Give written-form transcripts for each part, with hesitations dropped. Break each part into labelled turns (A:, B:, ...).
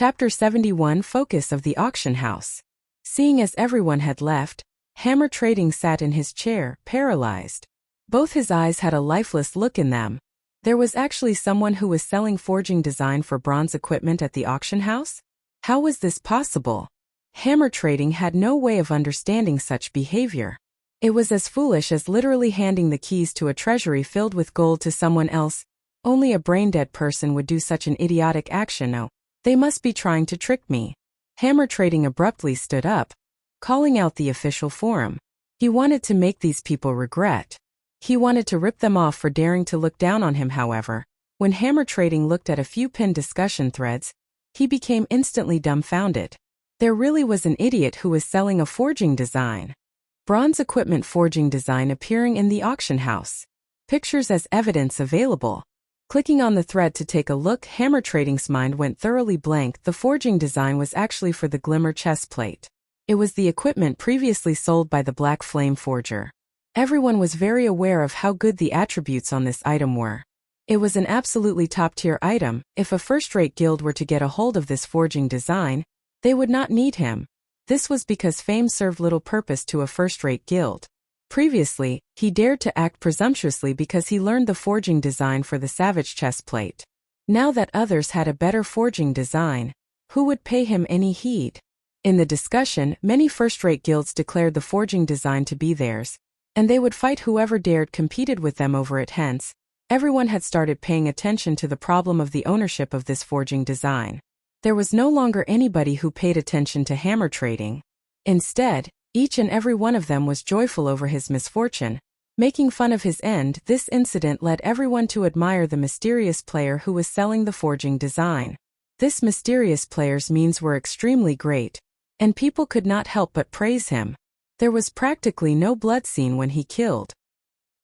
A: Chapter 71 Focus of the Auction House. Seeing as everyone had left, Hammer Trading sat in his chair, paralyzed. Both his eyes had a lifeless look in them. There was actually someone who was selling forging design for bronze equipment at the auction house? How was this possible? Hammer Trading had no way of understanding such behavior. It was as foolish as literally handing the keys to a treasury filled with gold to someone else. Only a brain-dead person would do such an idiotic action. Oh, they must be trying to trick me. Hammer Trading abruptly stood up, calling out the official forum. He wanted to make these people regret. He wanted to rip them off for daring to look down on him. However, when Hammer Trading looked at a few pinned discussion threads, he became instantly dumbfounded. There really was an idiot who was selling a forging design. Bronze equipment forging design appearing in the auction house. Pictures as evidence available. Clicking on the thread to take a look, Hammer Trading's mind went thoroughly blank. The forging design was actually for the Glimmer chest plate. It was the equipment previously sold by the Black Flame Forger. Everyone was very aware of how good the attributes on this item were. It was an absolutely top-tier item. If a first-rate guild were to get a hold of this forging design, they would not need him. This was because fame served little purpose to a first-rate guild. Previously, he dared to act presumptuously because he learned the forging design for the Savage chest plate. Now that others had a better forging design, who would pay him any heed? In the discussion, many first-rate guilds declared the forging design to be theirs, and they would fight whoever dared competed with them over it. Hence, everyone had started paying attention to the problem of the ownership of this forging design. There was no longer anybody who paid attention to Hammer Trading. Instead, each and every one of them was joyful over his misfortune, making fun of his end. This incident led everyone to admire the mysterious player who was selling the forging design. This mysterious player's means were extremely great, and people could not help but praise him. There was practically no blood seen when he killed.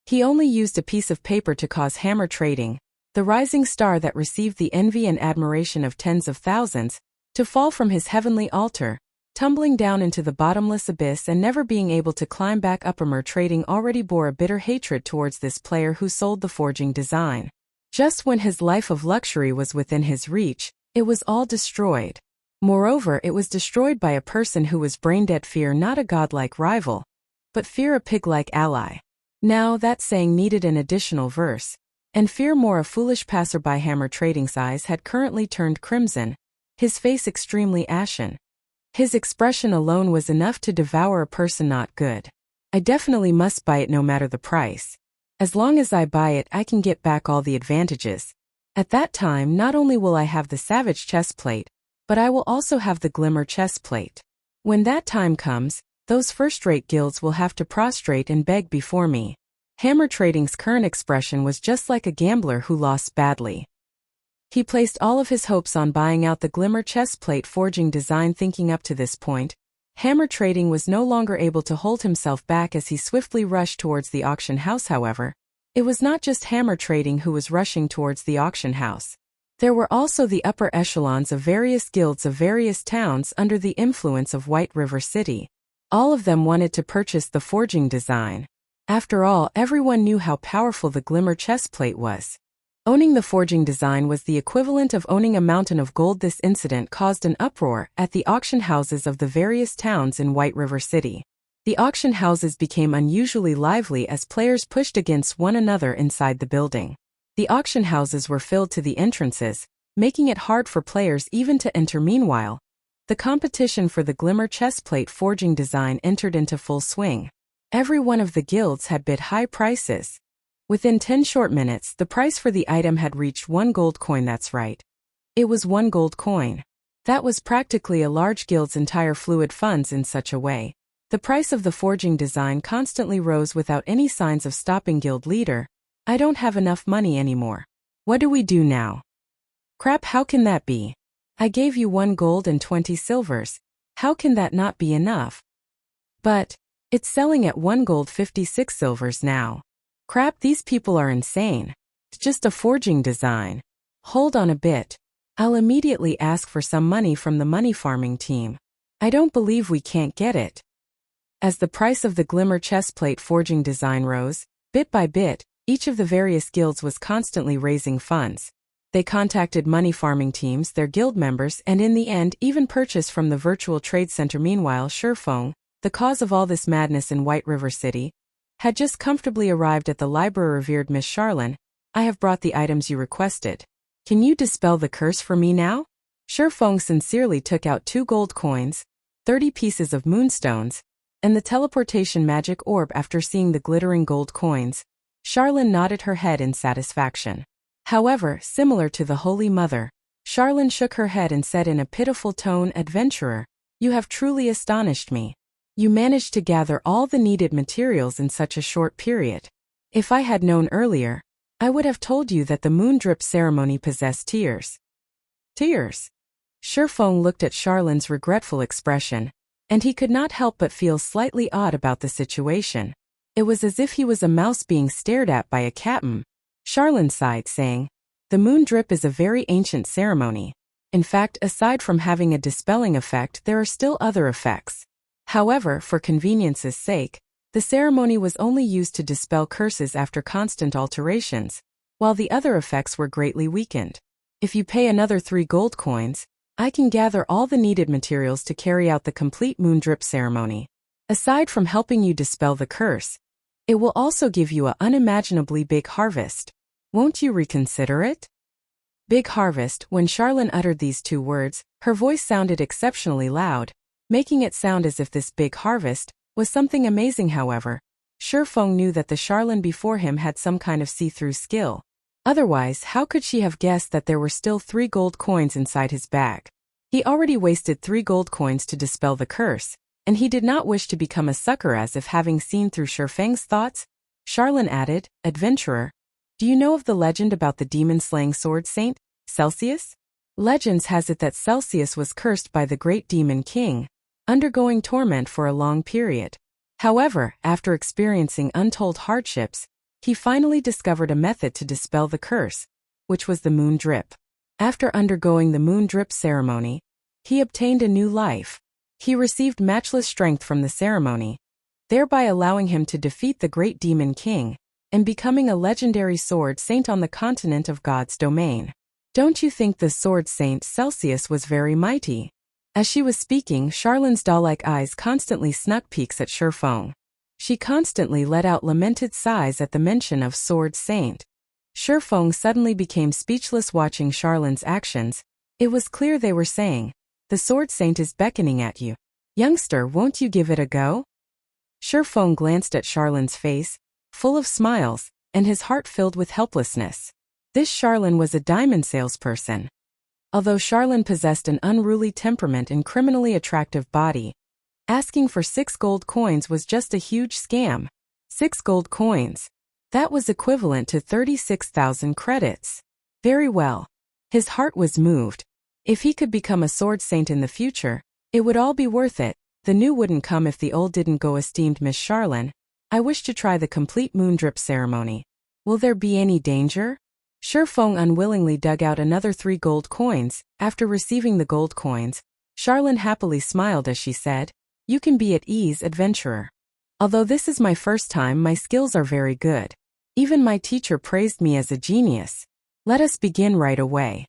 A: He only used a piece of paper to cause Hammer Trading, the rising star that received the envy and admiration of tens of thousands, to fall from his heavenly altar, tumbling down into the bottomless abyss and never being able to climb back up. Hammer Trading already bore a bitter hatred towards this player who sold the forging design. Just when his life of luxury was within his reach, it was all destroyed. Moreover, it was destroyed by a person who was brain-dead. Fear not a godlike rival, but fear a pig-like ally. Now that saying needed an additional verse. And fear more a foolish passerby. Hammer Trading's eyes had currently turned crimson, his face extremely ashen. His expression alone was enough to devour a person. Not good. I definitely must buy it no matter the price. As long as I buy it, I can get back all the advantages. At that time, not only will I have the Savage chest plate, but I will also have the Glimmer chest plate. When that time comes, those first-rate guilds will have to prostrate and beg before me. Hammer Trading's current expression was just like a gambler who lost badly. He placed all of his hopes on buying out the Glimmer chest plate forging design. Thinking up to this point, Hammer Trading was no longer able to hold himself back as he swiftly rushed towards the auction house. However, it was not just Hammer Trading who was rushing towards the auction house. There were also the upper echelons of various guilds of various towns under the influence of White River City. All of them wanted to purchase the forging design. After all, everyone knew how powerful the Glimmer chest plate was. Owning the forging design was the equivalent of owning a mountain of gold. This incident caused an uproar at the auction houses of the various towns in White River City. The auction houses became unusually lively as players pushed against one another inside the building. The auction houses were filled to the entrances, making it hard for players even to enter. Meanwhile, the competition for the Glimmer chest plate forging design entered into full swing. Every one of the guilds had bid high prices. Within 10 short minutes, the price for the item had reached 1 gold coin. That's right. It was 1 gold coin. That was practically a large guild's entire fluid funds. In such a way, the price of the forging design constantly rose without any signs of stopping. Guild leader, I don't have enough money anymore. What do we do now? Crap, how can that be? I gave you 1 gold and 20 silvers. How can that not be enough? But it's selling at 1 gold 56 silvers now. Crap, these people are insane. It's just a forging design. Hold on a bit. I'll immediately ask for some money from the money farming team. I don't believe we can't get it. As the price of the Glimmer chest plate forging design rose, bit by bit, each of the various guilds was constantly raising funds. They contacted money farming teams, their guild members, and in the end even purchased from the virtual trade center. Meanwhile, Shifeng, the cause of all this madness in White River City, had just comfortably arrived at the library. Revered Miss Charlene, I have brought the items you requested. Can you dispel the curse for me now? Shifeng sincerely took out 2 gold coins, 30 pieces of moonstones, and the teleportation magic orb. After seeing the glittering gold coins, Charlene nodded her head in satisfaction. However, similar to the Holy Mother, Charlene shook her head and said in a pitiful tone, Adventurer, you have truly astonished me. You managed to gather all the needed materials in such a short period. If I had known earlier, I would have told you that the moon drip ceremony possessed tears. Tears? Shifeng looked at Charlene's regretful expression, and he could not help but feel slightly odd about the situation. It was as if he was a mouse being stared at by a cat. Charlene sighed, saying, the moon drip is a very ancient ceremony. In fact, aside from having a dispelling effect, there are still other effects. However, for convenience's sake, the ceremony was only used to dispel curses after constant alterations, while the other effects were greatly weakened. If you pay another 3 gold coins, I can gather all the needed materials to carry out the complete moon drip ceremony. Aside from helping you dispel the curse, it will also give you an unimaginably big harvest. Won't you reconsider it? Big harvest. When Charlene uttered these 2 words, her voice sounded exceptionally loud, making it sound as if this big harvest was something amazing. However, Shifeng knew that the Charlene before him had some kind of see-through skill. Otherwise, how could she have guessed that there were still 3 gold coins inside his bag? He already wasted 3 gold coins to dispel the curse, and he did not wish to become a sucker. As if having seen through Shifeng's thoughts, Charlene added, Adventurer, do you know of the legend about the demon-slaying sword saint, Celsius? Legends has it that Celsius was cursed by the great demon king, undergoing torment for a long period. However, after experiencing untold hardships, he finally discovered a method to dispel the curse, which was the moon drip. After undergoing the moon drip ceremony, he obtained a new life. He received matchless strength from the ceremony, thereby allowing him to defeat the great demon king and becoming a legendary sword saint on the continent of God's domain. Don't you think the sword saint Celsius was very mighty? As she was speaking, Charlene's doll-like eyes constantly snuck peeks at Shifeng. She constantly let out lamented sighs at the mention of sword saint. Shifeng suddenly became speechless watching Charlene's actions. It was clear they were saying, the sword saint is beckoning at you. Youngster, won't you give it a go? Shifeng glanced at Charlene's face, full of smiles, and his heart filled with helplessness. This Charlene was a diamond salesperson. Although Charlene possessed an unruly temperament and criminally attractive body, asking for 6 gold coins was just a huge scam. 6 gold coins. That was equivalent to 36,000 credits. Very well. His heart was moved. If he could become a sword saint in the future, it would all be worth it. The new wouldn't come if the old didn't go. Esteemed Miss Charlene, I wish to try the complete moon drip ceremony. Will there be any danger? Shifeng unwillingly dug out another 3 gold coins. After receiving the gold coins, Charlene happily smiled as she said, you can be at ease, adventurer. Although this is my first time, my skills are very good. Even my teacher praised me as a genius. Let us begin right away.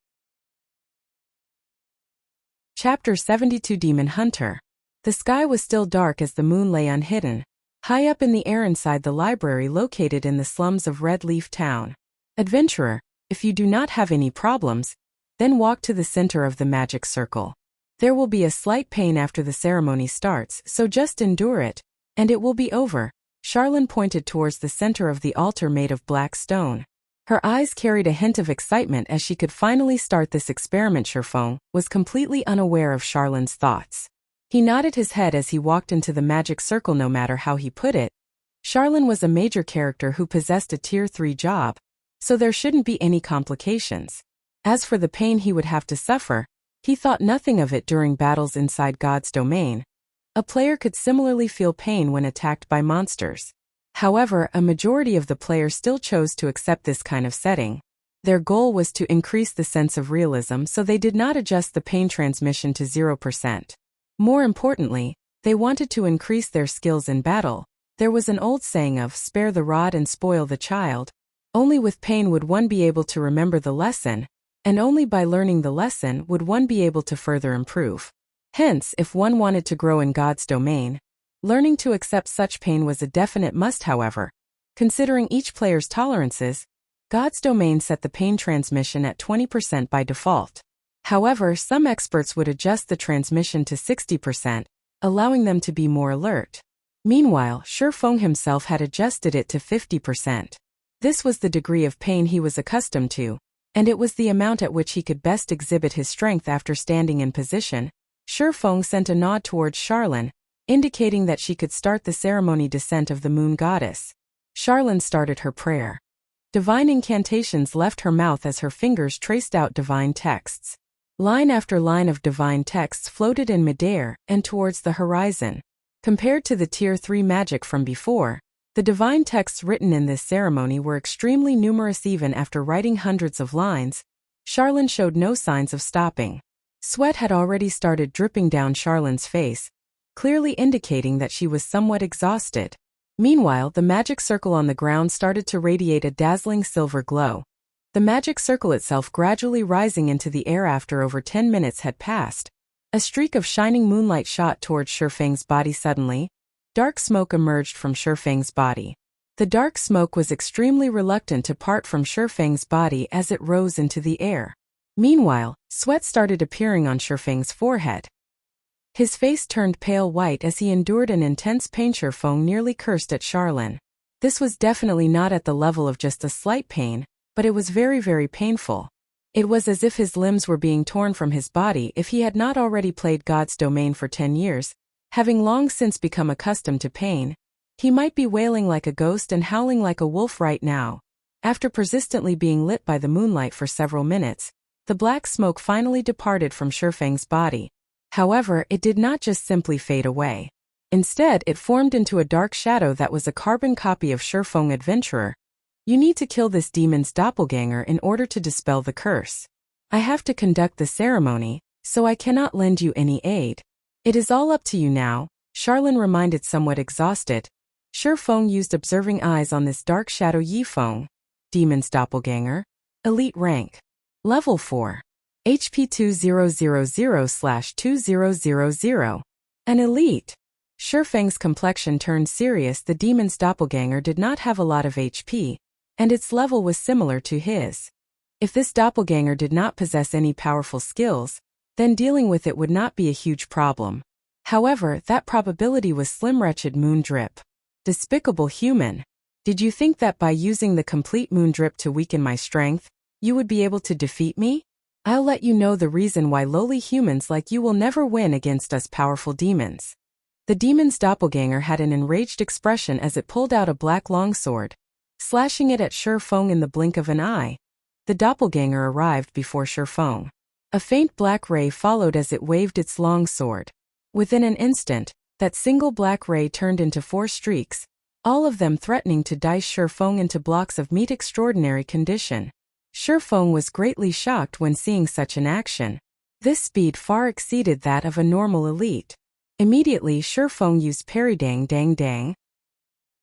A: Chapter 72 Demon Hunter. The sky was still dark as the moon lay unhidden, high up in the air inside the library located in the slums of Red Leaf Town. Adventurer, if you do not have any problems, then walk to the center of the magic circle. There will be a slight pain after the ceremony starts, so just endure it, and it will be over. Charlene pointed towards the center of the altar made of black stone. Her eyes carried a hint of excitement as she could finally start this experiment. Shifeng was completely unaware of Charlene's thoughts. He nodded his head as he walked into the magic circle. No matter how he put it, Charlene was a major character who possessed a tier 3 job, so there shouldn't be any complications. As for the pain he would have to suffer, he thought nothing of it during battles inside God's domain. A player could similarly feel pain when attacked by monsters. However, a majority of the players still chose to accept this kind of setting. Their goal was to increase the sense of realism, so they did not adjust the pain transmission to 0%. More importantly, they wanted to increase their skills in battle. There was an old saying of spare the rod and spoil the child. Only with pain would one be able to remember the lesson, and only by learning the lesson would one be able to further improve. Hence, if one wanted to grow in God's domain, learning to accept such pain was a definite must. However, considering each player's tolerances, God's domain set the pain transmission at 20% by default. However, some experts would adjust the transmission to 60%, allowing them to be more alert. Meanwhile, Shifeng himself had adjusted it to 50%. This was the degree of pain he was accustomed to, and it was the amount at which he could best exhibit his strength after standing in position. Shifeng sent a nod towards Charlene, indicating that she could start the ceremony descent of the moon goddess. Charlene started her prayer. Divine incantations left her mouth as her fingers traced out divine texts. Line after line of divine texts floated in midair and towards the horizon. Compared to the Tier 3 magic from before, the divine texts written in this ceremony were extremely numerous. Even after writing hundreds of lines, Charlene showed no signs of stopping. Sweat had already started dripping down Charlene's face, clearly indicating that she was somewhat exhausted. Meanwhile, the magic circle on the ground started to radiate a dazzling silver glow. The magic circle itself gradually rising into the air. After over 10 minutes had passed, a streak of shining moonlight shot towards Shifeng's body. Suddenly, dark smoke emerged from Shifeng's body. The dark smoke was extremely reluctant to part from Shifeng's body as it rose into the air. Meanwhile, sweat started appearing on Shifeng's forehead. His face turned pale white as he endured an intense pain. Shifeng nearly cursed at Charlene. This was definitely not at the level of just a slight pain, but it was very, very painful. It was as if his limbs were being torn from his body. If he had not already played God's domain for 10 years, having long since become accustomed to pain, he might be wailing like a ghost and howling like a wolf right now. After persistently being lit by the moonlight for several minutes, the black smoke finally departed from Shifeng's body. However, it did not just simply fade away. Instead, it formed into a dark shadow that was a carbon copy of Shifeng. Adventurer, you need to kill this demon's doppelganger in order to dispel the curse. I have to conduct the ceremony, so I cannot lend you any aid. It is all up to you now, Charlene reminded, somewhat exhausted. Shifeng used observing eyes on this dark shadow. Yifeng, demon's doppelganger, elite rank, level 4. HP 2000/2000. An elite. Shifeng's complexion turned serious. The demon's doppelganger did not have a lot of HP, and its level was similar to his. If this doppelganger did not possess any powerful skills, then dealing with it would not be a huge problem. However, that probability was slim. Wretched moon drip. Despicable human. Did you think that by using the complete moon drip to weaken my strength, you would be able to defeat me? I'll let you know the reason why lowly humans like you will never win against us powerful demons. The demon's doppelganger had an enraged expression as it pulled out a black longsword, slashing it at Shifeng in the blink of an eye. The doppelganger arrived before Shifeng. A faint black ray followed as it waved its longsword. Within an instant, that single black ray turned into 4 streaks, all of them threatening to dice Shifeng into blocks of meat. Extraordinary condition. Shifeng was greatly shocked when seeing such an action. This speed far exceeded that of a normal elite. Immediately, Shifeng used parry. Dang dang dang.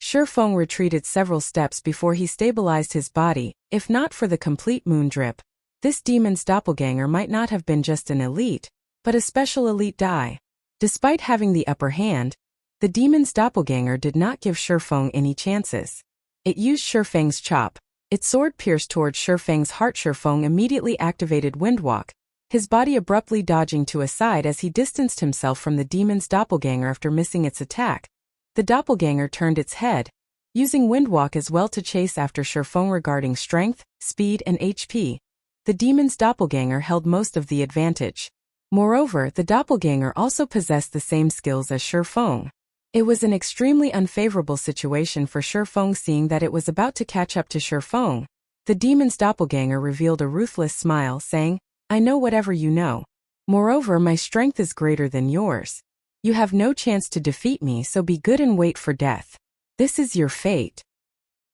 A: Shifeng retreated several steps before he stabilized his body. If not for the complete moon drip, this demon's doppelganger might not have been just an elite, but a special elite die. Despite having the upper hand, the demon's doppelganger did not give Shifeng any chances. It used Shifeng's chop. Its sword pierced towards Shifeng's heart. Shifeng immediately activated Windwalk, his body abruptly dodging to a side as he distanced himself from the demon's doppelganger after missing its attack. The doppelganger turned its head, using Windwalk as well to chase after Shifeng. Regarding strength, speed and HP, the demon's doppelganger held most of the advantage. Moreover, the doppelganger also possessed the same skills as Shifeng. It was an extremely unfavorable situation for Shifeng. Seeing that it was about to catch up to Shifeng, the demon's doppelganger revealed a ruthless smile, saying, I know whatever you know. Moreover, my strength is greater than yours. You have no chance to defeat me, so be good and wait for death. This is your fate.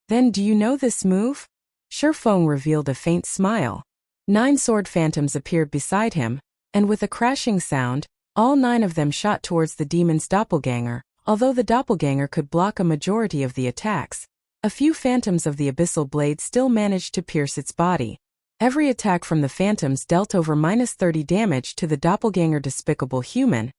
A: Then do you know this move? Shifeng revealed a faint smile. 9 sword phantoms appeared beside him, and with a crashing sound, all 9 of them shot towards the demon's doppelganger. Although the doppelganger could block a majority of the attacks, a few phantoms of the abyssal blade still managed to pierce its body. Every attack from the phantoms dealt over -30 damage to the doppelganger despicable human.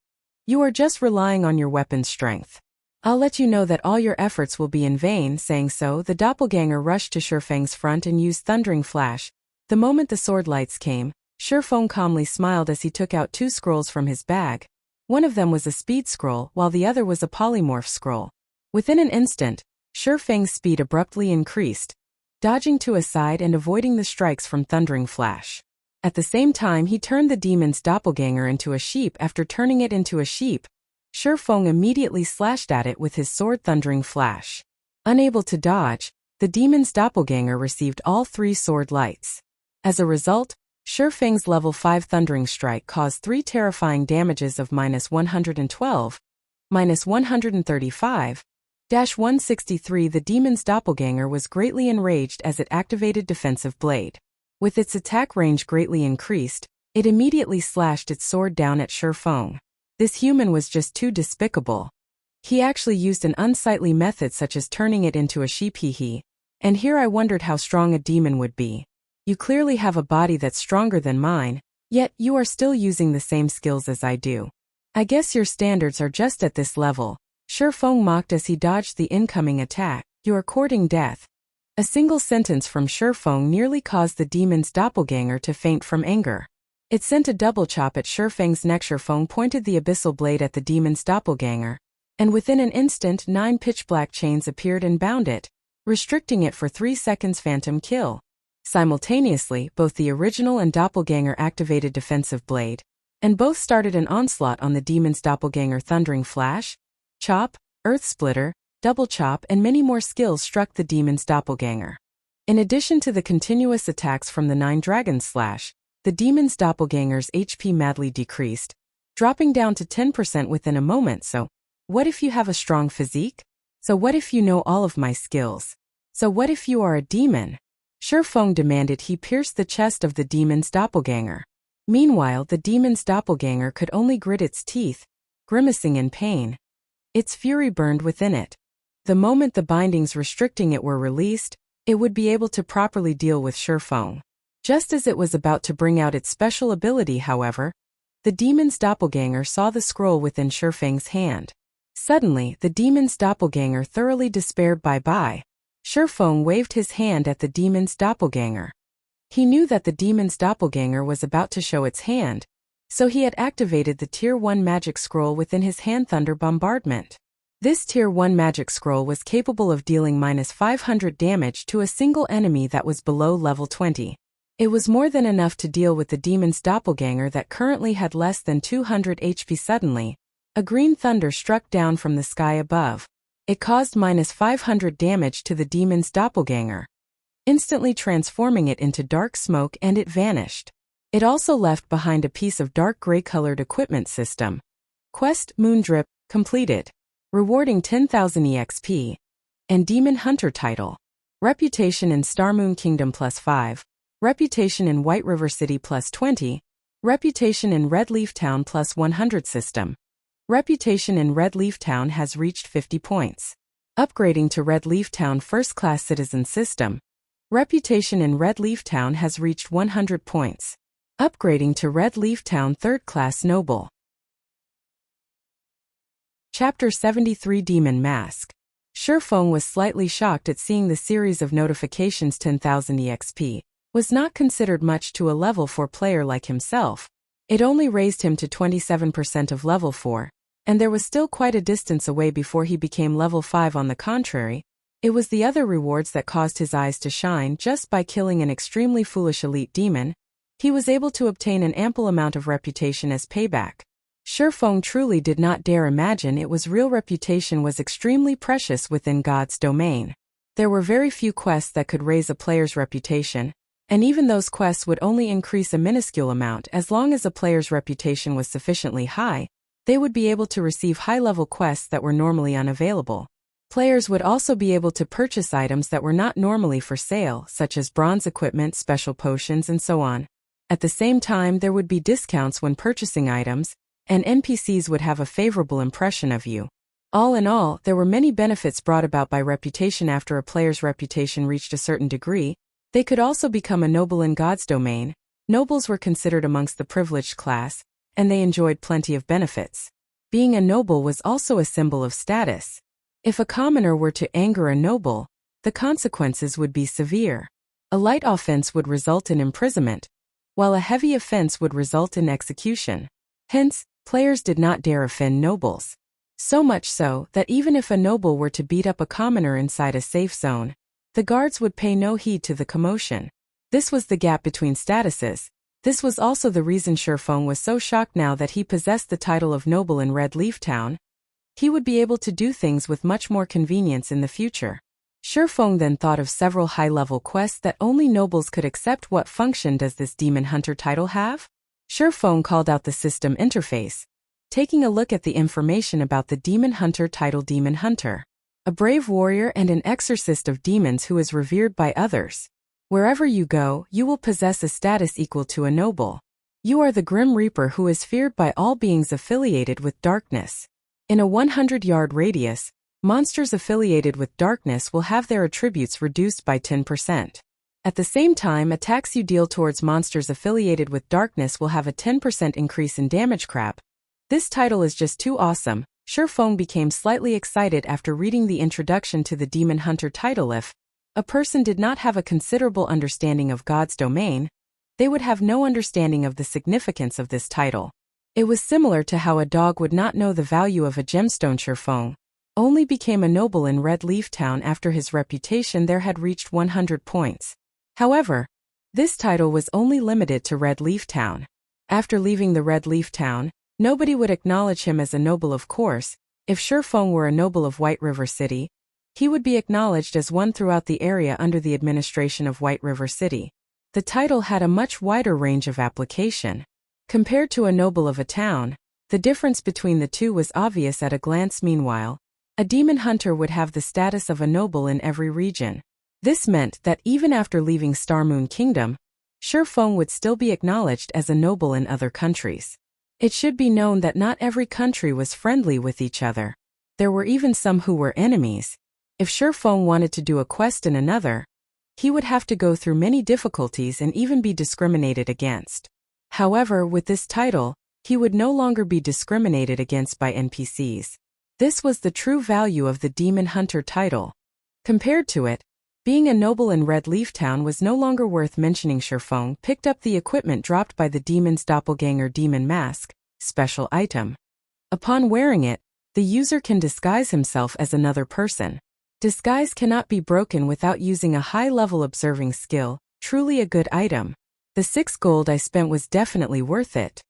A: You are just relying on your weapon's strength. I'll let you know that all your efforts will be in vain. Saying so, the doppelganger rushed to Shifeng's front and used Thundering Flash. The moment the sword lights came, Shifeng calmly smiled as he took out 2 scrolls from his bag. One of them was a speed scroll, while the other was a polymorph scroll. Within an instant, Shifeng's speed abruptly increased, dodging to a side and avoiding the strikes from Thundering Flash. At the same time, he turned the demon's doppelganger into a sheep. After turning it into a sheep, Shifeng immediately slashed at it with his sword Thundering Flash. Unable to dodge, the demon's doppelganger received all 3 sword lights. As a result, Shifeng's level 5 Thundering Strike caused 3 terrifying damages of -112, -135, -163. The demon's doppelganger was greatly enraged as it activated Defensive Blade. With its attack range greatly increased, it immediately slashed its sword down at Shifeng. This human was just too despicable. He actually used an unsightly method such as turning it into a sheep. And here I wondered how strong a demon would be. You clearly have a body that's stronger than mine, yet you are still using the same skills as I do. I guess your standards are just at this level. Shifeng mocked as he dodged the incoming attack. You are courting death. A single sentence from Shifeng nearly caused the demon's doppelganger to faint from anger. It sent a double chop at Shifeng's neck. Shifeng pointed the abyssal blade at the demon's doppelganger, and within an instant 9 pitch-black chains appeared and bound it, restricting it for 3 seconds. Phantom kill. Simultaneously, both the original and doppelganger activated Defensive Blade, and both started an onslaught on the demon's doppelganger. Thundering Flash, Chop, Earth Splitter, Double Chop, and many more skills struck the demon's doppelganger. In addition to the continuous attacks from the 9 Dragon Slash, the demon's doppelganger's HP madly decreased, dropping down to 10% within a moment. So, what if you have a strong physique? So what if you know all of my skills? So what if you are a demon? Shifeng demanded. He pierced the chest of the demon's doppelganger. Meanwhile, the demon's doppelganger could only grit its teeth, grimacing in pain. Its fury burned within it. The moment the bindings restricting it were released, it would be able to properly deal with Shifeng. Just as it was about to bring out its special ability, however, the demon's doppelganger saw the scroll within Shifeng's hand. Suddenly, the demon's doppelganger thoroughly despaired. Bye-bye. Shifeng waved his hand at the demon's doppelganger. He knew that the demon's doppelganger was about to show its hand, so he had activated the Tier 1 magic scroll within his hand. Thunder Bombardment. This Tier 1 magic scroll was capable of dealing -500 damage to a single enemy that was below level 20. It was more than enough to deal with the demon's doppelganger that currently had less than 200 HP. Suddenly, a green thunder struck down from the sky above. It caused -500 damage to the demon's doppelganger, instantly transforming it into dark smoke, and it vanished. It also left behind a piece of dark gray-colored equipment system. Quest Moondrip completed. Rewarding 10,000 EXP. And Demon Hunter title. Reputation in Starmoon Kingdom +5. Reputation in White River City +20. Reputation in Red Leaf Town +100 system. Reputation in Red Leaf Town has reached 50 points. Upgrading to Red Leaf Town First Class Citizen system. Reputation in Red Leaf Town has reached 100 points. Upgrading to Red Leaf Town Third Class Noble. Chapter 73 Demon Mask. Shifeng was slightly shocked at seeing the series of notifications. 10,000 EXP was not considered much to a level 4 player like himself. It only raised him to 27% of level 4, and there was still quite a distance away before he became level 5. On the contrary, it was the other rewards that caused his eyes to shine. Just by killing an extremely foolish elite demon, he was able to obtain an ample amount of reputation as payback. Shifeng truly did not dare imagine it was real. Reputation was extremely precious within God's domain. There were very few quests that could raise a player's reputation, and even those quests would only increase a minuscule amount. As long as a player's reputation was sufficiently high, they would be able to receive high-level quests that were normally unavailable. Players would also be able to purchase items that were not normally for sale, such as bronze equipment, special potions, and so on. At the same time, there would be discounts when purchasing items, and NPCs would have a favorable impression of you. All in all, there were many benefits brought about by reputation. After a player's reputation reached a certain degree, They could also become a noble in God's domain. Nobles were considered amongst the privileged class, and they enjoyed plenty of benefits. Being a noble was also a symbol of status. If a commoner were to anger a noble, the consequences would be severe. A light offense would result in imprisonment, while a heavy offense would result in execution. Hence, players did not dare offend nobles. So much so that even if a noble were to beat up a commoner inside a safe zone, the guards would pay no heed to the commotion. This was the gap between statuses. This was also the reason Shifeng was so shocked now that he possessed the title of noble in Red Leaf Town. He would be able to do things with much more convenience in the future. Shifeng then thought of several high-level quests that only nobles could accept. What function does this Demon Hunter title have? Shifeng called out the system interface, taking a look at the information about the Demon Hunter title. Demon Hunter, a brave warrior and an exorcist of demons who is revered by others. Wherever you go, you will possess a status equal to a noble. You are the Grim Reaper who is feared by all beings affiliated with darkness. In a 100-yard radius, monsters affiliated with darkness will have their attributes reduced by 10%. At the same time, attacks you deal towards monsters affiliated with darkness will have a 10% increase in damage. Crap. This title is just too awesome. Shifeng became slightly excited after reading the introduction to the Demon Hunter title. If a person did not have a considerable understanding of God's domain, they would have no understanding of the significance of this title. It was similar to how a dog would not know the value of a gemstone. Shifeng only became a noble in Red Leaf Town after his reputation there had reached 100 points. However, this title was only limited to Red Leaf Town. After leaving the Red Leaf Town, nobody would acknowledge him as a noble. Of course, if Shifeng were a noble of White River City, he would be acknowledged as one throughout the area under the administration of White River City. The title had a much wider range of application. Compared to a noble of a town, the difference between the two was obvious at a glance. Meanwhile, a demon hunter would have the status of a noble in every region. This meant that even after leaving Starmoon Kingdom, Shifeng would still be acknowledged as a noble in other countries. It should be known that not every country was friendly with each other. There were even some who were enemies. If Shifeng wanted to do a quest in another, he would have to go through many difficulties and even be discriminated against. However, with this title, he would no longer be discriminated against by NPCs. This was the true value of the Demon Hunter title. Compared to it, being a noble in Red Leaf Town was no longer worth mentioning. Shifeng picked up the equipment dropped by the demon's doppelganger demon mask, special item. Upon wearing it, the user can disguise himself as another person. Disguise cannot be broken without using a high-level observing skill, truly a good item. The 6 gold I spent was definitely worth it.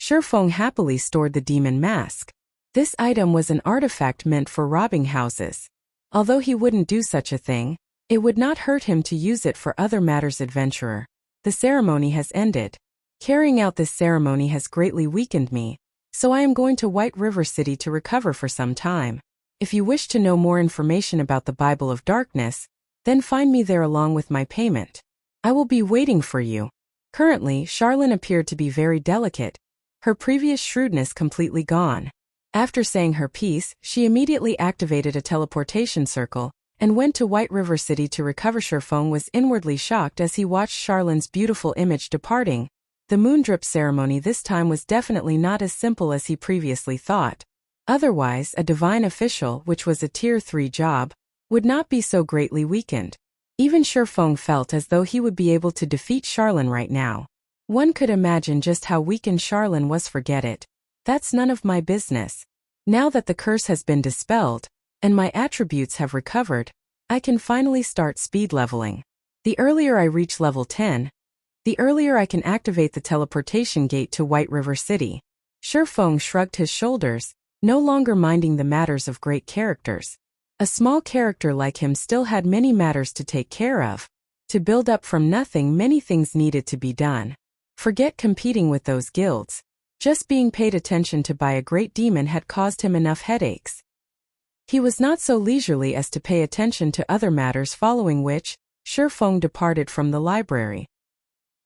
A: Shifeng happily stored the demon mask. This item was an artifact meant for robbing houses. Although he wouldn't do such a thing, it would not hurt him to use it for other matters. Adventurer, the ceremony has ended. Carrying out this ceremony has greatly weakened me, so I am going to White River City to recover for some time. If you wish to know more information about the Bible of Darkness, then find me there along with my payment. I will be waiting for you. Currently, Charlene appeared to be very delicate, her previous shrewdness completely gone. After saying her piece, she immediately activated a teleportation circle and went to White River City to recover. Shifeng was inwardly shocked as he watched Charlene's beautiful image departing. The Moondrip ceremony this time was definitely not as simple as he previously thought. Otherwise, a divine official, which was a Tier 3 job, would not be so greatly weakened. Even Shifeng felt as though he would be able to defeat Charlene right now. One could imagine just how weakened Charlene was. Forget it. That's none of my business. Now that the curse has been dispelled, and my attributes have recovered, I can finally start speed leveling. The earlier I reach level 10, the earlier I can activate the teleportation gate to White River City. Shifeng shrugged his shoulders, no longer minding the matters of great characters. A small character like him still had many matters to take care of. To build up from nothing, many things needed to be done. Forget competing with those guilds. Just being paid attention to by a great demon had caused him enough headaches. He was not so leisurely as to pay attention to other matters, following which, Shifeng departed from the library.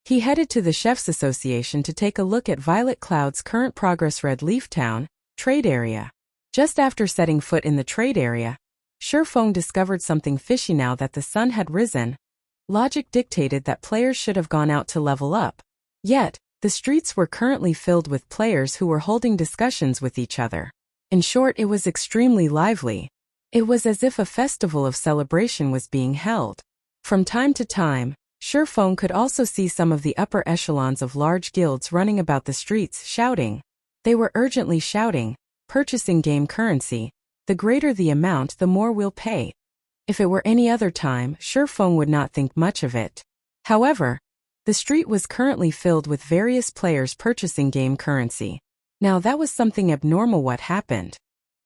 A: He headed to the Chefs Association to take a look at Violet Cloud's current progress. Red Leaf Town, trade area. Just after setting foot in the trade area, Shifeng discovered something fishy. Now that the sun had risen, Logic dictated that players should have gone out to level up. Yet, the streets were currently filled with players who were holding discussions with each other. In short, it was extremely lively. It was as if a festival of celebration was being held. From time to time, Shifeng could also see some of the upper echelons of large guilds running about the streets shouting. They were urgently shouting, purchasing game currency. The greater the amount, the more we'll pay. If it were any other time, Shifeng would not think much of it. However, the street was currently filled with various players purchasing game currency. Now that was something abnormal. What happened?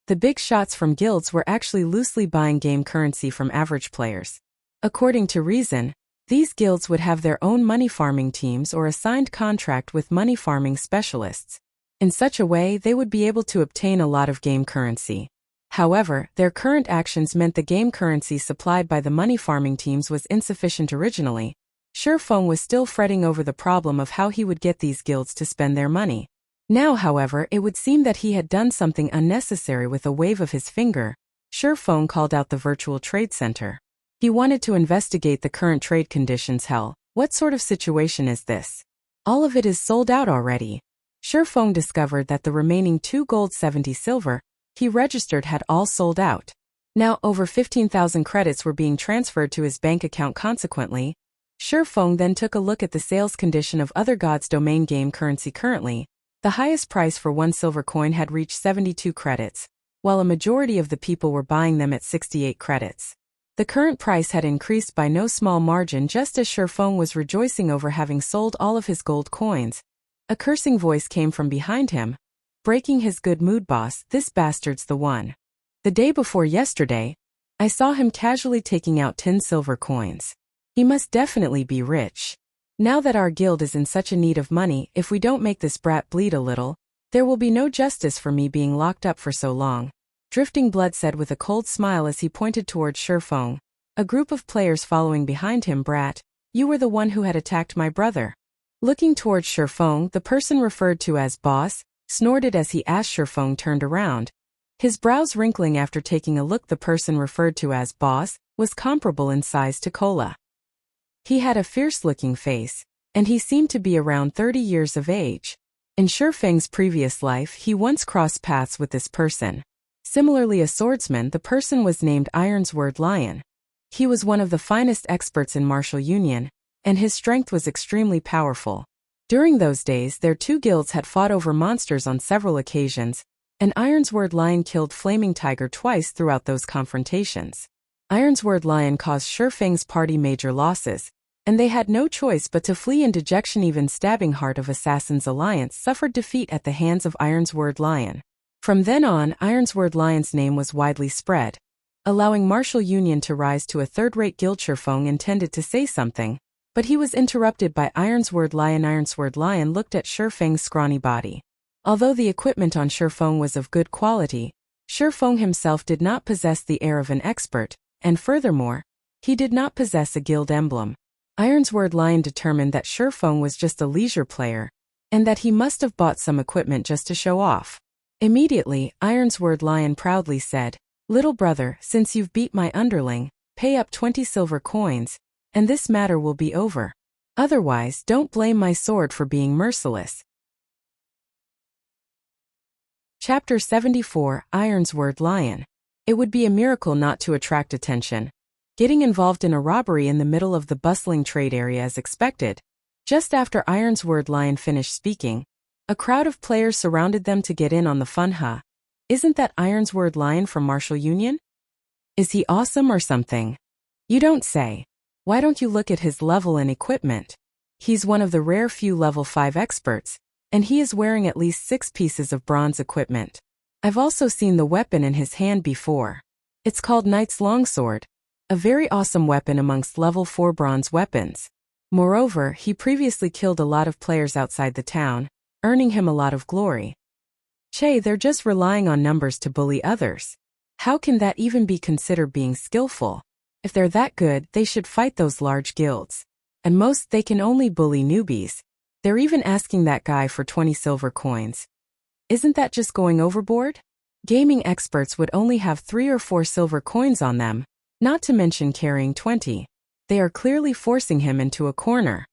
A: The big shots from guilds were actually loosely buying game currency from average players. According to reason, these guilds would have their own money farming teams or a signed contract with money farming specialists. In such a way, they would be able to obtain a lot of game currency. However, their current actions meant the game currency supplied by the money farming teams was insufficient originally. Shifeng was still fretting over the problem of how he would get these guilds to spend their money. Now, however, it would seem that he had done something unnecessary. With a wave of his finger, Shifeng called out the virtual trade center. He wanted to investigate the current trade conditions. Hell, what sort of situation is this? All of it is sold out already. Shifeng discovered that the remaining 2 gold 70 silver he registered had all sold out. Now over 15,000 credits were being transferred to his bank account. Consequently, Shifeng then took a look at the sales condition of other gods' domain game currency. Currently, the highest price for 1 silver coin had reached 72 credits, while a majority of the people were buying them at 68 credits. The current price had increased by no small margin. Just as Shifeng was rejoicing over having sold all of his gold coins, a cursing voice came from behind him, breaking his good mood. Boss, this bastard's the one. The day before yesterday, I saw him casually taking out 10 silver coins. He must definitely be rich. Now that our guild is in such a need of money, if we don't make this brat bleed a little, there will be no justice for me being locked up for so long. Drifting Blood said with a cold smile as he pointed towards Shifeng. A group of players following behind him. Brat, you were the one who had attacked my brother. Looking towards Shifeng, the person referred to as boss snorted as he asked. Shifeng turned around, his brows wrinkling after taking a look. The person referred to as boss was comparable in size to Kola. He had a fierce-looking face, and he seemed to be around 30 years of age. In Shifeng's previous life, he once crossed paths with this person. Similarly, a swordsman, the person was named Ironsword Lion. He was one of the finest experts in martial union, and his strength was extremely powerful. During those days, their 2 guilds had fought over monsters on several occasions, and Ironsword Lion killed Flaming Tiger twice throughout those confrontations. Ironsword Lion caused Shifeng's party major losses, and they had no choice but to flee in dejection. Even Stabbing Heart of Assassins Alliance suffered defeat at the hands of Ironsword Lion. From then on, Ironsword Lion's name was widely spread, allowing martial union to rise to a third-rate guild. Shifeng intended to say something, but he was interrupted by Ironsword Lion. Ironsword Lion looked at Shifeng's scrawny body. Although the equipment on Shifeng was of good quality, Shifeng himself did not possess the air of an expert, and furthermore, he did not possess a guild emblem. Ironsword Lion determined that Shifeng was just a leisure player, and that he must have bought some equipment just to show off. Immediately, Ironsword Lion proudly said, "Little brother, since you've beat my underling, pay up 20 silver coins, and this matter will be over. Otherwise, don't blame my sword for being merciless." Chapter 74, Ironsword Lion. It would be a miracle not to attract attention. Getting involved in a robbery in the middle of the bustling trade area as expected. Just after Ironsword Lion finished speaking, a crowd of players surrounded them to get in on the fun. Huh? Isn't that Ironsword Lion from Martial Union? Is he awesome or something? You don't say. Why don't you look at his level and equipment? He's one of the rare few level 5 experts, and he is wearing at least 6 pieces of bronze equipment. I've also seen the weapon in his hand before. It's called Knight's Longsword, a very awesome weapon amongst level 4 bronze weapons. Moreover, he previously killed a lot of players outside the town, earning him a lot of glory. Che, they're just relying on numbers to bully others. How can that even be considered being skillful? If they're that good, they should fight those large guilds. At most, they can only bully newbies. They're even asking that guy for 20 silver coins. Isn't that just going overboard? Gaming experts would only have 3 or 4 silver coins on them, not to mention carrying 20. They are clearly forcing him into a corner.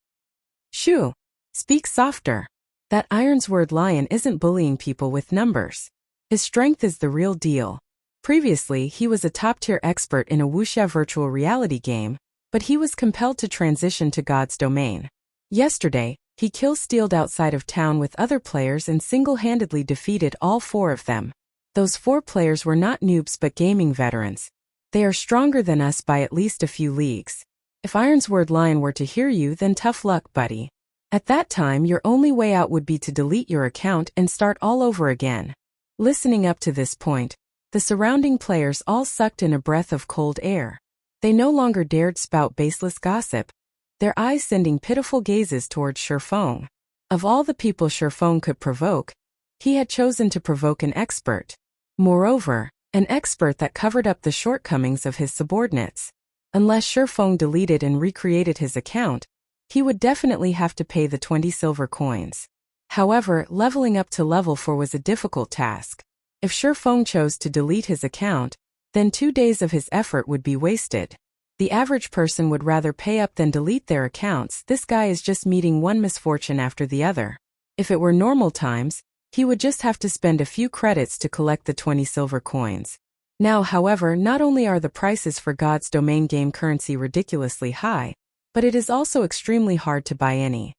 A: Shoo! Speak softer. That Ironsword lion isn't bullying people with numbers. His strength is the real deal. Previously, he was a top-tier expert in a Wuxia virtual reality game, but he was compelled to transition to God's domain. Yesterday, he kill-stealed outside of town with other players and single-handedly defeated all 4 of them. Those 4 players were not noobs but gaming veterans. They are stronger than us by at least a few leagues. If Ironsword Lion were to hear you, then tough luck, buddy. At that time, your only way out would be to delete your account and start all over again. Listening up to this point, the surrounding players all sucked in a breath of cold air. They no longer dared spout baseless gossip, their eyes sending pitiful gazes towards Shifeng. Of all the people Shifeng could provoke, he had chosen to provoke an expert. Moreover, an expert that covered up the shortcomings of his subordinates. Unless Shifeng deleted and recreated his account, he would definitely have to pay the 20 silver coins. However, leveling up to level 4 was a difficult task. If Shifeng chose to delete his account, then 2 days of his effort would be wasted. The average person would rather pay up than delete their accounts. This guy is just meeting one misfortune after the other. If it were normal times, he would just have to spend a few credits to collect the 20 silver coins. Now, however, not only are the prices for God's domain game currency ridiculously high, but it is also extremely hard to buy any.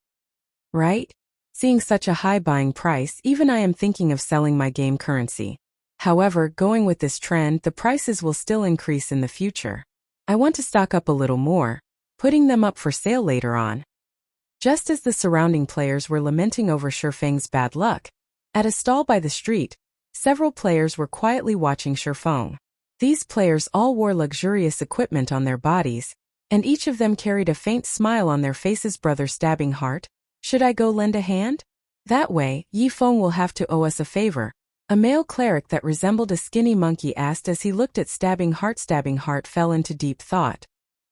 A: Right? Seeing such a high buying price, even I am thinking of selling my game currency. However, going with this trend, the prices will still increase in the future. I want to stock up a little more, putting them up for sale later on. Just as the surrounding players were lamenting over Shifeng's bad luck, at a stall by the street, several players were quietly watching Shifeng. These players all wore luxurious equipment on their bodies, and each of them carried a faint smile on their faces. Brother Stabbing Heart, should I go lend a hand? That way, Yifeng will have to owe us a favor. A male cleric that resembled a skinny monkey asked as he looked at Stabbing Heart. Stabbing Heart fell into deep thought.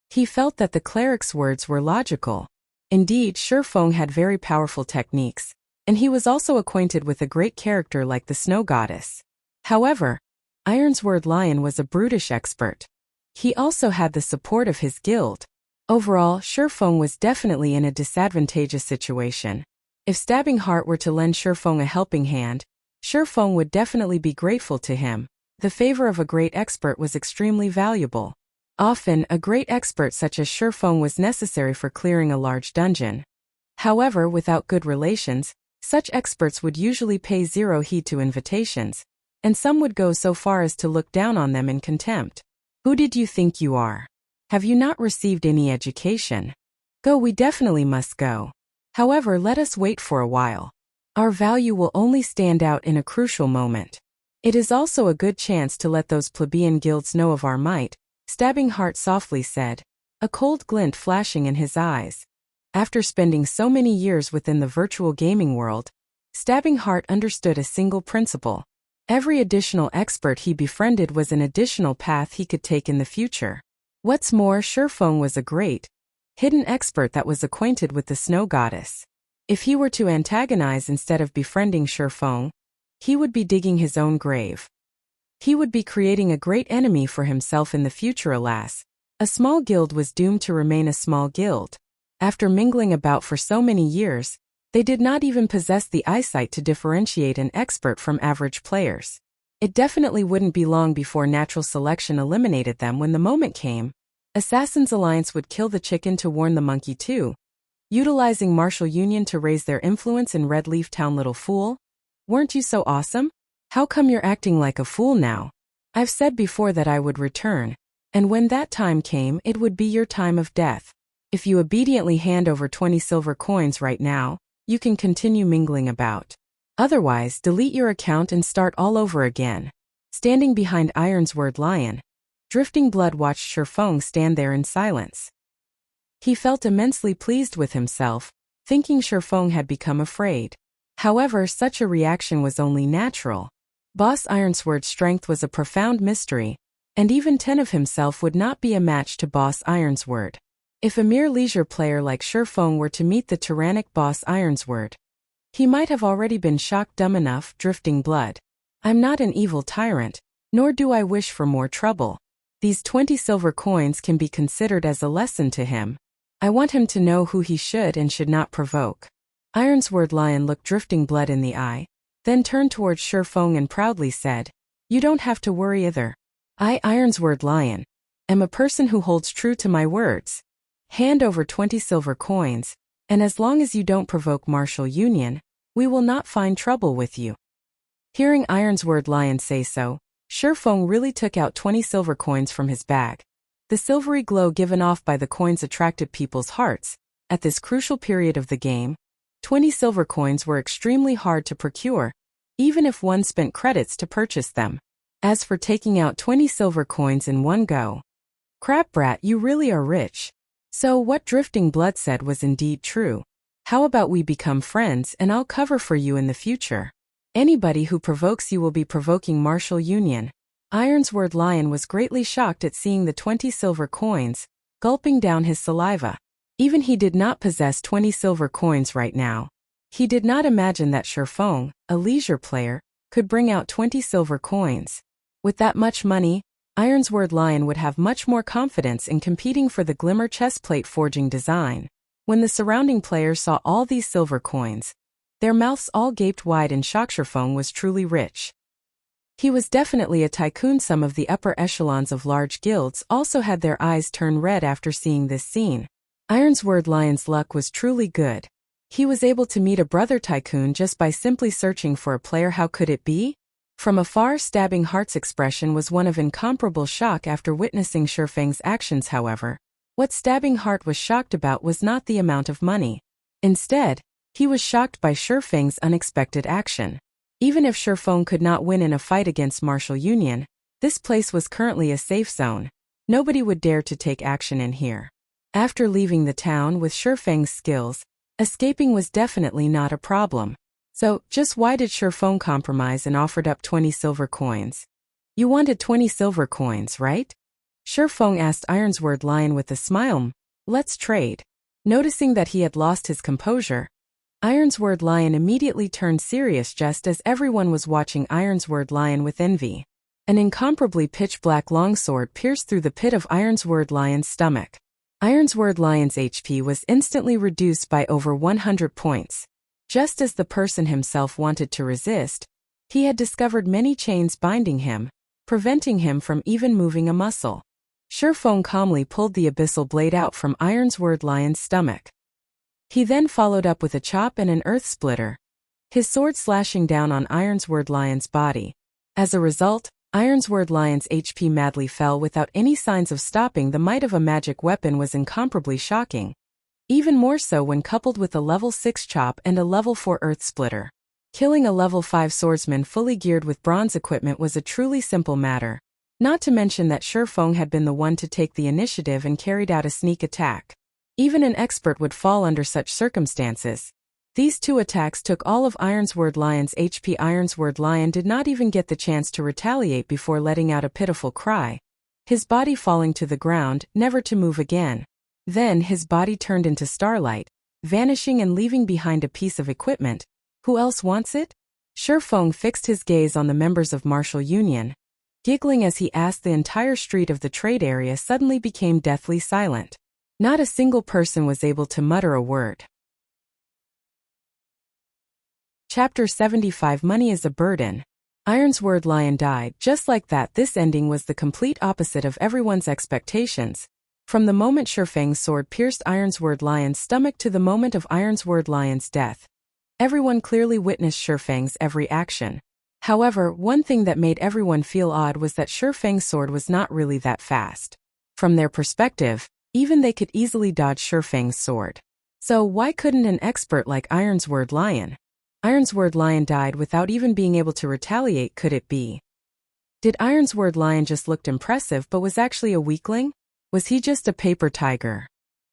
A: He felt that the cleric's words were logical. Indeed, Shifeng had very powerful techniques, and he was also acquainted with a great character like the Snow Goddess. However, Ironsword Lion was a brutish expert. He also had the support of his guild. Overall, Shifeng was definitely in a disadvantageous situation. If Stabbing Heart were to lend Shifeng a helping hand, Shifeng would definitely be grateful to him. The favor of a great expert was extremely valuable. Often, a great expert such as Shifeng was necessary for clearing a large dungeon. However, without good relations, such experts would usually pay zero heed to invitations, and some would go so far as to look down on them in contempt. Who did you think you are? Have you not received any education? Go, we definitely must go. However, let us wait for a while. Our value will only stand out in a crucial moment. It is also a good chance to let those plebeian guilds know of our might, Stabbing Heart softly said, a cold glint flashing in his eyes. After spending so many years within the virtual gaming world, Stabbing Heart understood a single principle. Every additional expert he befriended was an additional path he could take in the future. What's more, Shifeng was a great, hidden expert that was acquainted with the Snow Goddess. If he were to antagonize instead of befriending Shifeng, he would be digging his own grave. He would be creating a great enemy for himself in the future. Alas, a small guild was doomed to remain a small guild. After mingling about for so many years, they did not even possess the eyesight to differentiate an expert from average players. It definitely wouldn't be long before natural selection eliminated them. When the moment came, Assassin's Alliance would kill the chicken to warn the monkey too. Utilizing martial union to raise their influence in Red Leaf Town. Little fool? Weren't you so awesome? How come you're acting like a fool now? I've said before that I would return, and when that time came, it would be your time of death. If you obediently hand over 20 silver coins right now, you can continue mingling about. Otherwise, delete your account and start all over again. Standing behind Ironsword Lion, Drifting Blood watched Shifeng stand there in silence. He felt immensely pleased with himself, thinking Shifeng had become afraid. However, such a reaction was only natural. Boss Ironsword's strength was a profound mystery, and even 10 of himself would not be a match to Boss Ironsword. If a mere leisure player like Shifeng were to meet the tyrannic Boss Ironsword, he might have already been shocked dumb enough. Drifting Blood. I'm not an evil tyrant, nor do I wish for more trouble. These 20 silver coins can be considered as a lesson to him. I want him to know who he should and should not provoke. Ironsword Lion looked Drifting Blood in the eye, then turned towards Shifeng and proudly said, "You don't have to worry either. I, Ironsword Lion, am a person who holds true to my words. Hand over 20 silver coins, and as long as you don't provoke martial union, we will not find trouble with you." Hearing Ironsword Lion say so, Shifeng really took out 20 silver coins from his bag. The silvery glow given off by the coins attracted people's hearts. At this crucial period of the game, 20 silver coins were extremely hard to procure, even if one spent credits to purchase them. As for taking out 20 silver coins in one go, Crab Brat, you really are rich. So what Drifting Blood said was indeed true. How about we become friends and I'll cover for you in the future? Anybody who provokes you will be provoking martial union. Ironsword Lion was greatly shocked at seeing the 20 silver coins, gulping down his saliva. Even he did not possess 20 silver coins right now. He did not imagine that Shifeng, a leisure player, could bring out 20 silver coins. With that much money, Ironsword Lion would have much more confidence in competing for the Glimmer chestplate forging design. When the surrounding players saw all these silver coins, their mouths all gaped wide in shock. Shifeng was truly rich. He was definitely a tycoon. Some of the upper echelons of large guilds also had their eyes turn red after seeing this scene. Ironsword Lion's luck was truly good. He was able to meet a brother tycoon just by simply searching for a player. How could it be? From afar, Stabbing Heart's expression was one of incomparable shock after witnessing Shifeng's actions. However, what Stabbing Heart was shocked about was not the amount of money. Instead, he was shocked by Shifeng's unexpected action. Even if Shifeng could not win in a fight against martial union, this place was currently a safe zone. Nobody would dare to take action in here. After leaving the town with Shifeng's skills, escaping was definitely not a problem. So, just why did Shifeng compromise and offered up 20 silver coins? You wanted 20 silver coins, right? Shifeng asked Ironsword Lion with a smile. Let's trade. Noticing that he had lost his composure, Ironsword Lion immediately turned serious just as everyone was watching Ironsword Lion with envy. An incomparably pitch-black longsword pierced through the pit of Ironsword Lion's stomach. Ironsword Lion's HP was instantly reduced by over 100 points. Just as the person himself wanted to resist, he had discovered many chains binding him, preventing him from even moving a muscle. Shifeng calmly pulled the abyssal blade out from Ironsword Lion's stomach. He then followed up with a chop and an earth splitter, his sword slashing down on Ironsword Lion's body. As a result, Ironsword Lion's HP madly fell without any signs of stopping. The might of a magic weapon was incomparably shocking. Even more so when coupled with a level 6 chop and a level 4 earth splitter. Killing a level 5 swordsman fully geared with bronze equipment was a truly simple matter. Not to mention that Shifeng had been the one to take the initiative and carried out a sneak attack. Even an expert would fall under such circumstances. These two attacks took all of Ironsword Lion's HP. Ironsword Lion did not even get the chance to retaliate before letting out a pitiful cry, his body falling to the ground, never to move again. Then his body turned into starlight, vanishing and leaving behind a piece of equipment. Who else wants it? Shifeng fixed his gaze on the members of Martial Union, giggling as he asked. The entire street of the trade area suddenly became deathly silent. Not a single person was able to mutter a word. Chapter 75 Money is a Burden. Ironsword Lion died. Just like that, this ending was the complete opposite of everyone's expectations. From the moment Shifeng's sword pierced Ironsword Lion's stomach to the moment of Ironsword Lion's death, everyone clearly witnessed Shifeng's every action. However, one thing that made everyone feel odd was that Shifeng's sword was not really that fast. From their perspective, even they could easily dodge Shifeng's sword. So why couldn't an expert like Ironsword Lion? Ironsword Lion died without even being able to retaliate. Could it be? Did Ironsword Lion just look impressive but was actually a weakling? Was he just a paper tiger?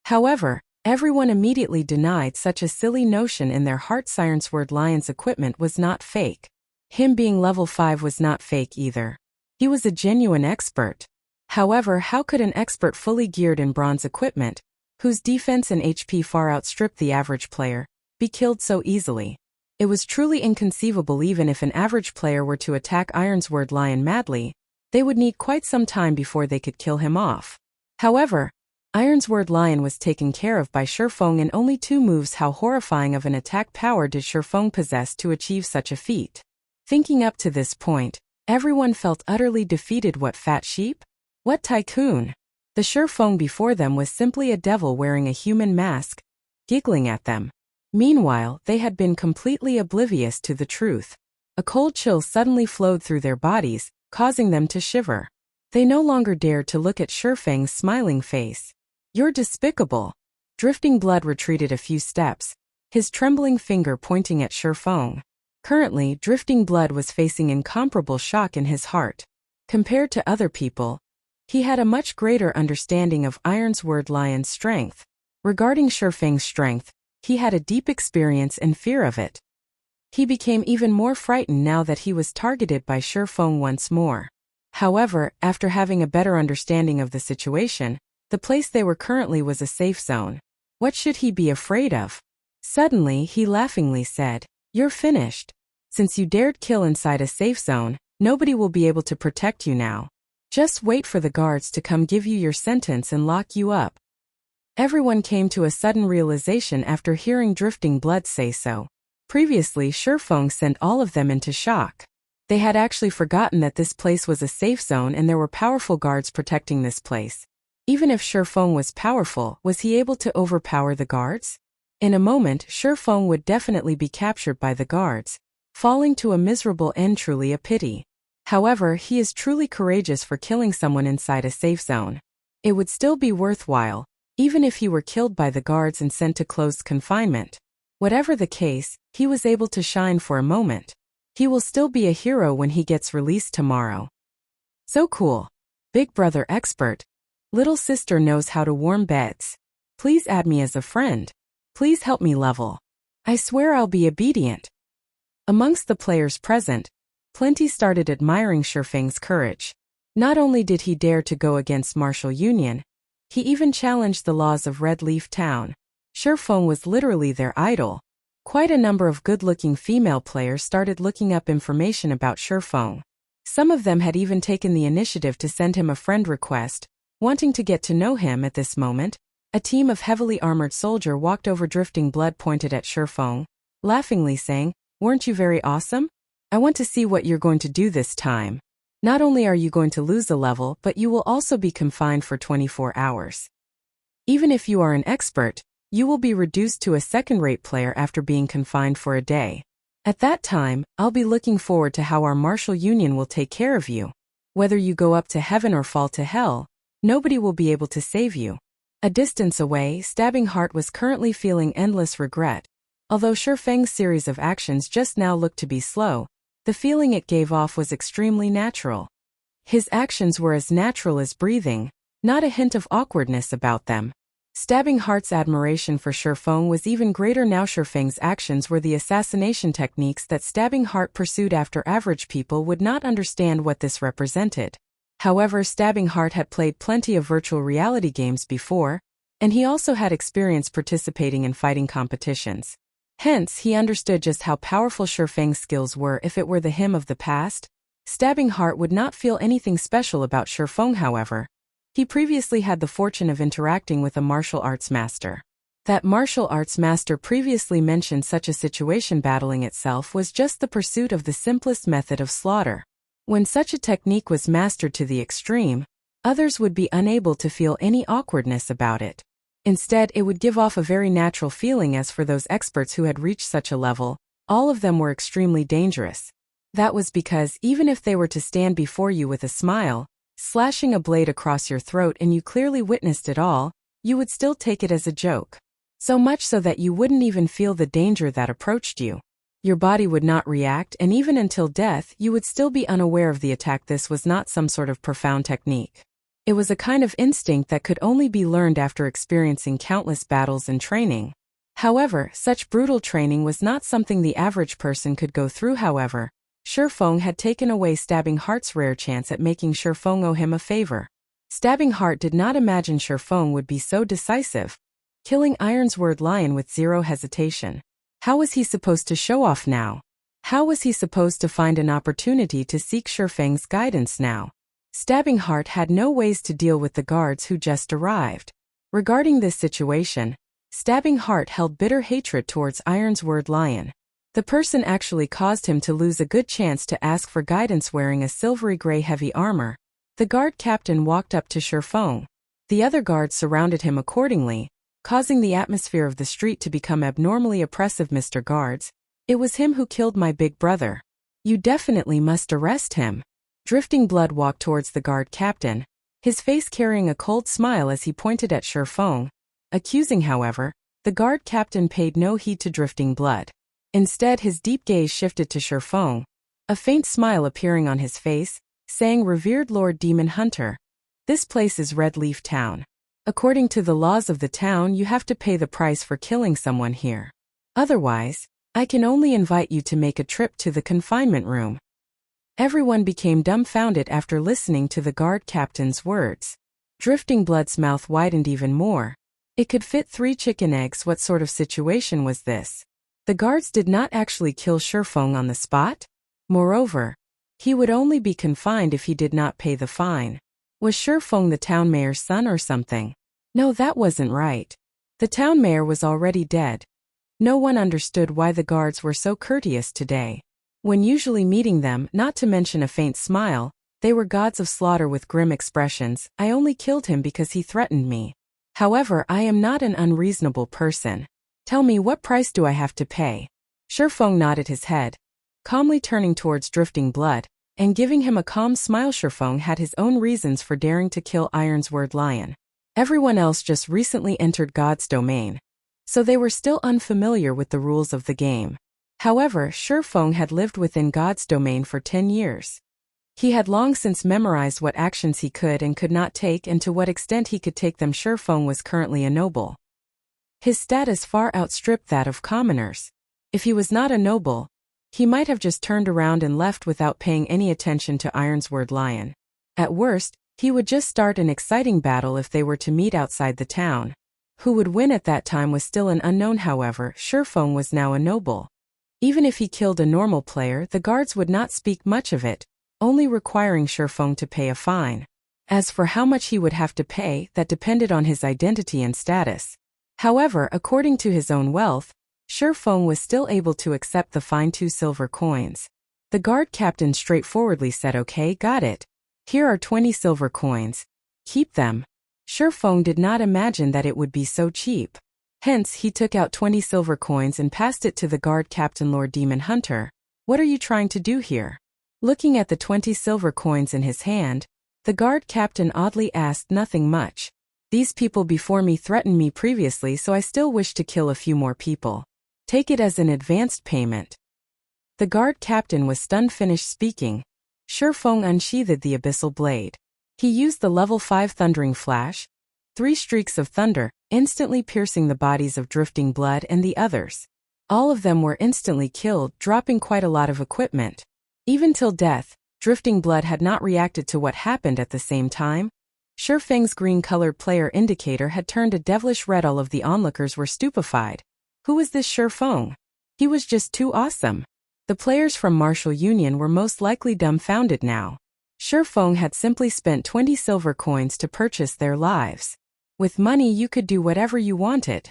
A: However, everyone immediately denied such a silly notion in their hearts. Ironsword Lion's equipment was not fake. Him being level 5 was not fake either. He was a genuine expert. However, how could an expert fully geared in bronze equipment, whose defense and HP far outstripped the average player, be killed so easily? It was truly inconceivable. Even if an average player were to attack Ironsword Lion madly, They would need quite some time before they could kill him off. However, Ironsword Lion was taken care of by Shifeng in only 2 moves. How horrifying of an attack power did Shifeng possess to achieve such a feat? Thinking up to this point, everyone felt utterly defeated. What fat sheep? What tycoon? The Shifeng before them was simply a devil wearing a human mask, giggling at them. Meanwhile, they had been completely oblivious to the truth. A cold chill suddenly flowed through their bodies, causing them to shiver. They no longer dared to look at Shifeng's smiling face. You're despicable. Drifting Blood retreated a few steps, his trembling finger pointing at Shifeng. Currently, Drifting Blood was facing incomparable shock in his heart. Compared to other people, he had a much greater understanding of Ironsword Lion's strength. Regarding Shifeng's strength, he had a deep experience and fear of it. He became even more frightened now that he was targeted by Shifeng once more. However, after having a better understanding of the situation, the place they were currently was a safe zone. What should he be afraid of? Suddenly, he laughingly said, "You're finished. Since you dared kill inside a safe zone, nobody will be able to protect you now. Just wait for the guards to come give you your sentence and lock you up." Everyone came to a sudden realization after hearing Drifting Blood say so. Previously, Shifeng sent all of them into shock. They had actually forgotten that this place was a safe zone and there were powerful guards protecting this place. Even if Shifeng was powerful, was he able to overpower the guards? In a moment, Shifeng would definitely be captured by the guards, falling to a miserable end. Truly a pity. However, he is truly courageous for killing someone inside a safe zone. It would still be worthwhile, even if he were killed by the guards and sent to closed confinement. Whatever the case, he was able to shine for a moment. He will still be a hero when he gets released tomorrow. So cool. Big brother expert. Little sister knows how to warm beds. Please add me as a friend. Please help me level. I swear I'll be obedient. Amongst the players present, plenty started admiring Shifeng's courage. Not only did he dare to go against martial union, he even challenged the laws of Red Leaf Town. Shifeng was literally their idol. Quite a number of good-looking female players started looking up information about Shifeng. Some of them had even taken the initiative to send him a friend request, wanting to get to know him. At this moment, a team of heavily armored soldiers walked over. Drifting Blood pointed at Shifeng, laughingly saying, "Weren't you very awesome? I want to see what you're going to do this time. Not only are you going to lose a level, but you will also be confined for 24 hours. Even if you are an expert, you will be reduced to a second-rate player after being confined for a day. At that time, I'll be looking forward to how our martial union will take care of you. Whether you go up to heaven or fall to hell, nobody will be able to save you." A distance away, Stabbing Heart was currently feeling endless regret. Although Shifeng's series of actions just now looked to be slow, the feeling it gave off was extremely natural. His actions were as natural as breathing, not a hint of awkwardness about them. Stabbing Heart's admiration for Shifeng was even greater now. Shifeng's actions were the assassination techniques that Stabbing Heart pursued. After average people would not understand what this represented. However, Stabbing Heart had played plenty of virtual reality games before, and he also had experience participating in fighting competitions. Hence, he understood just how powerful Shifeng's skills were. If it were the him of the past, Stabbing Heart would not feel anything special about Shifeng. However, he previously had the fortune of interacting with a martial arts master. That martial arts master previously mentioned such a situation battling itself was just the pursuit of the simplest method of slaughter. When such a technique was mastered to the extreme, others would be unable to feel any awkwardness about it. Instead, it would give off a very natural feeling. As for those experts who had reached such a level, all of them were extremely dangerous. That was because even if they were to stand before you with a smile, slashing a blade across your throat, and you clearly witnessed it all, you would still take it as a joke. So much so that you wouldn't even feel the danger that approached you. Your body would not react, and even until death, you would still be unaware of the attack. This was not some sort of profound technique. It was a kind of instinct that could only be learned after experiencing countless battles and training. However, such brutal training was not something the average person could go through. However, Shifeng had taken away Stabbing Heart's rare chance at making Shifeng owe him a favor. Stabbing Heart did not imagine Shifeng would be so decisive, killing Ironsword Lion with zero hesitation. How was he supposed to show off now? How was he supposed to find an opportunity to seek Shifeng's guidance now? Stabbing Heart had no ways to deal with the guards who just arrived. Regarding this situation, Stabbing Heart held bitter hatred towards Ironsword Lion. The person actually caused him to lose a good chance to ask for guidance. Wearing a silvery gray heavy armor, the guard captain walked up to Shifeng. The other guards surrounded him accordingly, causing the atmosphere of the street to become abnormally oppressive. Mr. Guards, it was him who killed my big brother. You definitely must arrest him. Drifting Blood walked towards the guard captain, his face carrying a cold smile as he pointed at Shifeng. Accusing, however, the guard captain paid no heed to Drifting Blood. Instead, his deep gaze shifted to Shifeng, a faint smile appearing on his face, saying, "Revered Lord Demon Hunter, this place is Red Leaf Town. According to the laws of the town, you have to pay the price for killing someone here. Otherwise, I can only invite you to make a trip to the confinement room." Everyone became dumbfounded after listening to the guard captain's words. Drifting Blood's mouth widened even more. It could fit 3 chicken eggs. What sort of situation was this? The guards did not actually kill Shifeng on the spot. Moreover, he would only be confined if he did not pay the fine. Was Shifeng the town mayor's son or something? No, that wasn't right. The town mayor was already dead. No one understood why the guards were so courteous today. When usually meeting them, not to mention a faint smile, they were gods of slaughter with grim expressions. I only killed him because he threatened me. However, I am not an unreasonable person. Tell me, what price do I have to pay? Shifeng nodded his head, calmly turning towards Drifting Blood, and giving him a calm smile. Shifeng had his own reasons for daring to kill Ironsword Lion. Everyone else just recently entered God's domain, so they were still unfamiliar with the rules of the game. However, Shifeng had lived within God's domain for 10 years. He had long since memorized what actions he could and could not take and to what extent he could take them. Shifeng was currently a noble. His status far outstripped that of commoners. If he was not a noble, he might have just turned around and left without paying any attention to Ironsword Lion. At worst, he would just start an exciting battle if they were to meet outside the town. Who would win at that time was still an unknown. However, Shifeng was now a noble. Even if he killed a normal player, the guards would not speak much of it, only requiring Shifeng to pay a fine. As for how much he would have to pay, that depended on his identity and status. However, according to his own wealth, Shifeng was still able to accept the fine, 2 silver coins. The guard captain straightforwardly said, "Okay, got it. Here are 20 silver coins. Keep them." Shifeng did not imagine that it would be so cheap. Hence, he took out 20 silver coins and passed it to the guard captain. "Lord Demon Hunter, what are you trying to do here?" Looking at the 20 silver coins in his hand, the guard captain oddly asked, "Nothing much. These people before me threatened me previously, so I still wish to kill a few more people. Take it as an advanced payment." The guard captain was stunned. Finished speaking, Shifeng unsheathed the abyssal blade. He used the level 5 thundering flash, 3 streaks of thunder, instantly piercing the bodies of Drifting Blood and the others. All of them were instantly killed, dropping quite a lot of equipment. Even till death, Drifting Blood had not reacted to what happened. At the same time, Shifeng's green-colored player indicator had turned a devilish red. All of the onlookers were stupefied. Who was this Shifeng? He was just too awesome. The players from Martial Union were most likely dumbfounded now. Shifeng had simply spent 20 silver coins to purchase their lives. With money you could do whatever you wanted.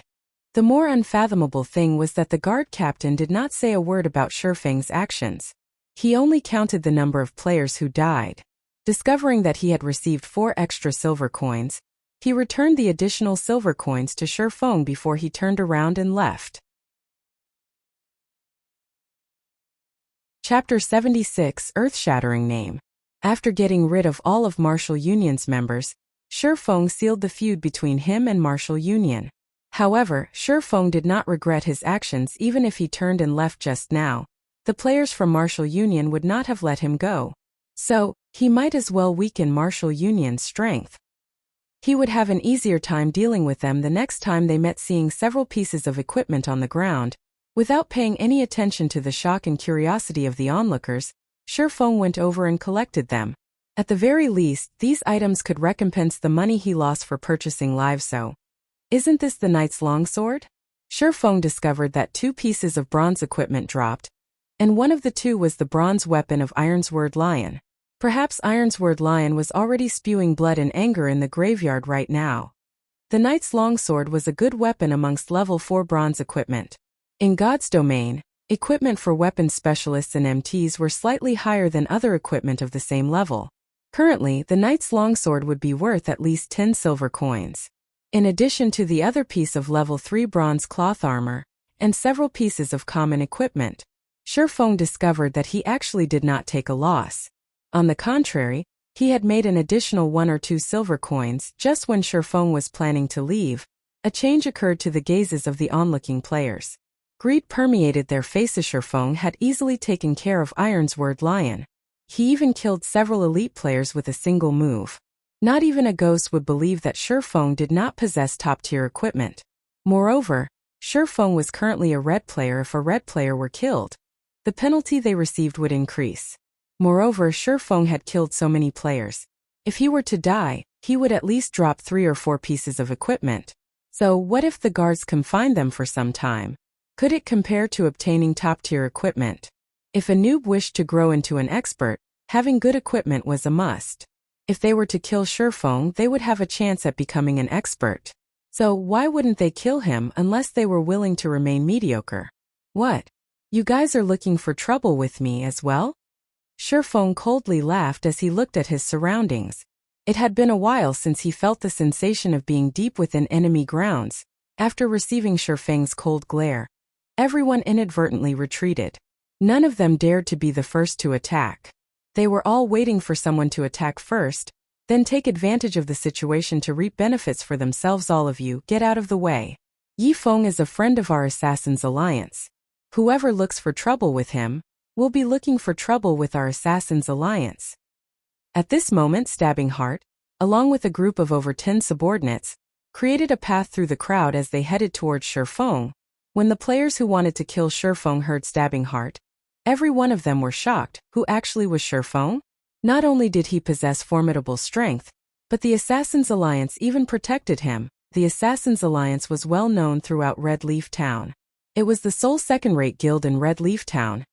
A: The more unfathomable thing was that the guard captain did not say a word about Shifeng's actions. He only counted the number of players who died. Discovering that he had received 4 extra silver coins, he returned the additional silver coins to Shifeng before he turned around and left. Chapter 76, Earth-Shattering Name. After getting rid of all of Martial Union's members, Shifeng sealed the feud between him and Martial Union. However, Shifeng did not regret his actions. Even if he turned and left just now, the players from Martial Union would not have let him go. So, he might as well weaken Martial Union's strength. He would have an easier time dealing with them the next time they met. Seeing several pieces of equipment on the ground, without paying any attention to the shock and curiosity of the onlookers, Shifeng went over and collected them. At the very least, these items could recompense the money he lost for purchasing lives. So, isn't this the knight's longsword? Shifeng discovered that 2 pieces of bronze equipment dropped, and one of the 2 was the bronze weapon of Ironsword Lion. Perhaps Ironsword Lion was already spewing blood and anger in the graveyard right now. The knight's longsword was a good weapon amongst level 4 bronze equipment. In God's domain, equipment for weapons specialists and MTs were slightly higher than other equipment of the same level. Currently, the knight's longsword would be worth at least 10 silver coins. In addition to the other piece of level 3 bronze cloth armor, and several pieces of common equipment, Shifeng discovered that he actually did not take a loss. On the contrary, he had made an additional 1 or 2 silver coins just when Shifeng was planning to leave. A change occurred to the gazes of the onlooking players. Greed permeated their faces. Shifeng had easily taken care of Ironsword Lion. He even killed several elite players with a single move. Not even a ghost would believe that Shifeng did not possess top-tier equipment. Moreover, Shifeng was currently a red player. If a red player were killed, the penalty they received would increase. Moreover, Shifeng had killed so many players. If he were to die, he would at least drop 3 or 4 pieces of equipment. So what if the guards confined them for some time? Could it compare to obtaining top-tier equipment? If a noob wished to grow into an expert, having good equipment was a must. If they were to kill Shifeng, they would have a chance at becoming an expert. So why wouldn't they kill him unless they were willing to remain mediocre? What? You guys are looking for trouble with me as well? Shifeng coldly laughed as he looked at his surroundings. It had been a while since he felt the sensation of being deep within enemy grounds. After receiving Shifeng's cold glare, everyone inadvertently retreated. None of them dared to be the first to attack. They were all waiting for someone to attack first, then take advantage of the situation to reap benefits for themselves. All of you, get out of the way. Yifeng is a friend of our Assassin's Alliance. Whoever looks for trouble with him will be looking for trouble with our Assassin's Alliance. At this moment, Stabbing Heart, along with a group of over 10 subordinates, created a path through the crowd as they headed towards Shifeng. When the players who wanted to kill Shifeng heard Stabbing Heart, every one of them were shocked. Who actually was Shifeng? Not only did he possess formidable strength, but the Assassin's Alliance even protected him. The Assassin's Alliance was well known throughout Red Leaf Town. It was the sole second-rate guild in Red Leaf Town,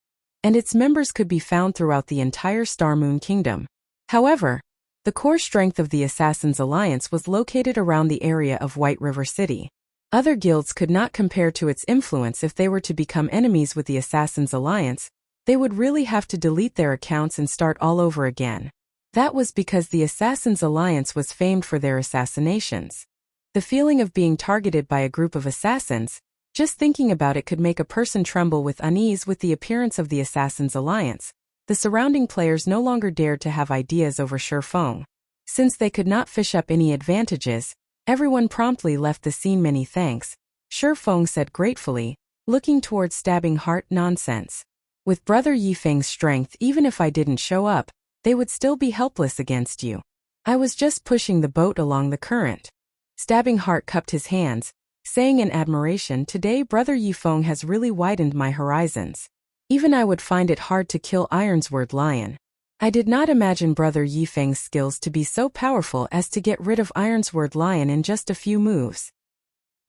A: and its members could be found throughout the entire Star Moon Kingdom. However, the core strength of the Assassin's Alliance was located around the area of White River City. Other guilds could not compare to its influence. If they were to become enemies with the Assassin's Alliance, they would really have to delete their accounts and start all over again. That was because the Assassin's Alliance was famed for their assassinations. The feeling of being targeted by a group of assassins, just thinking about it could make a person tremble with unease. With the appearance of the Assassin's Alliance, the surrounding players no longer dared to have ideas over Shifeng. Since they could not fish up any advantages, everyone promptly left the scene. Many thanks, Shifeng said gratefully, looking towards Stabbing Heart. Nonsense. With Brother Yifeng's strength, even if I didn't show up, they would still be helpless against you. I was just pushing the boat along the current. Stabbing Heart cupped his hands, saying in admiration, today Brother Yifeng has really widened my horizons. Even I would find it hard to kill Ironsword Lion. I did not imagine Brother Yifeng's skills to be so powerful as to get rid of Ironsword Lion in just a few moves.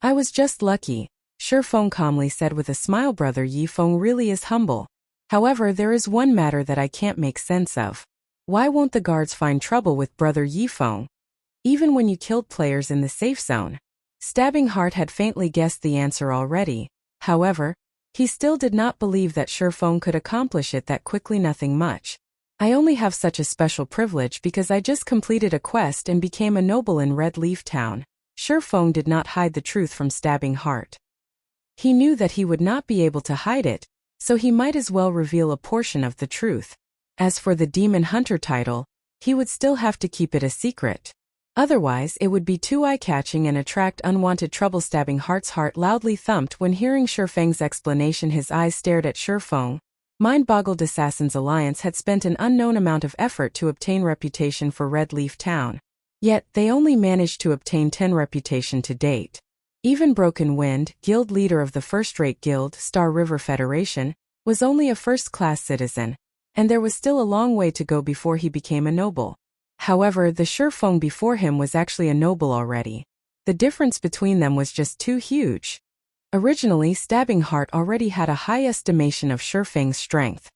A: I was just lucky, Shifeng calmly said with a smile. Brother Yifeng really is humble. However, there is one matter that I can't make sense of. Why won't the guards find trouble with Brother Yifeng, even when you killed players in the safe zone? Stabbing Heart had faintly guessed the answer already. However, he still did not believe that Shifeng could accomplish it that quickly. Nothing much. I only have such a special privilege because I just completed a quest and became a noble in Red Leaf Town. Shifeng did not hide the truth from Stabbing Heart. He knew that he would not be able to hide it, so he might as well reveal a portion of the truth. As for the Demon Hunter title, he would still have to keep it a secret. Otherwise, it would be too eye-catching and attract unwanted trouble. Stabbing Heart's heart loudly thumped when hearing Shifeng's explanation. His eyes stared at Shifeng. Mind-boggled. Assassin's Alliance had spent an unknown amount of effort to obtain reputation for Red Leaf Town. Yet, they only managed to obtain 10 reputation to date. Even Broken Wind, guild leader of the first-rate guild, Star River Federation, was only a first-class citizen, and there was still a long way to go before he became a noble. However, the Shifeng before him was actually a noble already. The difference between them was just too huge. Originally, Stabbing Heart already had a high estimation of Shifeng's strength.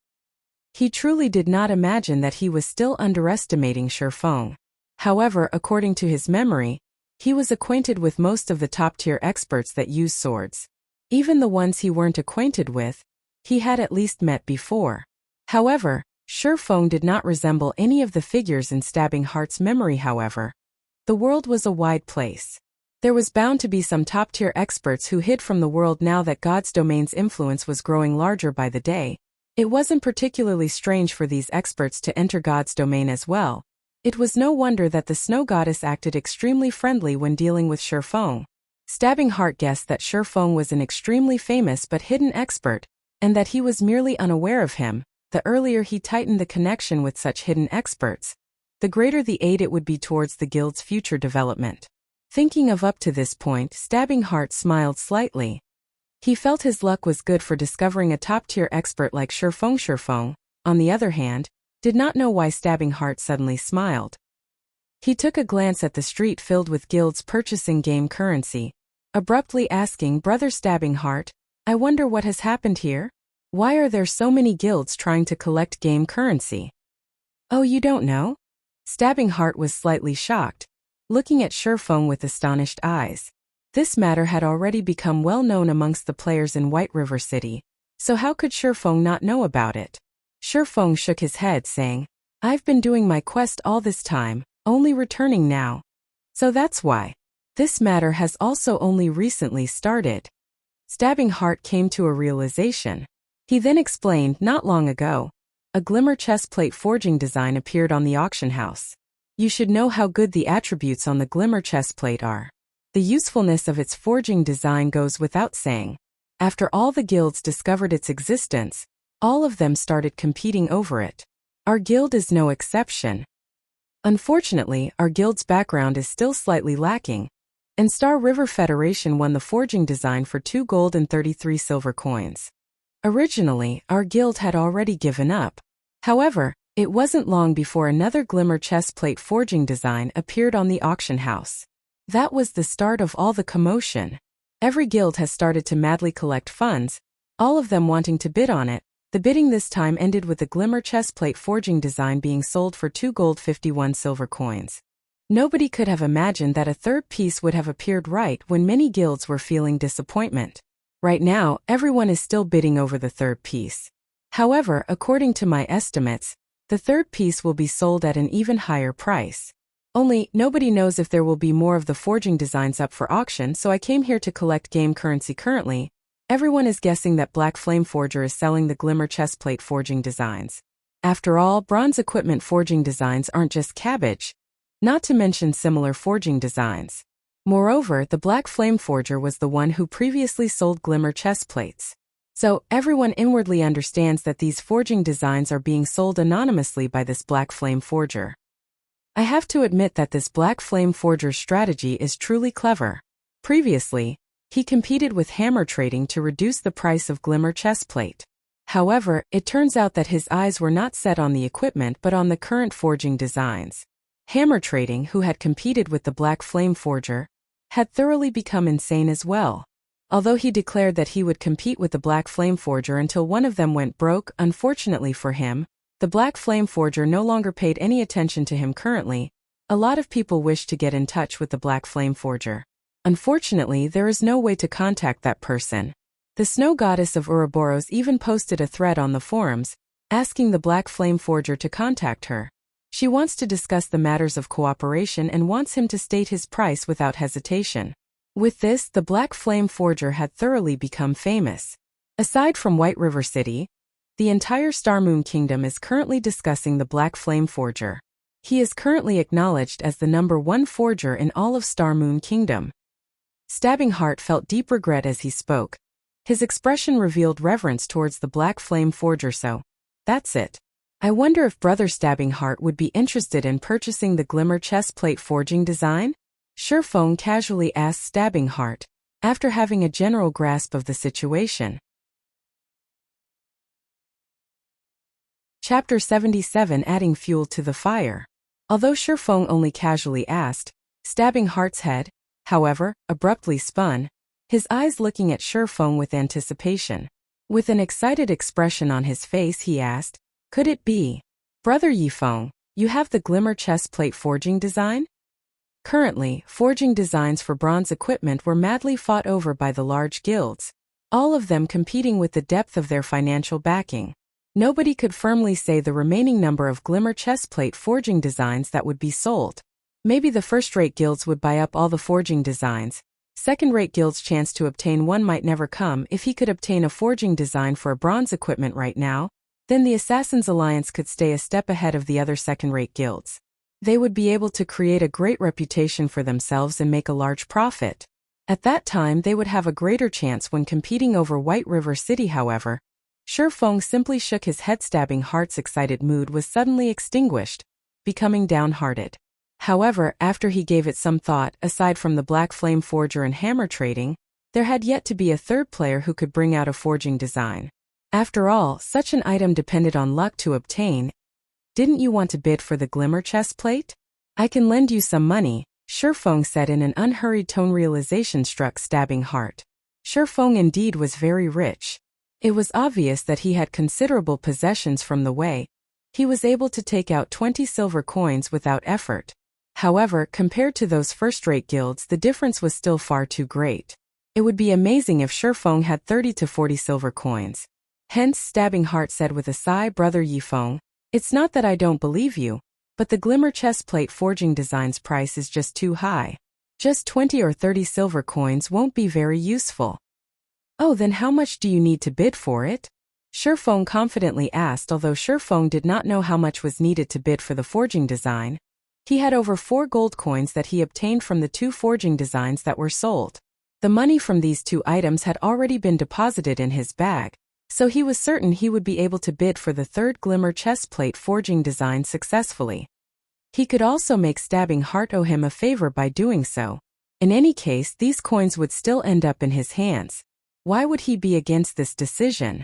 A: He truly did not imagine that he was still underestimating Shifeng. However, according to his memory, he was acquainted with most of the top-tier experts that use swords. Even the ones he weren't acquainted with, he had at least met before. However, Shifeng did not resemble any of the figures in Stabbing Heart's memory. However, the world was a wide place. There was bound to be some top-tier experts who hid from the world now that God's domain's influence was growing larger by the day. It wasn't particularly strange for these experts to enter God's domain as well. It was no wonder that the snow goddess acted extremely friendly when dealing with Shifeng. Stabbing Heart guessed that Shifeng was an extremely famous but hidden expert, and that he was merely unaware of him. The earlier he tightened the connection with such hidden experts, the greater the aid it would be towards the guild's future development. Thinking of up to this point, Stabbing Heart smiled slightly. He felt his luck was good for discovering a top-tier expert like Shifeng. Shifeng, on the other hand, did not know why Stabbing Heart suddenly smiled. He took a glance at the street filled with guilds purchasing game currency, abruptly asking Brother Stabbing Heart, "I wonder what has happened here? Why are there so many guilds trying to collect game currency?" "Oh, you don't know?" Stabbing Heart was slightly shocked, looking at Shifeng with astonished eyes. This matter had already become well known amongst the players in White River City, so how could Shifeng not know about it? Shifeng shook his head, saying, "I've been doing my quest all this time, only returning now. So that's why. This matter has also only recently started." Stabbing Heart came to a realization. He then explained, "Not long ago, a glimmer chestplate forging design appeared on the auction house. You should know how good the attributes on the glimmer chestplate are. The usefulness of its forging design goes without saying. After all the guilds discovered its existence, all of them started competing over it. Our guild is no exception. Unfortunately, our guild's background is still slightly lacking, and Star River Federation won the forging design for 2 gold and 33 silver coins. Originally, our guild had already given up. However, it wasn't long before another glimmer chestplate forging design appeared on the auction house. That was the start of all the commotion. Every guild has started to madly collect funds, all of them wanting to bid on it. The bidding this time ended with the glimmer chestplate forging design being sold for 2 gold 51 silver coins. Nobody could have imagined that a third piece would have appeared right when many guilds were feeling disappointment. Right now, everyone is still bidding over the third piece. However, according to my estimates, the third piece will be sold at an even higher price. Only, nobody knows if there will be more of the forging designs up for auction, so I came here to collect game currency currently. Everyone is guessing that Black Flame Forger is selling the glimmer chestplate forging designs. After all, bronze equipment forging designs aren't just cabbage, not to mention similar forging designs. Moreover, the Black Flame Forger was the one who previously sold glimmer chestplates. So, everyone inwardly understands that these forging designs are being sold anonymously by this Black Flame Forger. I have to admit that this Black Flame Forger's strategy is truly clever. Previously, he competed with hammer trading to reduce the price of glimmer chestplate. However, it turns out that his eyes were not set on the equipment but on the current forging designs. Hammer trading, who had competed with the Black Flame Forger, had thoroughly become insane as well. Although he declared that he would compete with the Black Flame Forger until one of them went broke, unfortunately for him, the Black Flame Forger no longer paid any attention to him currently. A lot of people wished to get in touch with the Black Flame Forger. Unfortunately, there is no way to contact that person. The Snow Goddess of Ouroboros even posted a thread on the forums, asking the Black Flame Forger to contact her. She wants to discuss the matters of cooperation and wants him to state his price without hesitation. With this, the Black Flame Forger had thoroughly become famous. Aside from White River City, the entire Star Moon Kingdom is currently discussing the Black Flame Forger. He is currently acknowledged as the #1 forger in all of Star Moon Kingdom. Stabbing Heart felt deep regret as he spoke. His expression revealed reverence towards the Black Flame Forger. So, that's it. I wonder if Brother Stabbing Heart would be interested in purchasing the glimmer chestplate forging design? Shifeng casually asked Stabbing Heart, after having a general grasp of the situation. Chapter 77, Adding Fuel to the Fire. Although Shifeng only casually asked, Stabbing Heart's head, however, abruptly spun, his eyes looking at Shifeng with anticipation. With an excited expression on his face, he asked, Could it be? Brother Yifeng, you have the glimmer chest plate forging design? Currently, forging designs for bronze equipment were madly fought over by the large guilds, all of them competing with the depth of their financial backing. Nobody could firmly say the remaining number of glimmer chest plate forging designs that would be sold. Maybe the first-rate guilds would buy up all the forging designs. Second-rate guilds' chance to obtain one might never come. If he could obtain a forging design for a bronze equipment right now, then the Assassins' Alliance could stay a step ahead of the other second-rate guilds. They would be able to create a great reputation for themselves and make a large profit. At that time they would have a greater chance when competing over White River City. However, Shifeng simply shook his head. Stabbing Heart's excited mood was suddenly extinguished, becoming downhearted. However, after he gave it some thought, aside from the Black Flame Forger and hammer trading, there had yet to be a third player who could bring out a forging design. After all, such an item depended on luck to obtain. Didn't you want to bid for the glimmer chest plate? I can lend you some money, Shifeng said in an unhurried tone. Realization struck Stabbing Heart. Shifeng indeed was very rich. It was obvious that he had considerable possessions. From the way he was able to take out 20 silver coins without effort. However, compared to those first-rate guilds, the difference was still far too great. It would be amazing if Shifeng had 30 to 40 silver coins. Hence, Stabbing Heart said with a sigh, Brother Yifeng, it's not that I don't believe you, but the glimmer chest plate forging design's price is just too high. Just 20 or 30 silver coins won't be very useful. Oh, then how much do you need to bid for it? Shifeng confidently asked. Although Shifeng did not know how much was needed to bid for the forging design, he had over 4 gold coins that he obtained from the 2 forging designs that were sold. The money from these 2 items had already been deposited in his bag, so he was certain he would be able to bid for the third glimmer chest plate forging design successfully. He could also make Stabbing Heart owe him a favor by doing so. In any case, these coins would still end up in his hands. Why would he be against this decision?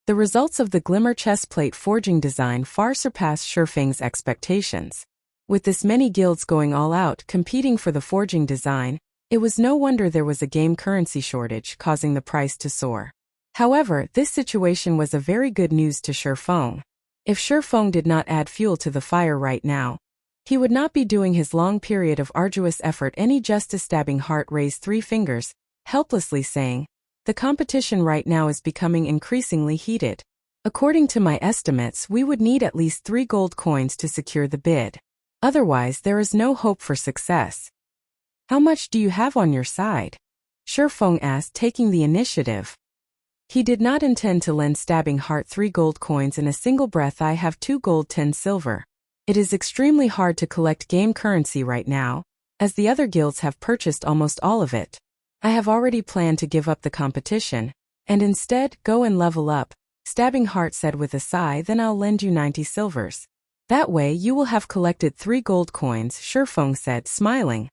A: The results of the glimmer chest plate forging design far surpassed Shifeng's expectations. With this many guilds going all out competing for the forging design, it was no wonder there was a game currency shortage causing the price to soar. However, this situation was a very good news to Shifeng. If Shifeng did not add fuel to the fire right now, he would not be doing his long period of arduous effort any justice. Stabbing Heart raised 3 fingers, helplessly saying, the competition right now is becoming increasingly heated. According to my estimates, we would need at least 3 gold coins to secure the bid. Otherwise, there is no hope for success. How much do you have on your side? Shifeng asked, taking the initiative. He did not intend to lend Stabbing Heart 3 gold coins in a single breath. I have 2 gold, 10 silver. It is extremely hard to collect game currency right now, as the other guilds have purchased almost all of it. I have already planned to give up the competition, and instead go and level up, Stabbing Heart said with a sigh. Then I'll lend you 90 silvers. That way you will have collected 3 gold coins, Shifeng said, smiling.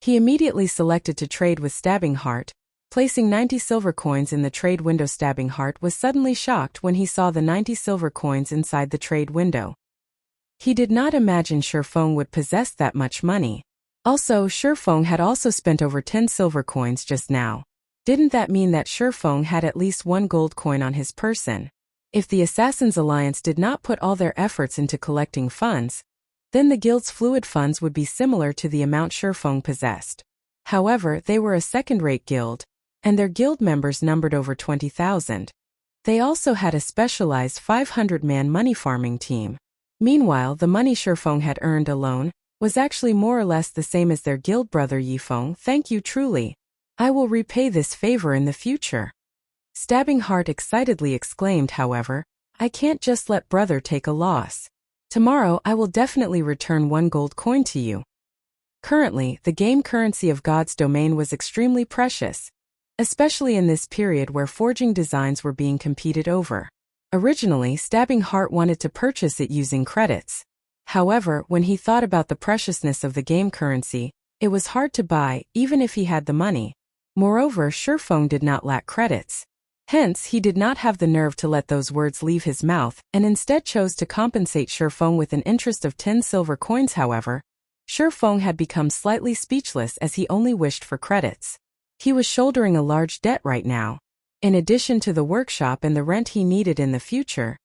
A: He immediately selected to trade with Stabbing Heart, placing 90 silver coins in the trade window. Stabbing Heart was suddenly shocked when he saw the 90 silver coins inside the trade window. He did not imagine Shifeng would possess that much money. Also, Shifeng had also spent over 10 silver coins just now. Didn't that mean that Shifeng had at least 1 gold coin on his person? If the Assassins' Alliance did not put all their efforts into collecting funds, then the guild's fluid funds would be similar to the amount Shifeng possessed. However, they were a second-rate guild, and their guild members numbered over 20,000. They also had a specialized 500-man money farming team. Meanwhile, the money Shifeng had earned alone was actually more or less the same as their guild. Brother Yifeng, thank you truly. I will repay this favor in the future. Stabbing Heart excitedly exclaimed. However, I can't just let brother take a loss. Tomorrow I will definitely return 1 gold coin to you. Currently, the game currency of God's domain was extremely precious, especially in this period where forging designs were being competed over. Originally, Stabbing Heart wanted to purchase it using credits. However, when he thought about the preciousness of the game currency, it was hard to buy, even if he had the money. Moreover, Shifeng did not lack credits. Hence, he did not have the nerve to let those words leave his mouth, and instead chose to compensate Shifeng with an interest of 10 silver coins. However, Shifeng had become slightly speechless as he only wished for credits. He was shouldering a large debt right now. In addition to the workshop and the rent he needed in the future,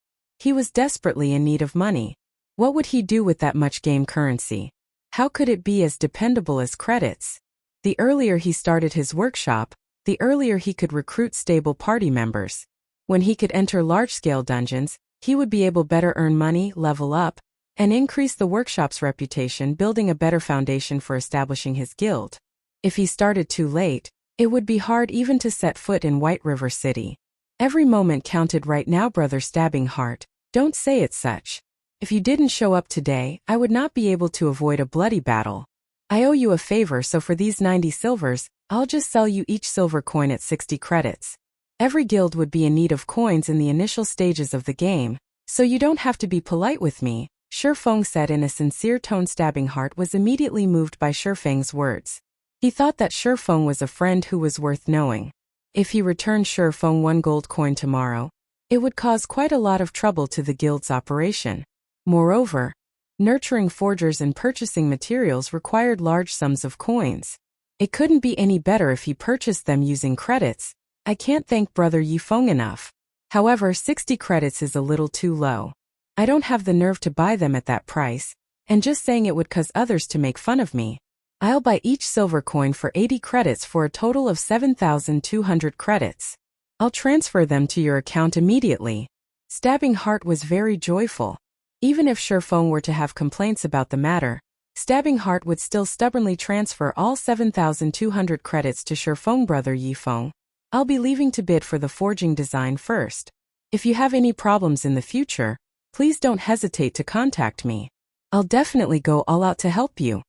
A: He was desperately in need of money. What would he do with that much game currency? How could it be as dependable as credits? The earlier he started his workshop, the earlier he could recruit stable party members. When he could enter large-scale dungeons, he would be able better earn money, level up, and increase the workshop's reputation, building a better foundation for establishing his guild. If he started too late, it would be hard even to set foot in White River City. Every moment counted right now, brother Stabbing Heart. Don't say it such. If you didn't show up today, I would not be able to avoid a bloody battle. I owe you a favor, so for these 90 silvers, I'll just sell you each silver coin at 60 credits. Every guild would be in need of coins in the initial stages of the game, so you don't have to be polite with me, Shifeng said in a sincere tone. Stabbing Heart was immediately moved by Shifeng's words. He thought that Shifeng was a friend who was worth knowing. If he returned Shifeng 1 gold coin tomorrow, it would cause quite a lot of trouble to the guild's operation. Moreover, nurturing forgers and purchasing materials required large sums of coins. It couldn't be any better if he purchased them using credits. I can't thank brother Yifeng enough. However, 60 credits is a little too low. I don't have the nerve to buy them at that price, and just saying it would cause others to make fun of me. I'll buy each silver coin for 80 credits for a total of 7,200 credits. I'll transfer them to your account immediately. Stabbing Heart was very joyful. Even if Shifeng were to have complaints about the matter, Stabbing Heart would still stubbornly transfer all 7,200 credits to Shifeng. Brother Yifeng, I'll be leaving to bid for the forging design first. If you have any problems in the future, please don't hesitate to contact me. I'll definitely go all out to help you.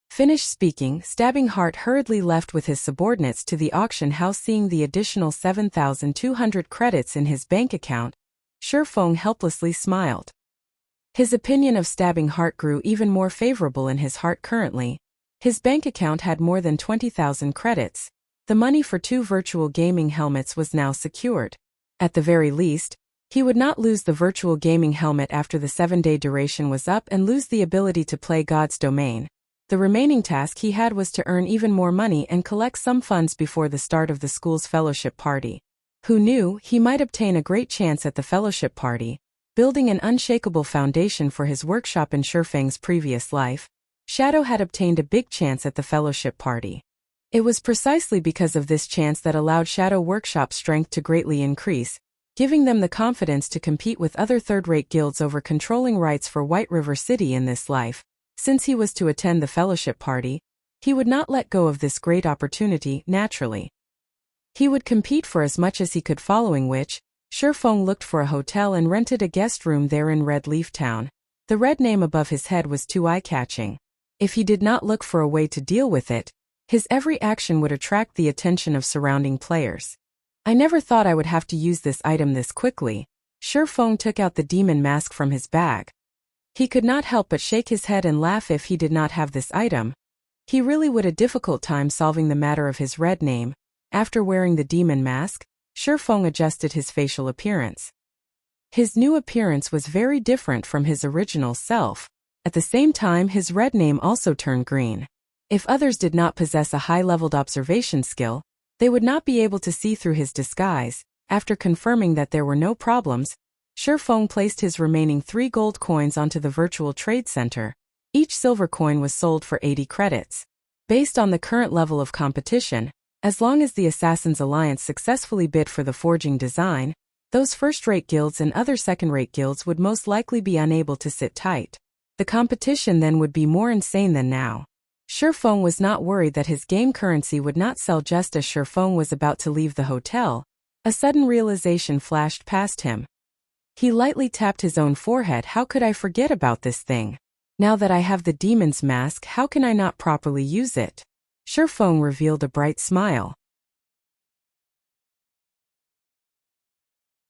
A: Finished speaking, Stabbing Heart hurriedly left with his subordinates to the auction house. Seeing the additional 7,200 credits in his bank account, Shifeng helplessly smiled. His opinion of Stabbing Heart grew even more favorable in his heart. Currently, his bank account had more than 20,000 credits. The money for 2 virtual gaming helmets was now secured. At the very least, he would not lose the virtual gaming helmet after the 7-day duration was up and lose the ability to play God's Domain. The remaining task he had was to earn even more money and collect some funds before the start of the school's fellowship party. Who knew, he might obtain a great chance at the fellowship party. Building an unshakable foundation for his workshop in Shifeng's previous life, Shadow had obtained a big chance at the fellowship party. It was precisely because of this chance that allowed Shadow Workshop's strength to greatly increase, giving them the confidence to compete with other third-rate guilds over controlling rights for White River City in this life. Since he was to attend the fellowship party, he would not let go of this great opportunity. Naturally, he would compete for as much as he could, following which, Shifeng looked for a hotel and rented a guest room there in Red Leaf Town. The red name above his head was too eye-catching. If he did not look for a way to deal with it, his every action would attract the attention of surrounding players. I never thought I would have to use this item this quickly. Shifeng took out the demon mask from his bag. He could not help but shake his head and laugh. If he did not have this item, he really would have a difficult time solving the matter of his red name. After wearing the demon mask, Shifeng adjusted his facial appearance. His new appearance was very different from his original self. At the same time, his red name also turned green. If others did not possess a high-leveled observation skill, they would not be able to see through his disguise. After confirming that there were no problems, Shifeng placed his remaining 3 gold coins onto the virtual trade center. Each silver coin was sold for 80 credits. Based on the current level of competition, as long as the Assassins' Alliance successfully bid for the forging design, those first-rate guilds and other second-rate guilds would most likely be unable to sit tight. The competition then would be more insane than now. Shifeng was not worried that his game currency would not sell. Just as Shifeng was about to leave the hotel, a sudden realization flashed past him. He lightly tapped his own forehead. How could I forget about this thing? Now that I have the demon's mask, how can I not properly use it? Shifeng revealed a bright smile.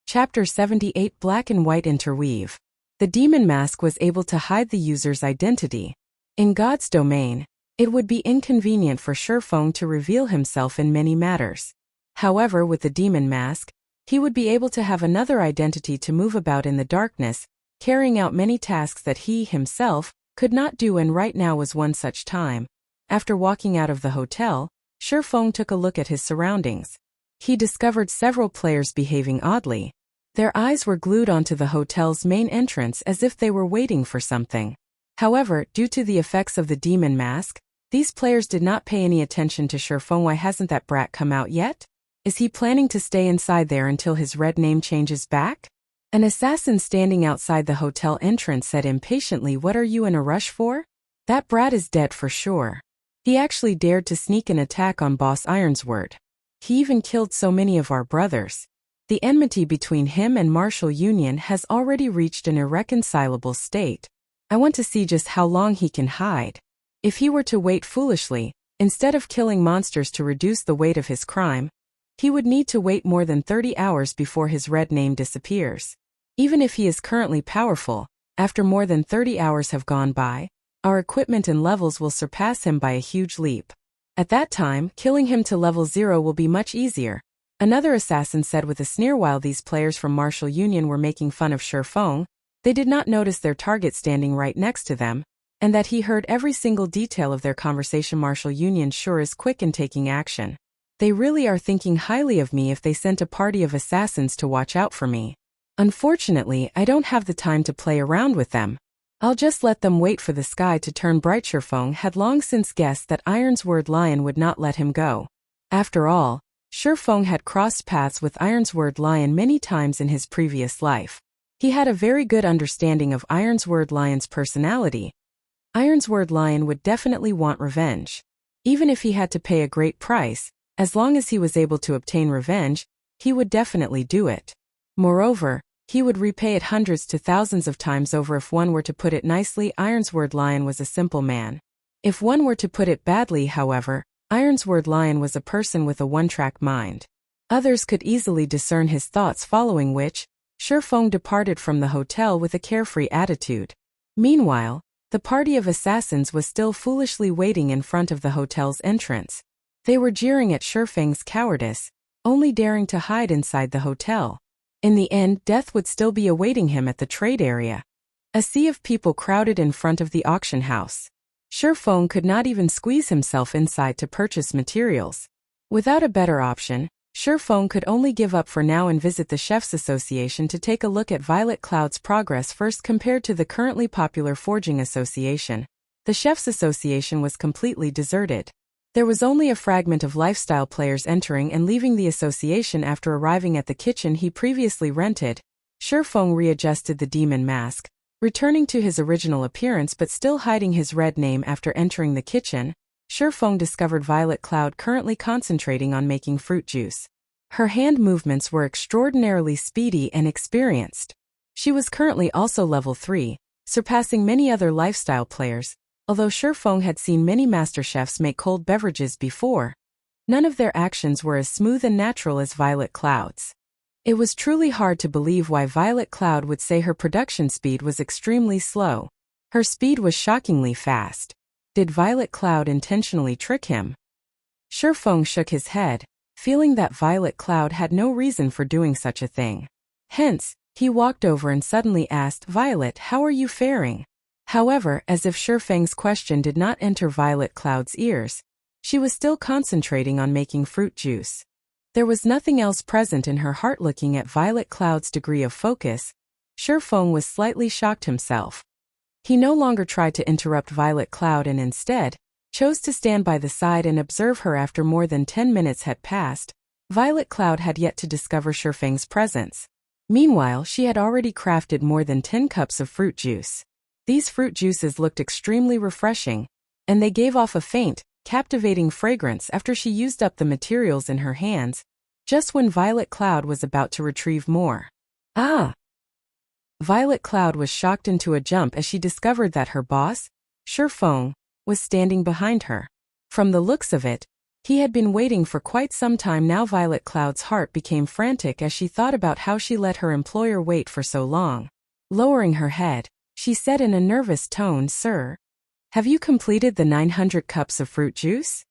A: Chapter 78 Black and White Interweave. The demon mask was able to hide the user's identity. In God's domain, it would be inconvenient for Shifeng to reveal himself in many matters. However, with the demon mask, he would be able to have another identity to move about in the darkness, carrying out many tasks that he himself could not do, and right now was one such time. After walking out of the hotel, Shifeng took a look at his surroundings. He discovered several players behaving oddly. Their eyes were glued onto the hotel's main entrance as if they were waiting for something. However, due to the effects of the demon mask, these players did not pay any attention to Shifeng. Why hasn't that brat come out yet? Is he planning to stay inside there until his red name changes back? An assassin standing outside the hotel entrance said impatiently, "What are you in a rush for? That brat is dead for sure. He actually dared to sneak an attack on Boss Ironsword. He even killed so many of our brothers. The enmity between him and Martial Union has already reached an irreconcilable state. I want to see just how long he can hide. If he were to wait foolishly, instead of killing monsters to reduce the weight of his crime, he would need to wait more than 30 hours before his red name disappears. Even if he is currently powerful, after more than 30 hours have gone by, our equipment and levels will surpass him by a huge leap. At that time, killing him to level 0 will be much easier," another assassin said with a sneer. While these players from Martial Union were making fun of Shifeng, they did not notice their target standing right next to them, and that he heard every single detail of their conversation. Martial Union sure is quick in taking action. They really are thinking highly of me if they sent a party of assassins to watch out for me. Unfortunately, I don't have the time to play around with them. I'll just let them wait for the sky to turn bright. Shifeng had long since guessed that Ironsword Lion would not let him go. After all, Shifeng had crossed paths with Ironsword Lion many times in his previous life. He had a very good understanding of Ironsword Lion's personality. Ironsword Lion would definitely want revenge. Even if he had to pay a great price, as long as he was able to obtain revenge, he would definitely do it. Moreover, he would repay it hundreds to thousands of times over. If one were to put it nicely, Ironsword Lion was a simple man. If one were to put it badly, however, Ironsword Lion was a person with a one-track mind. Others could easily discern his thoughts, following which, Shifeng departed from the hotel with a carefree attitude. Meanwhile, the party of assassins was still foolishly waiting in front of the hotel's entrance. They were jeering at Shifeng's cowardice, only daring to hide inside the hotel. In the end, death would still be awaiting him at the trade area. A sea of people crowded in front of the auction house. Shifeng could not even squeeze himself inside to purchase materials. Without a better option, Shifeng could only give up for now and visit the Chefs Association to take a look at Violet Cloud's progress first. Compared to the currently popular Forging Association, the Chefs Association was completely deserted. There was only a fragment of lifestyle players entering and leaving the association. After arriving at the kitchen he previously rented, Shifeng readjusted the demon mask, returning to his original appearance but still hiding his red name. After entering the kitchen, Shifeng discovered Violet Cloud currently concentrating on making fruit juice. Her hand movements were extraordinarily speedy and experienced. She was currently also level 3, surpassing many other lifestyle players. Although Shifeng had seen many master chefs make cold beverages before, none of their actions were as smooth and natural as Violet Cloud's. It was truly hard to believe why Violet Cloud would say her production speed was extremely slow. Her speed was shockingly fast. Did Violet Cloud intentionally trick him? Shifeng shook his head, feeling that Violet Cloud had no reason for doing such a thing. Hence, he walked over and suddenly asked, "Violet, how are you faring?" However, as if Shifeng's question did not enter Violet Cloud's ears, she was still concentrating on making fruit juice. There was nothing else present in her heart. Looking at Violet Cloud's degree of focus, Shifeng was slightly shocked himself. He no longer tried to interrupt Violet Cloud and instead chose to stand by the side and observe her. After more than 10 minutes had passed, Violet Cloud had yet to discover Shifeng's presence. Meanwhile, she had already crafted more than 10 cups of fruit juice. These fruit juices looked extremely refreshing, and they gave off a faint, captivating fragrance after she used up the materials in her hands, just when Violet Cloud was about to retrieve more. Ah! Violet Cloud was shocked into a jump as she discovered that her boss, Shifeng, was standing behind her. From the looks of it, he had been waiting for quite some time now. Violet Cloud's heart became frantic as she thought about how she let her employer wait for so long. Lowering her head, she said in a nervous tone, "Sir, have you completed the 900 cups of fruit juice?"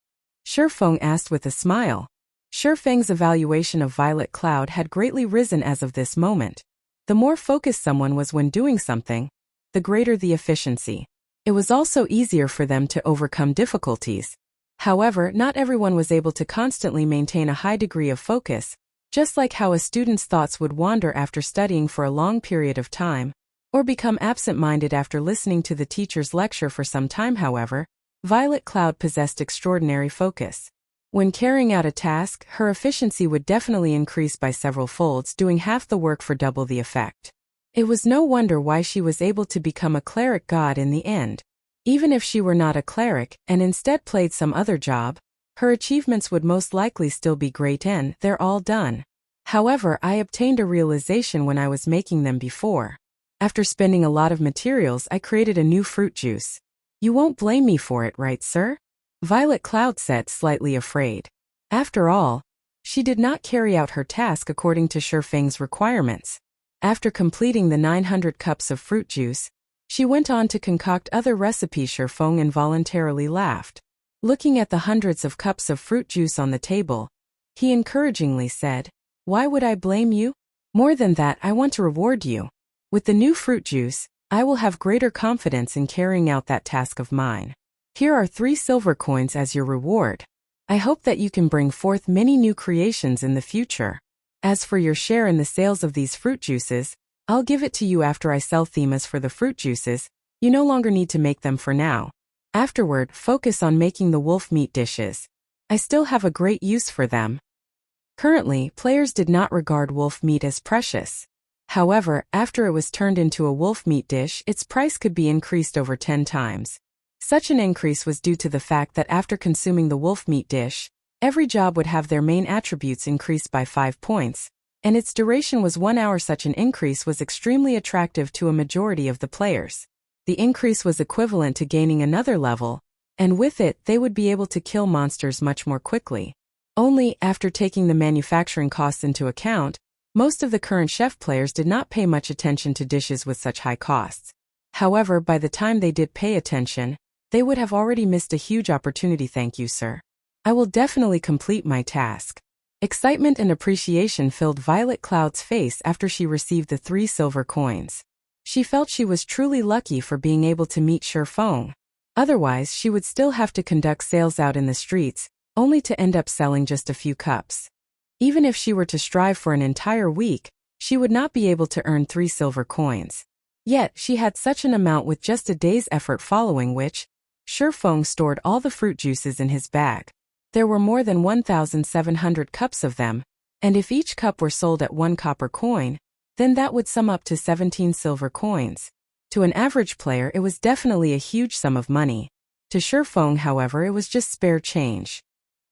A: Shifeng asked with a smile. Shifeng's evaluation of Violet Cloud had greatly risen as of this moment. The more focused someone was when doing something, the greater the efficiency. It was also easier for them to overcome difficulties. However, not everyone was able to constantly maintain a high degree of focus, Just like how a student's thoughts would wander after studying for a long period of time, or become absent-minded after listening to the teacher's lecture for some time, however, Violet Cloud possessed extraordinary focus. When carrying out a task, her efficiency would definitely increase by several folds, doing half the work for double the effect. It was no wonder why she was able to become a cleric god in the end. Even if she were not a cleric, and instead played some other job, her achievements would most likely still be great and they're all done. However, I obtained a realization when I was making them before. After spending a lot of materials, I created a new fruit juice. You won't blame me for it, right, sir? Violet Cloud said, slightly afraid. After all, she did not carry out her task according to Shifeng's requirements. After completing the 900 cups of fruit juice, she went on to concoct other recipes. Shifeng involuntarily laughed. Looking at the hundreds of cups of fruit juice on the table, he encouragingly said, "Why would I blame you? More than that, I want to reward you. With the new fruit juice, I will have greater confidence in carrying out that task of mine. Here are 3 silver coins as your reward. I hope that you can bring forth many new creations in the future. As for your share in the sales of these fruit juices, I'll give it to you after I sell themas for the fruit juices. You no longer need to make them for now. Afterward, focus on making the wolf meat dishes. I still have a great use for them." Currently, players did not regard wolf meat as precious. However, after it was turned into a wolf meat dish, its price could be increased over 10 times. Such an increase was due to the fact that after consuming the wolf meat dish, every job would have their main attributes increased by 5 points, and its duration was 1 hour. Such an increase was extremely attractive to a majority of the players. The increase was equivalent to gaining another level, and with it they would be able to kill monsters much more quickly. Only, after taking the manufacturing costs into account, most of the current chef players did not pay much attention to dishes with such high costs. However, by the time they did pay attention, they would have already missed a huge opportunity. Thank you, sir. I will definitely complete my task. Excitement and appreciation filled Violet Cloud's face after she received the 3 silver coins. She felt she was truly lucky for being able to meet Shifeng. Otherwise, she would still have to conduct sales out in the streets, only to end up selling just a few cups. Even if she were to strive for an entire week, she would not be able to earn 3 silver coins. Yet, she had such an amount with just a day's effort, following which, Shifeng stored all the fruit juices in his bag. There were more than 1,700 cups of them, and if each cup were sold at 1 copper coin, then that would sum up to 17 silver coins. To an average player, it was definitely a huge sum of money. To Shifeng, however, it was just spare change.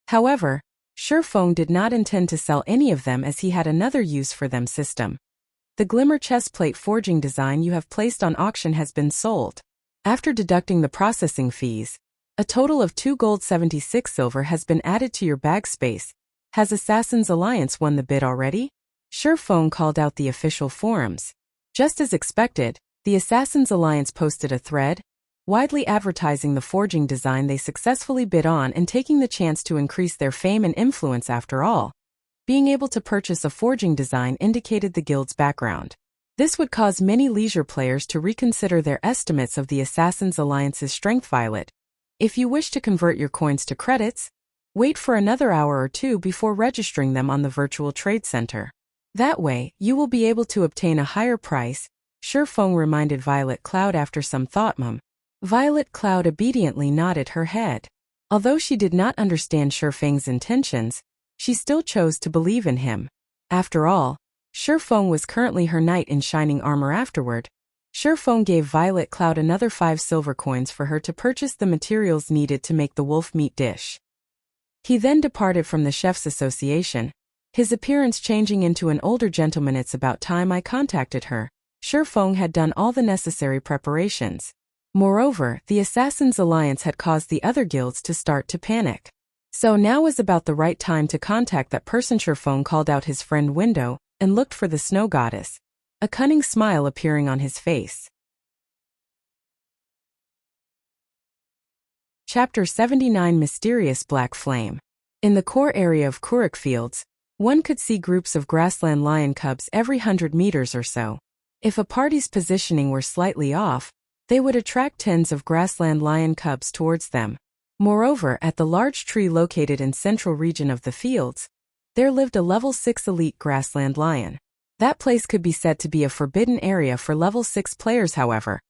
A: However, Shifeng did not intend to sell any of them as he had another use for them. System. The glimmer chestplate forging design you have placed on auction has been sold. After deducting the processing fees, a total of 2 gold 76 silver has been added to your bag space. Has Assassin's Alliance won the bid already? Shifeng called out the official forums. Just as expected, the Assassin's Alliance posted a thread, widely advertising the forging design they successfully bid on and taking the chance to increase their fame and influence. After all, being able to purchase a forging design indicated the guild's background. This would cause many leisure players to reconsider their estimates of the Assassin's Alliance's strength. Violet, if you wish to convert your coins to credits, wait for another hour or 2 before registering them on the virtual trade center. That way, you will be able to obtain a higher price, Shifeng reminded Violet Cloud after some thought. Violet Cloud obediently nodded her head. Although she did not understand Shifeng's intentions, she still chose to believe in him. After all, Shifeng was currently her knight in shining armor. Afterward, Shifeng gave Violet Cloud another 5 silver coins for her to purchase the materials needed to make the wolf meat dish. He then departed from the Chef's Association, his appearance changing into an older gentleman. It's about time I contacted her. Shifeng had done all the necessary preparations. Moreover, the Assassin's Alliance had caused the other guilds to start to panic. So now was about the right time to contact that person. Shifeng called out his friend Window and looked for the snow goddess, a cunning smile appearing on his face. Chapter 79 Mysterious Black Flame. In the core area of Kuruk Fields, one could see groups of grassland lion cubs every 100 meters or so. If a party's positioning were slightly off, they would attract tens of grassland lion cubs towards them. Moreover, at the large tree located in central region of the fields, there lived a level 6 elite grassland lion. That place could be said to be a forbidden area for level 6 players, however.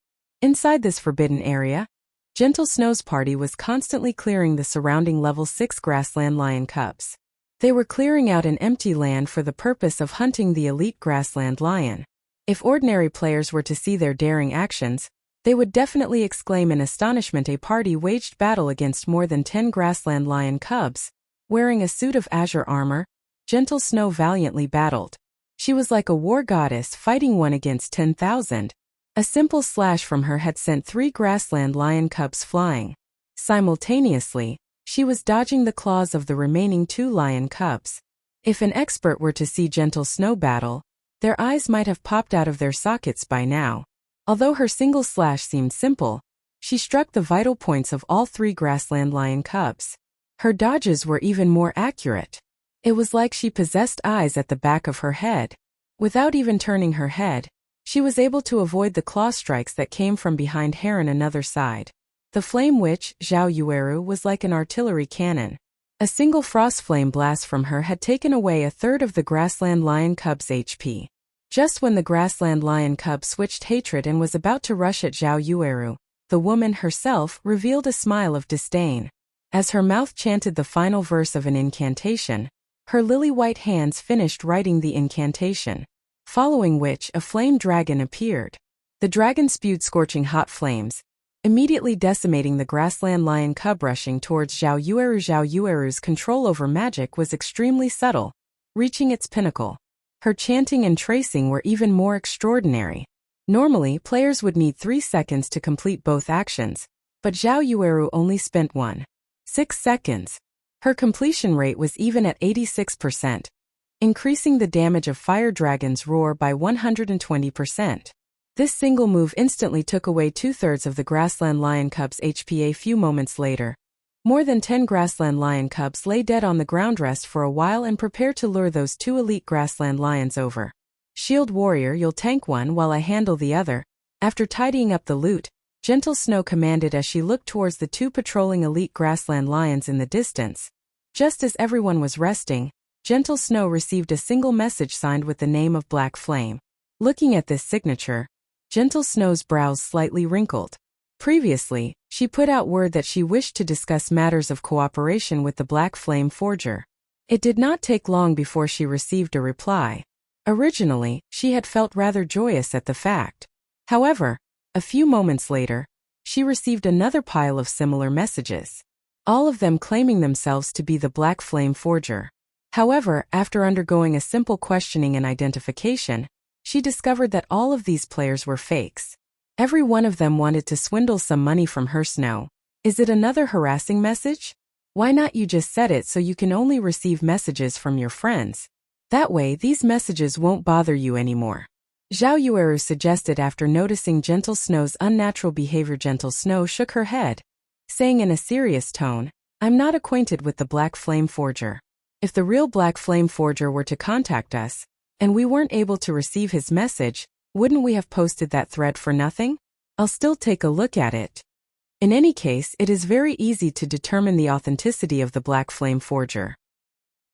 A: Inside this forbidden area, Gentle Snow's party was constantly clearing the surrounding level 6 grassland lion cubs. They were clearing out an empty land for the purpose of hunting the elite grassland lion. If ordinary players were to see their daring actions, they would definitely exclaim in astonishment. A party waged battle against more than 10 grassland lion cubs. Wearing a suit of azure armor, Gentle Snow valiantly battled. She was like a war goddess fighting one against 10,000. A simple slash from her had sent 3 grassland lion cubs flying. Simultaneously, she was dodging the claws of the remaining 2 lion cubs. If an expert were to see Gentle Snow battle, their eyes might have popped out of their sockets by now. Although her single slash seemed simple, she struck the vital points of all 3 grassland lion cubs. Her dodges were even more accurate. It was like she possessed eyes at the back of her head. Without even turning her head, she was able to avoid the claw strikes that came from behind her on another side. The flame witch, Zhao Yueru, was like an artillery cannon. A single frost flame blast from her had taken away a third of the grassland lion cub's HP. Just when the grassland lion cub switched hatred and was about to rush at Zhao Yueru, the woman herself revealed a smile of disdain. As her mouth chanted the final verse of an incantation, her lily-white hands finished writing the incantation, following which a flame dragon appeared. The dragon spewed scorching hot flames, immediately decimating the grassland lion cub rushing towards Zhao Yueru. Zhao Yueru's control over magic was extremely subtle, reaching its pinnacle. Her chanting and tracing were even more extraordinary. Normally, players would need 3 seconds to complete both actions, but Zhao Yueru only spent 6 seconds. Her completion rate was even at 86%, increasing the damage of Fire Dragon's roar by 120%. This single move instantly took away 2/3 of the grassland lion cub's HP. A few moments later, more than 10 grassland lion cubs lay dead on the ground. Rest for a while and prepare to lure those 2 elite grassland lions over. Shield warrior, you'll tank one while I handle the other. After tidying up the loot, Gentle Snow commanded as she looked towards the 2 patrolling elite grassland lions in the distance. Just as everyone was resting, Gentle Snow received a single message signed with the name of Black Flame. Looking at this signature, Gentle Snow's brows slightly wrinkled. Previously, she put out word that she wished to discuss matters of cooperation with the Black Flame Forger. It did not take long before she received a reply. Originally, she had felt rather joyous at the fact. However, a few moments later, she received another pile of similar messages, all of them claiming themselves to be the Black Flame Forger. However, after undergoing a simple questioning and identification, she discovered that all of these players were fakes. Every one of them wanted to swindle some money from her. Snow. Is it another harassing message? Why not you just set it so you can only receive messages from your friends? That way these messages won't bother you anymore. Zhao Yueru suggested after noticing Gentle Snow's unnatural behavior. Gentle Snow shook her head, saying in a serious tone, I'm not acquainted with the Black Flame Forger. If the real Black Flame Forger were to contact us, and we weren't able to receive his message, wouldn't we have posted that thread for nothing? I'll still take a look at it. In any case, it is very easy to determine the authenticity of the Black Flame Forger.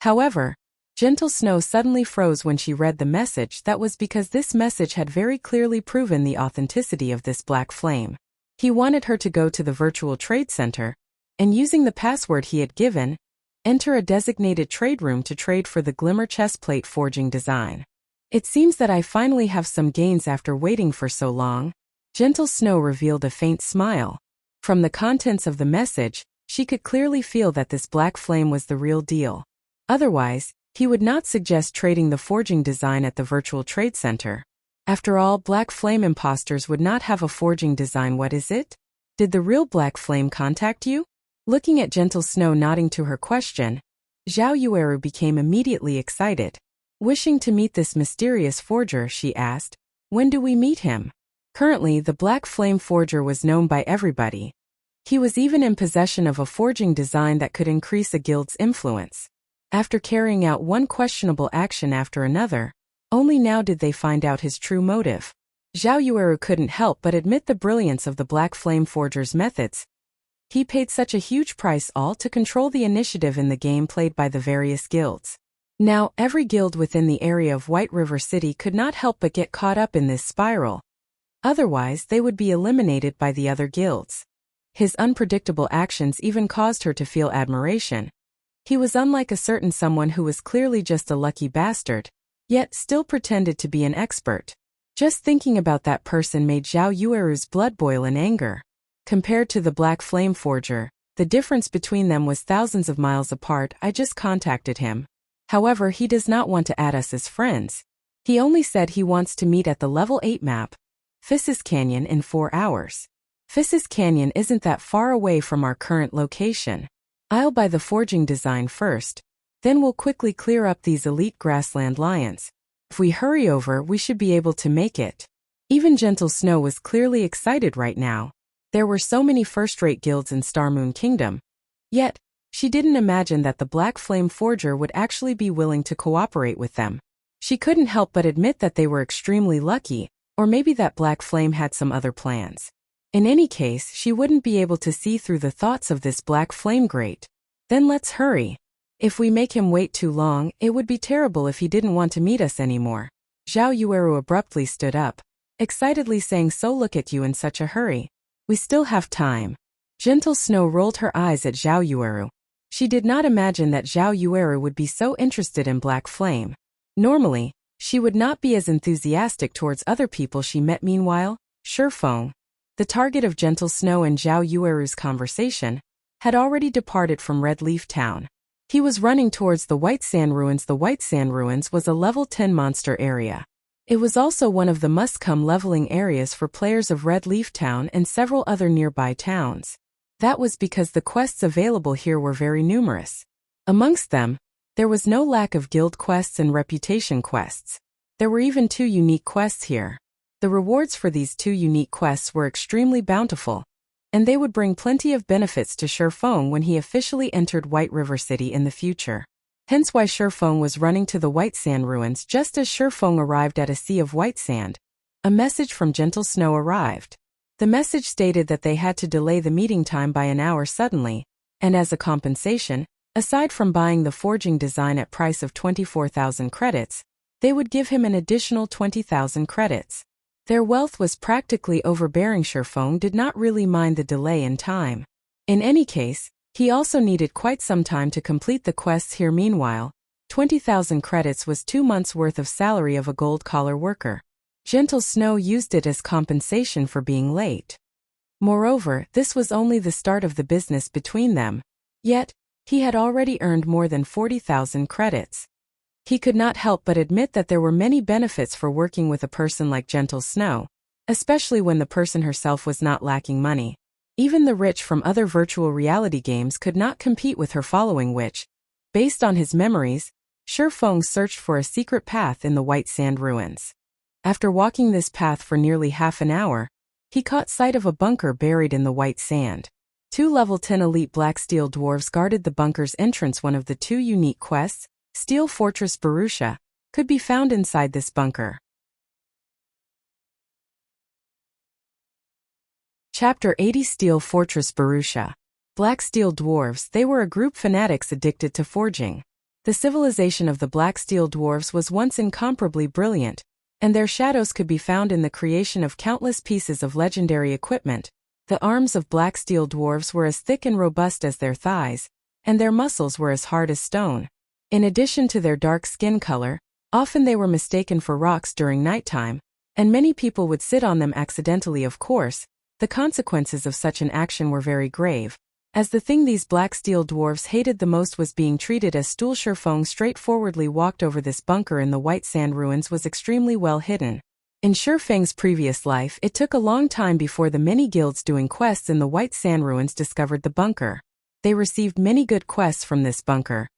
A: However, Gentle Snow suddenly froze when she read the message. That was because this message had very clearly proven the authenticity of this Black Flame. He wanted her to go to the virtual trade center, and using the password he had given, enter a designated trade room to trade for the Glimmer chestplate forging design. It seems that I finally have some gains after waiting for so long. Gentle Snow revealed a faint smile. From the contents of the message, she could clearly feel that this Black Flame was the real deal. Otherwise, he would not suggest trading the forging design at the virtual trade center. After all, Black Flame imposters would not have a forging design. What is it? Did the real Black Flame contact you? Looking at Gentle Snow nodding to her question, Zhao Yueru became immediately excited. Wishing to meet this mysterious forger, she asked, when do we meet him? Currently, the Black Flame Forger was known by everybody. He was even in possession of a forging design that could increase a guild's influence. After carrying out one questionable action after another, only now did they find out his true motive. Zhao Yueru couldn't help but admit the brilliance of the Black Flame Forger's methods. He paid such a huge price all to control the initiative in the game played by the various guilds. Now, every guild within the area of White River City could not help but get caught up in this spiral. Otherwise, they would be eliminated by the other guilds. His unpredictable actions even caused her to feel admiration. He was unlike a certain someone who was clearly just a lucky bastard, yet still pretended to be an expert. Just thinking about that person made Zhao Yueru's blood boil in anger. Compared to the Black Flame Forger, the difference between them was thousands of miles apart. I just contacted him. However, he does not want to add us as friends. He only said he wants to meet at the level 8 map, Fissus Canyon, in 4 hours. Fissus Canyon isn't that far away from our current location. I'll buy the forging design first, then we'll quickly clear up these elite grassland lions. If we hurry over, we should be able to make it. Even Gentle Snow was clearly excited right now. There were so many first-rate guilds in Starmoon Kingdom. Yet, she didn't imagine that the Black Flame Forger would actually be willing to cooperate with them. She couldn't help but admit that they were extremely lucky, or maybe that Black Flame had some other plans. In any case, she wouldn't be able to see through the thoughts of this Black Flame Great. Then let's hurry. If we make him wait too long, it would be terrible if he didn't want to meet us anymore. Zhao Yueru abruptly stood up, excitedly saying, "So look at you in such a hurry. We still have time." Gentle Snow rolled her eyes at Zhao Yueru. She did not imagine that Zhao Yueru would be so interested in Black Flame. Normally, she would not be as enthusiastic towards other people she met. Meanwhile, Shifeng, the target of Gentle Snow and Zhao Yueru's conversation, had already departed from Red Leaf Town. He was running towards the White Sand Ruins. The White Sand Ruins was a level 10 monster area. It was also one of the must-come leveling areas for players of Red Leaf Town and several other nearby towns. That was because the quests available here were very numerous. Amongst them, there was no lack of guild quests and reputation quests. There were even 2 unique quests here. The rewards for these 2 unique quests were extremely bountiful, and they would bring plenty of benefits to Shifeng when he officially entered White River City in the future. Hence why Shifeng was running to the White Sand Ruins. Just as Shifeng arrived at a sea of white sand, a message from Gentle Snow arrived. The message stated that they had to delay the meeting time by an hour suddenly, and as a compensation, aside from buying the forging design at price of 24,000 credits, they would give him an additional 20,000 credits. Their wealth was practically overbearing. Shifeng did not really mind the delay in time. In any case, he also needed quite some time to complete the quests here. Meanwhile, 20,000 credits was 2 months' worth of salary of a gold-collar worker. Gentle Snow used it as compensation for being late. Moreover, this was only the start of the business between them. Yet, he had already earned more than 40,000 credits. He could not help but admit that there were many benefits for working with a person like Gentle Snow, especially when the person herself was not lacking money. Even the rich from other virtual reality games could not compete with her following, which, based on his memories, Shifeng searched for a secret path in the White Sand Ruins. After walking this path for nearly half an hour, he caught sight of a bunker buried in the white sand. 2 level 10 elite black steel dwarves guarded the bunker's entrance. One of the 2 unique quests, Steel Fortress Barusha, could be found inside this bunker. Chapter 80 Steel Fortress Barusha. Black Steel Dwarves. They were a group fanatics addicted to forging. The civilization of the Black Steel Dwarves was once incomparably brilliant, and their shadows could be found in the creation of countless pieces of legendary equipment. The arms of Black Steel Dwarves were as thick and robust as their thighs, and their muscles were as hard as stone. In addition to their dark skin color, often they were mistaken for rocks during nighttime, and many people would sit on them accidentally. Of course, the consequences of such an action were very grave, as the thing these Black Steel Dwarves hated the most was being treated as stool. Shifeng straightforwardly walked over this bunker in the White Sand Ruins was extremely well hidden. In Shifeng's previous life, it took a long time before the many guilds doing quests in the White Sand Ruins discovered the bunker. They received many good quests from this bunker,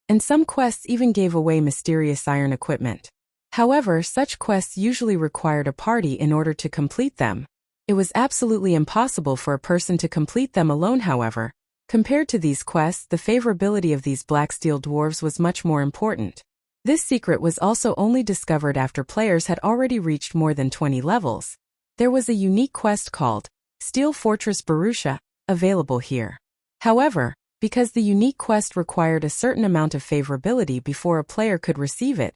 A: and some quests even gave away mysterious iron equipment. However, such quests usually required a party in order to complete them. It was absolutely impossible for a person to complete them alone. However, compared to these quests, the favorability of these Black Steel Dwarves was much more important. This secret was also only discovered after players had already reached more than 20 levels. There was a unique quest called Steel Fortress Barusha, available here. However, Because the unique quest required a certain amount of favorability before a player could receive it,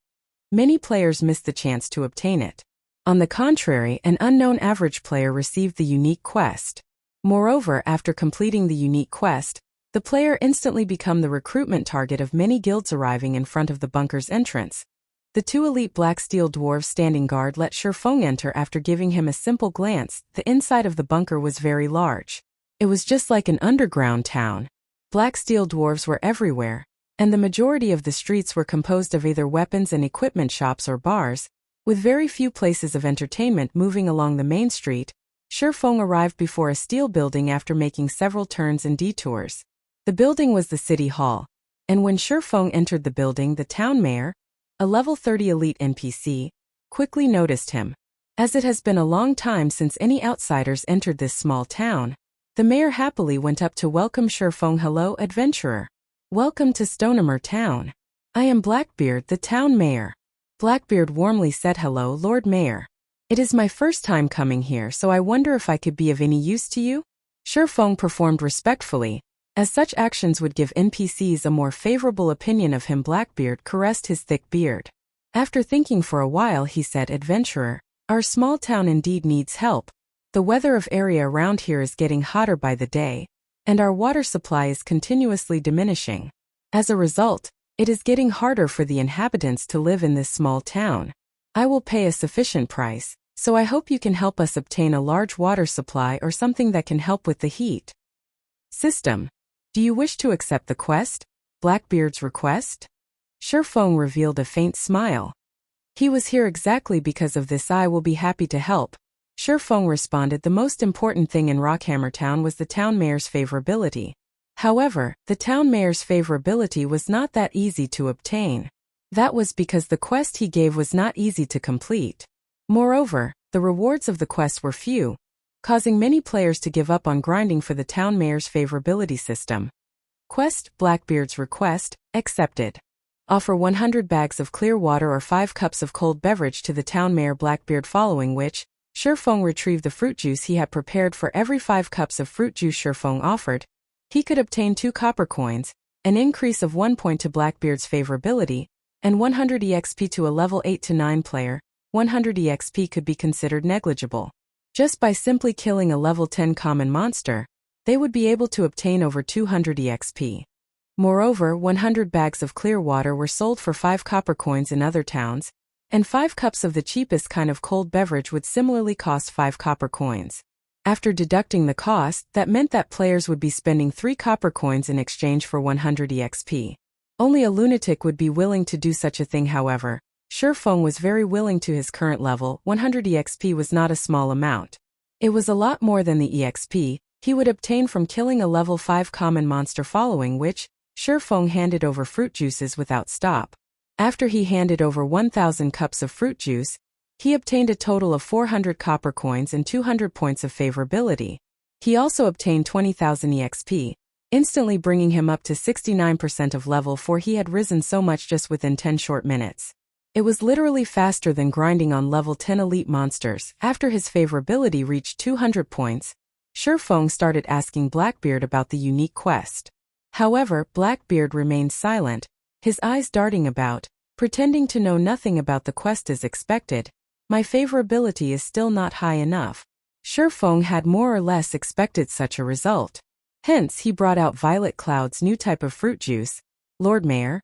A: many players missed the chance to obtain it. On the contrary, an unknown average player received the unique quest. Moreover, after completing the unique quest, the player instantly became the recruitment target of many guilds arriving in front of the bunker's entrance. The two elite black steel dwarves standing guard let Shifeng enter after giving him a simple glance. The inside of the bunker was very large. It was just like an underground town. Black steel dwarves were everywhere, and the majority of the streets were composed of either weapons and equipment shops or bars, with very few places of entertainment. Moving along the main street, Shifeng arrived before a steel building after making several turns and detours. The building was the city hall, and when Shifeng entered the building, the town mayor, a level 30 elite NPC, quickly noticed him. As it has been a long time since any outsiders entered this small town, the mayor happily went up to welcome Shifeng. "Hello, adventurer. Welcome to Stonehammer Town. I am Blackbeard, the town mayor." Blackbeard warmly said, "Hello, Lord Mayor. It is my first time coming here, so I wonder if I could be of any use to you?" Shifeng performed respectfully, as such actions would give NPCs a more favorable opinion of him. Blackbeard caressed his thick beard. After thinking for a while, he said, "Adventurer, our small town indeed needs help. The weather of area around here is getting hotter by the day, and our water supply is continuously diminishing. As a result, it is getting harder for the inhabitants to live in this small town. I will pay a sufficient price, so I hope you can help us obtain a large water supply or something that can help with the heat system. Do you wish to accept the quest? Blackbeard's request?" Shifeng revealed a faint smile. "He was here exactly because of this. I will be happy to help." Shifeng responded. The most important thing in Rockhammer Town was the town mayor's favorability. However, the town mayor's favorability was not that easy to obtain. That was because the quest he gave was not easy to complete. Moreover, the rewards of the quest were few, causing many players to give up on grinding for the town mayor's favorability system. Quest: Blackbeard's request, accepted. Offer 100 bags of clear water or 5 cups of cold beverage to the town mayor Blackbeard, following which, Shifeng retrieved the fruit juice he had prepared. For every 5 cups of fruit juice Shifeng offered, he could obtain 2 copper coins, an increase of 1 point to Blackbeard's favorability, and 100 EXP to a level 8 to 9 player. 100 EXP could be considered negligible. Just by simply killing a level 10 common monster, they would be able to obtain over 200 EXP. Moreover, 100 bags of clear water were sold for 5 copper coins in other towns, and 5 cups of the cheapest kind of cold beverage would similarly cost 5 copper coins. After deducting the cost, that meant that players would be spending 3 copper coins in exchange for 100 EXP. Only a lunatic would be willing to do such a thing. However, Shifeng was very willing. To his current level, 100 EXP was not a small amount. It was a lot more than the EXP he would obtain from killing a level 5 common monster, following which, Shifeng handed over fruit juices without stop. After he handed over 1,000 cups of fruit juice, he obtained a total of 400 copper coins and 200 points of favorability. He also obtained 20,000 EXP, instantly bringing him up to 69% of level 4. He had risen so much just within 10 short minutes. It was literally faster than grinding on level 10 elite monsters. After his favorability reached 200 points, Shifeng started asking Blackbeard about the unique quest. However, Blackbeard remained silent, his eyes darting about, pretending to know nothing about the quest. As expected, my favorability is still not high enough. Shifeng had more or less expected such a result. Hence, he brought out Violet Cloud's new type of fruit juice. "Lord Mayor,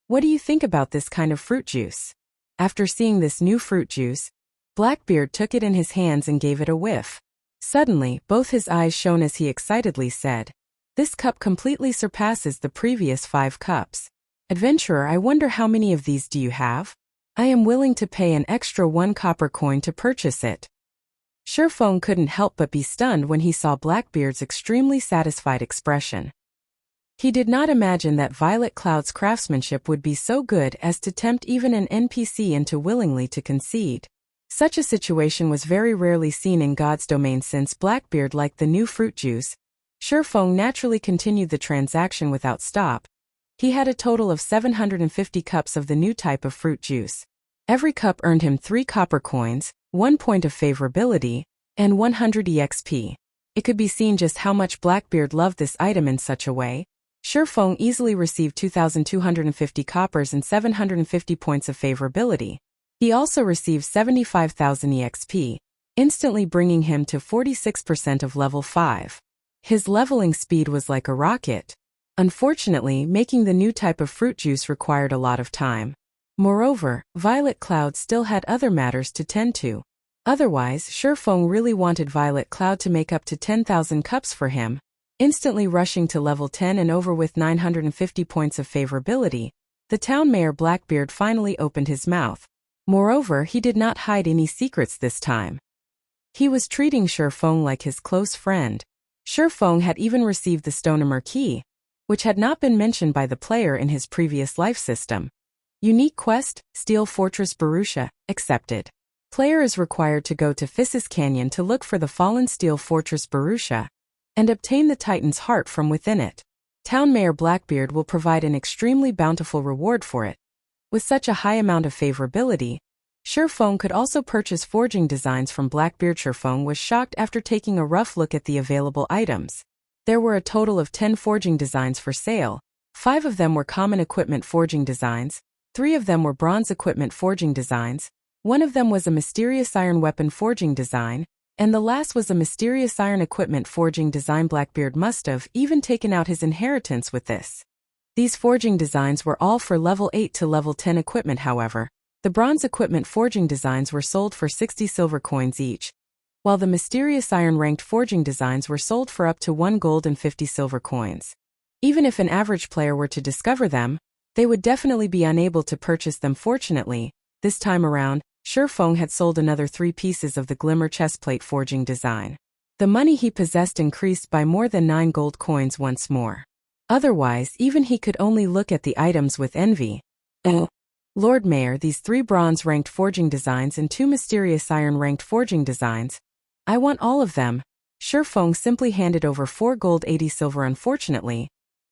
A: what do you think about this kind of fruit juice?" After seeing this new fruit juice, Blackbeard took it in his hands and gave it a whiff. Suddenly, both his eyes shone as he excitedly said, "This cup completely surpasses the previous 5 cups. Adventurer, I wonder how many of these do you have? I am willing to pay an extra 1 copper coin to purchase it." Shifeng couldn't help but be stunned when he saw Blackbeard's extremely satisfied expression. He did not imagine that Violet Cloud's craftsmanship would be so good as to tempt even an NPC into willingly to concede. Such a situation was very rarely seen in God's domain. Since Blackbeard liked the new fruit juice, Shifeng naturally continued the transaction without stop. He had a total of 750 cups of the new type of fruit juice. Every cup earned him 3 copper coins, 1 point of favorability, and 100 EXP. It could be seen just how much Blackbeard loved this item. In such a way, Shifeng easily received 2,250 coppers and 750 points of favorability. He also received 75,000 EXP, instantly bringing him to 46% of level 5. His leveling speed was like a rocket. Unfortunately, making the new type of fruit juice required a lot of time. Moreover, Violet Cloud still had other matters to tend to. Otherwise, Shifeng really wanted Violet Cloud to make up to 10,000 cups for him, instantly rushing to level 10 and over with 950 points of favorability. The town mayor Blackbeard finally opened his mouth. Moreover, he did not hide any secrets this time. He was treating Shifeng like his close friend. Shifeng had even received the Stonemer key, which had not been mentioned by the player in his previous life system. Unique quest, Steel Fortress Borussia, accepted. Player is required to go to Phissis Canyon to look for the fallen Steel Fortress Borussia and obtain the Titan's heart from within it. Town Mayor Blackbeard will provide an extremely bountiful reward for it. With such a high amount of favorability, Shifeng could also purchase forging designs from Blackbeard. Shifeng was shocked after taking a rough look at the available items. There were a total of 10 forging designs for sale. 5 of them were common equipment forging designs, 3 of them were bronze equipment forging designs, 1 of them was a mysterious iron weapon forging design, and the last was a mysterious iron equipment forging design. Blackbeard must have even taken out his inheritance with this. These forging designs were all for level 8 to level 10 equipment. However, the bronze equipment forging designs were sold for 60 silver coins each, while the mysterious iron ranked forging designs were sold for up to 1 gold and 50 silver coins. Even if an average player were to discover them, they would definitely be unable to purchase them. Fortunately, this time around, Shifeng had sold another 3 pieces of the glimmer chestplate forging design. The money he possessed increased by more than 9 gold coins once more. Otherwise, even he could only look at the items with envy. Oh, Lord Mayor, these 3 bronze-ranked forging designs and 2 mysterious iron-ranked forging designs. I want all of them. Shifeng simply handed over 4 gold 80 silver. Unfortunately,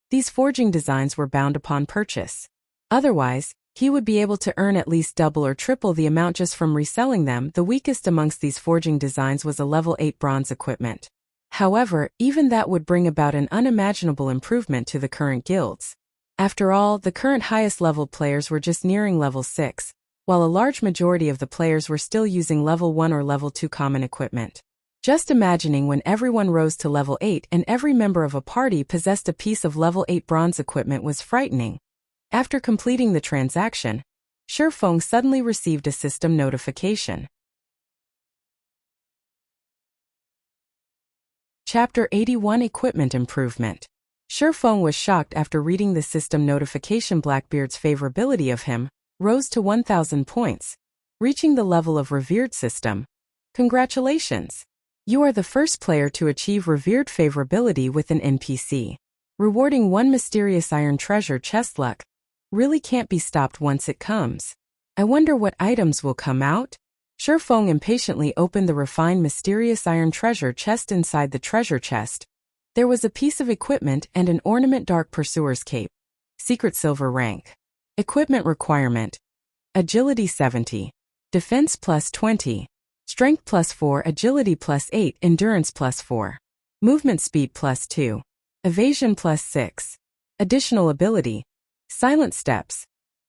A: these forging designs were bound upon purchase. Otherwise, he would be able to earn at least double or triple the amount just from reselling them. The weakest amongst these forging designs was a level 8 bronze equipment. However, even that would bring about an unimaginable improvement to the current guilds. After all, the current highest level players were just nearing level 6, while a large majority of the players were still using level 1 or level 2 common equipment. Just imagining when everyone rose to level 8 and every member of a party possessed a piece of level 8 bronze equipment was frightening. After completing the transaction, Shifeng suddenly received a system notification. Chapter 81 Equipment Improvement. Shifeng was shocked after reading the system notification. Blackbeard's favorability of him rose to 1,000 points, reaching the level of revered system. Congratulations! You are the first player to achieve revered favorability with an NPC. Rewarding 1 mysterious iron treasure chest. Luck really can't be stopped once it comes. I wonder what items will come out? Shifeng impatiently opened the refined mysterious iron treasure chest. Inside the treasure chest, there was a piece of equipment and an ornament. Dark Pursuer's Cape. Secret silver rank. Equipment requirement: Agility 70. Defense plus 20. Strength plus 4. Agility plus 8. Endurance plus 4. Movement speed plus 2. Evasion plus 6. Additional ability: Silent Steps.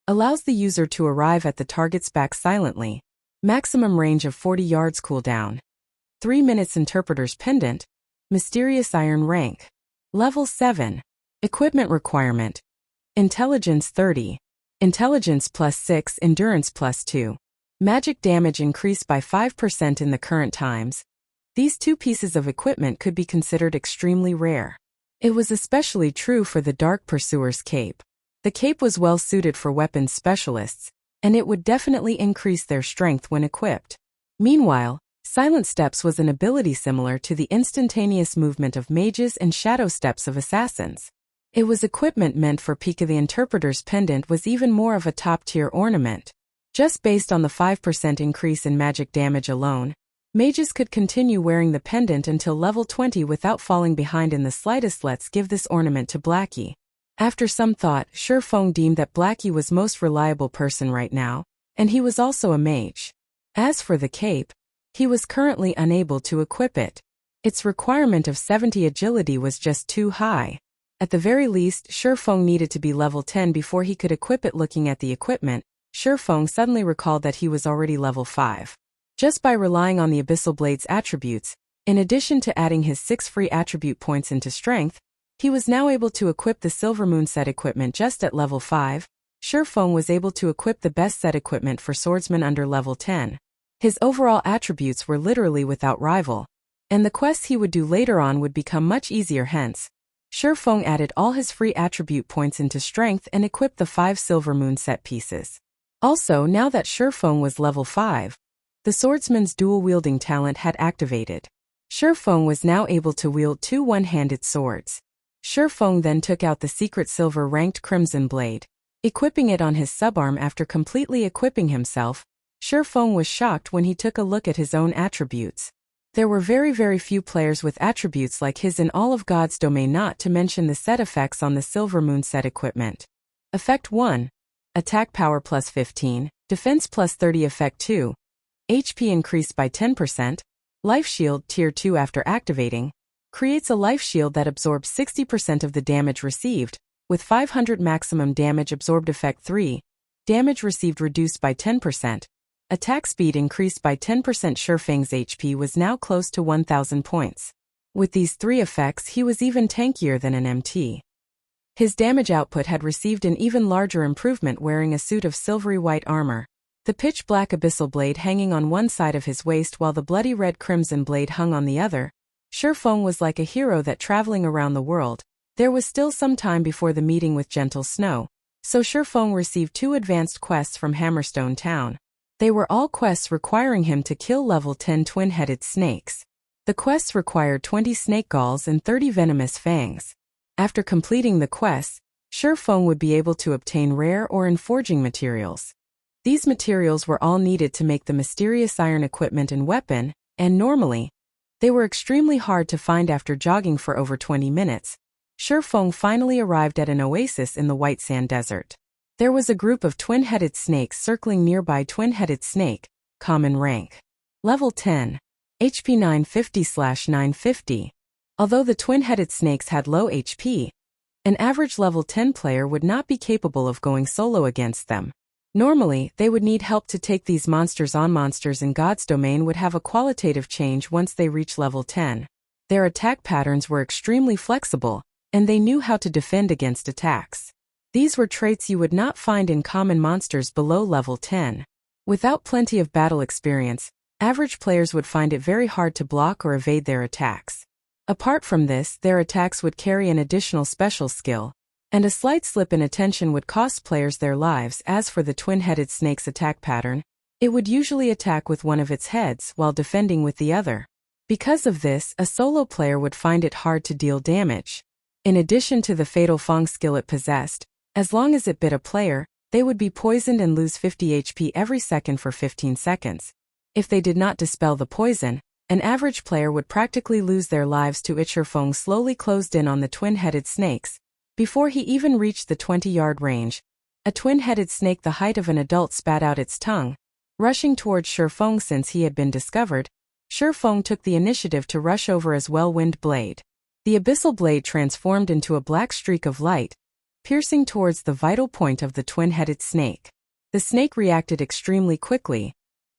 A: Allows the user to arrive at the target's back silently. Maximum range of 40 yards. Cooldown 3 minutes. Interpreter's Pendant. Mysterious Iron rank. Level 7. Equipment requirement: Intelligence 30. Intelligence plus 6. Endurance plus 2. Magic damage increased by 5% in the current times. These 2 pieces of equipment could be considered extremely rare. It was especially true for the Dark Pursuer's Cape. The cape was well suited for weapons specialists, and it would definitely increase their strength when equipped. Meanwhile, Silent Steps was an ability similar to the instantaneous movement of mages and shadow steps of assassins. It was equipment meant for Pika. The Interpreter's Pendant was even more of a top-tier ornament. Just based on the 5% increase in magic damage alone, mages could continue wearing the pendant until level 20 without falling behind in the slightest. Let's give this ornament to Blackie. After some thought, Shifeng deemed that Blackie was most reliable person right now, and he was also a mage. As for the cape, he was currently unable to equip it. Its requirement of 70 agility was just too high. At the very least, Shifeng needed to be level 10 before he could equip it. Looking at the equipment, Shifeng suddenly recalled that he was already level 5. Just by relying on the Abyssal Blade's attributes, in addition to adding his 6 free attribute points into strength, he was now able to equip the Silver Moon set equipment just at level 5. Shifeng was able to equip the best set equipment for swordsmen under level 10. His overall attributes were literally without rival, and the quests he would do later on would become much easier. Hence, Shifeng added all his free attribute points into strength and equipped the 5 Silver Moon set pieces. Also, now that Shifeng was level 5, the swordsman's dual-wielding talent had activated. Shifeng was now able to wield 2 one-handed swords. Shifeng then took out the secret silver-ranked Crimson Blade, equipping it on his subarm. After completely equipping himself, Shifeng was shocked when he took a look at his own attributes. There were very few players with attributes like his in all of God's domain, not to mention the set effects on the Silver Moon set equipment. Effect 1. Attack power plus 15, defense plus 30. Effect 2. HP increased by 10%. Life Shield Tier 2 after activating, creates a life shield that absorbs 60% of the damage received, with 500 maximum damage absorbed. Effect 3. Damage received reduced by 10%. Attack speed increased by 10%. Shifeng's HP was now close to 1000 points. With these 3 effects, he was even tankier than an MT. His damage output had received an even larger improvement. Wearing a suit of silvery white armor, the pitch-black Abyssal Blade hanging on one side of his waist while the bloody red Crimson Blade hung on the other, Shifeng was like a hero that traveling around the world. There was still some time before the meeting with Gentle Snow, so Shifeng received 2 advanced quests from Hammerstone Town. They were all quests requiring him to kill level 10 twin-headed snakes. The quests required 20 snake galls and 30 venomous fangs. After completing the quests, Shifeng would be able to obtain rare or forging materials. These materials were all needed to make the mysterious iron equipment and weapon, and normally, they were extremely hard to find. After jogging for over 20 minutes, Shifeng finally arrived at an oasis in the White Sand Desert. There was a group of twin-headed snakes circling nearby. Twin-headed snake, common rank. Level 10. HP 950/950. Although the twin-headed snakes had low HP, an average level 10 player would not be capable of going solo against them. Normally, they would need help to take these monsters on. Monsters in God's domain would have a qualitative change once they reach level 10. Their attack patterns were extremely flexible, and they knew how to defend against attacks. These were traits you would not find in common monsters below level 10. Without plenty of battle experience, average players would find it very hard to block or evade their attacks. Apart from this, their attacks would carry an additional special skill, and a slight slip in attention would cost players their lives. As for the twin-headed snake's attack pattern, it would usually attack with one of its heads while defending with the other. Because of this, a solo player would find it hard to deal damage. In addition to the fatal Fang skill it possessed, as long as it bit a player, they would be poisoned and lose 50 HP every second for 15 seconds. If they did not dispel the poison, an average player would practically lose their lives to it. Shifeng slowly closed in on the twin-headed snakes. Before he even reached the 20-yard range, a twin-headed snake the height of an adult spat out its tongue, rushing towards Shifeng. Since he had been discovered, Shifeng took the initiative to rush over as well. Wind Blade. The Abyssal Blade transformed into a black streak of light, piercing towards the vital point of the twin-headed snake. The snake reacted extremely quickly.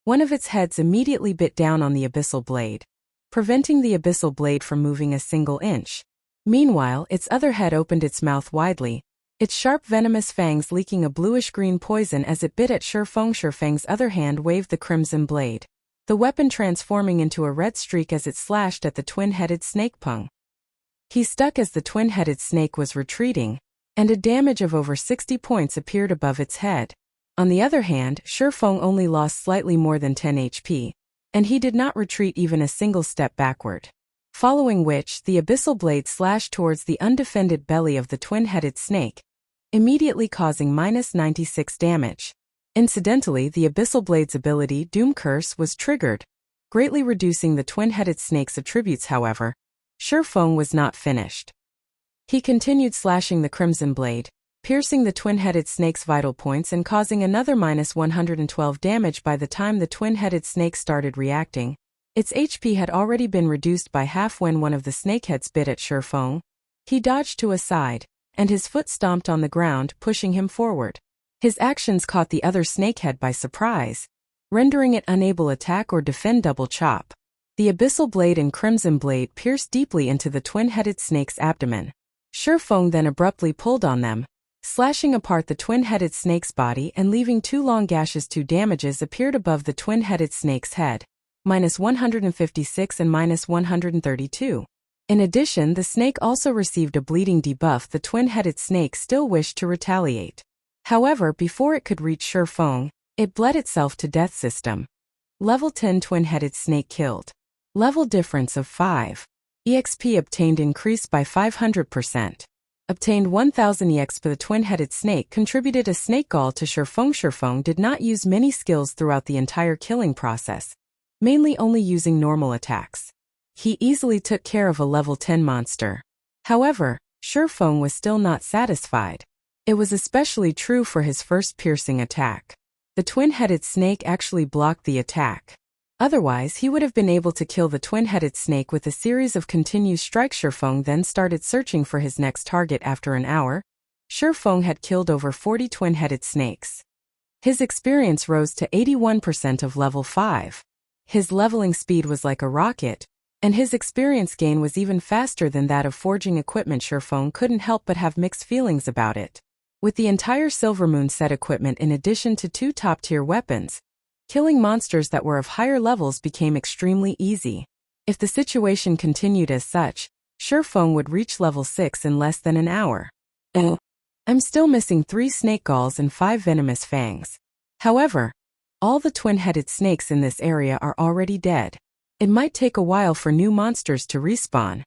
A: One of its heads immediately bit down on the Abyssal Blade, preventing the Abyssal Blade from moving a single inch. Meanwhile, its other head opened its mouth widely, its sharp venomous fangs leaking a bluish-green poison as it bit at Shifeng. Shifeng's other hand waved the Crimson Blade, the weapon transforming into a red streak as it slashed at the twin-headed snake. Pung. He stuck as the twin-headed snake was retreating, and a damage of over 60 points appeared above its head. On the other hand, Shifeng only lost slightly more than 10 HP, and he did not retreat even a single step backward. Following which, the Abyssal Blade slashed towards the undefended belly of the twin-headed snake, immediately causing -96 damage. Incidentally, the Abyssal Blade's ability, Doom Curse, was triggered, greatly reducing the twin-headed snake's attributes. However, Shifeng was not finished. He continued slashing the Crimson Blade, piercing the twin-headed snake's vital points and causing another -112 damage. By the time the twin-headed snake started reacting, its HP had already been reduced by half. When one of the snakeheads bit at Shifeng, He dodged to a side, and his foot stomped on the ground, pushing him forward. His actions caught the other snakehead by surprise, rendering it unable to attack or defend double chop. The abyssal blade and crimson blade pierced deeply into the twin-headed snake's abdomen. Shifeng then abruptly pulled on them, slashing apart the twin-headed snake's body and leaving 2 long gashes. 2 damages appeared above the twin-headed snake's head, -156 and -132. In addition, the snake also received a bleeding debuff. The twin-headed snake still wished to retaliate. However, before it could reach Shifeng, it bled itself to death. System. Level 10 twin-headed snake killed. Level difference of 5. EXP obtained increased by 500%. Obtained 1000 EXP. The twin-headed snake contributed a snake gall to Shifeng. Shifeng did not use many skills throughout the entire killing process, mainly only using normal attacks. He easily took care of a level 10 monster. However, Shifeng was still not satisfied. It was especially true for his first piercing attack. The twin-headed snake actually blocked the attack. Otherwise, he would have been able to kill the twin-headed snake with a series of continuous strikes. Shifeng then started searching for his next target. After an hour, Shifeng had killed over 40 twin-headed snakes. His experience rose to 81% of level 5. His leveling speed was like a rocket, and his experience gain was even faster than that of forging equipment. Shifeng couldn't help but have mixed feelings about it. With the entire Silvermoon set equipment in addition to 2 top-tier weapons, killing monsters that were of higher levels became extremely easy. If the situation continued as such, Shifeng would reach level 6 in less than an hour. I'm still missing 3 snake galls and 5 venomous fangs. However, all the twin-headed snakes in this area are already dead. It might take a while for new monsters to respawn.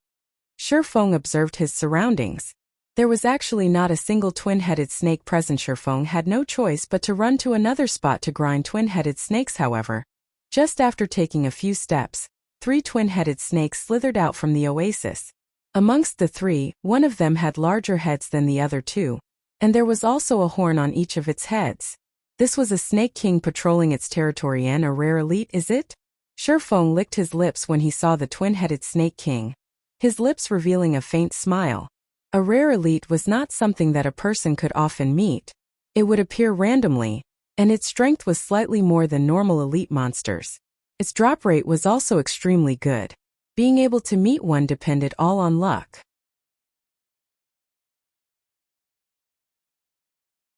A: Shifeng observed his surroundings. There was actually not a single twin-headed snake present. Shifeng had no choice but to run to another spot to grind twin-headed snakes. However, just after taking a few steps, 3 twin-headed snakes slithered out from the oasis. Amongst the 3, one of them had larger heads than the other 2, and there was also a horn on each of its heads. This was a snake king patrolling its territory. And a rare elite, is it? Shifeng licked his lips when he saw the twin-headed snake king, his lips revealing a faint smile. A rare elite was not something that a person could often meet. It would appear randomly, and its strength was slightly more than normal elite monsters. Its drop rate was also extremely good. Being able to meet one depended all on luck.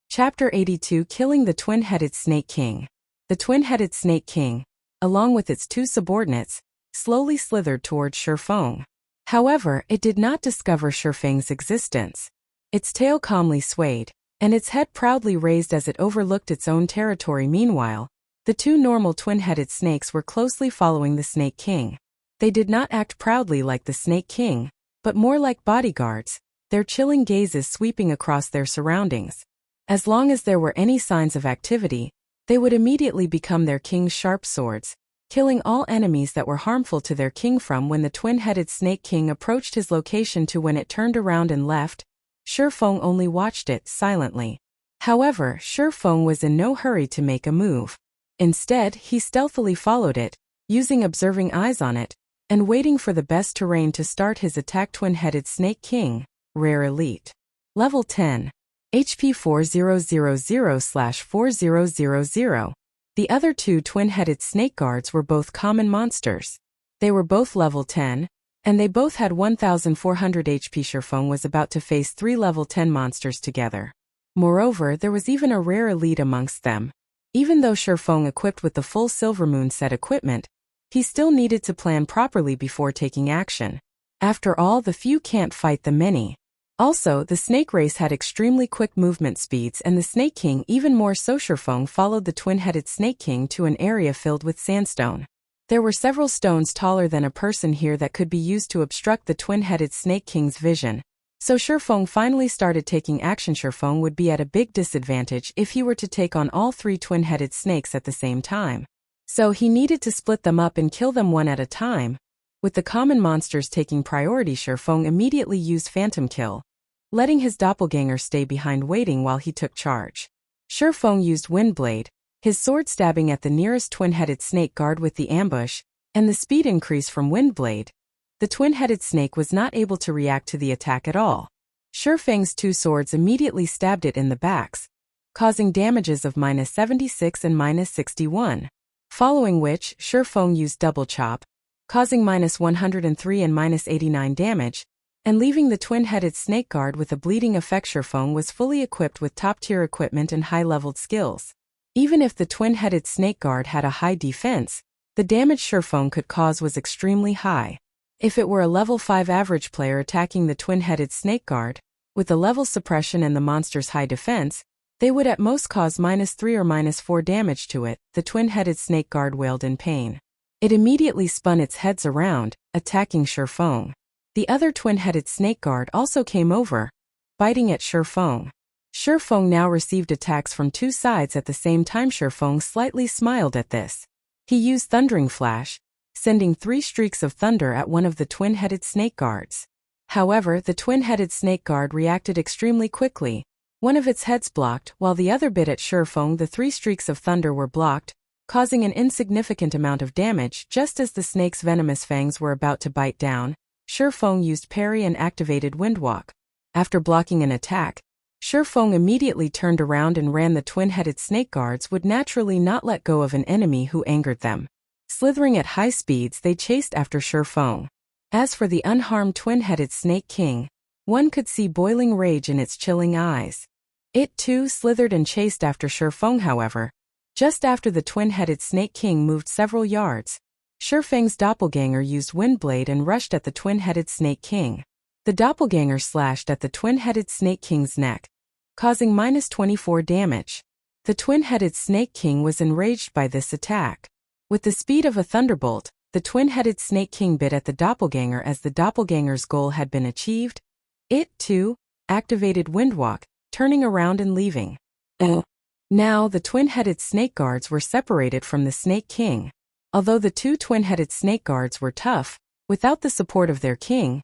A: Chapter 82. Killing the Twin-Headed Snake King. The Twin-Headed Snake King, along with its 2 subordinates, slowly slithered towards Shifeng. However, it did not discover Shifeng's existence. Its tail calmly swayed, and its head proudly raised as it overlooked its own territory. Meanwhile, the 2 normal twin-headed snakes were closely following the Snake King. They did not act proudly like the Snake King, but more like bodyguards, their chilling gazes sweeping across their surroundings. As long as there were any signs of activity, they would immediately become their king's sharp swords, killing all enemies that were harmful to their king. From when the twin-headed Snake King approached his location to when it turned around and left, Shifeng only watched it silently. However, Shifeng was in no hurry to make a move. Instead, he stealthily followed it, using observing eyes on it, and waiting for the best terrain to start his attack. Twin-headed Snake King, rare elite. Level 10. HP 4000/4000. The other 2 twin-headed snake guards were both common monsters. They were both level 10, and they both had 1400 HP. Shifeng was about to face 3 level 10 monsters together. Moreover, there was even a rare elite amongst them. Even though Shifeng equipped with the full Silvermoon set equipment, he still needed to plan properly before taking action. After all, the few can't fight the many. Also, the snake race had extremely quick movement speeds, and the Snake King even more so. Shifeng followed the twin-headed Snake King to an area filled with sandstone. There were several stones taller than a person here that could be used to obstruct the twin-headed Snake King's vision. So Shifeng finally started taking action. Shifeng would be at a big disadvantage if he were to take on all 3 twin-headed snakes at the same time. So he needed to split them up and kill them one at a time. With the common monsters taking priority, Shifeng immediately used Phantom Kill, letting his doppelganger stay behind waiting while he took charge. Shifeng used Windblade, his sword stabbing at the nearest twin-headed snake guard with the ambush, and the speed increase from Windblade, The twin-headed snake was not able to react to the attack at all. Shi Feng's two swords immediately stabbed it in the backs, causing damages of -76 and -61. Following which, Shi Feng used double chop, causing -103 and -89 damage, and leaving the twin-headed snake guard with a bleeding effect. Shi Feng was fully equipped with top-tier equipment and high-leveled skills. Even if the twin-headed snake guard had a high defense, the damage Shi Feng could cause was extremely high. If it were a level 5 average player attacking the twin-headed snake guard, with the level suppression and the monster's high defense, they would at most cause -3 or -4 damage to it. The twin-headed snake guard wailed in pain. It immediately spun its heads around, attacking Shi Feng. The other twin-headed snake guard also came over, biting at Shi Feng. Shi Feng now received attacks from two sides at the same time. Shi Feng slightly smiled at this. He used Thundering Flash, sending 3 streaks of thunder at one of the twin-headed snake guards. However, the twin-headed snake guard reacted extremely quickly. One of its heads blocked, while the other bit at Shi Feng. The 3 streaks of thunder were blocked, causing an insignificant amount of damage. Just as the snake's venomous fangs were about to bite down, Shi Feng used parry and activated Windwalk. After blocking an attack, Shi Feng immediately turned around and ran. The twin-headed snake guards would naturally not let go of an enemy who angered them. Slithering at high speeds, they chased after Shi Feng. As for the unharmed twin-headed Snake King, one could see boiling rage in its chilling eyes. It too slithered and chased after Shi Feng. However, just after the twin-headed Snake King moved several yards, Shi Feng's doppelganger used Windblade and rushed at the twin-headed Snake King. The doppelganger slashed at the twin-headed Snake King's neck, causing -24 damage. The twin-headed Snake King was enraged by this attack. With the speed of a thunderbolt, the twin-headed Snake King bit at the doppelganger. As the doppelganger's goal had been achieved, it, too, activated Windwalk, turning around and leaving. Now the twin-headed snake guards were separated from the Snake King. Although the two twin-headed snake guards were tough, without the support of their king,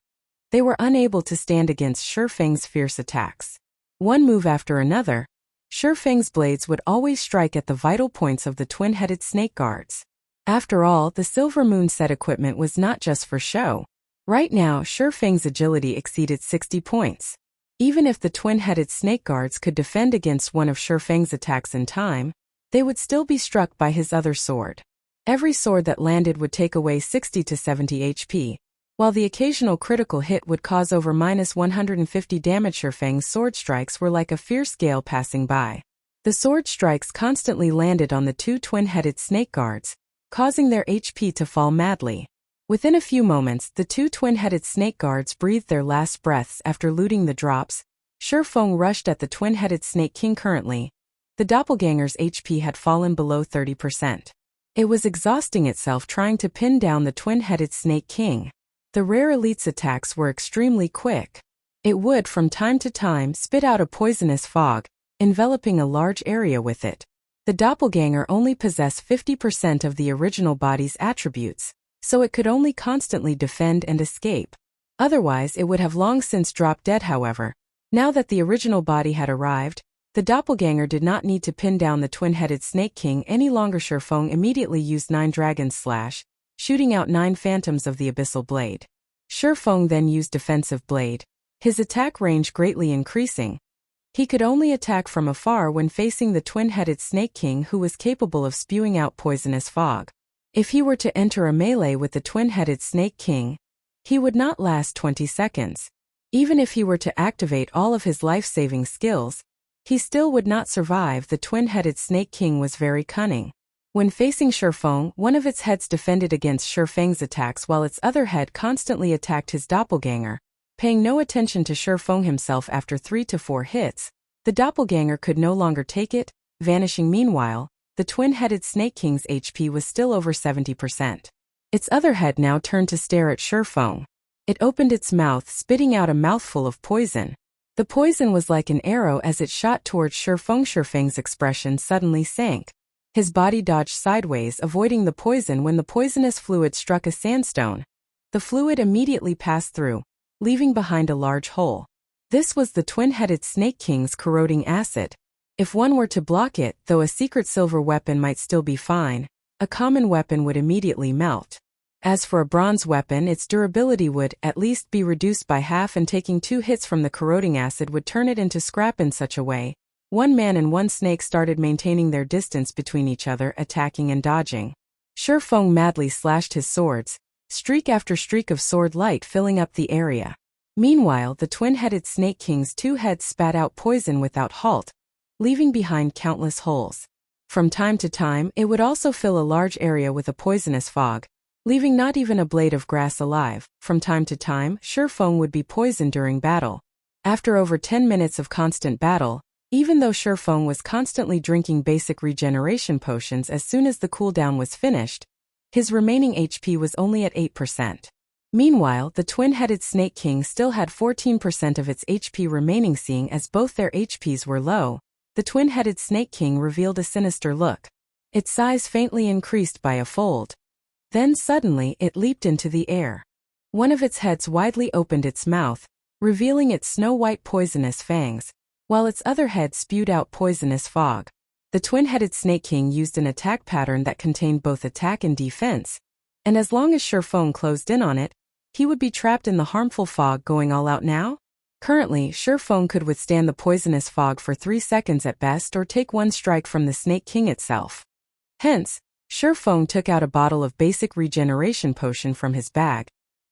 A: they were unable to stand against Shi Feng's fierce attacks. One move after another, Shi Feng's blades would always strike at the vital points of the twin-headed snake guards. After all, the Silver Moon set equipment was not just for show. Right now, Shi Feng's agility exceeded 60 points. Even if the twin-headed snake guards could defend against one of Shi Feng's attacks in time, they would still be struck by his other sword. Every sword that landed would take away 60 to 70 HP, while the occasional critical hit would cause over -150 damage. Shi Feng's sword strikes were like a fierce gale passing by. The sword strikes constantly landed on the two twin-headed snake guards, causing their HP to fall madly. Within a few moments, the two twin-headed snake guards breathed their last breaths after looting the drops. Shi Feng rushed at the twin-headed Snake King. Currently, the doppelganger's HP had fallen below 30%. It was exhausting itself trying to pin down the twin-headed Snake King. The rare elite's attacks were extremely quick. It would from time to time spit out a poisonous fog, enveloping a large area with it. The doppelganger only possessed 50% of the original body's attributes, so it could only constantly defend and escape. Otherwise, it would have long since dropped dead. However, now that the original body had arrived, the doppelganger did not need to pin down the twin-headed Snake King any longer. Shi Feng immediately used 9 Dragon's Slash, shooting out 9 phantoms of the Abyssal Blade. Shi Feng then used Defensive Blade, his attack range greatly increasing. He could only attack from afar when facing the twin-headed Snake King, who was capable of spewing out poisonous fog. If he were to enter a melee with the twin-headed Snake King, he would not last 20 seconds. Even if he were to activate all of his life-saving skills, he still would not survive. The twin-headed Snake King was very cunning. When facing Shi Feng, one of its heads defended against Shi Feng's attacks while its other head constantly attacked his doppelganger. Paying no attention to Shi Feng himself, after 3 to 4 hits, the doppelganger could no longer take it, vanishing. Meanwhile, the twin-headed Snake King's HP was still over 70%. Its other head now turned to stare at Shi Feng. It opened its mouth, spitting out a mouthful of poison. The poison was like an arrow as it shot towards Shi Feng. Shi Feng's expression suddenly sank. His body dodged sideways, avoiding the poison when the poisonous fluid struck a sandstone. The fluid immediately passed through, leaving behind a large hole. This was the twin-headed Snake King's corroding acid. If one were to block it, though a secret silver weapon might still be fine, a common weapon would immediately melt. As for a bronze weapon, its durability would at least be reduced by half, and taking 2 hits from the corroding acid would turn it into scrap. In such a way, one man and one snake started maintaining their distance between each other, attacking and dodging. Shifeng madly slashed his swords, streak after streak of sword light filling up the area. Meanwhile, the twin-headed Snake King's 2 heads spat out poison without halt, leaving behind countless holes. From time to time, it would also fill a large area with a poisonous fog, leaving not even a blade of grass alive. From time to time, Shifeng would be poisoned during battle. After over 10 minutes of constant battle, even though Shifeng was constantly drinking basic regeneration potions as soon as the cooldown was finished, his remaining HP was only at 8%. Meanwhile, the twin-headed Snake King still had 14% of its HP remaining. Seeing as both their HPs were low, the twin-headed Snake King revealed a sinister look. Its size faintly increased by a fold. Then suddenly it leaped into the air. One of its heads widely opened its mouth, revealing its snow-white poisonous fangs, while its other head spewed out poisonous fog. The twin-headed Snake King used an attack pattern that contained both attack and defense, and as long as Shifeng closed in on it, he would be trapped in the harmful fog. Going all out now? Currently, Shifeng could withstand the poisonous fog for 3 seconds at best, or take one strike from the Snake King itself. Hence, Shifeng took out a bottle of basic regeneration potion from his bag,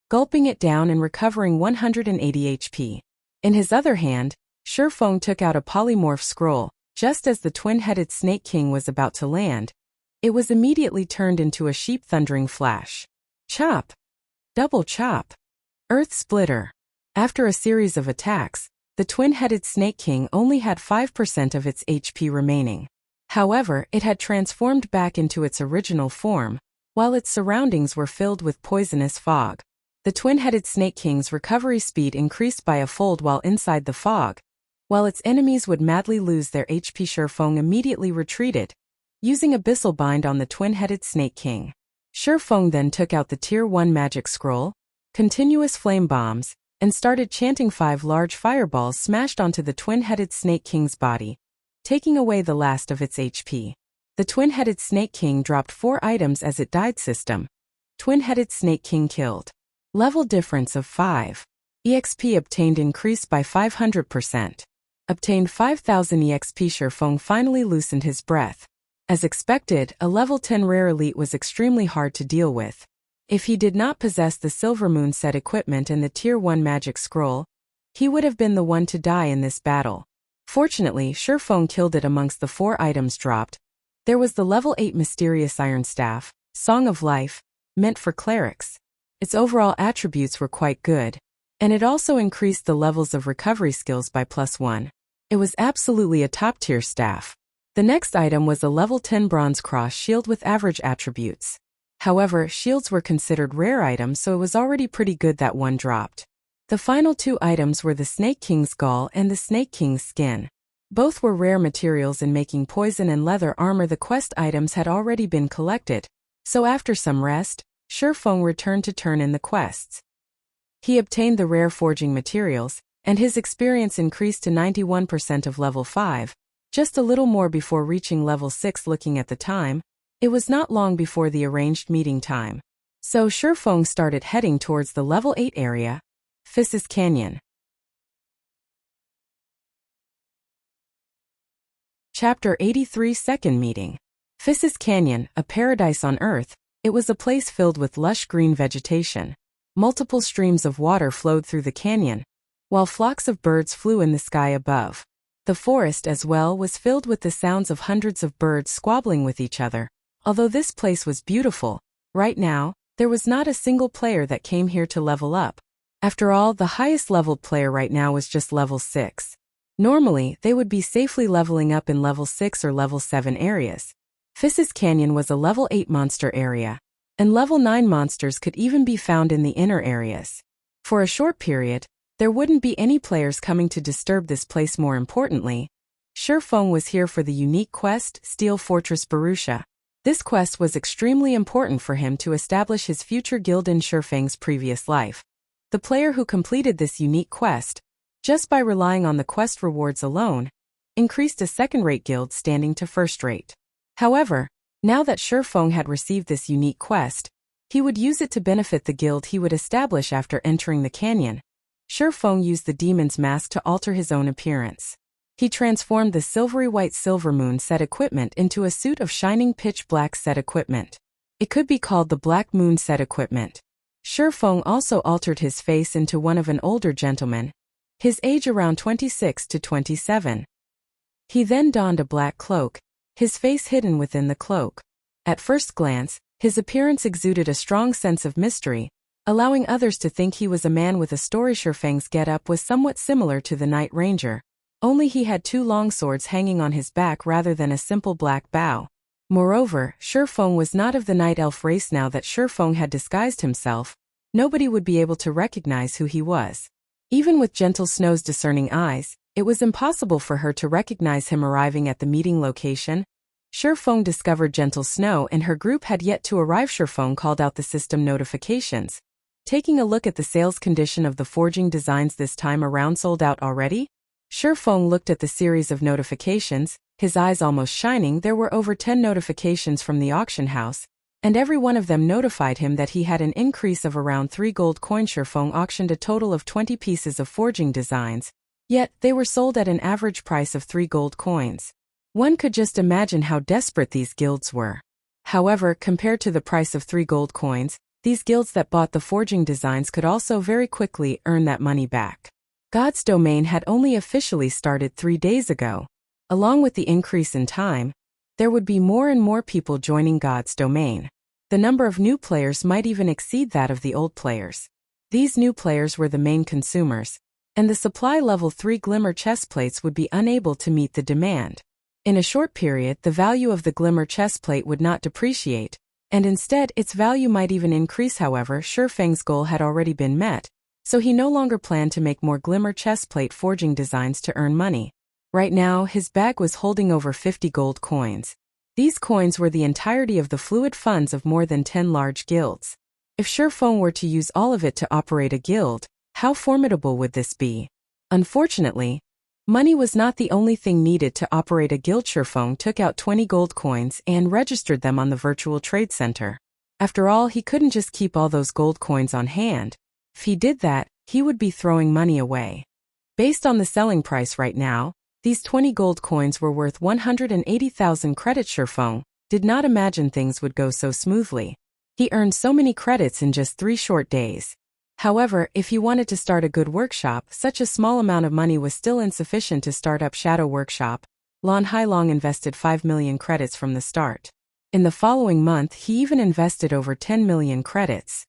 A: gulping it down and recovering 180 HP. In his other hand, Shifeng took out a polymorph scroll. Just as the twin-headed Snake King was about to land, it was immediately turned into a sheep. Thundering flash. Chop! Double chop! Earth splitter! After a series of attacks, the twin-headed Snake King only had 5% of its HP remaining. However, it had transformed back into its original form, while its surroundings were filled with poisonous fog. The twin-headed Snake King's recovery speed increased by a fold while inside the fog. While its enemies would madly lose their HP, Shifeng immediately retreated, using Abyssal Bind on the twin-headed Snake King. Shifeng then took out the Tier 1 magic scroll, continuous flame bombs, and started chanting. 5 large fireballs smashed onto the twin-headed Snake King's body, taking away the last of its HP. The twin-headed Snake King dropped 4 items as it died. System. Twin-headed Snake King killed. Level difference of 5. EXP obtained increased by 500%. Obtained 5,000 EXP. Shifeng finally loosened his breath. As expected, a level 10 rare elite was extremely hard to deal with. If he did not possess the Silver Moon set equipment and the Tier 1 magic scroll, he would have been the one to die in this battle. Fortunately, Shifeng killed it. Amongst the 4 items dropped, there was the level 8 mysterious iron staff, Song of Life, meant for clerics. Its overall attributes were quite good, and it also increased the levels of recovery skills by +1. It was absolutely a top-tier staff. The next item was a level 10 bronze cross shield with average attributes. However, shields were considered rare items, so it was already pretty good that one dropped. The final 2 items were the Snake King's Gall and the Snake King's Skin. Both were rare materials in making poison and leather armor. The quest items had already been collected, so after some rest, Shifeng returned to turn in the quests. He obtained the rare forging materials, and his experience increased to 91% of level 5, just a little more before reaching level 6. Looking at the time, it was not long before the arranged meeting time. So Shifeng started heading towards the level 8 area, Physis Canyon. Chapter 83 Second Meeting. Physis Canyon, a paradise on Earth, it was a place filled with lush green vegetation. Multiple streams of water flowed through the canyon, while flocks of birds flew in the sky above. The forest as well was filled with the sounds of hundreds of birds squabbling with each other. Although this place was beautiful, right now, there was not a single player that came here to level up. After all, the highest leveled player right now was just level 6. Normally, they would be safely leveling up in level 6 or level 7 areas. Physis Canyon was a level 8 monster area, and level 9 monsters could even be found in the inner areas. For a short period, there wouldn't be any players coming to disturb this place. More importantly, Shifeng was here for the unique quest, Steel Fortress Barusha. This quest was extremely important for him to establish his future guild in Shifeng's previous life. The player who completed this unique quest, just by relying on the quest rewards alone, increased a second-rate guild standing to first-rate. However, now that Shifeng had received this unique quest, He would use it to benefit the guild he would establish after entering the canyon. Shifeng used the demon's mask to alter his own appearance. He transformed the silvery white silver moon set equipment into a suit of shining pitch black set equipment. It could be called the Black Moon set equipment. Shifeng also altered his face into one of an older gentleman, his age around 26 to 27. He then donned a black cloak, his face hidden within the cloak. At first glance, his appearance exuded a strong sense of mystery, allowing others to think he was a man with a story. Shifeng's get-up was somewhat similar to the Night Ranger, only he had two long swords hanging on his back rather than a simple black bow. Moreover, Shifeng was not of the Night Elf race. Now that Shifeng had disguised himself, nobody would be able to recognize who he was. Even with Gentle Snow's discerning eyes, it was impossible for her to recognize him. Arriving at the meeting location, Shifeng discovered Gentle Snow and her group had yet to arrive. Shifeng called out the system notifications. Taking a look at the sales condition of the forging designs this time around sold out already? Shifeng looked at the series of notifications, his eyes almost shining. There were over 10 notifications from the auction house, and every one of them notified him that he had an increase of around 3 gold coins. Shifeng auctioned a total of 20 pieces of forging designs, yet they were sold at an average price of 3 gold coins. One could just imagine how desperate these guilds were. However, compared to the price of 3 gold coins, these guilds that bought the forging designs could also very quickly earn that money back. God's domain had only officially started 3 days ago. Along with the increase in time, there would be more and more people joining God's domain. The number of new players might even exceed that of the old players. These new players were the main consumers, and the supply level 3 glimmer chest plates would be unable to meet the demand. In a short period, the value of the glimmer chest plate would not depreciate, and instead its value might even increase. However, Shifeng's goal had already been met, so he no longer planned to make more glimmer chestplate forging designs to earn money. Right now, his bag was holding over 50 gold coins. These coins were the entirety of the fluid funds of more than 10 large guilds. If Shifeng were to use all of it to operate a guild, how formidable would this be? Unfortunately, money was not the only thing needed to operate a guild. Shifeng took out 20 gold coins and registered them on the virtual trade center. After all, he couldn't just keep all those gold coins on hand. If he did that, he would be throwing money away. Based on the selling price right now, these 20 gold coins were worth 180,000 credits. Shifeng did not imagine things would go so smoothly. He earned so many credits in just 3 short days. However, if he wanted to start a good workshop, such a small amount of money was still insufficient to start up Shadow Workshop. Lan Hailong invested 5 million credits from the start. In the following month, he even invested over 10 million credits.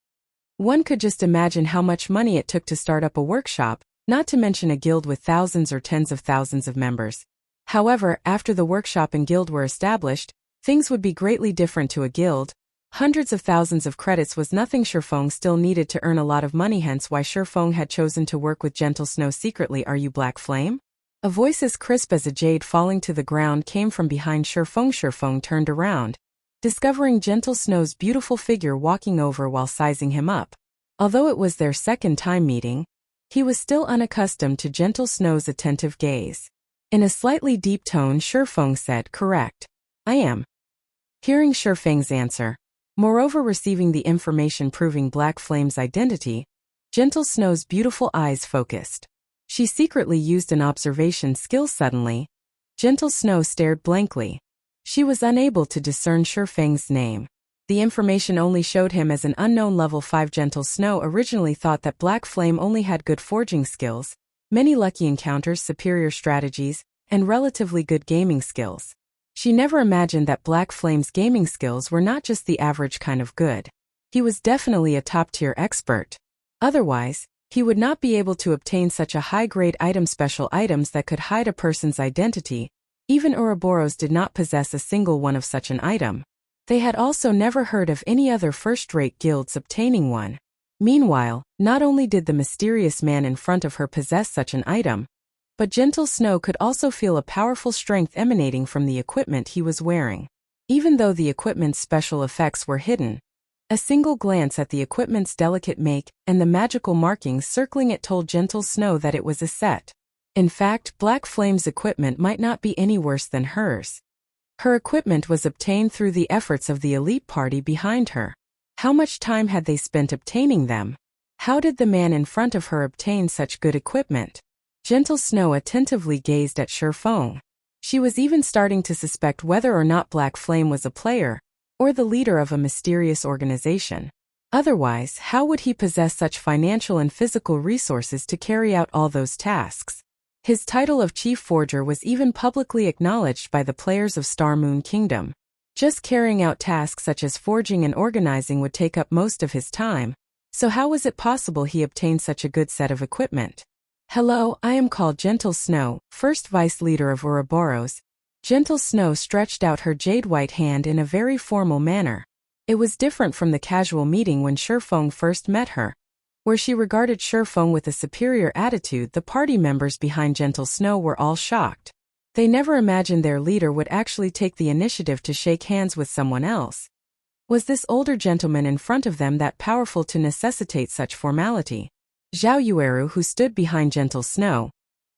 A: One could just imagine how much money it took to start up a workshop, not to mention a guild with thousands or tens of thousands of members. However, after the workshop and guild were established, things would be greatly different to a guild. Hundreds of thousands of credits was nothing. Shifeng still needed to earn a lot of money, hence why Shifeng had chosen to work with Gentle Snow secretly. Are you Black Flame? A voice as crisp as a jade falling to the ground came from behind Shifeng. Shifeng turned around, discovering Gentle Snow's beautiful figure walking over while sizing him up. Although it was their second time meeting, he was still unaccustomed to Gentle Snow's attentive gaze. In a slightly deep tone, Shifeng said, "Correct. I am." Hearing Shifeng's answer, moreover receiving the information proving Black Flame's identity, Gentle Snow's beautiful eyes focused. She secretly used an observation skill. Suddenly, Gentle Snow stared blankly. She was unable to discern Shifeng's name. The information only showed him as an unknown level 5. Gentle Snow originally thought that Black Flame only had good forging skills, many lucky encounters, superior strategies, and relatively good gaming skills. She never imagined that Black Flame's gaming skills were not just the average kind of good. He was definitely a top-tier expert. Otherwise, he would not be able to obtain such a high-grade item. Special items that could hide a person's identity. Even Ouroboros did not possess a single one of such an item. They had also never heard of any other first-rate guilds obtaining one. Meanwhile, not only did the mysterious man in front of her possess such an item, but Gentle Snow could also feel a powerful strength emanating from the equipment he was wearing. Even though the equipment's special effects were hidden, a single glance at the equipment's delicate make and the magical markings circling it told Gentle Snow that it was a set. In fact, Black Flame's equipment might not be any worse than hers. Her equipment was obtained through the efforts of the elite party behind her. How much time had they spent obtaining them? How did the man in front of her obtain such good equipment? Gentle Snow attentively gazed at Shi Feng. She was even starting to suspect whether or not Black Flame was a player, or the leader of a mysterious organization. Otherwise, how would he possess such financial and physical resources to carry out all those tasks? His title of Chief Forger was even publicly acknowledged by the players of Star Moon Kingdom. Just carrying out tasks such as forging and organizing would take up most of his time, so how was it possible he obtained such a good set of equipment? Hello, I am called Gentle Snow, first vice leader of Ouroboros. Gentle Snow stretched out her jade-white hand in a very formal manner. It was different from the casual meeting when Shi Feng first met her, where she regarded Shi Feng with a superior attitude. The party members behind Gentle Snow were all shocked. They never imagined their leader would actually take the initiative to shake hands with someone else. Was this older gentleman in front of them that powerful to necessitate such formality? Zhao Yueru, who stood behind Gentle Snow,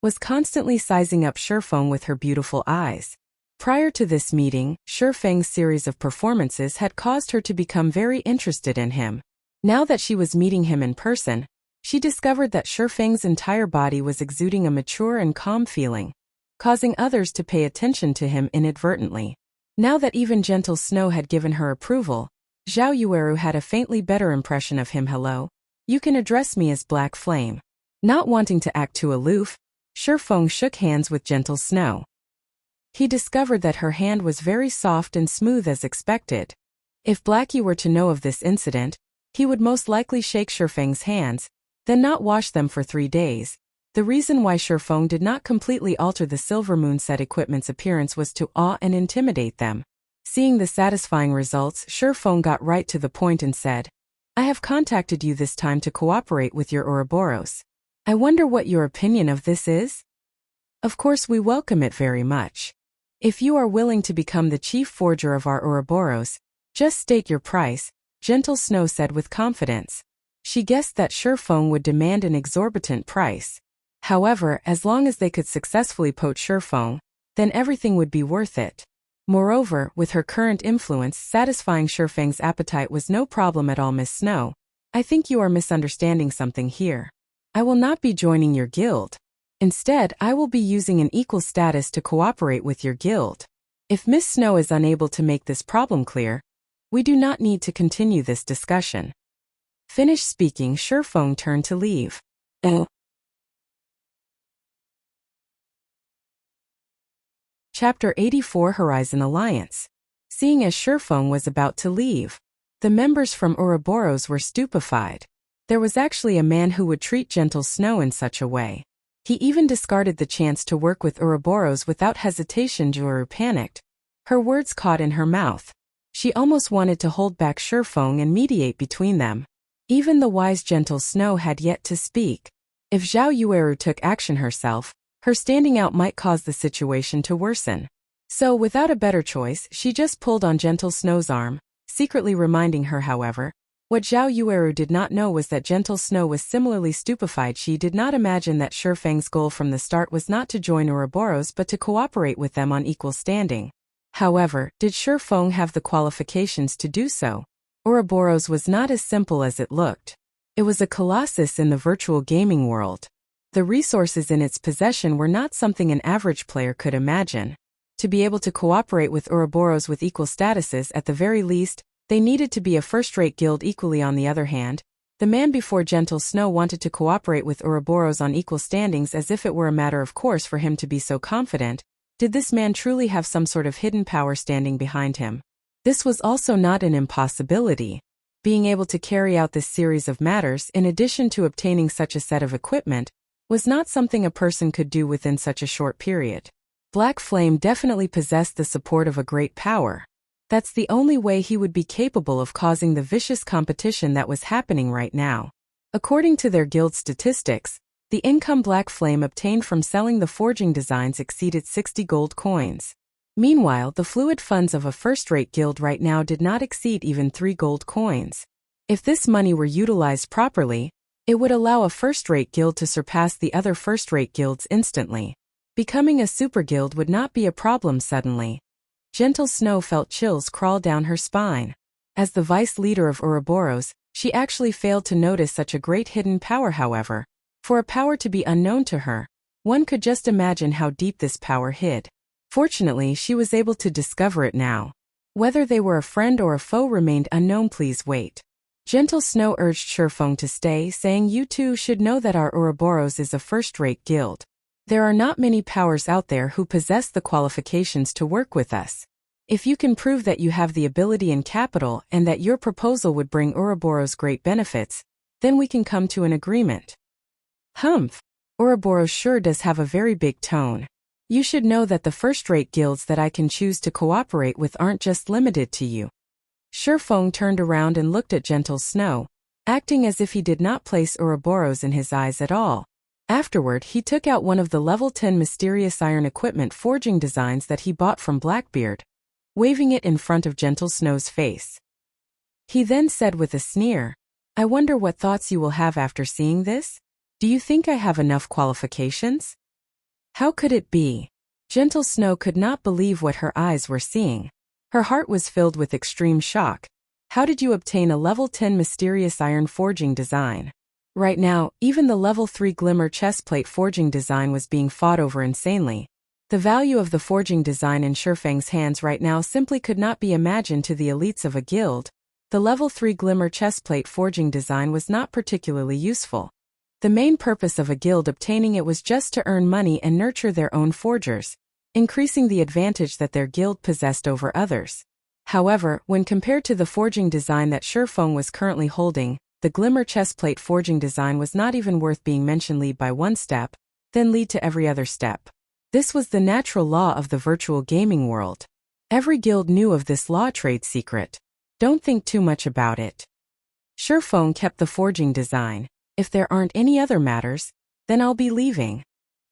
A: was constantly sizing up Shi Feng with her beautiful eyes. Prior to this meeting, Shi Feng's series of performances had caused her to become very interested in him. Now that she was meeting him in person, she discovered that Shi Feng's entire body was exuding a mature and calm feeling, causing others to pay attention to him inadvertently. Now that even Gentle Snow had given her approval, Zhao Yueru had a faintly better impression of him. Hello? You can address me as Black Flame. Not wanting to act too aloof, Shi Feng shook hands with Gentle Snow. He discovered that her hand was very soft and smooth as expected. If Blackie were to know of this incident, he would most likely shake Shi Feng's hands, then not wash them for 3 days. The reason why Shi Feng did not completely alter the Silver Moon set equipment's appearance was to awe and intimidate them. Seeing the satisfying results, Shi Feng got right to the point and said, I have contacted you this time to cooperate with your Ouroboros. I wonder what your opinion of this is? Of course, we welcome it very much. If you are willing to become the chief forger of our Ouroboros, just state your price, Gentle Snow said with confidence. She guessed that Shi Feng would demand an exorbitant price. However, as long as they could successfully poach Shi Feng, then everything would be worth it. Moreover, with her current influence, satisfying Shi Feng's appetite was no problem at all. Miss Snow, I think you are misunderstanding something here. I will not be joining your guild. Instead, I will be using an equal status to cooperate with your guild. If Miss Snow is unable to make this problem clear, we do not need to continue this discussion. Finished speaking, Shi Feng turned to leave. Chapter 84 Horizon Alliance. Seeing as Shi Feng was about to leave, the members from Ouroboros were stupefied. There was actually a man who would treat Gentle Snow in such a way. He even discarded the chance to work with Ouroboros without hesitation. Juru panicked. Her words caught in her mouth. She almost wanted to hold back Shi Feng and mediate between them. Even the wise Gentle Snow had yet to speak. If Zhao Yueru took action herself, her standing out might cause the situation to worsen. So without a better choice, she just pulled on Gentle Snow's arm, secretly reminding her, however. What Zhao Yueru did not know was that Gentle Snow was similarly stupefied. She did not imagine that Shi Feng's goal from the start was not to join Ouroboros but to cooperate with them on equal standing. However, did Shi Feng have the qualifications to do so? Ouroboros was not as simple as it looked. It was a colossus in the virtual gaming world. The resources in its possession were not something an average player could imagine. To be able to cooperate with Ouroboros with equal statuses, at the very least, they needed to be a first-rate guild. Equally, on the other hand, the man before Gentle Snow wanted to cooperate with Ouroboros on equal standings as if it were a matter of course for him to be so confident. Did this man truly have some sort of hidden power standing behind him? This was also not an impossibility. Being able to carry out this series of matters, in addition to obtaining such a set of equipment, was not something a person could do within such a short period. Black Flame definitely possessed the support of a great power. That's the only way he would be capable of causing the vicious competition that was happening right now. According to their guild statistics, the income Black Flame obtained from selling the forging designs exceeded 60 gold coins. Meanwhile, the fluid funds of a first-rate guild right now did not exceed even 3 gold coins. If this money were utilized properly, it would allow a first-rate guild to surpass the other first-rate guilds instantly. Becoming a super guild would not be a problem suddenly. Gentle Snow felt chills crawl down her spine. As the vice leader of Ouroboros, she actually failed to notice such a great hidden power. However, for a power to be unknown to her, one could just imagine how deep this power hid. Fortunately, she was able to discover it now. Whether they were a friend or a foe remained unknown. Please wait. Gentle Snow urged Shifeng to stay, saying, you too should know that our Ouroboros is a first-rate guild. There are not many powers out there who possess the qualifications to work with us. If you can prove that you have the ability and capital and that your proposal would bring Ouroboros great benefits, then we can come to an agreement. Humph. Ouroboros sure does have a very big tone. You should know that the first-rate guilds that I can choose to cooperate with aren't just limited to you. Shifeng turned around and looked at Gentle Snow, acting as if he did not place Ouroboros in his eyes at all. Afterward, he took out one of the level 10 mysterious iron equipment forging designs that he bought from Blackbeard, waving it in front of Gentle Snow's face. He then said with a sneer, I wonder what thoughts you will have after seeing this? Do you think I have enough qualifications? How could it be? Gentle Snow could not believe what her eyes were seeing. Her heart was filled with extreme shock. How did you obtain a level 10 mysterious iron forging design? Right now, even the level 3 glimmer chestplate forging design was being fought over insanely. The value of the forging design in Shifeng's hands right now simply could not be imagined to the elites of a guild. The level 3 glimmer chestplate forging design was not particularly useful. The main purpose of a guild obtaining it was just to earn money and nurture their own forgers, increasing the advantage that their guild possessed over others. However, when compared to the forging design that Shifeng was currently holding, the glimmer chestplate forging design was not even worth being mentioned. Lead by one step, then lead to every other step. This was the natural law of the virtual gaming world. Every guild knew of this law. Trade secret. Don't think too much about it. Shifeng kept the forging design. If there aren't any other matters, then I'll be leaving.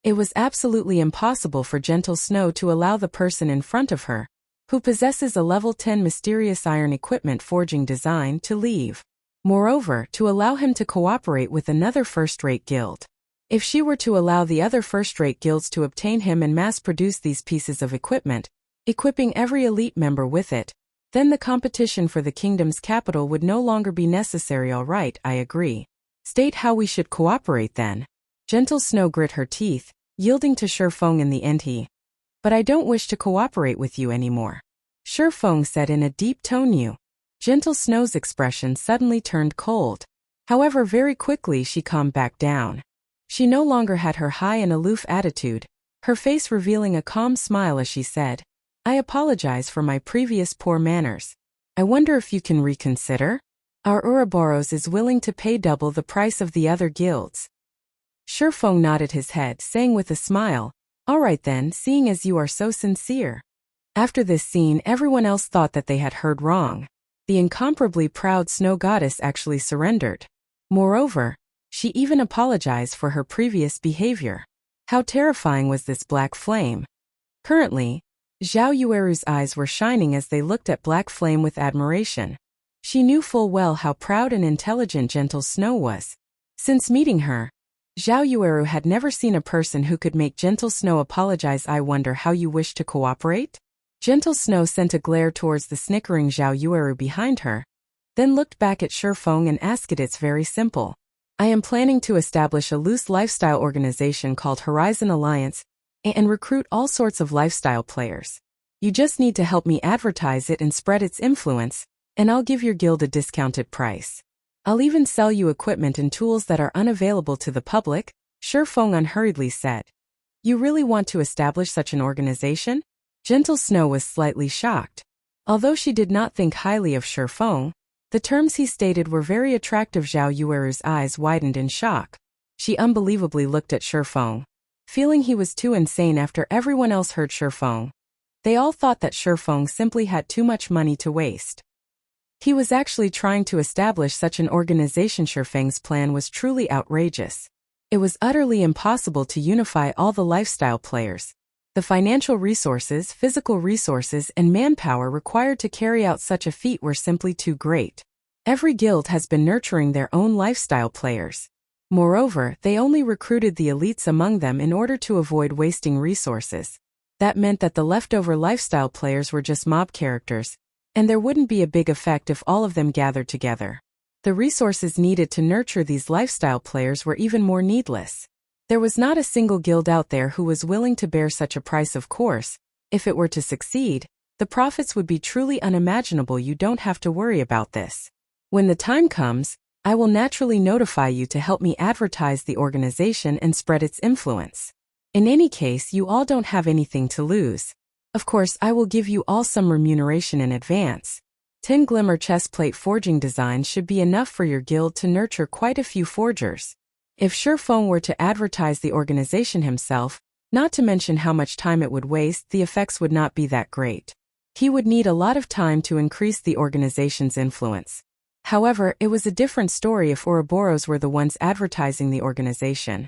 A: It was absolutely impossible for Gentle Snow to allow the person in front of her, who possesses a level 10 mysterious iron equipment forging design, to leave. Moreover, to allow him to cooperate with another first-rate guild. If she were to allow the other first-rate guilds to obtain him and mass-produce these pieces of equipment, equipping every elite member with it, then the competition for the kingdom's capital would no longer be necessary. All right, I agree. State how we should cooperate then. Gentle Snow grit her teeth, yielding to Shifeng in the end. But I don't wish to cooperate with you anymore. Shifeng said in a deep tone. You. Gentle Snow's expression suddenly turned cold. However, very quickly she calmed back down. She no longer had her high and aloof attitude, her face revealing a calm smile as she said, I apologize for my previous poor manners. I wonder if you can reconsider? Our Ouroboros is willing to pay double the price of the other guilds. Shifeng nodded his head, saying with a smile, all right then, seeing as you are so sincere. After this scene, everyone else thought that they had heard wrong. The incomparably proud snow goddess actually surrendered. Moreover, she even apologized for her previous behavior. How terrifying was this black flame? Currently, Zhao Yueru's eyes were shining as they looked at Black Flame with admiration. She knew full well how proud and intelligent Gentle Snow was. Since meeting her, Zhao Yueru had never seen a person who could make Gentle Snow apologize. I wonder how you wish to cooperate? Gentle Snow sent a glare towards the snickering Zhao Yueru behind her, then looked back at Shifeng and asked it. It's very simple. I am planning to establish a loose lifestyle organization called Horizon Alliance and recruit all sorts of lifestyle players. You just need to help me advertise it and spread its influence, and I'll give your guild a discounted price. I'll even sell you equipment and tools that are unavailable to the public, Shifeng unhurriedly said. You really want to establish such an organization? Gentle Snow was slightly shocked. Although she did not think highly of Shifeng, the terms he stated were very attractive. Zhao Yueru's eyes widened in shock. She unbelievably looked at Shifeng, feeling he was too insane after everyone else heard Shifeng. They all thought that Shifeng simply had too much money to waste. He was actually trying to establish such an organization. Shifeng's plan was truly outrageous. It was utterly impossible to unify all the lifestyle players. The financial resources, physical resources, and manpower required to carry out such a feat were simply too great. Every guild has been nurturing their own lifestyle players. Moreover, they only recruited the elites among them in order to avoid wasting resources. That meant that the leftover lifestyle players were just mob characters, and there wouldn't be a big effect if all of them gathered together. The resources needed to nurture these lifestyle players were even more needless. There was not a single guild out there who was willing to bear such a price. Of course, if it were to succeed, the profits would be truly unimaginable. You don't have to worry about this. When the time comes, I will naturally notify you to help me advertise the organization and spread its influence. In any case, you all don't have anything to lose. Of course, I will give you all some remuneration in advance. 10 glimmer chestplate forging designs should be enough for your guild to nurture quite a few forgers. If Shifeng were to advertise the organization himself, not to mention how much time it would waste, the effects would not be that great. He would need a lot of time to increase the organization's influence. However, it was a different story if Ouroboros were the ones advertising the organization.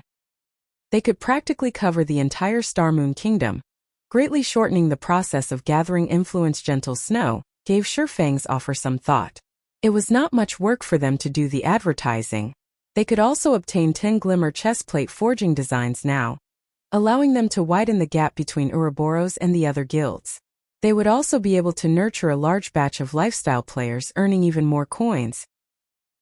A: They could practically cover the entire Star Moon Kingdom, greatly shortening the process of gathering influence. Gentle Snow gave Shifeng's offer some thought. It was not much work for them to do the advertising. They could also obtain 10 glimmer chestplate forging designs now, allowing them to widen the gap between Ouroboros and the other guilds. They would also be able to nurture a large batch of lifestyle players, earning even more coins.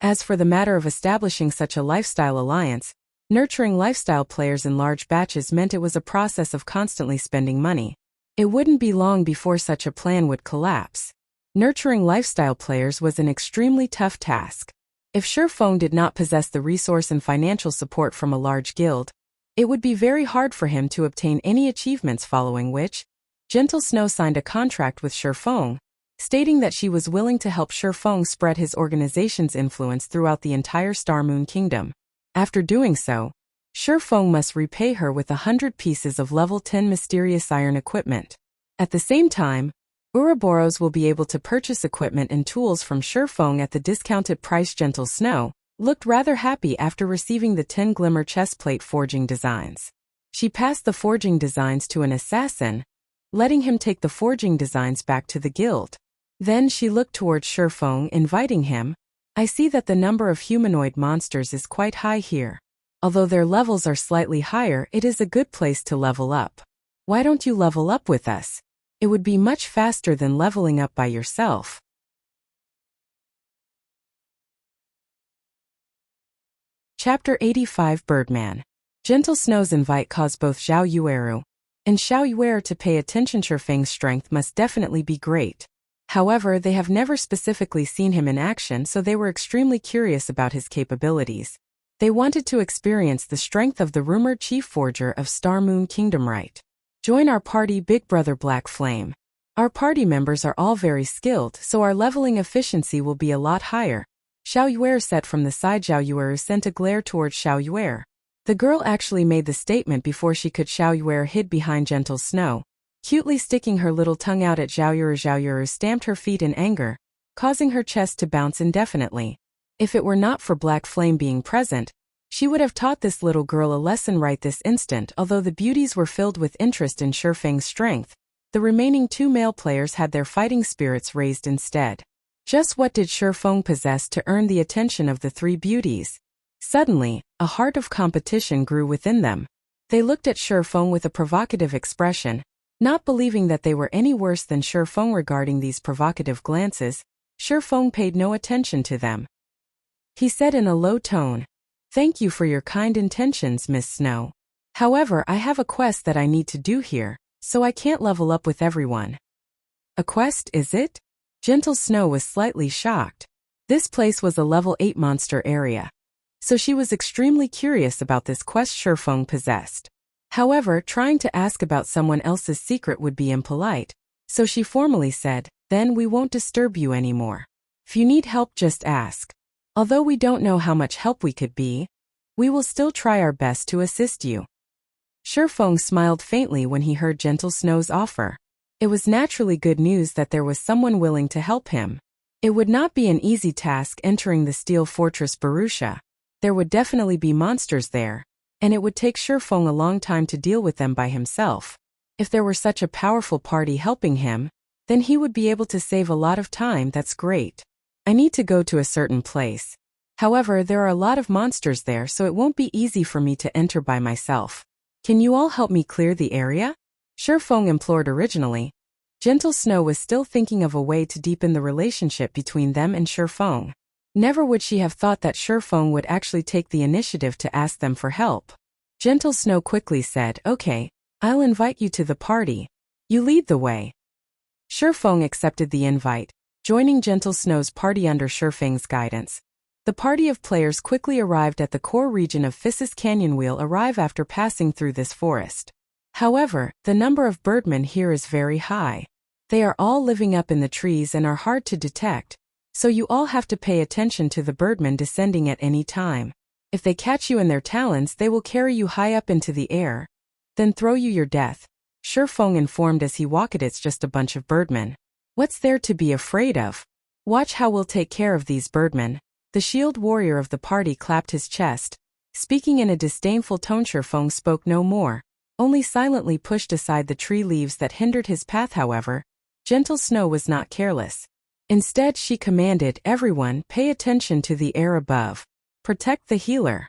A: As for the matter of establishing such a lifestyle alliance, nurturing lifestyle players in large batches meant it was a process of constantly spending money. It wouldn't be long before such a plan would collapse. Nurturing lifestyle players was an extremely tough task. If Shifeng did not possess the resource and financial support from a large guild, it would be very hard for him to obtain any achievements, following which, Gentle Snow signed a contract with Shifeng, stating that she was willing to help Shifeng spread his organization's influence throughout the entire Star Moon Kingdom. After doing so, Shifeng must repay her with 100 pieces of level 10 mysterious iron equipment. At the same time, Ouroboros will be able to purchase equipment and tools from Shifeng at the discounted price. Gentle Snow looked rather happy after receiving the 10 glimmer chestplate forging designs. She passed the forging designs to an assassin, letting him take the forging designs back to the guild. Then she looked towards Shifeng, inviting him. I see that the number of humanoid monsters is quite high here. Although their levels are slightly higher, it is a good place to level up. Why don't you level up with us? It would be much faster than leveling up by yourself. Chapter 85 Birdman. Gentle Snow's invite caused both Zhao Yueru and Xiao Yuer to pay attention. Shifeng's strength must definitely be great. However, they have never specifically seen him in action, so they were extremely curious about his capabilities. They wanted to experience the strength of the rumored chief forger of Star Moon Kingdom. Right. Join our party, Big Brother Black Flame. Our party members are all very skilled, so our leveling efficiency will be a lot higher. Xiao Yuer said from the side. Zhao Yuer sent a glare towards Xiao Yuer. The girl actually made the statement before she could. Xiao Yuer hid behind Gentle Snow, cutely sticking her little tongue out at Zhao Yuer. Zhao Yuer stamped her feet in anger, causing her chest to bounce indefinitely. If it were not for Black Flame being present, she would have taught this little girl a lesson right this instant. Although the beauties were filled with interest in Shifeng's strength, the remaining two male players had their fighting spirits raised instead. Just what did Shifeng possess to earn the attention of the three beauties? Suddenly, a heart of competition grew within them. They looked at Shifeng with a provocative expression, not believing that they were any worse than Shifeng. Regarding these provocative glances, Shifeng paid no attention to them. He said in a low tone, "Thank you for your kind intentions, Miss Snow. However, I have a quest that I need to do here, so I can't level up with everyone." "A quest, is it?" Gentle Snow was slightly shocked. This place was a level 8 monster area, so she was extremely curious about this quest Shifeng possessed. However, trying to ask about someone else's secret would be impolite, so she formally said, "Then we won't disturb you anymore. If you need help, just ask. Although we don't know how much help we could be, we will still try our best to assist you." Shifeng smiled faintly when he heard Gentle Snow's offer. It was naturally good news that there was someone willing to help him. It would not be an easy task entering the Steel Fortress Barusha. There would definitely be monsters there, and it would take Shifeng a long time to deal with them by himself. If there were such a powerful party helping him, then he would be able to save a lot of time. That's great. I need to go to a certain place. However, there are a lot of monsters there, so it won't be easy for me to enter by myself. Can you all help me clear the area? Shifeng implored originally, Gentle Snow was still thinking of a way to deepen the relationship between them and Shifeng. Never would she have thought that Shifeng would actually take the initiative to ask them for help. Gentle Snow quickly said, "Okay, I'll invite you to the party. You lead the way." Shifeng accepted the invite, joining Gentle Snow's party under Shifeng's guidance. The party of players quickly arrived at the core region of Fissus Canyon. Will arrive after passing through this forest. However, the number of birdmen here is very high. They are all living up in the trees and are hard to detect, so you all have to pay attention to the birdmen descending at any time. If they catch you in their talons, they will carry you high up into the air, then throw you your death. Shifeng informed as he walked. "It's just a bunch of birdmen. What's there to be afraid of? Watch how we'll take care of these birdmen." The shield warrior of the party clapped his chest. Speaking in a disdainful tone, Shifeng spoke no more, only silently pushed aside the tree leaves that hindered his path. However, Gentle Snow was not careless. Instead, she commanded, "Everyone, pay attention to the air above. Protect the healer."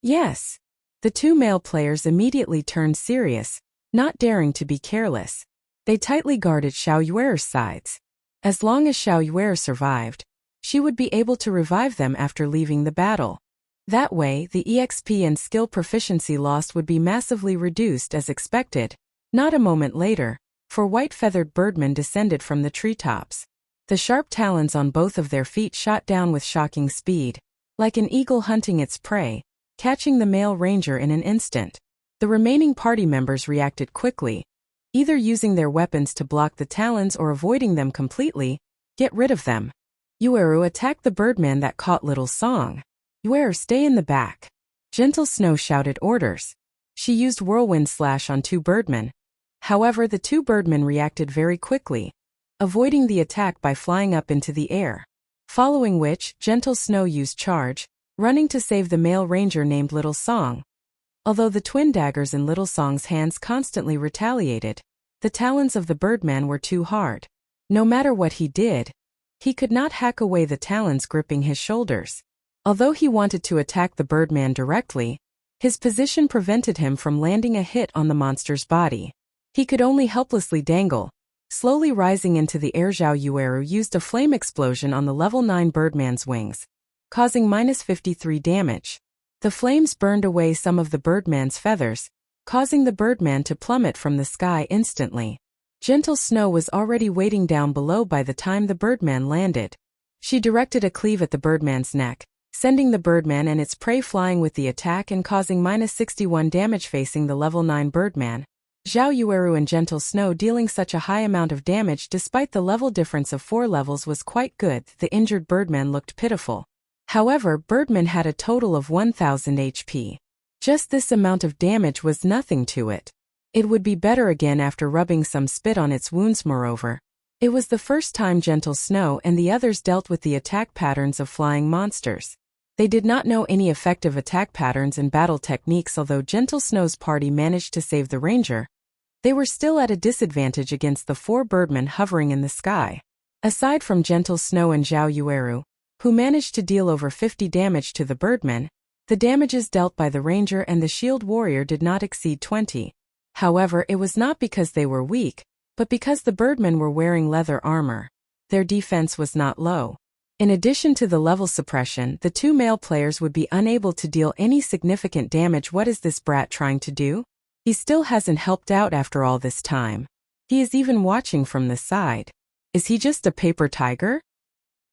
A: "Yes." The two male players immediately turned serious, not daring to be careless. They tightly guarded Xiao Yuer's sides. As long as Xiao Yuer survived, she would be able to revive them after leaving the battle. That way, the EXP and skill proficiency lost would be massively reduced as expected. Not a moment later, four white-feathered birdmen descended from the treetops. The sharp talons on both of their feet shot down with shocking speed, like an eagle hunting its prey, catching the male ranger in an instant. The remaining party members reacted quickly, either using their weapons to block the talons or avoiding them completely. "Get rid of them." Yueru attacked the birdman that caught Little Song. "Yueru, stay in the back." Gentle Snow shouted orders. She used Whirlwind Slash on two birdmen. However, the two birdmen reacted very quickly, avoiding the attack by flying up into the air. Following which, Gentle Snow used Charge, running to save the male ranger named Little Song. Although the twin daggers in Little Song's hands constantly retaliated, the talons of the birdman were too hard. No matter what he did, he could not hack away the talons gripping his shoulders. Although he wanted to attack the birdman directly, his position prevented him from landing a hit on the monster's body. He could only helplessly dangle. Slowly rising into the air, Zhao Yueru used a flame explosion on the level 9 birdman's wings, causing -53 damage. The flames burned away some of the birdman's feathers, causing the birdman to plummet from the sky instantly. Gentle Snow was already waiting down below by the time the birdman landed. She directed a cleave at the birdman's neck, sending the birdman and its prey flying with the attack and causing -61 damage facing the level 9 birdman. Zhao Yueru and Gentle Snow dealing such a high amount of damage despite the level difference of 4 levels was quite good. The injured birdman looked pitiful. However, birdman had a total of 1000 HP. Just this amount of damage was nothing to it. It would be better again after rubbing some spit on its wounds. Moreover, it was the first time Gentle Snow and the others dealt with the attack patterns of flying monsters. They did not know any effective attack patterns and battle techniques. Although Gentle Snow's party managed to save the ranger, they were still at a disadvantage against the 4 birdmen hovering in the sky. Aside from Gentle Snow and Zhao Yueru, who managed to deal over 50 damage to the birdmen, the damages dealt by the ranger and the shield warrior did not exceed 20. However, it was not because they were weak, but because the birdmen were wearing leather armor. Their defense was not low. In addition to the level suppression, the two male players would be unable to deal any significant damage. What is this brat trying to do? He still hasn't helped out after all this time. He is even watching from the side. Is he just a paper tiger?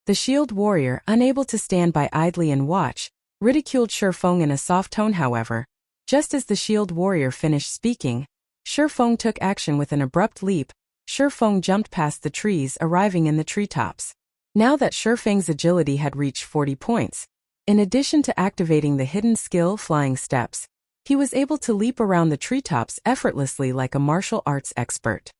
A: The shield warrior, unable to stand by idly and watch, ridiculed Shifeng in a soft tone. However, just as the shield warrior finished speaking, Shifeng took action with an abrupt leap. Shifeng jumped past the trees, arriving in the treetops. Now that Shifeng's agility had reached 40 points, in addition to activating the hidden skill Flying Steps, he was able to leap around the treetops effortlessly like a martial arts expert.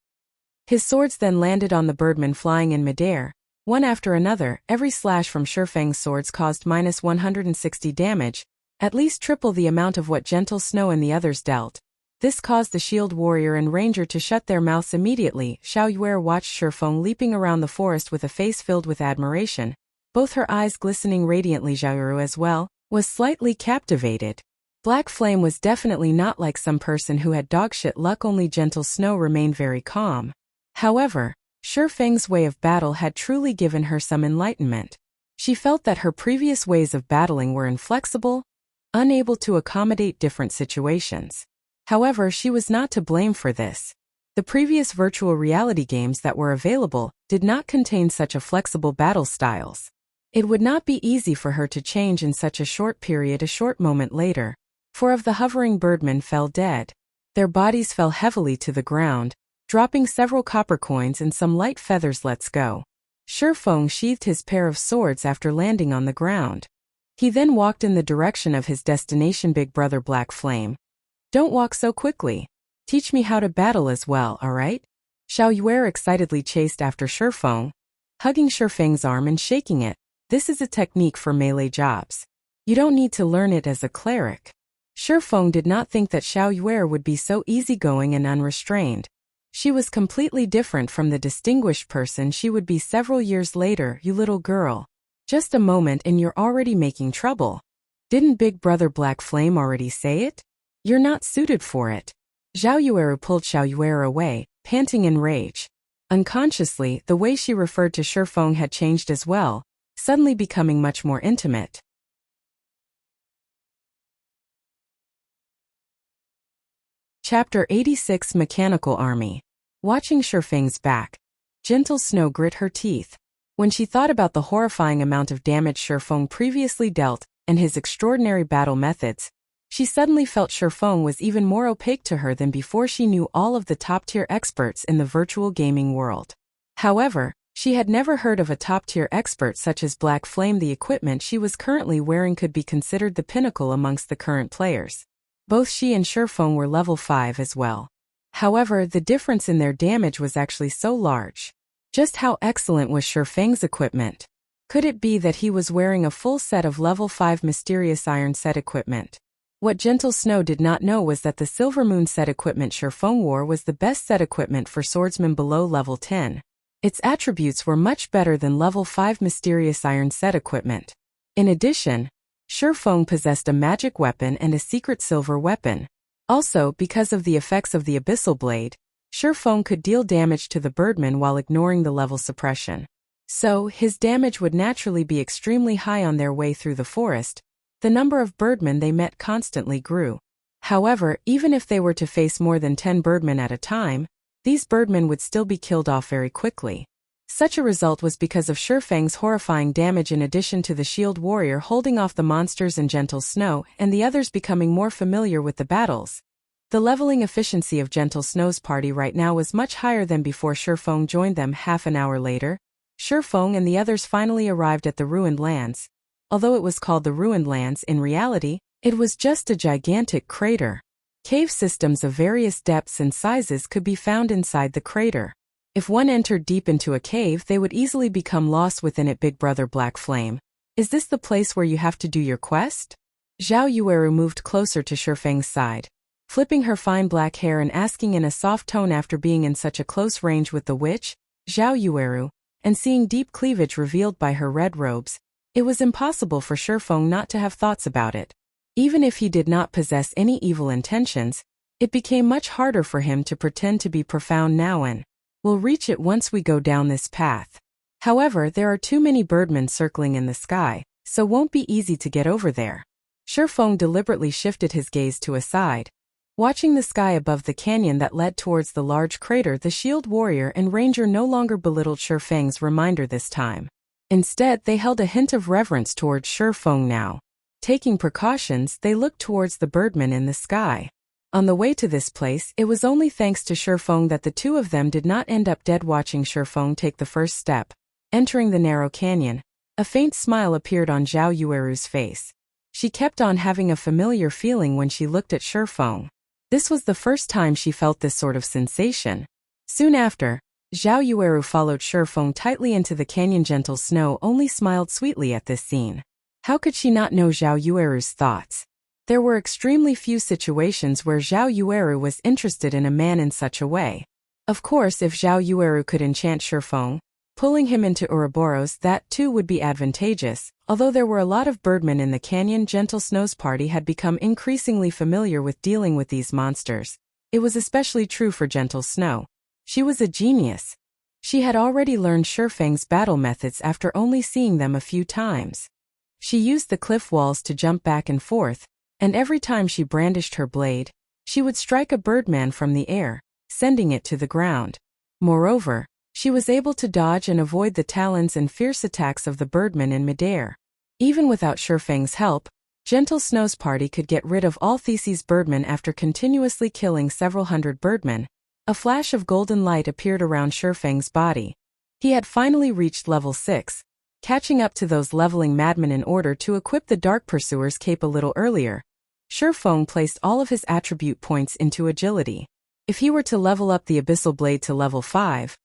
A: His swords then landed on the birdmen flying in midair. One after another, every slash from Shifeng's swords caused -160 damage, at least triple the amount of what Gentle Snow and the others dealt. This caused the shield warrior and ranger to shut their mouths immediately. Xiao Yuer watched Shifeng leaping around the forest with a face filled with admiration, both her eyes glistening radiantly. Xiao Yuer as well was slightly captivated. Black Flame was definitely not like some person who had dogshit luck. Only Gentle Snow remained very calm. However, Shi Feng's way of battle had truly given her some enlightenment. She felt that her previous ways of battling were inflexible, unable to accommodate different situations. However, she was not to blame for this. The previous virtual reality games that were available did not contain such a flexible battle styles. It would not be easy for her to change in such a short period. A short moment later, 4 of the hovering birdmen fell dead. Their bodies fell heavily to the ground, dropping several copper coins and some light feathers. Let's go. Shi Feng sheathed his pair of swords after landing on the ground. He then walked in the direction of his destination. Big brother Black Flame. Don't walk so quickly. Teach me how to battle as well, alright? Xiao Yuer excitedly chased after Shi Feng, hugging Shi Feng's arm and shaking it. This is a technique for melee jobs. You don't need to learn it as a cleric. Shi Feng did not think that Xiao Yuer would be so easygoing and unrestrained. She was completely different from the distinguished person she would be several years later. You little girl. Just a moment and you're already making trouble. Didn't Big Brother Black Flame already say it? You're not suited for it. Zhao Yueru pulled Xiao Yuer away, panting in rage. Unconsciously, the way she referred to Shi Feng had changed as well, suddenly becoming much more intimate. Chapter 86 Mechanical Army. Watching Shi Feng's back, Gentle Snow grit her teeth. When she thought about the horrifying amount of damage Shi Feng previously dealt and his extraordinary battle methods, she suddenly felt Shi Feng was even more opaque to her than before she knew all of the top-tier experts in the virtual gaming world. However, she had never heard of a top-tier expert such as Black Flame. The equipment she was currently wearing could be considered the pinnacle amongst the current players. Both she and Shi Feng were level 5 as well. However, the difference in their damage was actually so large. Just how excellent was Shi Feng's equipment? Could it be that he was wearing a full set of level 5 mysterious iron set equipment? What Gentle Snow did not know was that the Silver Moon set equipment Shi Feng wore was the best set equipment for swordsmen below level 10. Its attributes were much better than level 5 mysterious iron set equipment. In addition, Shi Feng possessed a magic weapon and a secret silver weapon. Also, because of the effects of the Abyssal Blade, Shi Feng could deal damage to the birdmen while ignoring the level suppression. So, his damage would naturally be extremely high. On their way through the forest, the number of birdmen they met constantly grew. However, even if they were to face more than 10 birdmen at a time, these birdmen would still be killed off very quickly. Such a result was because of Shi Feng's horrifying damage in addition to the shield warrior holding off the monsters and Gentle Snow and the others becoming more familiar with the battles. The leveling efficiency of Gentle Snow's party right now was much higher than before Shi Feng joined them. Half an hour later, Shi Feng and the others finally arrived at the Ruined Lands. Although it was called the Ruined Lands, in reality, it was just a gigantic crater. Cave systems of various depths and sizes could be found inside the crater. If one entered deep into a cave, they would easily become lost within it. Big Brother Black Flame. Is this the place where you have to do your quest? Zhao Yueru moved closer to Shi Feng's side, flipping her fine black hair and asking in a soft tone. After being in such a close range with the witch, Zhao Yueru, and seeing deep cleavage revealed by her red robes, it was impossible for Shi Feng not to have thoughts about it. Even if he did not possess any evil intentions, it became much harder for him to pretend to be profound now and we'll reach it once we go down this path. However, there are too many birdmen circling in the sky, so won't be easy to get over there. Shi Feng deliberately shifted his gaze to a side, watching the sky above the canyon that led towards the large crater. The shield warrior and ranger no longer belittled Shi Feng's reminder this time. Instead, they held a hint of reverence towards Shi Feng now. Taking precautions, they looked towards the birdmen in the sky. On the way to this place, it was only thanks to Shi Feng that the two of them did not end up dead. Watching Shi Feng take the first step, entering the narrow canyon, a faint smile appeared on Zhao Yueru's face. She kept on having a familiar feeling when she looked at Shi Feng. This was the first time she felt this sort of sensation. Soon after, Zhao Yueru followed Shi Feng tightly into the canyon. Gentle Snow only smiled sweetly at this scene. How could she not know Zhao Yueru's thoughts? There were extremely few situations where Zhao Yueru was interested in a man in such a way. Of course, if Zhao Yueru could enchant Shi Feng, pulling him into Ouroboros, that too would be advantageous. Although there were a lot of birdmen in the canyon, Gentle Snow's party had become increasingly familiar with dealing with these monsters. It was especially true for Gentle Snow. She was a genius. She had already learned Shifeng's battle methods after only seeing them a few times. She used the cliff walls to jump back and forth, and every time she brandished her blade, she would strike a birdman from the air, sending it to the ground. Moreover, she was able to dodge and avoid the talons and fierce attacks of the birdmen in midair. Even without Shifeng's help, Gentle Snow's party could get rid of all Theseus birdmen after continuously killing several hundred birdmen. A flash of golden light appeared around Shifeng's body. He had finally reached level 6, catching up to those leveling madmen in order to equip the Dark Pursuer's cape a little earlier. Shifeng placed all of his attribute points into agility. If he were to level up the Abyssal Blade to level 5,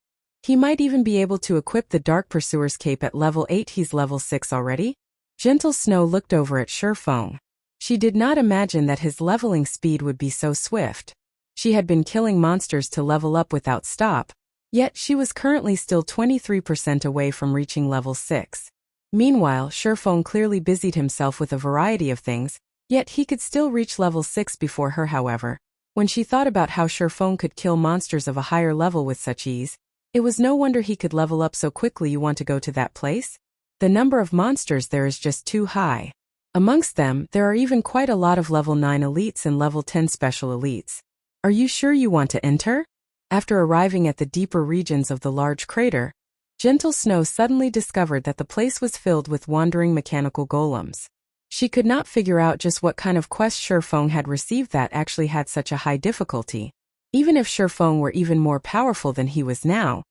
A: he might even be able to equip the Dark Pursuer's cape at level 8. He's level 6 already? Gentle Snow looked over at Shifeng. She did not imagine that his leveling speed would be so swift. She had been killing monsters to level up without stop, yet she was currently still 23% away from reaching level 6. Meanwhile, Shifeng clearly busied himself with a variety of things, yet he could still reach level 6 before her. However, when she thought about how Shifeng could kill monsters of a higher level with such ease, it was no wonder he could level up so quickly. You want to go to that place? The number of monsters there is just too high. Amongst them, there are even quite a lot of level 9 elites and level 10 special elites. Are you sure you want to enter? After arriving at the deeper regions of the large crater, Gentle Snow suddenly discovered that the place was filled with wandering mechanical golems. She could not figure out just what kind of quest Shifeng had received that actually had such a high difficulty. Even if Shifeng were even more powerful than he was now,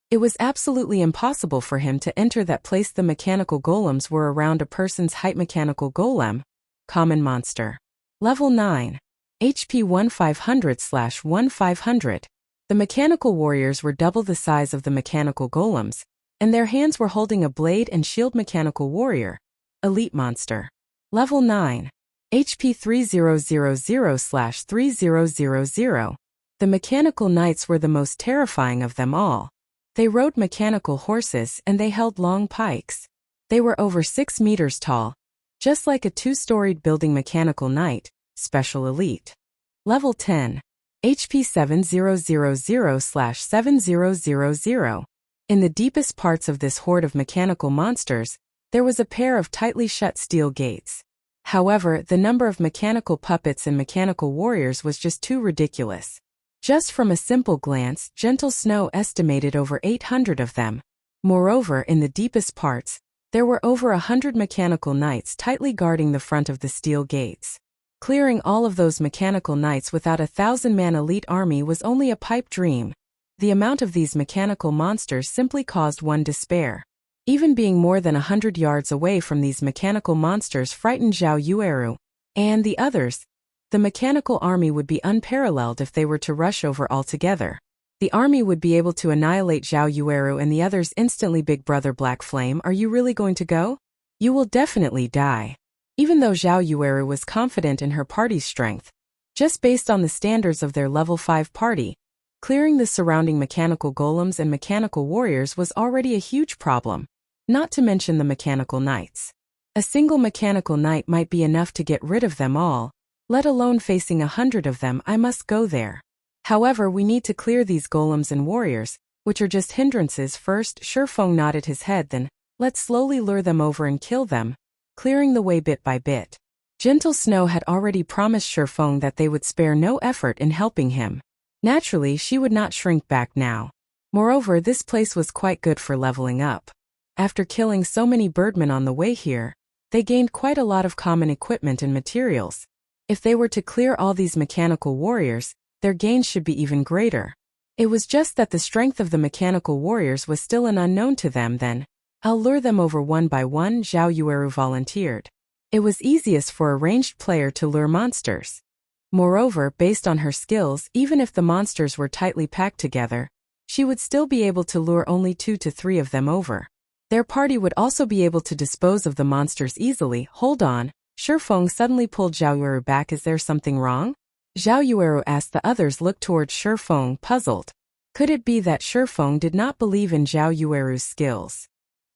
A: it was absolutely impossible for him to enter that place. The mechanical golems were around a person's height. Mechanical golem, common monster. Level 9. HP 1500/1500. The mechanical warriors were double the size of the mechanical golems, and their hands were holding a blade and shield. Mechanical warrior. Elite monster. Level 9. HP 3000/3000. The mechanical knights were the most terrifying of them all. They rode mechanical horses and they held long pikes. They were over 6 meters tall, just like a 2-storied building. Mechanical knight, special elite. Level 10. HP 7000/7000. In the deepest parts of this horde of mechanical monsters, there was a pair of tightly shut steel gates. However, the number of mechanical puppets and mechanical warriors was just too ridiculous. Just from a simple glance, Gentle Snow estimated over 800 of them. Moreover, in the deepest parts, there were over 100 mechanical knights tightly guarding the front of the steel gates. Clearing all of those mechanical knights without a 1,000-man elite army was only a pipe dream. The amount of these mechanical monsters simply caused one despair. Even being more than 100 yards away from these mechanical monsters frightened Zhao Yueru and the others. The mechanical army would be unparalleled if they were to rush over altogether. The army would be able to annihilate Zhao Yueru and the others instantly. Big Brother Black Flame, are you really going to go? You will definitely die. Even though Zhao Yueru was confident in her party's strength, just based on the standards of their level 5 party, clearing the surrounding mechanical golems and mechanical warriors was already a huge problem, not to mention the mechanical knights. A single mechanical knight might be enough to get rid of them all, let alone facing 100 of them. I must go there. However, we need to clear these golems and warriors, which are just hindrances first. Shifeng nodded his head. Then, let's slowly lure them over and kill them, clearing the way bit by bit. Gentle Snow had already promised Shifeng that they would spare no effort in helping him. Naturally, she would not shrink back now. Moreover, this place was quite good for leveling up. After killing so many birdmen on the way here, they gained quite a lot of common equipment and materials. If they were to clear all these mechanical warriors, their gains should be even greater. It was just that the strength of the mechanical warriors was still an unknown to them. Then, I'll lure them over one by one, Zhao Yueru volunteered. It was easiest for a ranged player to lure monsters. Moreover, based on her skills, even if the monsters were tightly packed together, she would still be able to lure only 2 to 3 of them over. Their party would also be able to dispose of the monsters easily. Hold on. Shifeng suddenly pulled Zhao Yueru back. Is there something wrong? Zhao Yueru asked. The others looked towards Shifeng, puzzled. Could it be that Shifeng did not believe in Zhao Yueru's skills?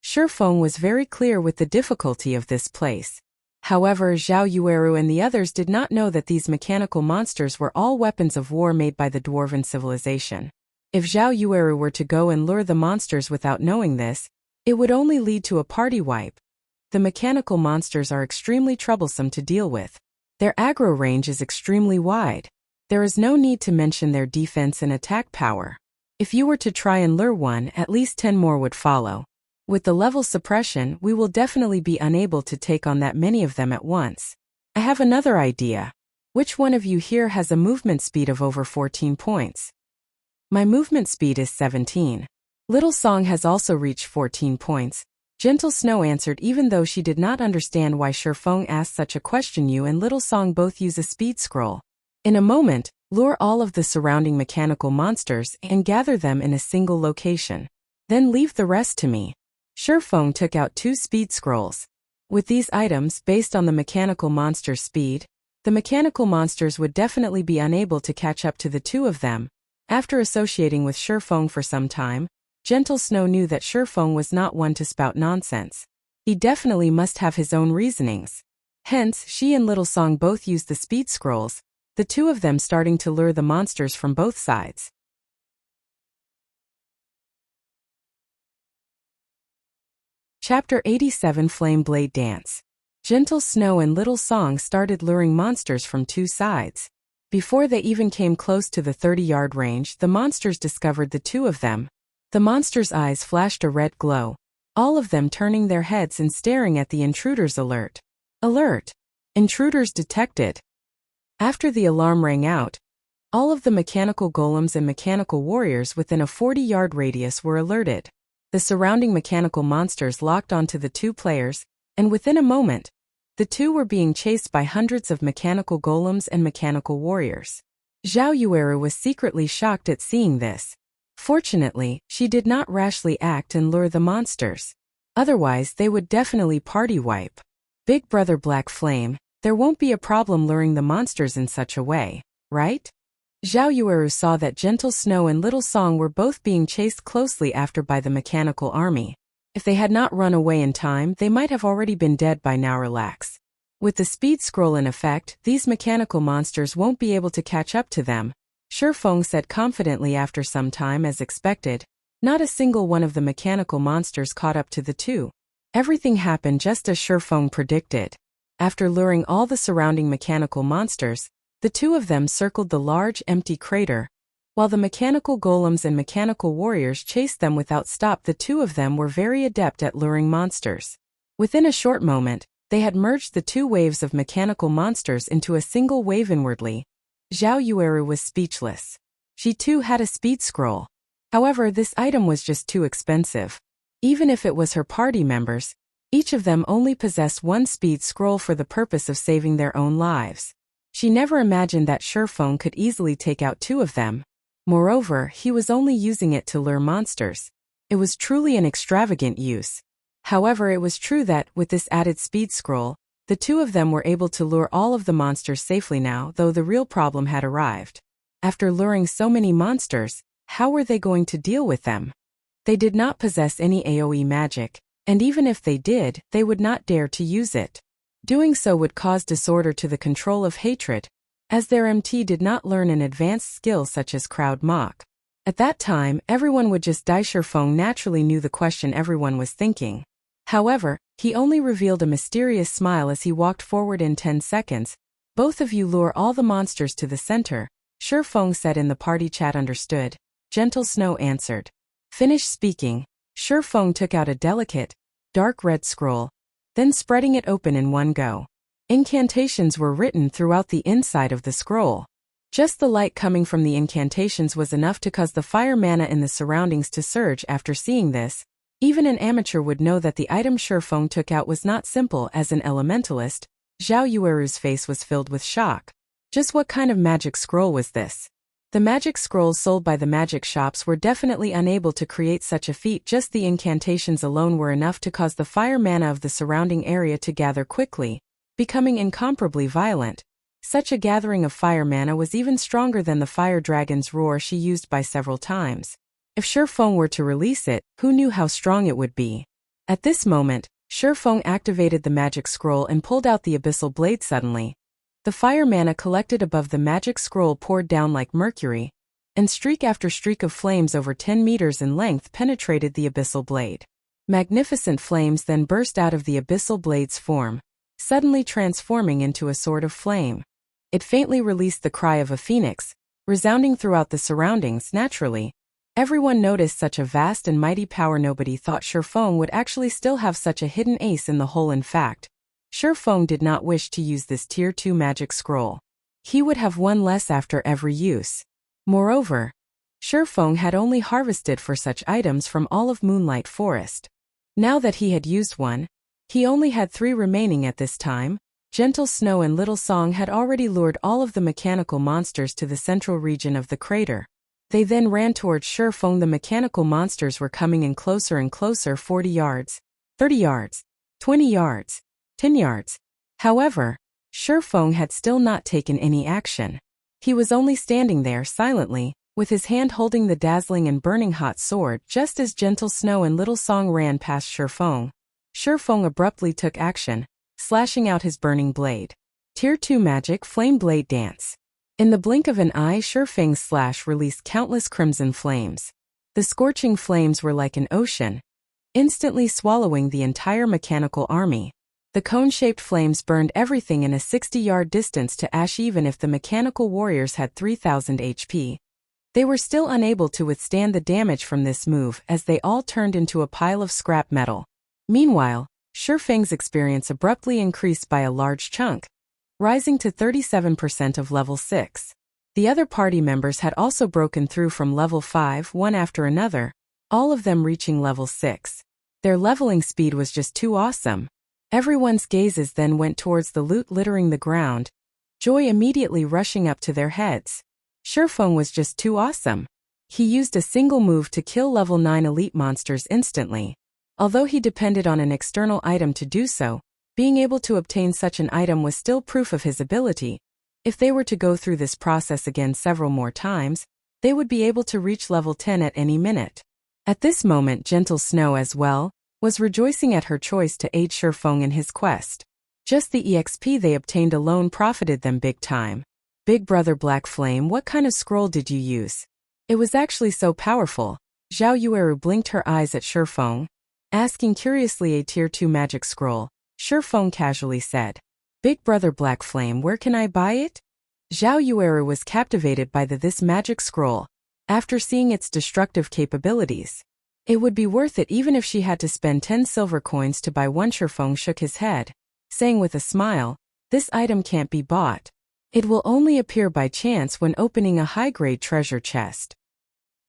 A: Shifeng was very clear with the difficulty of this place. However, Zhao Yueru and the others did not know that these mechanical monsters were all weapons of war made by the dwarven civilization. If Zhao Yueru were to go and lure the monsters without knowing this, it would only lead to a party wipe. The mechanical monsters are extremely troublesome to deal with. Their aggro range is extremely wide. There is no need to mention their defense and attack power. If you were to try and lure one, at least 10 more would follow. With the level suppression, we will definitely be unable to take on that many of them at once. I have another idea. Which one of you here has a movement speed of over 14 points? My movement speed is 17. Little Song has also reached 14 points. Gentle Snow answered even though she did not understand why Shifeng asked such a question. You and Little Song both use a speed scroll. In a moment, lure all of the surrounding mechanical monsters and gather them in a single location. Then leave the rest to me. Shifeng took out 2 speed scrolls. With these items based on the mechanical monster's speed, the mechanical monsters would definitely be unable to catch up to the 2 of them. After associating with Shifeng for some time, Gentle Snow knew that Shifeng was not one to spout nonsense. He definitely must have his own reasonings. Hence, she and Little Song both used the speed scrolls, the 2 of them starting to lure the monsters from both sides. Chapter 87 Flame Blade Dance. Gentle Snow and Little Song started luring monsters from 2 sides. Before they even came close to the 30-yard range, the monsters discovered the 2 of them. The monsters' eyes flashed a red glow, all of them turning their heads and staring at the intruders. Alert! Alert! Intruders detected. After the alarm rang out, all of the mechanical golems and mechanical warriors within a 40-yard radius were alerted. The surrounding mechanical monsters locked onto the 2 players, and within a moment, the 2 were being chased by hundreds of mechanical golems and mechanical warriors. Zhao Yueru was secretly shocked at seeing this. Fortunately, she did not rashly act and lure the monsters. Otherwise, they would definitely party wipe. Big Brother Black Flame, there won't be a problem luring the monsters in such a way, right? Zhao Yueru saw that Gentle Snow and Little Song were both being chased closely after by the mechanical army. If they had not run away in time, they might have already been dead by now. Relax. With the speed scroll in effect, these mechanical monsters won't be able to catch up to them, Shifeng said confidently. After some time, as expected, not a single one of the mechanical monsters caught up to the 2. Everything happened just as Shifeng predicted. After luring all the surrounding mechanical monsters, the 2 of them circled the large, empty crater. While the mechanical golems and mechanical warriors chased them without stop, the 2 of them were very adept at luring monsters. Within a short moment, they had merged the 2 waves of mechanical monsters into a single wave inwardly. Zhao Yueru was speechless. She too had a speed scroll. However, this item was just too expensive. Even if it was her party members, each of them only possessed 1 speed scroll for the purpose of saving their own lives. She never imagined that Shifeng could easily take out 2 of them. Moreover, he was only using it to lure monsters. It was truly an extravagant use. However, it was true that, with this added speed scroll, the 2 of them were able to lure all of the monsters safely now, though the real problem had arrived. After luring so many monsters, how were they going to deal with them? They did not possess any AoE magic, and even if they did, they would not dare to use it. Doing so would cause disorder to the control of hatred, as their MT did not learn an advanced skill such as Crowd Mock. At that time, everyone would just die. Shifeng naturally knew the question everyone was thinking. However, he only revealed a mysterious smile as he walked forward. In 10 seconds, both of you lure all the monsters to the center, Shifeng said in the party chat. Understood, Gentle Snow answered. Finished speaking, Shifeng took out a delicate, dark red scroll, then spreading it open in one go. Incantations were written throughout the inside of the scroll. Just the light coming from the incantations was enough to cause the fire mana in the surroundings to surge. After seeing this, even an amateur would know that the item Shifeng took out was not simple. As an elementalist, Zhao Yueru's face was filled with shock. Just what kind of magic scroll was this? The magic scrolls sold by the magic shops were definitely unable to create such a feat. Just the incantations alone were enough to cause the fire mana of the surrounding area to gather quickly, becoming incomparably violent. Such a gathering of fire mana was even stronger than the fire dragon's roar she used by several times. If Shifeng were to release it, who knew how strong it would be? At this moment, Shifeng activated the magic scroll and pulled out the abyssal blade. Suddenly, the fire mana collected above the magic scroll poured down like mercury. and streak after streak of flames over 10 meters in length penetrated the abyssal blade. Magnificent flames then burst out of the abyssal blade's form, suddenly transforming into a sword of flame. It faintly released the cry of a phoenix, resounding throughout the surroundings. Naturally, everyone noticed such a vast and mighty power. Nobody thought Shifeng would actually still have such a hidden ace in the hole. In fact, Shifeng did not wish to use this Tier 2 magic scroll. He would have one less after every use. Moreover, Shifeng had only harvested for such items from all of Moonlight Forest. Now that he had used one, he only had 3 remaining at this time. Gentle Snow and Little Song had already lured all of the mechanical monsters to the central region of the crater. They then ran towards Shifeng. The mechanical monsters were coming in closer and closer. 40 yards, 30 yards, 20 yards, 10 yards. However, Shifeng had still not taken any action. He was only standing there silently, with his hand holding the dazzling and burning hot sword. Just as Gentle Snow and Little Song ran past Shifeng, Shifeng abruptly took action, slashing out his burning blade. Tier 2 Magic Flame Blade Dance. In the blink of an eye, Shifeng's slash released countless crimson flames. The scorching flames were like an ocean, instantly swallowing the entire mechanical army. The cone-shaped flames burned everything in a 60-yard distance to ash. Even if the mechanical warriors had 3,000 HP, they were still unable to withstand the damage from this move, as they all turned into a pile of scrap metal. Meanwhile, Shifeng's experience abruptly increased by a large chunk, rising to 37% of level 6. The other party members had also broken through from level 5 one after another, all of them reaching level 6. Their leveling speed was just too awesome. Everyone's gazes then went towards the loot littering the ground, joy immediately rushing up to their heads. Shifeng was just too awesome. He used a single move to kill level 9 elite monsters instantly. Although he depended on an external item to do so, being able to obtain such an item was still proof of his ability. If they were to go through this process again several more times, they would be able to reach level 10 at any minute. At this moment, Gentle Snow as well was rejoicing at her choice to aid Shifeng in his quest. Just the EXP they obtained alone profited them big time. Big Brother Black Flame, what kind of scroll did you use? It was actually so powerful. Zhao Yueru blinked her eyes at Shifeng, asking curiously. A Tier 2 magic scroll, Shifeng casually said. Big Brother Black Flame, where can I buy it? Zhao Yueru was captivated by this magic scroll, after seeing its destructive capabilities. It would be worth it even if she had to spend 10 silver coins to buy one. Shifeng shook his head, saying with a smile, this item can't be bought. It will only appear by chance when opening a high-grade treasure chest.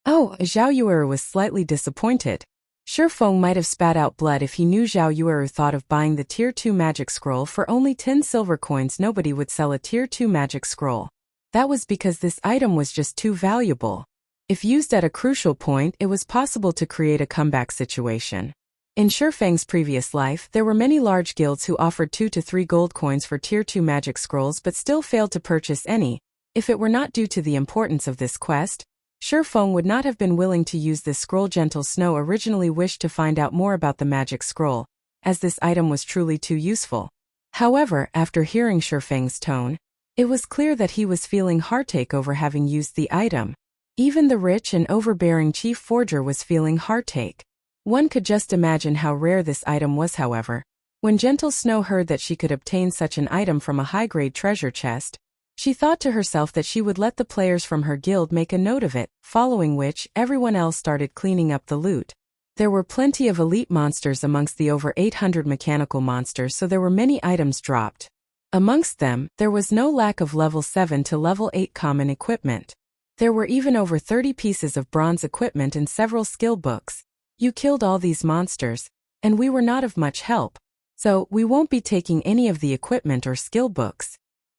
A: Oh, Zhao Yueru was slightly disappointed. Shifeng might have spat out blood if he knew Zhao Yueru thought of buying the Tier 2 magic scroll for only 10 silver coins. Nobody would sell a Tier 2 magic scroll. That was because this item was just too valuable. If used at a crucial point, it was possible to create a comeback situation. In Shifeng's previous life, there were many large guilds who offered 2 to 3 gold coins for Tier 2 magic scrolls but still failed to purchase any. If it were not due to the importance of this quest, Shifeng would not have been willing to use this scroll. Gentle Snow originally wished to find out more about the magic scroll, as this item was truly too useful. However, after hearing Shifeng's tone, it was clear that he was feeling heartache over having used the item. Even the rich and overbearing chief forger was feeling heartache. One could just imagine how rare this item was. However, when Gentle Snow heard that she could obtain such an item from a high-grade treasure chest, she thought to herself that she would let the players from her guild make a note of it, following which everyone else started cleaning up the loot. There were plenty of elite monsters amongst the over 800 mechanical monsters, so there were many items dropped. Amongst them, there was no lack of level 7 to level 8 common equipment. There were even over 30 pieces of bronze equipment and several skill books. You killed all these monsters, and we were not of much help, so we won't be taking any of the equipment or skill books.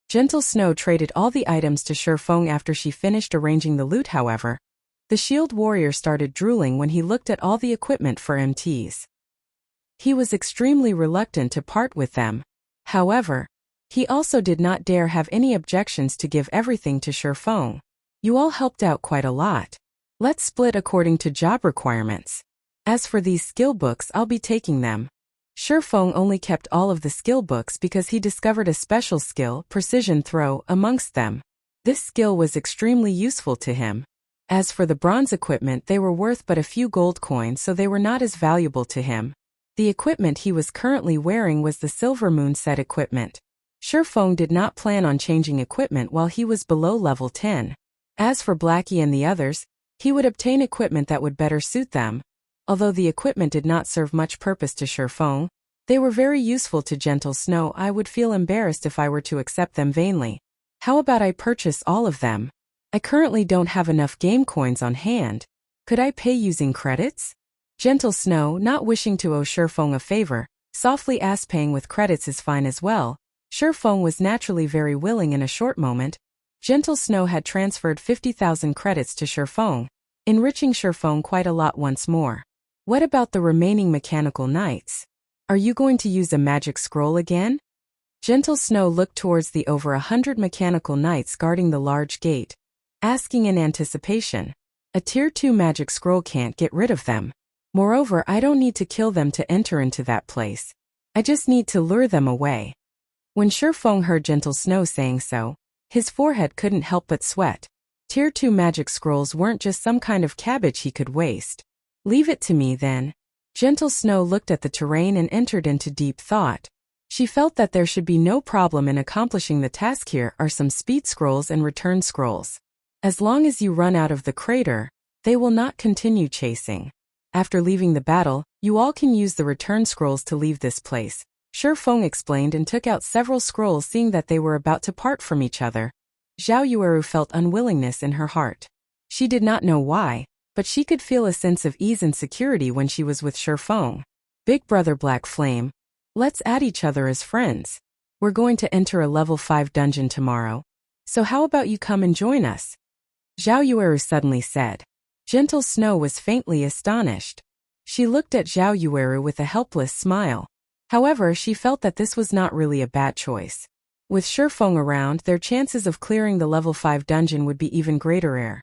A: Gentle Snow traded all the items to Shifeng after she finished arranging the loot. However, the shield warrior started drooling when he looked at all the equipment for MTs. He was extremely reluctant to part with them. However, he also did not dare have any objections to give everything to Shifeng. You all helped out quite a lot. Let's split according to job requirements. As for these skill books, I'll be taking them. Shifeng only kept all of the skill books because he discovered a special skill, precision throw, amongst them. This skill was extremely useful to him. As for the bronze equipment, they were worth but a few gold coins, so they were not as valuable to him. The equipment he was currently wearing was the Silver Moon set equipment. Shifeng did not plan on changing equipment while he was below level 10. As for Blackie and the others, he would obtain equipment that would better suit them. Although the equipment did not serve much purpose to Shifeng, they were very useful to Gentle Snow. I would feel embarrassed if I were to accept them vainly. How about I purchase all of them? I currently don't have enough game coins on hand. Could I pay using credits? Gentle Snow, not wishing to owe Shifeng a favor, softly asked. Paying with credits is fine as well. Shifeng was naturally very willing. In a short moment, Gentle Snow had transferred 50,000 credits to Shifeng, enriching Shifeng quite a lot once more. What about the remaining mechanical knights? Are you going to use a magic scroll again? Gentle Snow looked towards the over 100 mechanical knights guarding the large gate, asking in anticipation. A tier 2 magic scroll can't get rid of them. Moreover, I don't need to kill them to enter into that place. I just need to lure them away. When Shifeng heard Gentle Snow saying so, his forehead couldn't help but sweat. Tier 2 magic scrolls weren't just some kind of cabbage he could waste. Leave it to me then. Gentle Snow looked at the terrain and entered into deep thought. She felt that there should be no problem in accomplishing the task. Here are some speed scrolls and return scrolls. As long as you run out of the crater, they will not continue chasing. After leaving the battle, you all can use the return scrolls to leave this place. Shifeng explained and took out several scrolls. Seeing that they were about to part from each other, Zhao Yueru felt unwillingness in her heart. She did not know why, but she could feel a sense of ease and security when she was with Shifeng. Big brother Black Flame, let's add each other as friends. We're going to enter a level 5 dungeon tomorrow, so how about you come and join us? Zhao Yueru suddenly said. Gentle Snow was faintly astonished. She looked at Zhao Yueru with a helpless smile. However, she felt that this was not really a bad choice. With Shifeng around, their chances of clearing the level 5 dungeon would be even greater.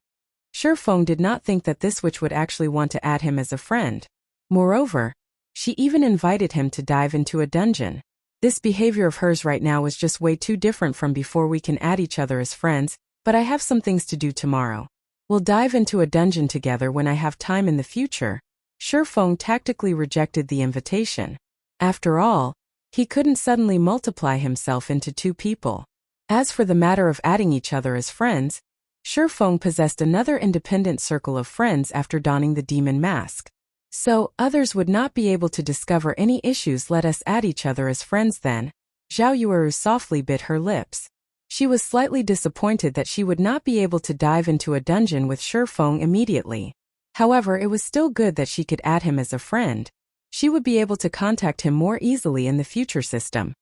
A: Shifeng did not think that this witch would actually want to add him as a friend. Moreover, she even invited him to dive into a dungeon. This behavior of hers right now was just way too different from before. We can add each other as friends, but I have some things to do tomorrow. We'll dive into a dungeon together when I have time in the future. Shifeng tactically rejected the invitation. After all, he couldn't suddenly multiply himself into 2 people. As for the matter of adding each other as friends, Shifeng possessed another independent circle of friends after donning the demon mask. So, others would not be able to discover any issues. Let us add each other as friends then. Zhao Yueru softly bit her lips. She was slightly disappointed that she would not be able to dive into a dungeon with Shifeng immediately. However, it was still good that she could add him as a friend. She would be able to contact him more easily in the future system.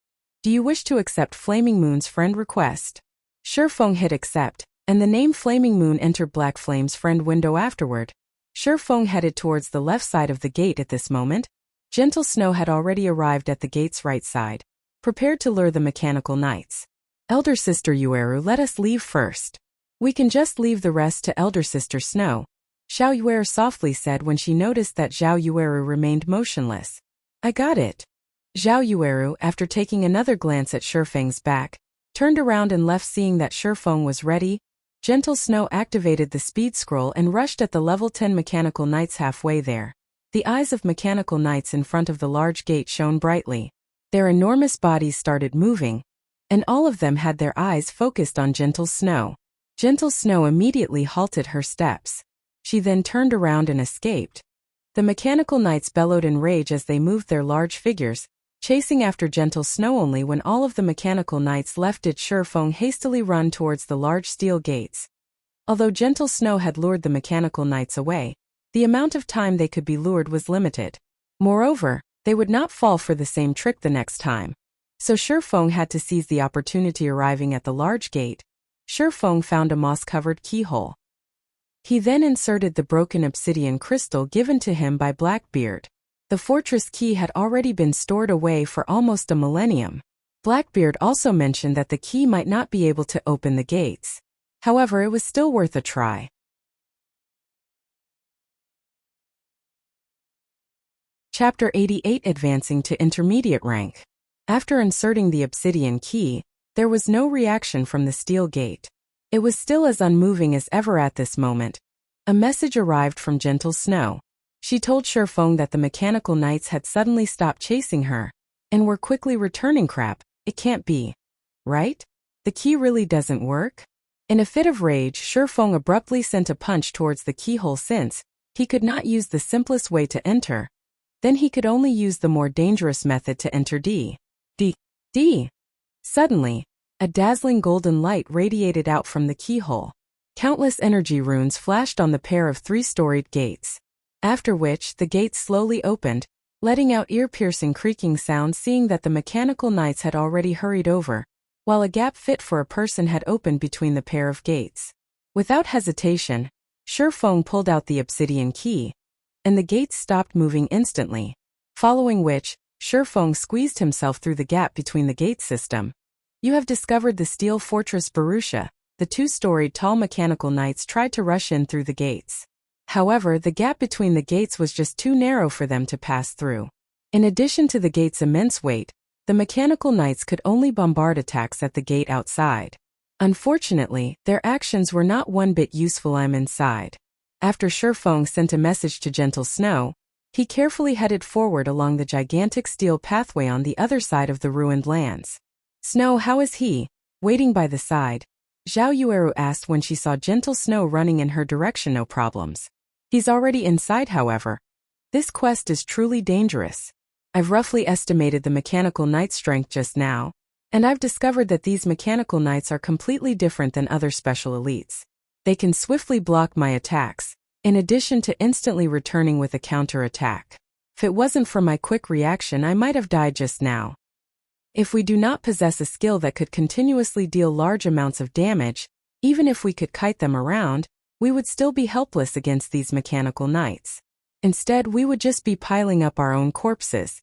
A: Do you wish to accept Flaming Moon's friend request? Shifeng hit accept, and the name Flaming Moon entered Black Flame's friend window afterward. Shifeng headed towards the left side of the gate at this moment. Gentle Snow had already arrived at the gate's right side, prepared to lure the mechanical knights. Elder Sister Yueru, let us leave first. We can just leave the rest to Elder Sister Snow, Zhao Yueru softly said when she noticed that Zhao Yueru remained motionless. I got it. Zhao Yueru, after taking another glance at Shifeng's back, turned around and left. Seeing that Shifeng was ready, Gentle Snow activated the speed scroll and rushed at the level 10 mechanical knights halfway there. The eyes of mechanical knights in front of the large gate shone brightly. Their enormous bodies started moving, and all of them had their eyes focused on Gentle Snow. Gentle Snow immediately halted her steps. She then turned around and escaped. The mechanical knights bellowed in rage as they moved their large figures, chasing after Gentle Snow. Only when all of the mechanical knights left did Shifeng hastily run towards the large steel gates. Although Gentle Snow had lured the mechanical knights away, the amount of time they could be lured was limited. Moreover, they would not fall for the same trick the next time. So Shifeng had to seize the opportunity. Arriving at the large gate, Shifeng found a moss-covered keyhole. He then inserted the broken obsidian crystal given to him by Blackbeard. The fortress key had already been stored away for almost a millennium. Blackbeard also mentioned that the key might not be able to open the gates. However, it was still worth a try. Chapter 88, Advancing to Intermediate Rank. After inserting the obsidian key, there was no reaction from the steel gate. It was still as unmoving as ever at this moment. A message arrived from Gentle Snow. She told Shifeng that the mechanical knights had suddenly stopped chasing her and were quickly returning. Crap, it can't be. Right? The key really doesn't work? In a fit of rage, Shifeng abruptly sent a punch towards the keyhole since he could not use the simplest way to enter. Then he could only use the more dangerous method to enter D. Suddenly, a dazzling golden light radiated out from the keyhole. Countless energy runes flashed on the pair of three-storied gates. After which, the gates slowly opened, letting out ear-piercing creaking sounds, seeing that the mechanical knights had already hurried over, while a gap fit for a person had opened between the pair of gates. Without hesitation, Shifeng pulled out the obsidian key, and the gates stopped moving instantly, following which, Shifeng squeezed himself through the gap between the gate system. You have discovered the steel fortress Wuxia. The two-storied tall mechanical knights tried to rush in through the gates. However, the gap between the gates was just too narrow for them to pass through. In addition to the gate's immense weight, the mechanical knights could only bombard attacks at the gate outside. Unfortunately, their actions were not one bit useful. I'm inside. After Shifeng sent a message to Gentle Snow, he carefully headed forward along the gigantic steel pathway on the other side of the ruined lands. Snow, how is he? Waiting by the side, Zhao Yueru asked when she saw Gentle Snow running in her direction. No problems. He's already inside, however. This quest is truly dangerous. I've roughly estimated the mechanical knight's strength just now, and I've discovered that these mechanical knights are completely different than other special elites. They can swiftly block my attacks, in addition to instantly returning with a counter-attack. If it wasn't for my quick reaction, I might have died just now. If we do not possess a skill that could continuously deal large amounts of damage, even if we could kite them around, we would still be helpless against these mechanical knights. Instead, we would just be piling up our own corpses.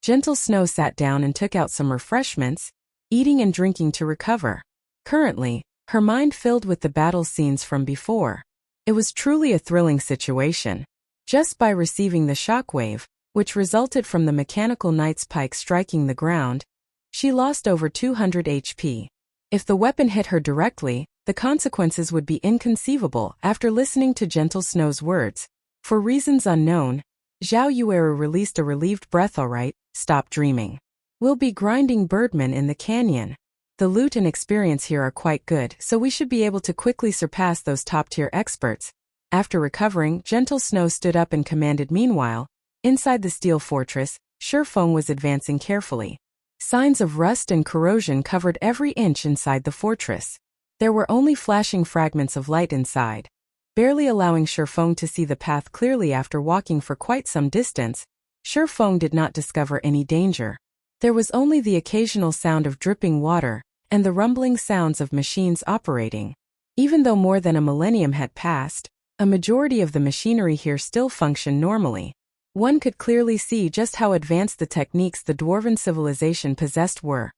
A: Gentle Snow sat down and took out some refreshments, eating and drinking to recover. Currently, her mind filled with the battle scenes from before. It was truly a thrilling situation. Just by receiving the shockwave, which resulted from the mechanical knight's pike striking the ground, she lost over 200 HP. If the weapon hit her directly, the consequences would be inconceivable. After listening to Gentle Snow's words, for reasons unknown, Zhao Yueru released a relieved breath. Alright, stop dreaming. We'll be grinding birdmen in the canyon. The loot and experience here are quite good, so we should be able to quickly surpass those top-tier experts. After recovering, Gentle Snow stood up and commanded. Meanwhile, inside the steel fortress, Shifeng was advancing carefully. Signs of rust and corrosion covered every inch inside the fortress. There were only flashing fragments of light inside, barely allowing Shifeng to see the path clearly. After walking for quite some distance, Shifeng did not discover any danger. There was only the occasional sound of dripping water and the rumbling sounds of machines operating. Even though more than a millennium had passed, a majority of the machinery here still functioned normally. One could clearly see just how advanced the techniques the dwarven civilization possessed were.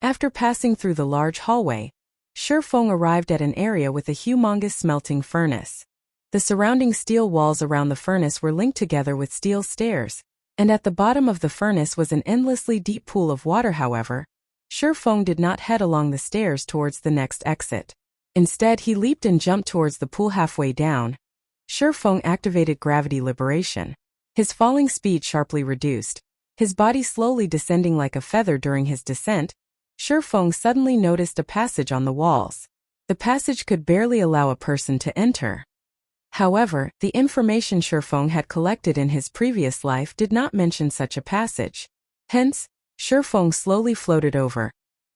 A: After passing through the large hallway, Shifeng arrived at an area with a humongous smelting furnace. The surrounding steel walls around the furnace were linked together with steel stairs, and at the bottom of the furnace was an endlessly deep pool of water. However, Shifeng did not head along the stairs towards the next exit. Instead, he leaped and jumped towards the pool halfway down. Shifeng activated gravity liberation. His falling speed sharply reduced, his body slowly descending like a feather. During his descent, Shifeng suddenly noticed a passage on the walls. The passage could barely allow a person to enter. However, the information Shifeng had collected in his previous life did not mention such a passage. Hence, Shifeng slowly floated over,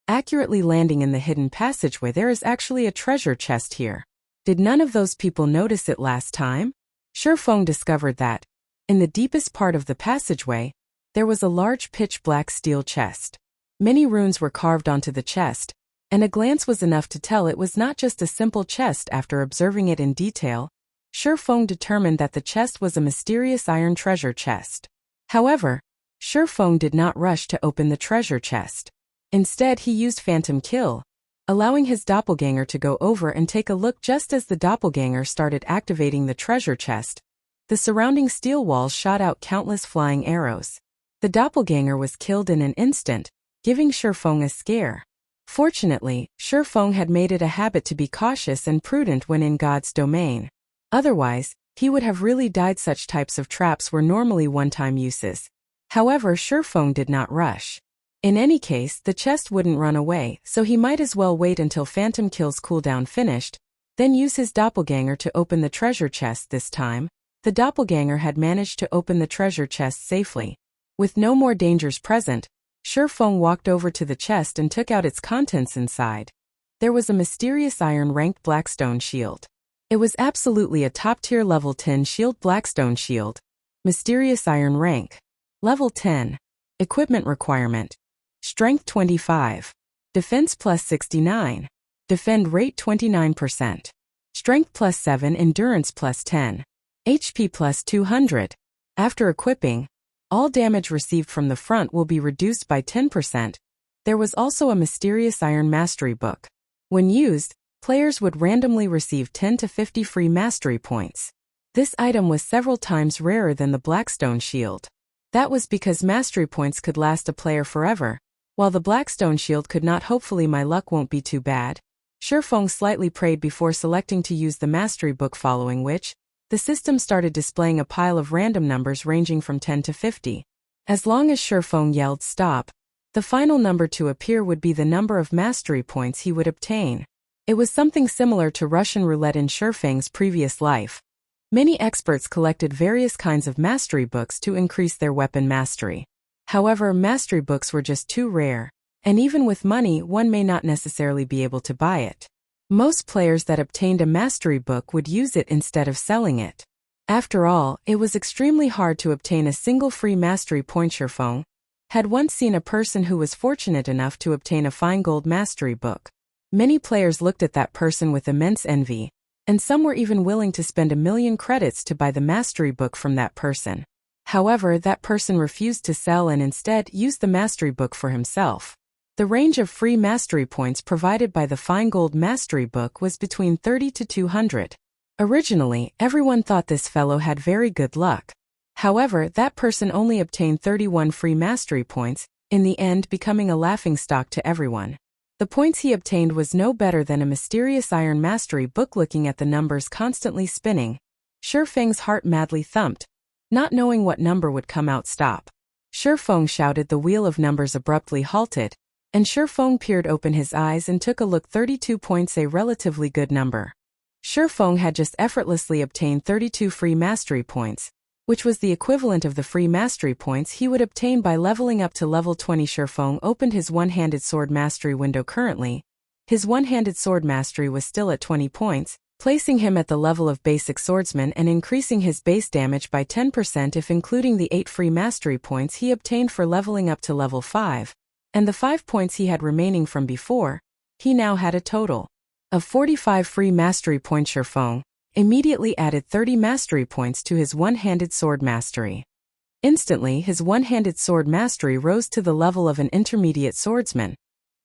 A: accurately landing in the hidden passageway. There is actually a treasure chest here. Did none of those people notice it last time? Shifeng discovered that, in the deepest part of the passageway, there was a large pitch-black steel chest. Many runes were carved onto the chest, and a glance was enough to tell it was not just a simple chest. After observing it in detail, Shifeng determined that the chest was a mysterious iron treasure chest. However, Shifeng did not rush to open the treasure chest. Instead, he used Phantom Kill, allowing his doppelganger to go over and take a look. Just as the doppelganger started activating the treasure chest, the surrounding steel walls shot out countless flying arrows. The doppelganger was killed in an instant, giving Shifeng a scare. Fortunately, Shifeng had made it a habit to be cautious and prudent when in God's domain. Otherwise, he would have really died. Such types of traps were normally one-time uses. However, Shifeng did not rush. In any case, the chest wouldn't run away, so he might as well wait until Phantom Kill's cooldown finished, then use his doppelganger to open the treasure chest. This time, the doppelganger had managed to open the treasure chest safely. With no more dangers present, Shifeng walked over to the chest and took out its contents inside. There was a mysterious iron-ranked Blackstone shield. It was absolutely a top-tier level 10 shield. Blackstone shield. Mysterious iron rank. Level 10. Equipment requirement. Strength 25. Defense plus 69. Defend rate 29%. Strength plus 7. Endurance plus 10. HP plus 200. After equipping, all damage received from the front will be reduced by 10%. There was also a mysterious iron mastery book. When used, players would randomly receive 10 to 50 free mastery points. This item was several times rarer than the Blackstone shield. That was because mastery points could last a player forever, while the Blackstone shield could not. Hopefully my luck won't be too bad. Shifeng slightly prayed before selecting to use the mastery book, following which, the system started displaying a pile of random numbers ranging from 10 to 50. As long as Shifeng yelled stop, the final number to appear would be the number of mastery points he would obtain. It was something similar to Russian roulette in Shifeng's previous life. Many experts collected various kinds of mastery books to increase their weapon mastery. However, mastery books were just too rare, and even with money one may not necessarily be able to buy it. Most players that obtained a mastery book would use it instead of selling it. After all, it was extremely hard to obtain a single free mastery point. Shifeng had once seen a person who was fortunate enough to obtain a fine gold mastery book. Many players looked at that person with immense envy, and some were even willing to spend 1,000,000 credits to buy the mastery book from that person. However, that person refused to sell and instead used the mastery book for himself. The range of free mastery points provided by the fine gold mastery book was between 30 to 200. Originally, everyone thought this fellow had very good luck. However, that person only obtained 31 free mastery points, in the end becoming a laughingstock to everyone. The points he obtained was no better than a mysterious iron mastery book. Looking at the numbers constantly spinning, Shifeng's heart madly thumped, not knowing what number would come out. Stop. Shifeng shouted. The wheel of numbers abruptly halted, and Shifeng peered open his eyes and took a look. 32 points, a relatively good number. Shifeng had just effortlessly obtained 32 free mastery points, which was the equivalent of the free mastery points he would obtain by leveling up to level 20. Shifeng opened his one-handed sword mastery window. Currently, his one-handed sword mastery was still at 20 points, placing him at the level of basic swordsman and increasing his base damage by 10% if including the 8 free mastery points he obtained for leveling up to level 5, and the 5 points he had remaining from before. He now had a total of 45 free mastery points. Shifeng immediately added 30 mastery points to his one-handed sword mastery. Instantly, his one-handed sword mastery rose to the level of an intermediate swordsman,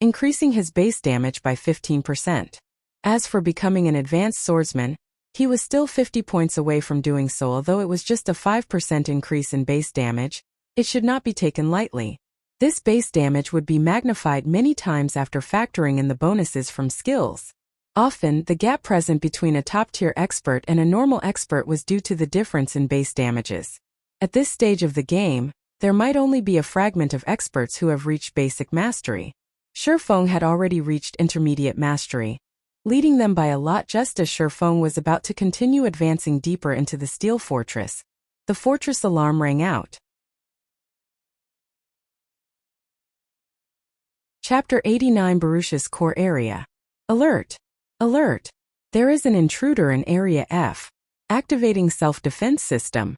A: increasing his base damage by 15%. As for becoming an advanced swordsman, he was still 50 points away from doing so. Although it was just a 5% increase in base damage, it should not be taken lightly. This base damage would be magnified many times after factoring in the bonuses from skills. Often, the gap present between a top-tier expert and a normal expert was due to the difference in base damages. At this stage of the game, there might only be a fragment of experts who have reached basic mastery. Shifeng had already reached intermediate mastery, leading them by a lot. Just as Shifeng was about to continue advancing deeper into the steel fortress, the fortress alarm rang out. Chapter 89. Baruch's core area. Alert! Alert! There is an intruder in Area F. Activating self-defense system.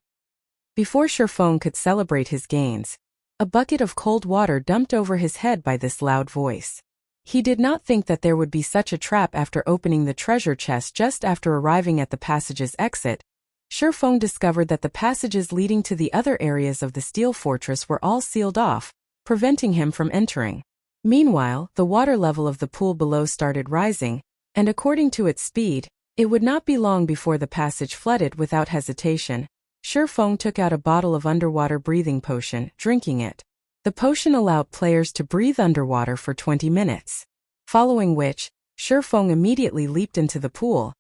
A: Before Shifeng could celebrate his gains, a bucket of cold water dumped over his head by this loud voice. He did not think that there would be such a trap. After opening the treasure chest just after arriving at the passage's exit, Shifeng discovered that the passages leading to the other areas of the steel fortress were all sealed off, preventing him from entering. Meanwhile, the water level of the pool below started rising, and according to its speed, it would not be long before the passage flooded. Without hesitation, Shifeng took out a bottle of underwater breathing potion, drinking it. The potion allowed players to breathe underwater for 20 minutes. Following which, Shifeng immediately leaped into the pool,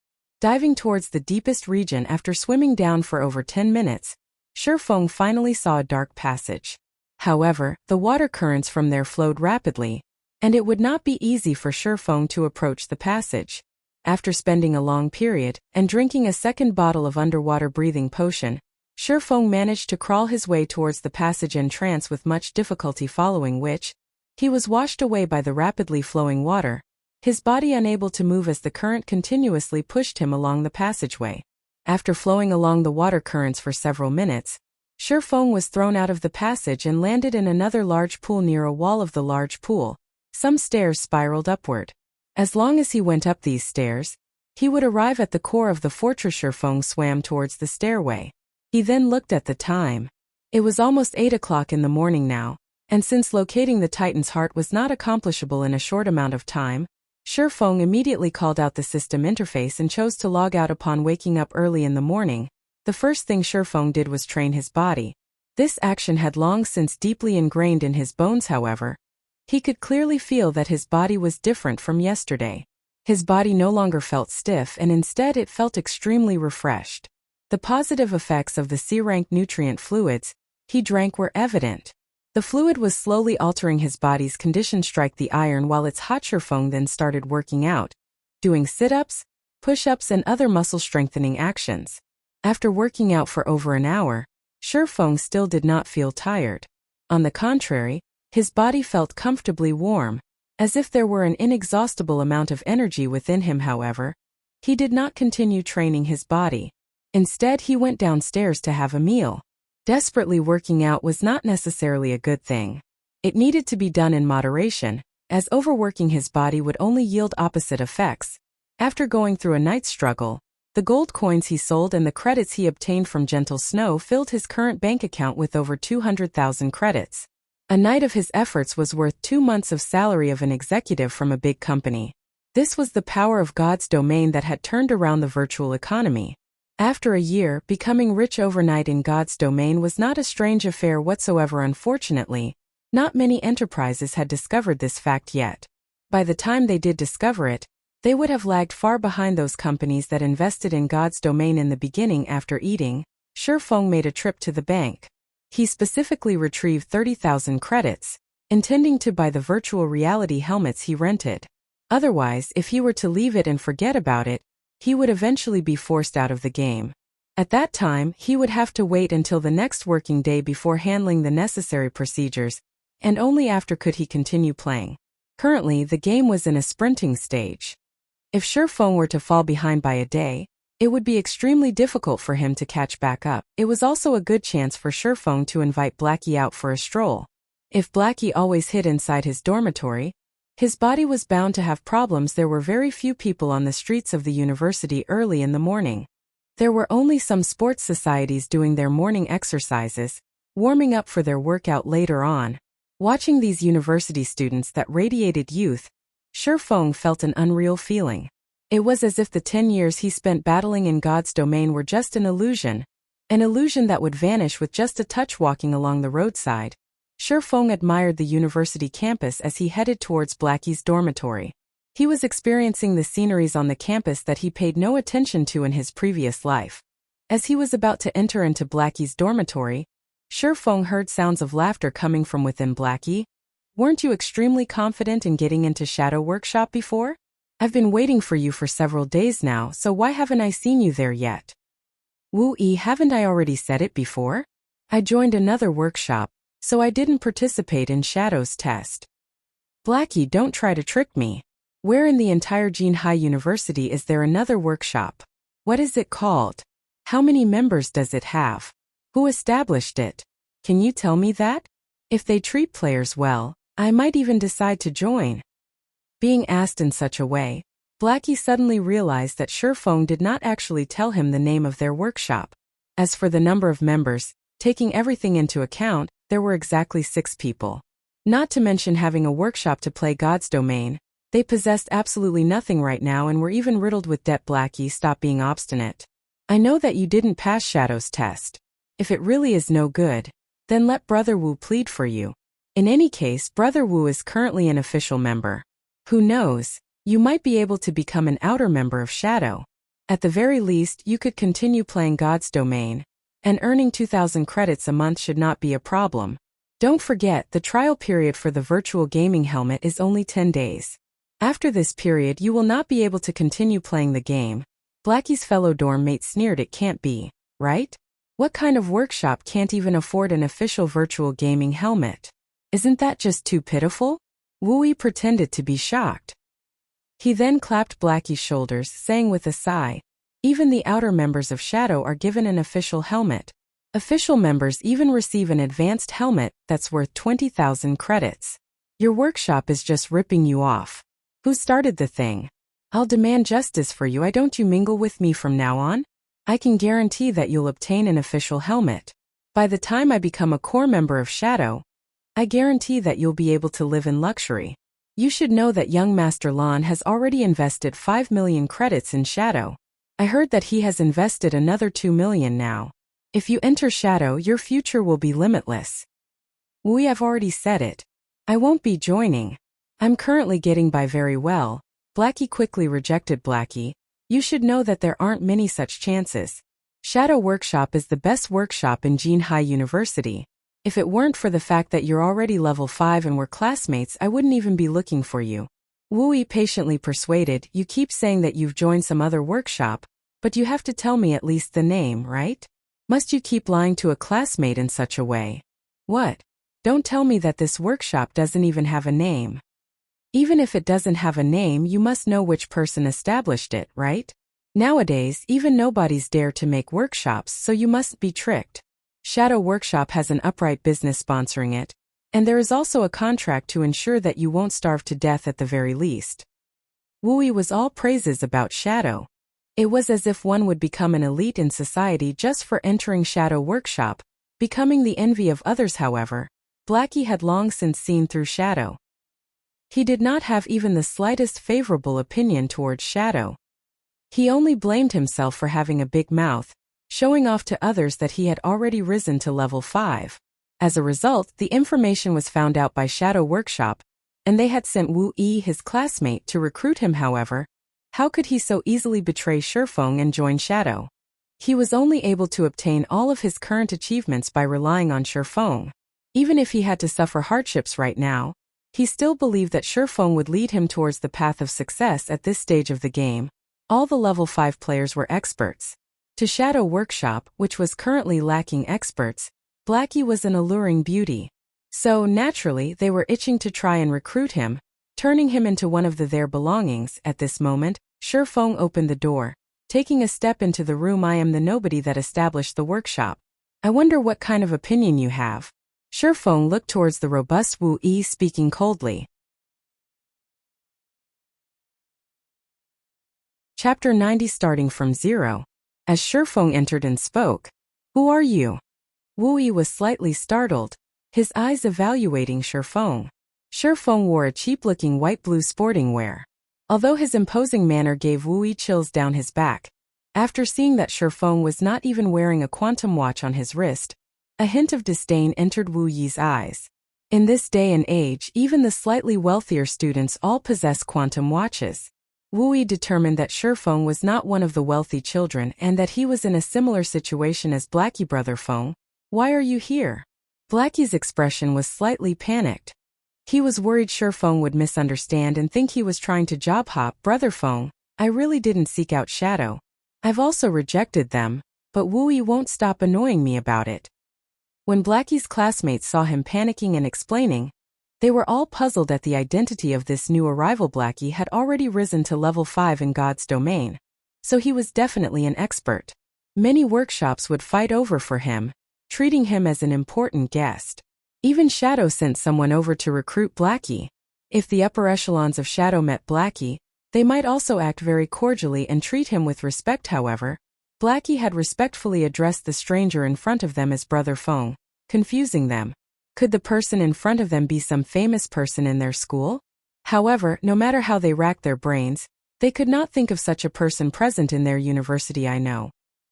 A: Diving towards the deepest region after swimming down for over 10 minutes, Shifeng finally saw a dark passage. However, the water currents from there flowed rapidly, and it would not be easy for Shifeng to approach the passage. After spending a long period and drinking a second bottle of underwater breathing potion, Shifeng managed to crawl his way towards the passage entrance with much difficulty, following which, he was washed away by the rapidly flowing water, his body unable to move as the current continuously pushed him along the passageway. After flowing along the water currents for several minutes, Shifeng was thrown out of the passage and landed in another large pool near a wall of the large pool. Some stairs spiraled upward. As long as he went up these stairs, he would arrive at the core of the fortress. Shifeng swam towards the stairway. He then looked at the time. It was almost 8 o'clock in the morning now, and since locating the Titan's heart was not accomplishable in a short amount of time, Shifeng immediately called out the system interface and chose to log out upon waking up early in the morning. The first thing Shifeng did was train his body. This action had long since deeply ingrained in his bones. However, he could clearly feel that his body was different from yesterday. His body no longer felt stiff and instead it felt extremely refreshed. The positive effects of the C-rank nutrient fluids he drank were evident. The fluid was slowly altering his body's condition. Strike the iron while it's hot. Shifeng then started working out, doing sit-ups, push-ups and other muscle-strengthening actions. After working out for over an hour, Shifeng still did not feel tired. On the contrary, his body felt comfortably warm, as if there were an inexhaustible amount of energy within him. However, he did not continue training his body. Instead, he went downstairs to have a meal. Desperately working out was not necessarily a good thing. It needed to be done in moderation, as overworking his body would only yield opposite effects. After going through a night's struggle, the gold coins he sold and the credits he obtained from Gentle Snow filled his current bank account with over 200,000 credits. A night of his efforts was worth 2 months of salary of an executive from a big company. This was the power of God's domain that had turned around the virtual economy. After a year, becoming rich overnight in God's domain was not a strange affair whatsoever. Unfortunately, not many enterprises had discovered this fact yet. By the time they did discover it, they would have lagged far behind those companies that invested in God's domain in the beginning. After eating, Shifeng made a trip to the bank. He specifically retrieved 30,000 credits, intending to buy the virtual reality helmets he rented. Otherwise, if he were to leave it and forget about it, he would eventually be forced out of the game. At that time, he would have to wait until the next working day before handling the necessary procedures, and only after could he continue playing. Currently, the game was in a sprinting stage. If Shifeng were to fall behind by a day, it would be extremely difficult for him to catch back up. It was also a good chance for Shifeng to invite Blackie out for a stroll. If Blackie always hid inside his dormitory, his body was bound to have problems. There were very few people on the streets of the university early in the morning. There were only some sports societies doing their morning exercises, warming up for their workout later on. Watching these university students that radiated youth, Shifeng felt an unreal feeling. It was as if the 10 years he spent battling in God's domain were just an illusion that would vanish with just a touch. Walking along the roadside, Shifeng admired the university campus as he headed towards Blackie's dormitory. He was experiencing the sceneries on the campus that he paid no attention to in his previous life. As he was about to enter into Blackie's dormitory, Shifeng heard sounds of laughter coming from within. Blackie, weren't you extremely confident in getting into Shadow Workshop before? I've been waiting for you for several days now, so why haven't I seen you there yet? Wuxia, haven't I already said it before? I joined another workshop, so I didn't participate in Shadow's test. Blackie, don't try to trick me. Where in the entire Jinhai University is there another workshop? What is it called? How many members does it have? Who established it? Can you tell me that? If they treat players well, I might even decide to join. Being asked in such a way, Blackie suddenly realized that Shifeng did not actually tell him the name of their workshop. As for the number of members, taking everything into account, there were exactly 6 people. Not to mention having a workshop to play God's domain, they possessed absolutely nothing right now and were even riddled with debt. Blackie, stop being obstinate. I know that you didn't pass Shadow's test. If it really is no good, then let Brother Wu plead for you. In any case, Brother Wu is currently an official member. Who knows, you might be able to become an outer member of Shadow. At the very least, you could continue playing God's Domain, and earning 2,000 credits a month should not be a problem. Don't forget, the trial period for the virtual gaming helmet is only 10 days. After this period, you will not be able to continue playing the game. Blackie's fellow dorm mate sneered. It can't be, right? What kind of workshop can't even afford an official virtual gaming helmet? Isn't that just too pitiful? Wuyi pretended to be shocked. He then clapped Blackie's shoulders, saying with a sigh, even the outer members of Shadow are given an official helmet. Official members even receive an advanced helmet that's worth 20,000 credits. Your workshop is just ripping you off. Who started the thing? I'll demand justice for you. Don't you mingle with me from now on? I can guarantee that you'll obtain an official helmet. By the time I become a core member of Shadow, I guarantee that you'll be able to live in luxury. You should know that young Master Lan has already invested 5 million credits in Shadow. I heard that he has invested another 2 million now. If you enter Shadow, your future will be limitless. We have already said it. I won't be joining. I'm currently getting by very well. Blackie quickly rejected. Blackie, you should know that there aren't many such chances. Shadow Workshop is the best workshop in Jinhai University. If it weren't for the fact that you're already level 5 and we're classmates, I wouldn't even be looking for you. Wuyi patiently persuaded. You keep saying that you've joined some other workshop, but you have to tell me at least the name, right? Must you keep lying to a classmate in such a way? What? Don't tell me that this workshop doesn't even have a name. Even if it doesn't have a name, you must know which person established it, right? Nowadays, even nobodies dare to make workshops, so you must be tricked. Shadow Workshop has an upright business sponsoring it, and there is also a contract to ensure that you won't starve to death at the very least. Wuyi was all praises about Shadow. It was as if one would become an elite in society just for entering Shadow Workshop, becoming the envy of others. However, Blackie had long since seen through Shadow. He did not have even the slightest favorable opinion towards Shadow. He only blamed himself for having a big mouth, showing off to others that he had already risen to level 5. As a result, the information was found out by Shadow Workshop, and they had sent Wu Yi, his classmate, to recruit him. However, how could he so easily betray Shifeng and join Shadow? He was only able to obtain all of his current achievements by relying on Shifeng. Even if he had to suffer hardships right now, he still believed that Shifeng would lead him towards the path of success at this stage of the game. All the level 5 players were experts. To Shadow Workshop, which was currently lacking experts, Blackie was an alluring beauty. So, naturally, they were itching to try and recruit him, turning him into one of their belongings. At this moment, Shifeng opened the door, taking a step into the room. I am the nobody that established the workshop. I wonder what kind of opinion you have. Shifeng looked towards the robust Wu Yi, speaking coldly. Chapter 90. Starting from zero. As Shifeng entered and spoke, "Who are you?" Wu Yi was slightly startled, his eyes evaluating Shifeng. Shifeng wore a cheap-looking white-blue sporting wear. Although his imposing manner gave Wu Yi chills down his back, after seeing that Shifeng was not even wearing a quantum watch on his wrist, a hint of disdain entered Wu Yi's eyes. In this day and age, even the slightly wealthier students all possess quantum watches. Wu Yi determined that Shifeng was not one of the wealthy children and that he was in a similar situation as Blackie. Brother Feng, why are you here? Blackie's expression was slightly panicked. He was worried Shifeng would misunderstand and think he was trying to job hop. Brother Feng, I really didn't seek out Shadow. I've also rejected them, but Wu Yi won't stop annoying me about it. When Blackie's classmates saw him panicking and explaining, they were all puzzled at the identity of this new arrival. Blackie had already risen to level 5 in God's Domain, so he was definitely an expert. Many workshops would fight over for him, treating him as an important guest. Even Shadow sent someone over to recruit Blackie. If the upper echelons of Shadow met Blackie, they might also act very cordially and treat him with respect. However, Blackie had respectfully addressed the stranger in front of them as Brother Feng, confusing them. Could the person in front of them be some famous person in their school? However, no matter how they racked their brains, they could not think of such a person present in their university. I know.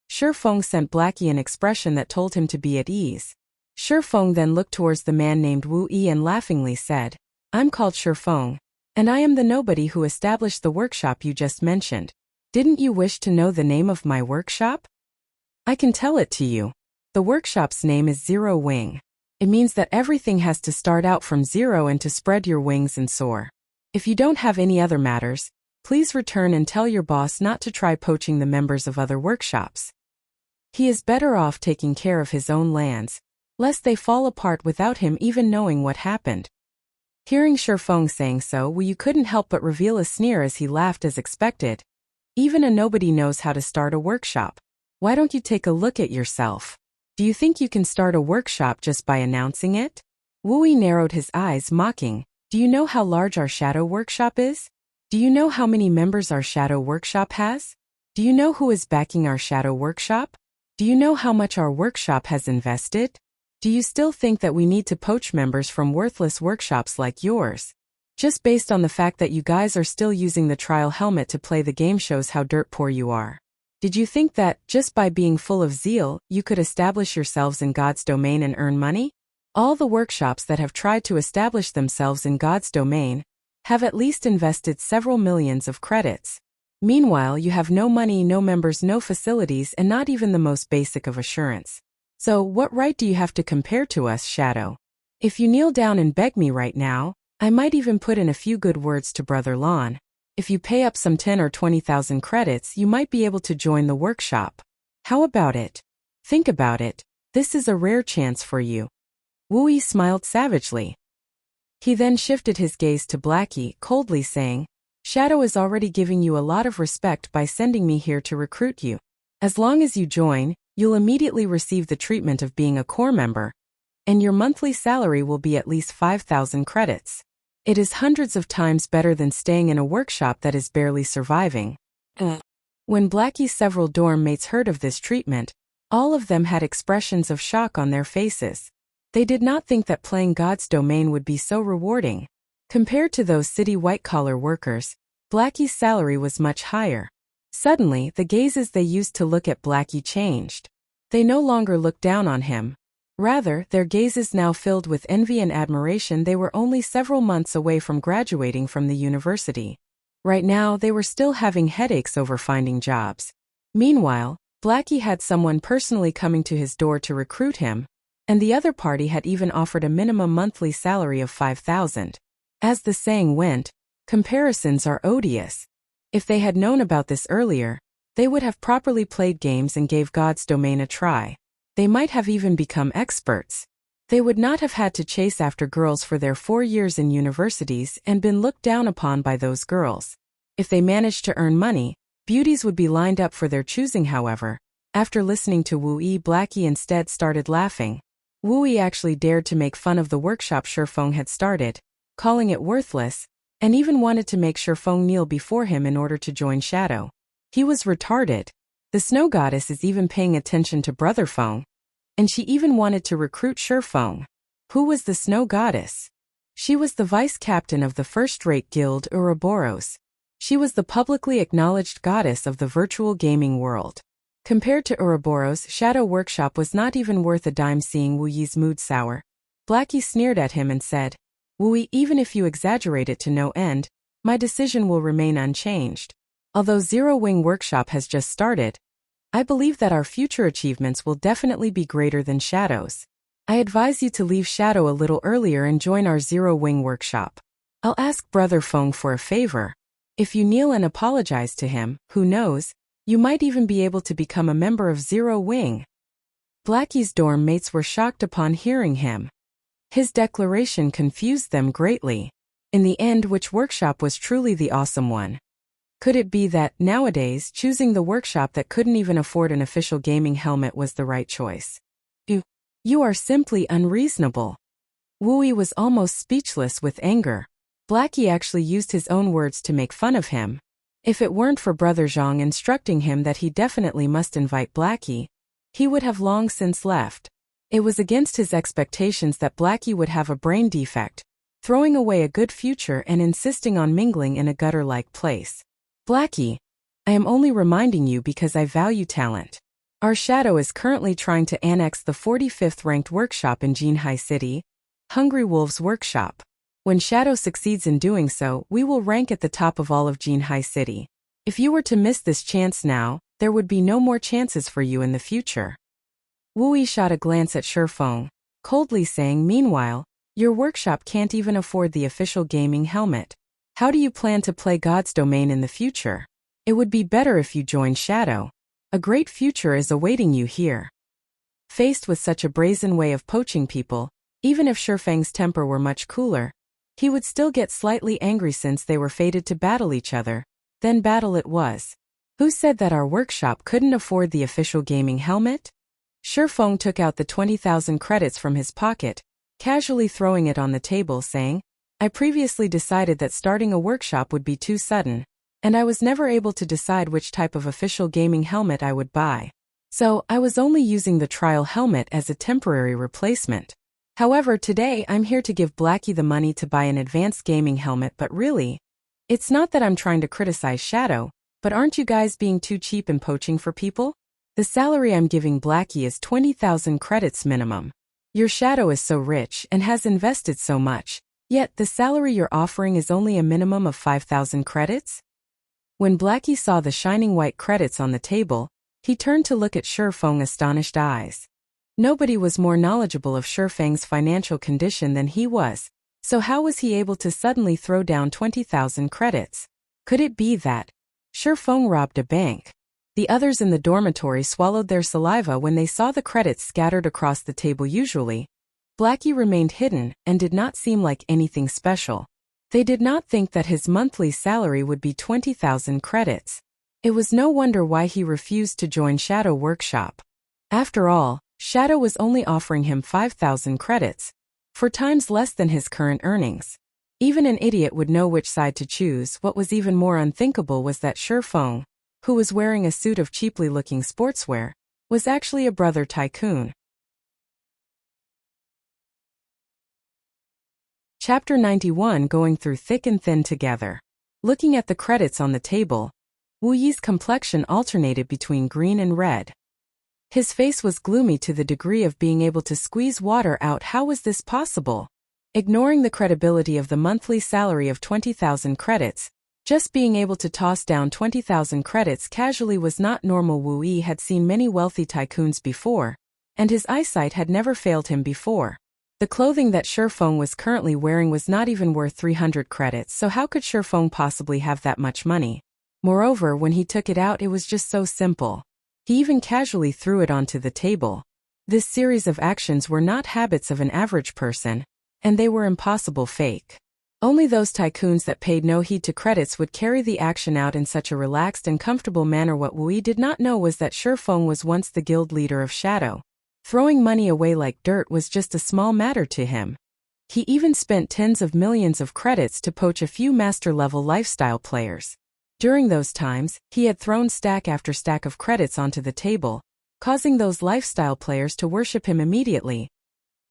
A: Shifeng sent Blackie an expression that told him to be at ease. Shifeng then looked towards the man named Wu Yi and laughingly said, I'm called Shifeng, and I am the nobody who established the workshop you just mentioned. Didn't you wish to know the name of my workshop? I can tell it to you. The workshop's name is Zero Wing. It means that everything has to start out from zero and to spread your wings and soar. If you don't have any other matters, please return and tell your boss not to try poaching the members of other workshops. He is better off taking care of his own lands, lest they fall apart without him even knowing what happened. Hearing Shifeng saying so, Wu Yu couldn't help but reveal a sneer as he laughed as expected. Even a nobody knows how to start a workshop. Why don't you take a look at yourself? Do you think you can start a workshop just by announcing it? Wu Yu narrowed his eyes, mocking. Do you know how large our shadow workshop is? Do you know how many members our shadow workshop has? Do you know who is backing our shadow workshop? Do you know how much our workshop has invested? Do you still think that we need to poach members from worthless workshops like yours? Just based on the fact that you guys are still using the trial helmet to play the game shows how dirt poor you are. Did you think that, just by being full of zeal, you could establish yourselves in God's domain and earn money? All the workshops that have tried to establish themselves in God's domain have at least invested several millions of credits. Meanwhile, you have no money, no members, no facilities, and not even the most basic of assurance. So, what right do you have to compare to us, Shadow? If you kneel down and beg me right now, I might even put in a few good words to Brother Lon. If you pay up some 10 or 20,000 credits, you might be able to join the workshop. How about it? Think about it. This is a rare chance for you. Wu Yu smiled savagely. He then shifted his gaze to Blackie, coldly saying, Shadow is already giving you a lot of respect by sending me here to recruit you. As long as you join, you'll immediately receive the treatment of being a core member, and your monthly salary will be at least 5,000 credits. It is hundreds of times better than staying in a workshop that is barely surviving. When Blackie's several dorm mates heard of this treatment, all of them had expressions of shock on their faces. They did not think that playing God's domain would be so rewarding. Compared to those city white-collar workers, Blackie's salary was much higher. Suddenly, the gazes they used to look at Blackie changed. They no longer looked down on him. Rather, their gazes now filled with envy and admiration. They were only several months away from graduating from the university. Right now, they were still having headaches over finding jobs. Meanwhile, Blackie had someone personally coming to his door to recruit him, and the other party had even offered a minimum monthly salary of 5,000. As the saying went, comparisons are odious. If they had known about this earlier, they would have properly played games and gave God's domain a try. They might have even become experts. They would not have had to chase after girls for their 4 years in universities and been looked down upon by those girls. If they managed to earn money, beauties would be lined up for their choosing. However, after listening to Wu Yi, Blackie instead started laughing. Wu Yi actually dared to make fun of the workshop Shifeng had started, calling it worthless, and even wanted to make Shifeng kneel before him in order to join Shadow. He was retarded. The snow goddess is even paying attention to Brother Feng, and she even wanted to recruit Shifeng. Who was the snow goddess? She was the vice captain of the first-rate guild Ouroboros. She was the publicly acknowledged goddess of the virtual gaming world. Compared to Ouroboros, Shadow Workshop was not even worth a dime. Seeing Wu Yi's mood sour, Blackie sneered at him and said, Wu Yi, even if you exaggerate it to no end, my decision will remain unchanged. Although Zero Wing Workshop has just started, I believe that our future achievements will definitely be greater than Shadow's. I advise you to leave Shadow a little earlier and join our Zero Wing Workshop. I'll ask Brother Feng for a favor. If you kneel and apologize to him, who knows, you might even be able to become a member of Zero Wing. Blackie's dorm mates were shocked upon hearing him. His declaration confused them greatly. In the end, which workshop was truly the awesome one? Could it be that, nowadays, choosing the workshop that couldn't even afford an official gaming helmet was the right choice? You are simply unreasonable. Wu Yi was almost speechless with anger. Blackie actually used his own words to make fun of him. If it weren't for Brother Zhang instructing him that he definitely must invite Blackie, he would have long since left. It was against his expectations that Blackie would have a brain defect, throwing away a good future and insisting on mingling in a gutter-like place. Blackie, I am only reminding you because I value talent. Our Shadow is currently trying to annex the 45th ranked workshop in Jinhai City, Hungry Wolf's Workshop. When Shadow succeeds in doing so, we will rank at the top of all of Jinhai City. If you were to miss this chance now, there would be no more chances for you in the future. Wu Yi shot a glance at Shifeng, coldly saying, meanwhile, your workshop can't even afford the official gaming helmet. How do you plan to play God's domain in the future? It would be better if you joined Shadow. A great future is awaiting you here. Faced with such a brazen way of poaching people, even if Shifeng's temper were much cooler, he would still get slightly angry since they were fated to battle each other. Then battle it was. Who said that our workshop couldn't afford the official gaming helmet? Shifeng took out the 20,000 credits from his pocket, casually throwing it on the table, saying, I previously decided that starting a workshop would be too sudden, and I was never able to decide which type of official gaming helmet I would buy. So, I was only using the trial helmet as a temporary replacement. However, today I'm here to give Blackie the money to buy an advanced gaming helmet, but really, it's not that I'm trying to criticize Shadow, but aren't you guys being too cheap in poaching for people? The salary I'm giving Blackie is 20,000 credits minimum. Your Shadow is so rich and has invested so much, yet the salary you're offering is only a minimum of 5,000 credits? When Blackie saw the shining white credits on the table, he turned to look at Shifeng's astonished eyes. Nobody was more knowledgeable of Shifeng's financial condition than he was, so how was he able to suddenly throw down 20,000 credits? Could it be that Shifeng robbed a bank? The others in the dormitory swallowed their saliva when they saw the credits scattered across the table. Usually, Blackie remained hidden and did not seem like anything special. They did not think that his monthly salary would be 20,000 credits. It was no wonder why he refused to join Shadow Workshop. After all, Shadow was only offering him 5,000 credits, 4 times less than his current earnings. Even an idiot would know which side to choose. What was even more unthinkable was that Shifeng, who was wearing a suit of cheaply looking sportswear, was actually a brother tycoon. Chapter 91. Going through thick and thin together. Looking at the credits on the table, Wu Yi's complexion alternated between green and red. His face was gloomy to the degree of being able to squeeze water out. How was this possible? Ignoring the credibility of the monthly salary of 20,000 credits, just being able to toss down 20,000 credits casually was not normal. Wu Yi had seen many wealthy tycoons before, and his eyesight had never failed him before. The clothing that Shifeng was currently wearing was not even worth 300 credits, so how could Shifeng possibly have that much money? Moreover, when he took it out, it was just so simple. He even casually threw it onto the table. This series of actions were not habits of an average person, and they were impossible fake. Only those tycoons that paid no heed to credits would carry the action out in such a relaxed and comfortable manner. What Wu Yi did not know was that Shifeng was once the guild leader of Shadow. Throwing money away like dirt was just a small matter to him. He even spent tens of millions of credits to poach a few master-level lifestyle players. During those times, he had thrown stack after stack of credits onto the table, causing those lifestyle players to worship him immediately.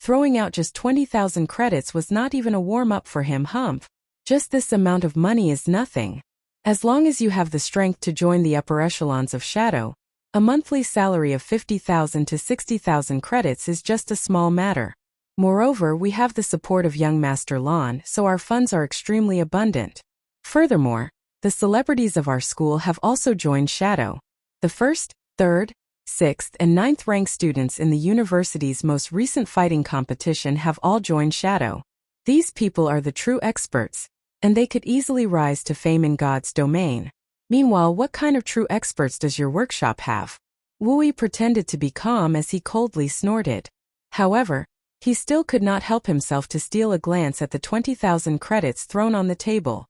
A: Throwing out just 20,000 credits was not even a warm-up for him. Humph. Just this amount of money is nothing. As long as you have the strength to join the upper echelons of Shadow, a monthly salary of 50,000 to 60,000 credits is just a small matter. Moreover, we have the support of young Master Lan, so our funds are extremely abundant. Furthermore, the celebrities of our school have also joined Shadow. The 1st, 3rd, 6th and 9th rank students in the university's most recent fighting competition have all joined Shadow. These people are the true experts, and they could easily rise to fame in God's domain. Meanwhile, what kind of true experts does your workshop have? Wu Yi pretended to be calm as he coldly snorted. However, he still could not help himself to steal a glance at the 20,000 credits thrown on the table.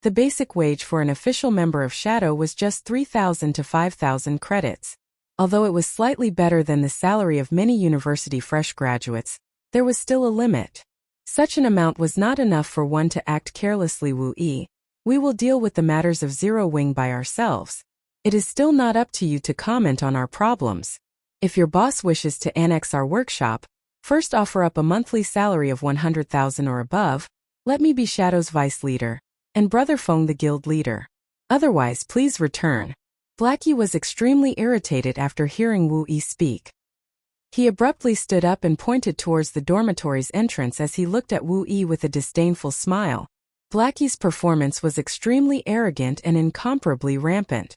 A: The basic wage for an official member of Shadow was just 3,000 to 5,000 credits. Although it was slightly better than the salary of many university fresh graduates, there was still a limit. Such an amount was not enough for one to act carelessly. Wu Yi, we will deal with the matters of Zero Wing by ourselves. It is still not up to you to comment on our problems. If your boss wishes to annex our workshop, first offer up a monthly salary of 100,000 or above. Let me be Shadow's vice leader, and Brother Feng the guild leader. Otherwise, please return. Blackie was extremely irritated after hearing Wu Yi speak. He abruptly stood up and pointed towards the dormitory's entrance as he looked at Wu Yi with a disdainful smile. Blackie's performance was extremely arrogant and incomparably rampant.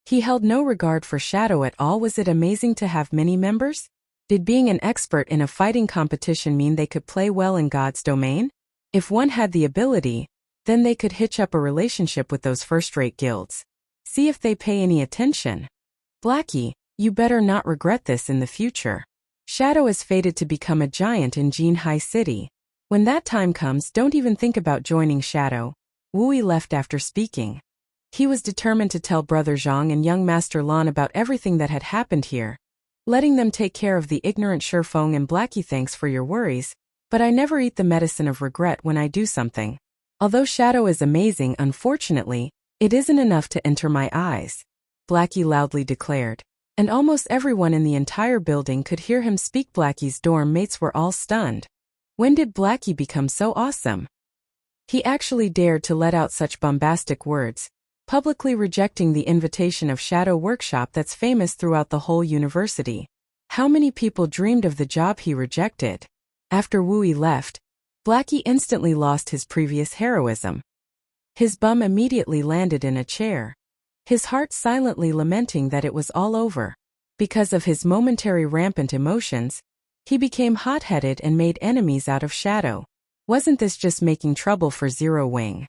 A: He held no regard for Shadow at all. Was it amazing to have many members? Did being an expert in a fighting competition mean they could play well in God's domain? If one had the ability, then they could hitch up a relationship with those first-rate guilds. See if they pay any attention. Blackie, you better not regret this in the future. Shadow is fated to become a giant in Jinhai City. When that time comes, don't even think about joining Shadow. Wu Yi left after speaking. He was determined to tell Brother Zhang and young Master Lan about everything that had happened here, letting them take care of the ignorant Shifeng and Blackie. Thanks for your worries, but I never eat the medicine of regret when I do something. Although Shadow is amazing, unfortunately, it isn't enough to enter my eyes, Blackie loudly declared. And almost everyone in the entire building could hear him speak. Blackie's dorm mates were all stunned. When did Blackie become so awesome? He actually dared to let out such bombastic words, publicly rejecting the invitation of Shadow Workshop that's famous throughout the whole university. How many people dreamed of the job he rejected? After Wu Yi left, Blackie instantly lost his previous heroism. His bum immediately landed in a chair, his heart silently lamenting that it was all over. Because of his momentary rampant emotions, he became hot-headed and made enemies out of Shadow. Wasn't this just making trouble for Zero Wing?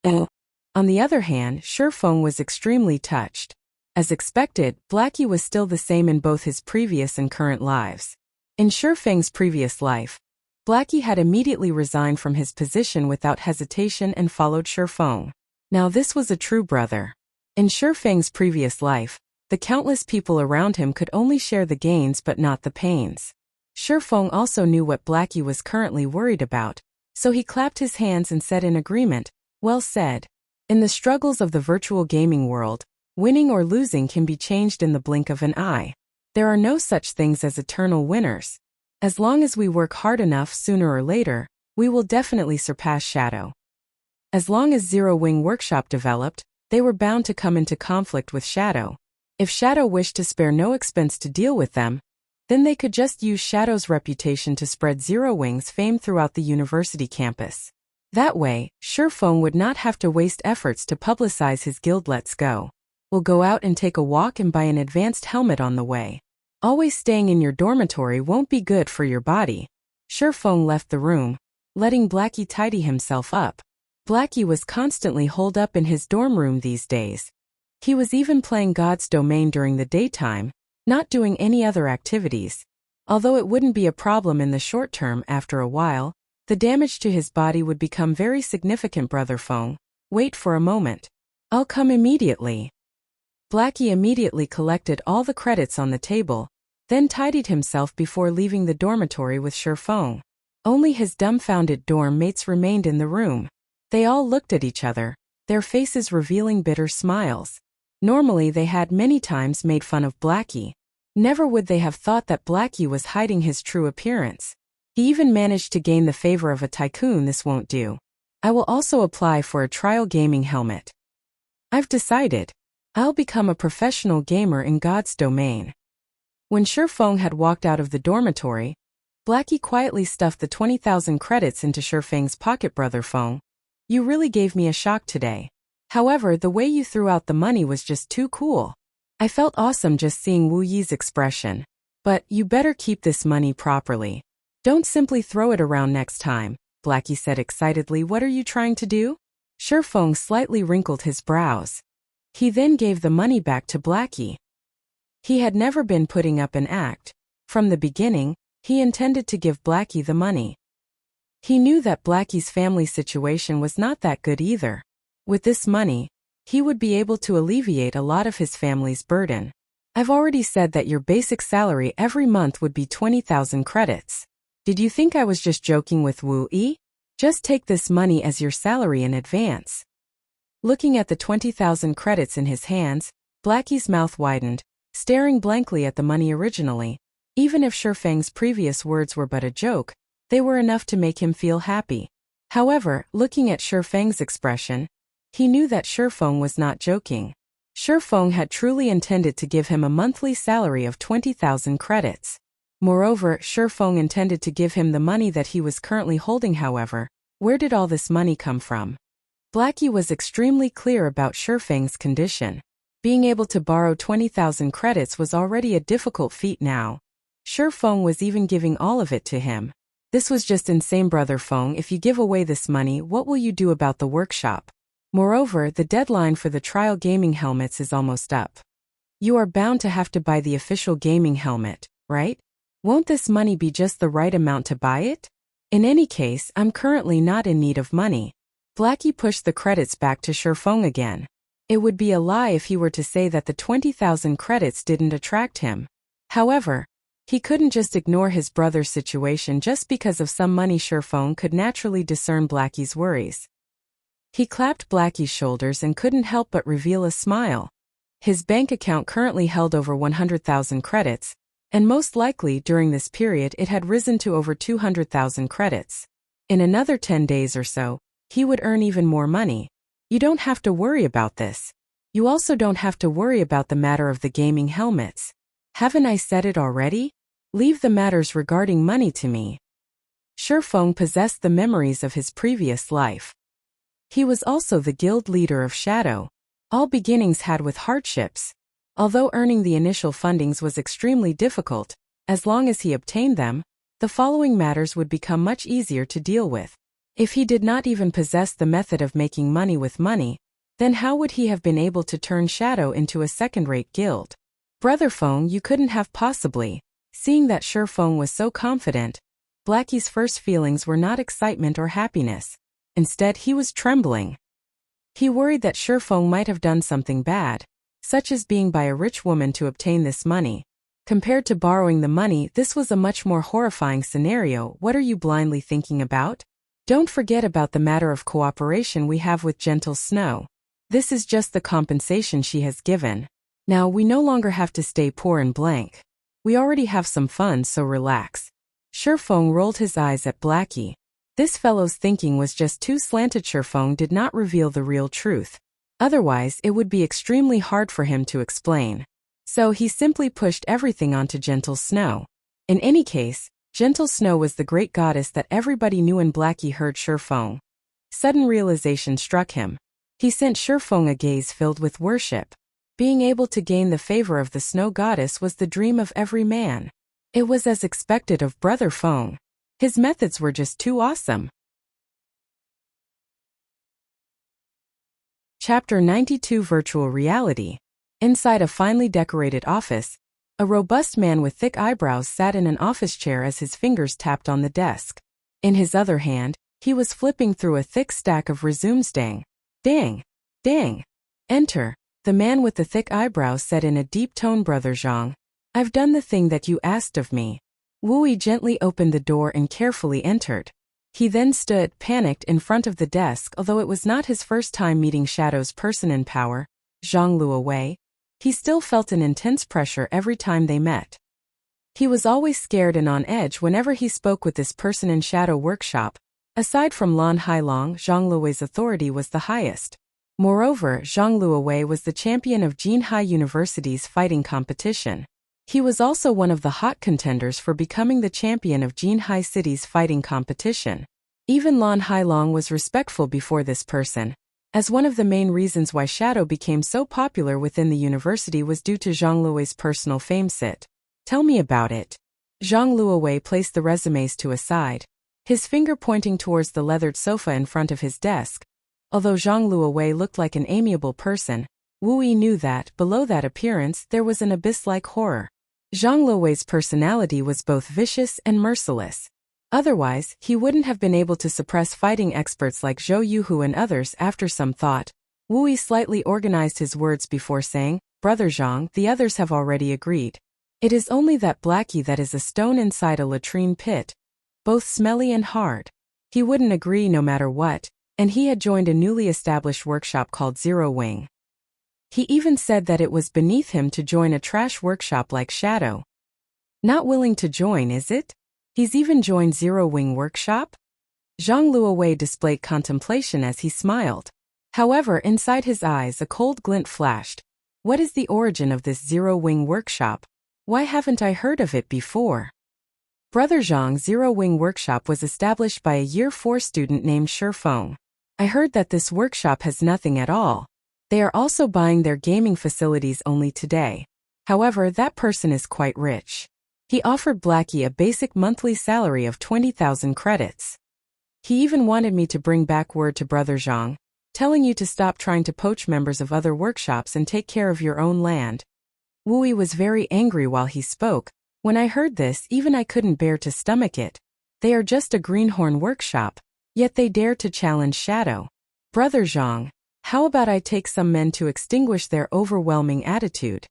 A: On the other hand, Shifeng was extremely touched. As expected, Blackie was still the same in both his previous and current lives. In Shifeng's previous life, Blackie had immediately resigned from his position without hesitation and followed Shifeng. Now this was a true brother. In Shifeng's previous life, the countless people around him could only share the gains but not the pains. Shifeng also knew what Blackie was currently worried about, so he clapped his hands and said in agreement, "Well said." In the struggles of the virtual gaming world, winning or losing can be changed in the blink of an eye. There are no such things as eternal winners. As long as we work hard enough, sooner or later, we will definitely surpass Shadow. As long as Zero Wing Workshop developed, they were bound to come into conflict with Shadow. If Shadow wished to spare no expense to deal with them, then they could just use Shadow's reputation to spread Zero Wing's fame throughout the university campus. That way, Shifeng would not have to waste efforts to publicize his guild. Let's go. We'll go out and take a walk and buy an advanced helmet on the way. Always staying in your dormitory won't be good for your body. Shifeng left the room, letting Blackie tidy himself up. Blackie was constantly holed up in his dorm room these days. He was even playing God's domain during the daytime, not doing any other activities. Although it wouldn't be a problem in the short term, after a while, the damage to his body would become very significant. Brother Feng, wait for a moment. I'll come immediately. Blackie immediately collected all the credits on the table, then tidied himself before leaving the dormitory with Shifeng. Only his dumbfounded dorm mates remained in the room. They all looked at each other, their faces revealing bitter smiles. Normally they had many times made fun of Blackie. Never would they have thought that Blackie was hiding his true appearance. He even managed to gain the favor of a tycoon. This won't do. I will also apply for a trial gaming helmet. I've decided. I'll become a professional gamer in God's domain. When Shifeng had walked out of the dormitory, Blackie quietly stuffed the 20,000 credits into Shifeng's pocket. Brother Feng, you really gave me a shock today. However, the way you threw out the money was just too cool. I felt awesome just seeing Wu Yi's expression. But you better keep this money properly. Don't simply throw it around next time, Blackie said excitedly. What are you trying to do? Shifeng slightly wrinkled his brows. He then gave the money back to Blackie. He had never been putting up an act. From the beginning, he intended to give Blackie the money. He knew that Blackie's family situation was not that good either. With this money, he would be able to alleviate a lot of his family's burden. I've already said that your basic salary every month would be 20,000 credits. Did you think I was just joking with Wu Yi? Just take this money as your salary in advance. Looking at the 20,000 credits in his hands, Blackie's mouth widened, staring blankly at the money. Originally, even if Shifeng's previous words were but a joke, they were enough to make him feel happy. However, looking at Shifeng's expression, he knew that Shifeng was not joking. Shifeng had truly intended to give him a monthly salary of 20,000 credits. Moreover, Shifeng intended to give him the money that he was currently holding. However, Where did all this money come from? Blackie was extremely clear about Shifeng's condition. Being able to borrow 20,000 credits was already a difficult feat now. Shifeng was even giving all of it to him. This was just insane, Brother Feng. If you give away this money, what will you do about the workshop? Moreover, the deadline for the trial gaming helmets is almost up. You are bound to have to buy the official gaming helmet, right? Won't this money be just the right amount to buy it? In any case, I'm currently not in need of money. Blackie pushed the credits back to Shifeng again. It would be a lie if he were to say that the 20,000 credits didn't attract him. However, he couldn't just ignore his brother's situation just because of some money. Shifeng could naturally discern Blackie's worries. He clapped Blackie's shoulders and couldn't help but reveal a smile. His bank account currently held over 100,000 credits, and most likely during this period it had risen to over 200,000 credits. In another 10 days or so, he would earn even more money. You don't have to worry about this. You also don't have to worry about the matter of the gaming helmets. Haven't I said it already? Leave the matters regarding money to me. Shifeng possessed the memories of his previous life. He was also the guild leader of Shadow. All beginnings had with hardships. Although earning the initial fundings was extremely difficult, as long as he obtained them, the following matters would become much easier to deal with. If he did not even possess the method of making money with money, then how would he have been able to turn Shadow into a second-rate guild? Brother Feng, you couldn't have possibly. Seeing that Shifeng was so confident, Blackie's first feelings were not excitement or happiness. Instead, he was trembling. He worried that Shifeng might have done something bad, such as being by a rich woman to obtain this money. Compared to borrowing the money, this was a much more horrifying scenario. What are you blindly thinking about? Don't forget about the matter of cooperation we have with Gentle Snow. This is just the compensation she has given. Now we no longer have to stay poor and blank. We already have some funds, so relax. Shifeng rolled his eyes at Blackie. This fellow's thinking was just too slanted. Shifeng did not reveal the real truth. Otherwise, it would be extremely hard for him to explain. So he simply pushed everything onto Gentle Snow. In any case, Gentle Snow was the great goddess that everybody knew, and Blackie heard Shifeng. Sudden realization struck him. He sent Shifeng a gaze filled with worship. Being able to gain the favor of the snow goddess was the dream of every man. It was as expected of Brother Feng. His methods were just too awesome. Chapter 92 Virtual Reality. Inside a finely decorated office, a robust man with thick eyebrows sat in an office chair as his fingers tapped on the desk. In his other hand, he was flipping through a thick stack of resumes. Dang. Dang. Dang. Enter. The man with the thick eyebrows said in a deep tone. Brother Zhang, I've done the thing that you asked of me. Wu gently opened the door and carefully entered. He then stood, panicked, in front of the desk. Although it was not his first time meeting Shadow's person in power, Zhang Luowei, he still felt an intense pressure every time they met. He was always scared and on edge whenever he spoke with this person in Shadow Workshop. Aside from Lan Hailong, Zhang Luowei's authority was the highest. Moreover, Zhang Luowei was the champion of Jinhai University's fighting competition. He was also one of the hot contenders for becoming the champion of Jinhai City's fighting competition. Even Lan Hailong was respectful before this person, as one of the main reasons why Shadow became so popular within the university was due to Zhang Luowei's personal fame. Sit. Tell me about it. Zhang Luowei placed the resumes to a side, his finger pointing towards the leathered sofa in front of his desk. Although Zhang Luowei looked like an amiable person, Wu Yi knew that, below that appearance, there was an abyss-like horror. Zhang Luowei's personality was both vicious and merciless. Otherwise, he wouldn't have been able to suppress fighting experts like Zhou Yuhu and others. After some thought, Wu Yi slightly organized his words before saying, Brother Zhang, the others have already agreed. It is only that Blackie that is a stone inside a latrine pit, both smelly and hard. He wouldn't agree no matter what, and he had joined a newly established workshop called Zero Wing. He even said that it was beneath him to join a trash workshop like Shadow. Not willing to join, is it? He's even joined Zero Wing Workshop? Zhang Luowei displayed contemplation as he smiled. However, inside his eyes a cold glint flashed. What is the origin of this Zero Wing Workshop? Why haven't I heard of it before? Brother Zhang's Zero-Wing workshop was established by a Year 4 student named Shifeng. I heard that this workshop has nothing at all. They are also buying their gaming facilities only today. However, that person is quite rich. He offered Blackie a basic monthly salary of 20,000 credits. He even wanted me to bring back word to Brother Zhang, telling you to stop trying to poach members of other workshops and take care of your own land. Wui was very angry while he spoke. When I heard this, even I couldn't bear to stomach it. They are just a greenhorn workshop, yet they dare to challenge Shadow. Brother Zhang, how about I take some men to extinguish their overwhelming attitude?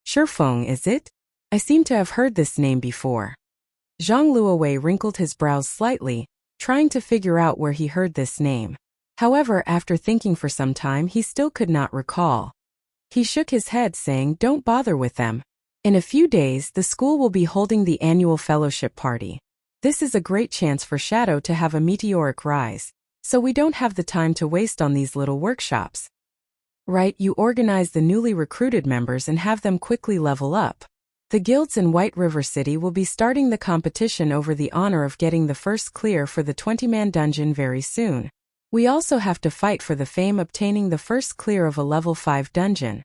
A: Shifeng, is it? I seem to have heard this name before. Zhang Luowei wrinkled his brows slightly, trying to figure out where he heard this name. However, after thinking for some time, he still could not recall. He shook his head, saying, "Don't bother with them. In a few days, the school will be holding the annual fellowship party. This is a great chance for Shadow to have a meteoric rise, so we don't have the time to waste on these little workshops. Right, you organize the newly recruited members and have them quickly level up. The guilds in White River City will be starting the competition over the honor of getting the first clear for the 20-man dungeon very soon. We also have to fight for the fame obtaining the first clear of a level 5 dungeon.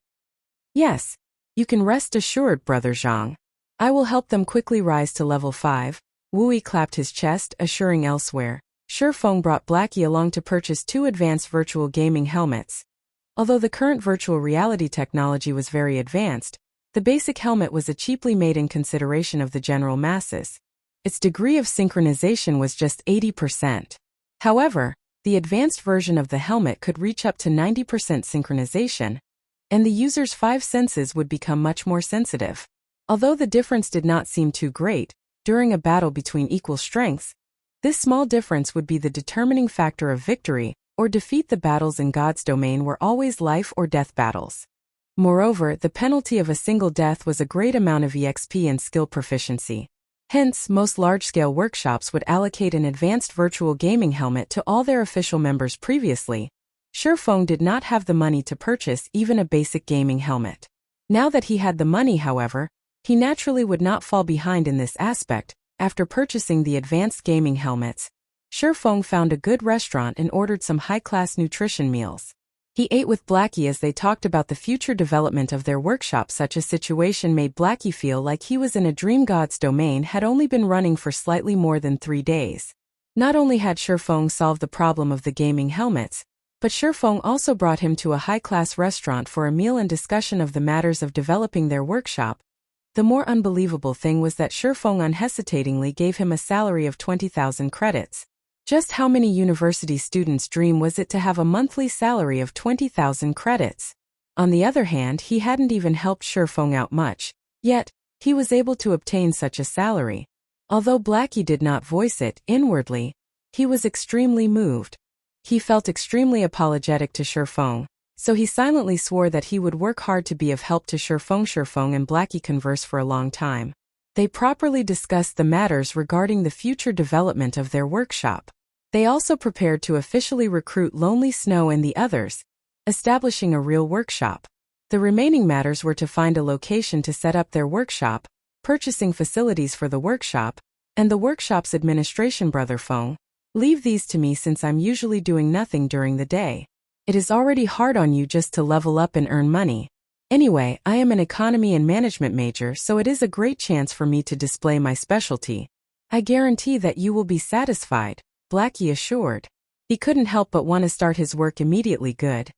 A: Yes, you can rest assured, Brother Zhang. I will help them quickly rise to level 5. Wui clapped his chest, assuring elsewhere. Shifeng brought Blackie along to purchase 2 advanced virtual gaming helmets. Although the current virtual reality technology was very advanced, the basic helmet was a cheaply made in consideration of the general masses. Its degree of synchronization was just 80%. However, the advanced version of the helmet could reach up to 90% synchronization, and the user's 5 senses would become much more sensitive. Although the difference did not seem too great, during a battle between equal strengths, this small difference would be the determining factor of victory or defeat. The battles in God's domain were always life or death battles. Moreover, the penalty of a single death was a great amount of EXP and skill proficiency. Hence, most large-scale workshops would allocate an advanced virtual gaming helmet to all their official members previously. Shifeng did not have the money to purchase even a basic gaming helmet. Now that he had the money, however, he naturally would not fall behind in this aspect. After purchasing the advanced gaming helmets, Shifeng found a good restaurant and ordered some high-class nutrition meals. He ate with Blackie as they talked about the future development of their workshop. Such a situation made Blackie feel like he was in a dream. God's domain had only been running for slightly more than 3 days. Not only had Shifeng solved the problem of the gaming helmets, but Shifeng also brought him to a high-class restaurant for a meal and discussion of the matters of developing their workshop. The more unbelievable thing was that Shifeng unhesitatingly gave him a salary of 20,000 credits. Just how many university students' dream was it to have a monthly salary of 20,000 credits? On the other hand, he hadn't even helped Shifeng out much, yet he was able to obtain such a salary. Although Blackie did not voice it, inwardly, he was extremely moved. He felt extremely apologetic to Shifeng, so he silently swore that he would work hard to be of help to Shifeng. Shifeng and Blackie conversed for a long time. They properly discussed the matters regarding the future development of their workshop. They also prepared to officially recruit Lonely Snow and the others, establishing a real workshop. The remaining matters were to find a location to set up their workshop, purchasing facilities for the workshop, and the workshop's administration. Brother Feng, leave these to me since I'm usually doing nothing during the day. It is already hard on you just to level up and earn money. Anyway, I am an economy and management major, so it is a great chance for me to display my specialty. I guarantee that you will be satisfied, Blackie assured. He couldn't help but want to start his work immediately. Good.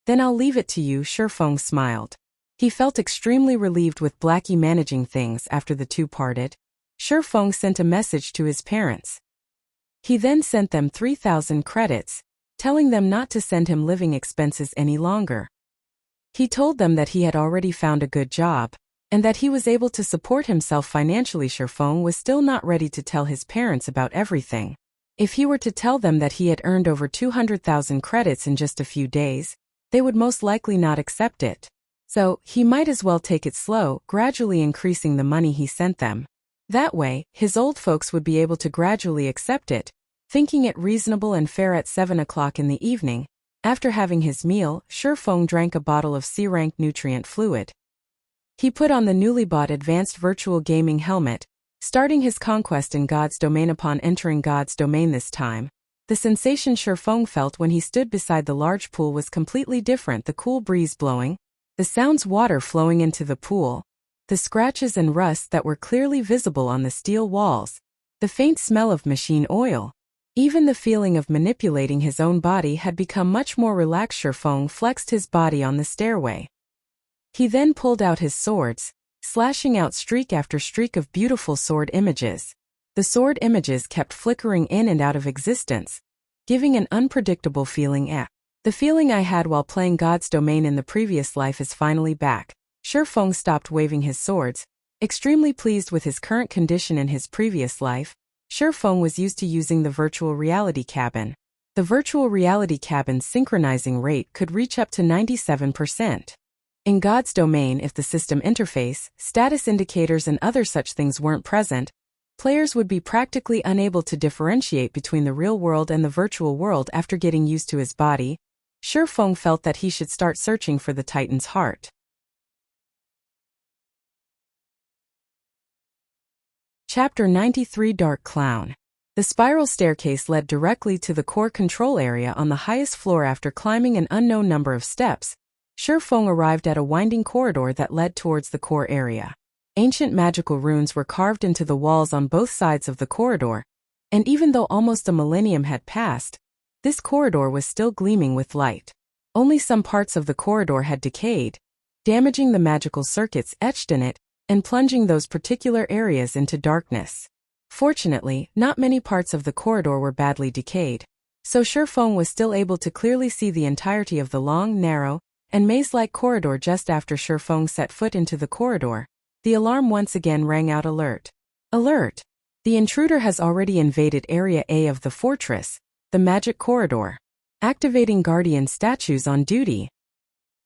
A: Then I'll leave it to you. Shifeng smiled. He felt extremely relieved with Blackie managing things after the two parted. Shifeng sent a message to his parents. He then sent them 3,000 credits, telling them not to send him living expenses any longer. He told them that he had already found a good job, and that he was able to support himself financially. Shifeng was still not ready to tell his parents about everything. If he were to tell them that he had earned over 200,000 credits in just a few days, they would most likely not accept it. So, he might as well take it slow, gradually increasing the money he sent them. That way, his old folks would be able to gradually accept it, thinking it reasonable and fair. At 7 o'clock in the evening, after having his meal, Shifeng drank a bottle of C-rank nutrient fluid. He put on the newly bought advanced virtual gaming helmet, starting his conquest in God's domain. Upon entering God's domain this time, the sensation Shifeng felt when he stood beside the large pool was completely different. The cool breeze blowing, the sounds water flowing into the pool, the scratches and rusts that were clearly visible on the steel walls, the faint smell of machine oil. Even the feeling of manipulating his own body had become much more relaxed. Shifeng flexed his body on the stairway. He then pulled out his swords, slashing out streak after streak of beautiful sword images. The sword images kept flickering in and out of existence, giving an unpredictable feeling. The feeling I had while playing God's domain in the previous life is finally back. Shifeng stopped waving his swords, extremely pleased with his current condition. In his previous life, Shifeng was used to using the virtual reality cabin. The virtual reality cabin's synchronizing rate could reach up to 97%. In God's domain, if the system interface, status indicators and other such things weren't present, players would be practically unable to differentiate between the real world and the virtual world. After getting used to his body, Shifeng felt that he should start searching for the Titan's heart. Chapter 93 Dark Clown. The spiral staircase led directly to the core control area on the highest floor. After climbing an unknown number of steps, Shifeng arrived at a winding corridor that led towards the core area. Ancient magical runes were carved into the walls on both sides of the corridor, and even though almost a millennium had passed, this corridor was still gleaming with light. Only some parts of the corridor had decayed, damaging the magical circuits etched in it and plunging those particular areas into darkness. Fortunately, not many parts of the corridor were badly decayed, so Shifeng was still able to clearly see the entirety of the long, narrow, and maze-like corridor. Just after Shifeng set foot into the corridor, the alarm once again rang out. Alert! Alert! The intruder has already invaded Area A of the fortress, the magic corridor. Activating guardian statues on duty.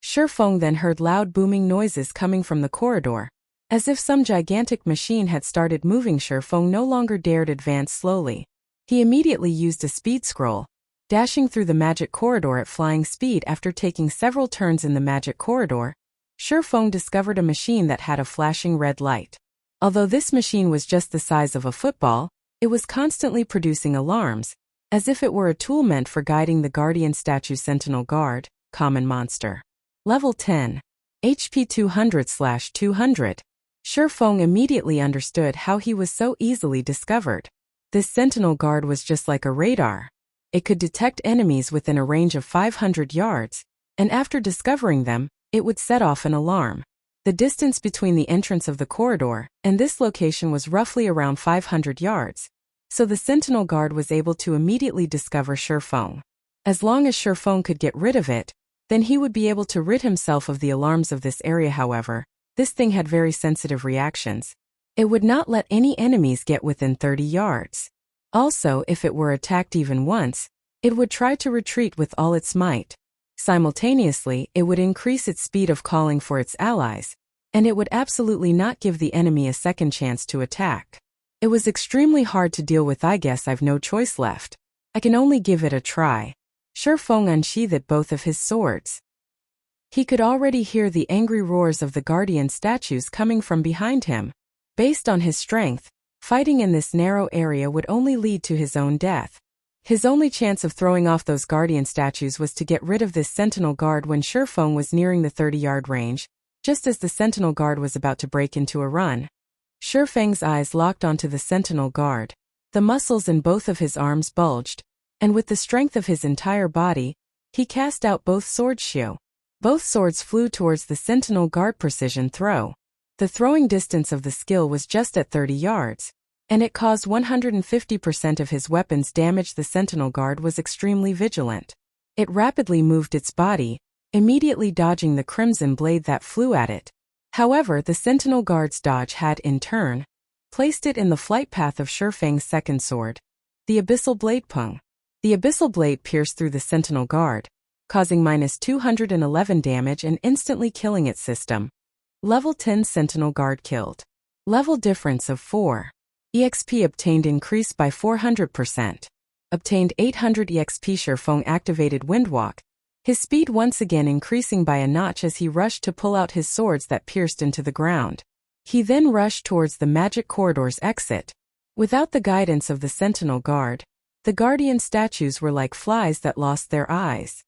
A: Shifeng then heard loud booming noises coming from the corridor, as if some gigantic machine had started moving. Shifeng no longer dared advance slowly. He immediately used a speed scroll, dashing through the magic corridor at flying speed. After taking several turns in the magic corridor, Shifeng discovered a machine that had a flashing red light. Although this machine was just the size of a football, it was constantly producing alarms, as if it were a tool meant for guiding the guardian statue. Sentinel Guard, Common Monster. Level 10. HP 200/200. Shifeng immediately understood how he was so easily discovered. This Sentinel Guard was just like a radar. It could detect enemies within a range of 500 yards, and after discovering them, it would set off an alarm. The distance between the entrance of the corridor and this location was roughly around 500 yards, so the Sentinel Guard was able to immediately discover Shifeng. As long as Shifeng could get rid of it, then he would be able to rid himself of the alarms of this area. However, this thing had very sensitive reactions. It would not let any enemies get within 30 yards. Also, if it were attacked even once, it would try to retreat with all its might. Simultaneously, it would increase its speed of calling for its allies, and it would absolutely not give the enemy a second chance to attack. It was extremely hard to deal with. I guess I've no choice left. I can only give it a try. Shifeng unsheathed both of his swords. He could already hear the angry roars of the guardian statues coming from behind him. Based on his strength, fighting in this narrow area would only lead to his own death. His only chance of throwing off those guardian statues was to get rid of this Sentinel Guard. When Shifeng was nearing the 30-yard range, just as the Sentinel Guard was about to break into a run, Shifeng's eyes locked onto the Sentinel Guard. The muscles in both of his arms bulged, and with the strength of his entire body, he cast out both swords. Both swords flew towards the Sentinel Guard. Precision throw. The throwing distance of the skill was just at 30 yards, and it caused 150% of his weapons damage. The Sentinel Guard was extremely vigilant. It rapidly moved its body, immediately dodging the crimson blade that flew at it. However, the Sentinel Guard's dodge had, in turn, placed it in the flight path of Shifeng's second sword, the Abyssal Blade Pung. The Abyssal Blade pierced through the Sentinel Guard, causing -211 damage and instantly killing its system. Level 10 Sentinel Guard killed. Level difference of 4. EXP obtained increased by 400%. Obtained 800 EXP. Shifeng activated Windwalk, his speed once again increasing by a notch as he rushed to pull out his swords that pierced into the ground. He then rushed towards the magic corridor's exit. Without the guidance of the sentinel guard, the guardian statues were like flies that lost their eyes.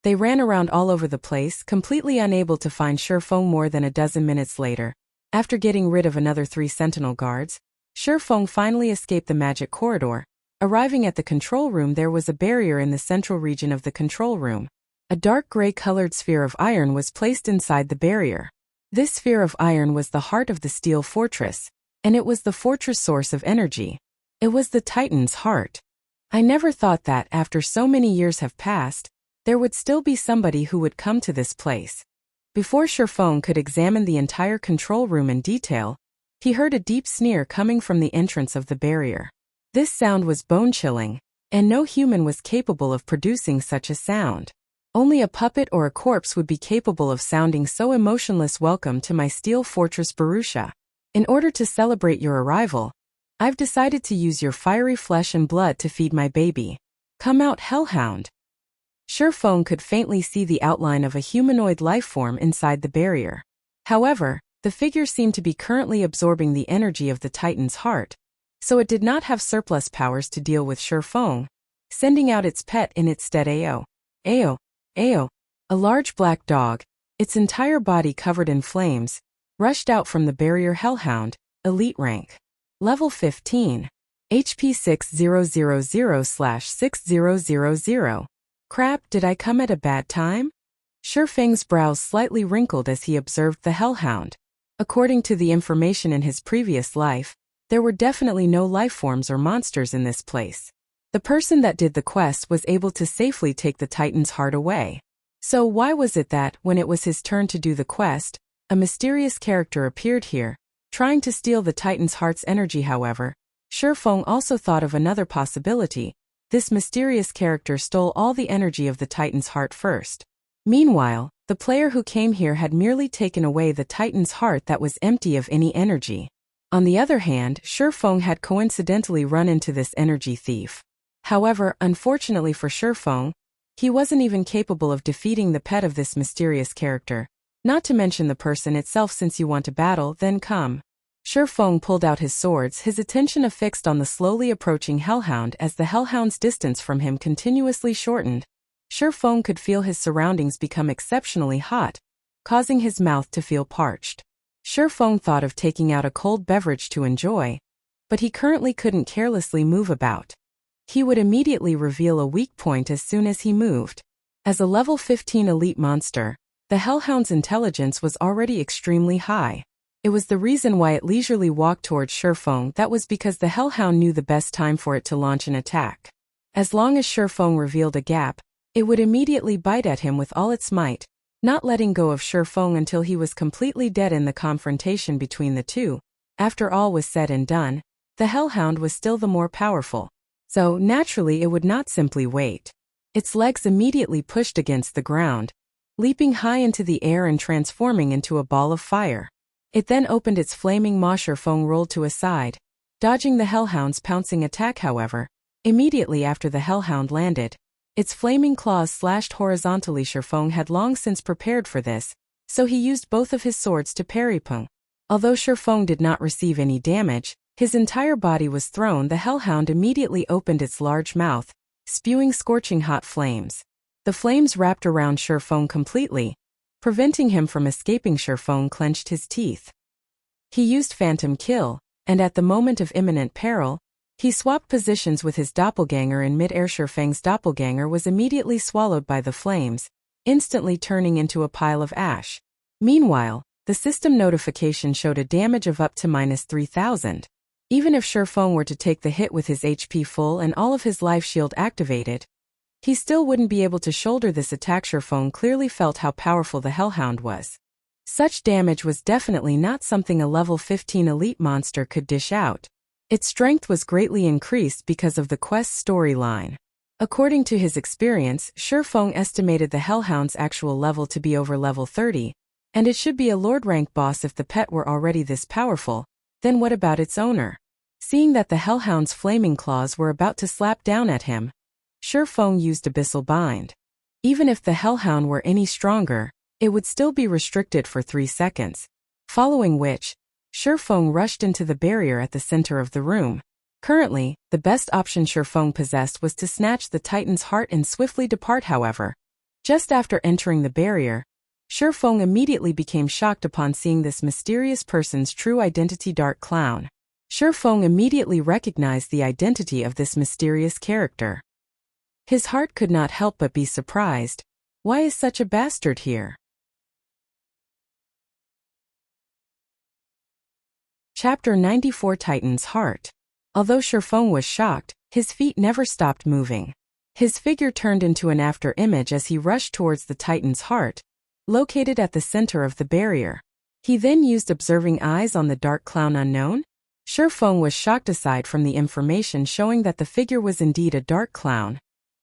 A: They ran around all over the place, completely unable to find Shifeng. More than a dozen minutes later, after getting rid of another 3 sentinel guards, Shifeng finally escaped the magic corridor. Arriving at the control room, there was a barrier in the central region of the control room. A dark gray-colored sphere of iron was placed inside the barrier. This sphere of iron was the heart of the steel fortress, and it was the fortress source of energy. It was the Titan's heart. I never thought that, after so many years have passed, there would still be somebody who would come to this place. Before Shifeng could examine the entire control room in detail, he heard a deep sneer coming from the entrance of the barrier. This sound was bone-chilling, and no human was capable of producing such a sound. Only a puppet or a corpse would be capable of sounding so emotionless. Welcome to my steel fortress, Barusha. In order to celebrate your arrival, I've decided to use your fiery flesh and blood to feed my baby. Come out, Hellhound. Shifeng could faintly see the outline of a humanoid lifeform inside the barrier. However, the figure seemed to be currently absorbing the energy of the Titan's heart, so it did not have surplus powers to deal with Shifeng, sending out its pet in its stead. Ao. A large black dog, its entire body covered in flames, rushed out from the barrier. Hellhound, elite rank. Level 15. HP 6000/6000. Crap, did I come at a bad time? Shifeng's brows slightly wrinkled as he observed the Hellhound. According to the information in his previous life, there were definitely no lifeforms or monsters in this place. The person that did the quest was able to safely take the Titan's heart away. So why was it that, when it was his turn to do the quest, a mysterious character appeared here, trying to steal the Titan's heart's energy? However, Shifeng also thought of another possibility. This mysterious character stole all the energy of the Titan's heart first. Meanwhile, the player who came here had merely taken away the Titan's heart that was empty of any energy. On the other hand, Shifeng had coincidentally run into this energy thief. However, unfortunately for Shifeng, he wasn't even capable of defeating the pet of this mysterious character, not to mention the person itself. Since you want to battle, then come. Shifeng pulled out his swords, his attention affixed on the slowly approaching Hellhound. As the Hellhound's distance from him continuously shortened, Shifeng could feel his surroundings become exceptionally hot, causing his mouth to feel parched. Shifeng thought of taking out a cold beverage to enjoy, but he currently couldn't carelessly move about. He would immediately reveal a weak point as soon as he moved. As a level 15 elite monster, the Hellhound's intelligence was already extremely high. It was the reason why it leisurely walked towards Shifeng. That was because the Hellhound knew the best time for it to launch an attack. As long as Shifeng revealed a gap, it would immediately bite at him with all its might, not letting go of Shifeng until he was completely dead. In the confrontation between the two, after all was said and done, the Hellhound was still the more powerful. So, naturally, it would not simply wait. Its legs immediately pushed against the ground, leaping high into the air and transforming into a ball of fire. It then opened its flaming maw. Shifeng rolled to a side, dodging the Hellhound's pouncing attack. However, immediately after the Hellhound landed, its flaming claws slashed horizontally. Shifeng had long since prepared for this, so he used both of his swords to parry. Although Shifeng did not receive any damage, his entire body was thrown. The Hellhound immediately opened its large mouth, spewing scorching hot flames. The flames wrapped around Shifeng completely, preventing him from escaping. Shifeng clenched his teeth. He used Phantom Kill, and at the moment of imminent peril, he swapped positions with his doppelganger in mid-air. Shifeng's doppelganger was immediately swallowed by the flames, instantly turning into a pile of ash. Meanwhile, the system notification showed a damage of up to -3000. Even if Shifeng were to take the hit with his HP full and all of his life shield activated, he still wouldn't be able to shoulder this attack. Shifeng clearly felt how powerful the Hellhound was. Such damage was definitely not something a level 15 elite monster could dish out. Its strength was greatly increased because of the quest storyline. According to his experience, Shifeng estimated the Hellhound's actual level to be over level 30, and it should be a Lord rank boss if the pet were already this powerful. Then what about its owner? Seeing that the Hellhound's flaming claws were about to slap down at him, Shifeng used Abyssal Bind. Even if the Hellhound were any stronger, it would still be restricted for 3 seconds, following which, Shifeng rushed into the barrier at the center of the room. Currently, the best option Shifeng possessed was to snatch the Titan's heart and swiftly depart. However, just after entering the barrier, Shifeng immediately became shocked upon seeing this mysterious person's true identity. Dark Clown. Shifeng immediately recognized the identity of this mysterious character. His heart could not help but be surprised. Why is such a bastard here? Chapter 94 Titan's Heart. Although Shifeng was shocked, his feet never stopped moving. His figure turned into an after-image as he rushed towards the Titan's heart, located at the center of the barrier. He then used observing eyes on the Dark Clown unknown. Shifeng was shocked. Aside from the information showing that the figure was indeed a Dark Clown,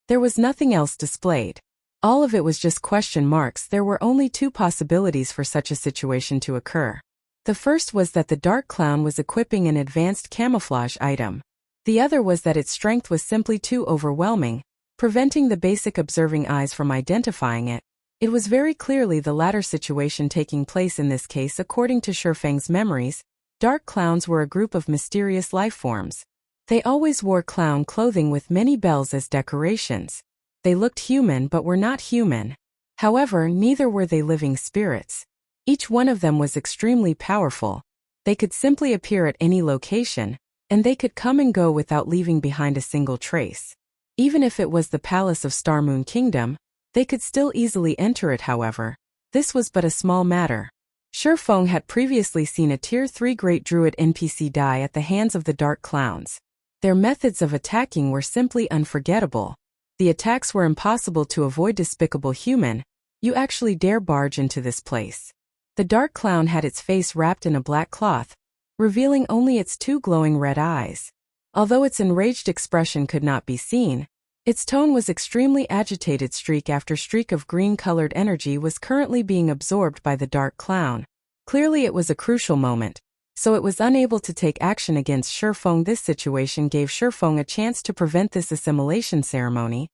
A: there was nothing else displayed. All of it was just question marks. There were only two possibilities for such a situation to occur. The first was that the Dark Clown was equipping an advanced camouflage item. The other was that its strength was simply too overwhelming, preventing the basic observing eyes from identifying it. It was very clearly the latter situation taking place in this case. According to Shifeng's memories, Dark Clowns were a group of mysterious lifeforms. They always wore clown clothing with many bells as decorations. They looked human but were not human. However, neither were they living spirits. Each one of them was extremely powerful. They could simply appear at any location, and they could come and go without leaving behind a single trace. Even if it was the palace of Star Moon Kingdom, they could still easily enter it. However, this was but a small matter. Shifeng had previously seen a Tier 3 Great Druid NPC die at the hands of the Dark Clowns. Their methods of attacking were simply unforgettable. The attacks were impossible to avoid. Despicable human, you actually dare barge into this place. The Dark Clown had its face wrapped in a black cloth, revealing only its two glowing red eyes. Although its enraged expression could not be seen, its tone was extremely agitated. Streak after streak of green-colored energy was currently being absorbed by the Dark Clown. Clearly it was a crucial moment, so it was unable to take action against Shifeng. This situation gave Shifeng a chance to prevent this assimilation ceremony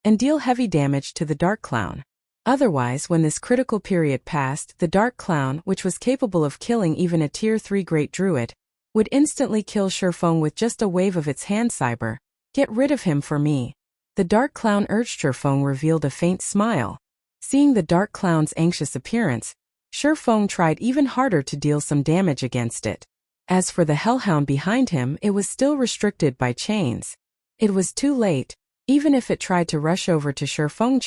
A: and deal heavy damage to the Dark Clown. Otherwise, when this critical period passed, the Dark Clown, which was capable of killing even a Tier 3 Great Druid, would instantly kill Shifeng with just a wave of its hand. Cyber, get rid of him for me. The Dark Clown urged. Shifeng revealed a faint smile. Seeing the Dark Clown's anxious appearance, Shifeng tried even harder to deal some damage against it. As for the Hellhound behind him, it was still restricted by chains. It was too late. Even if it tried to rush over to Shifeng,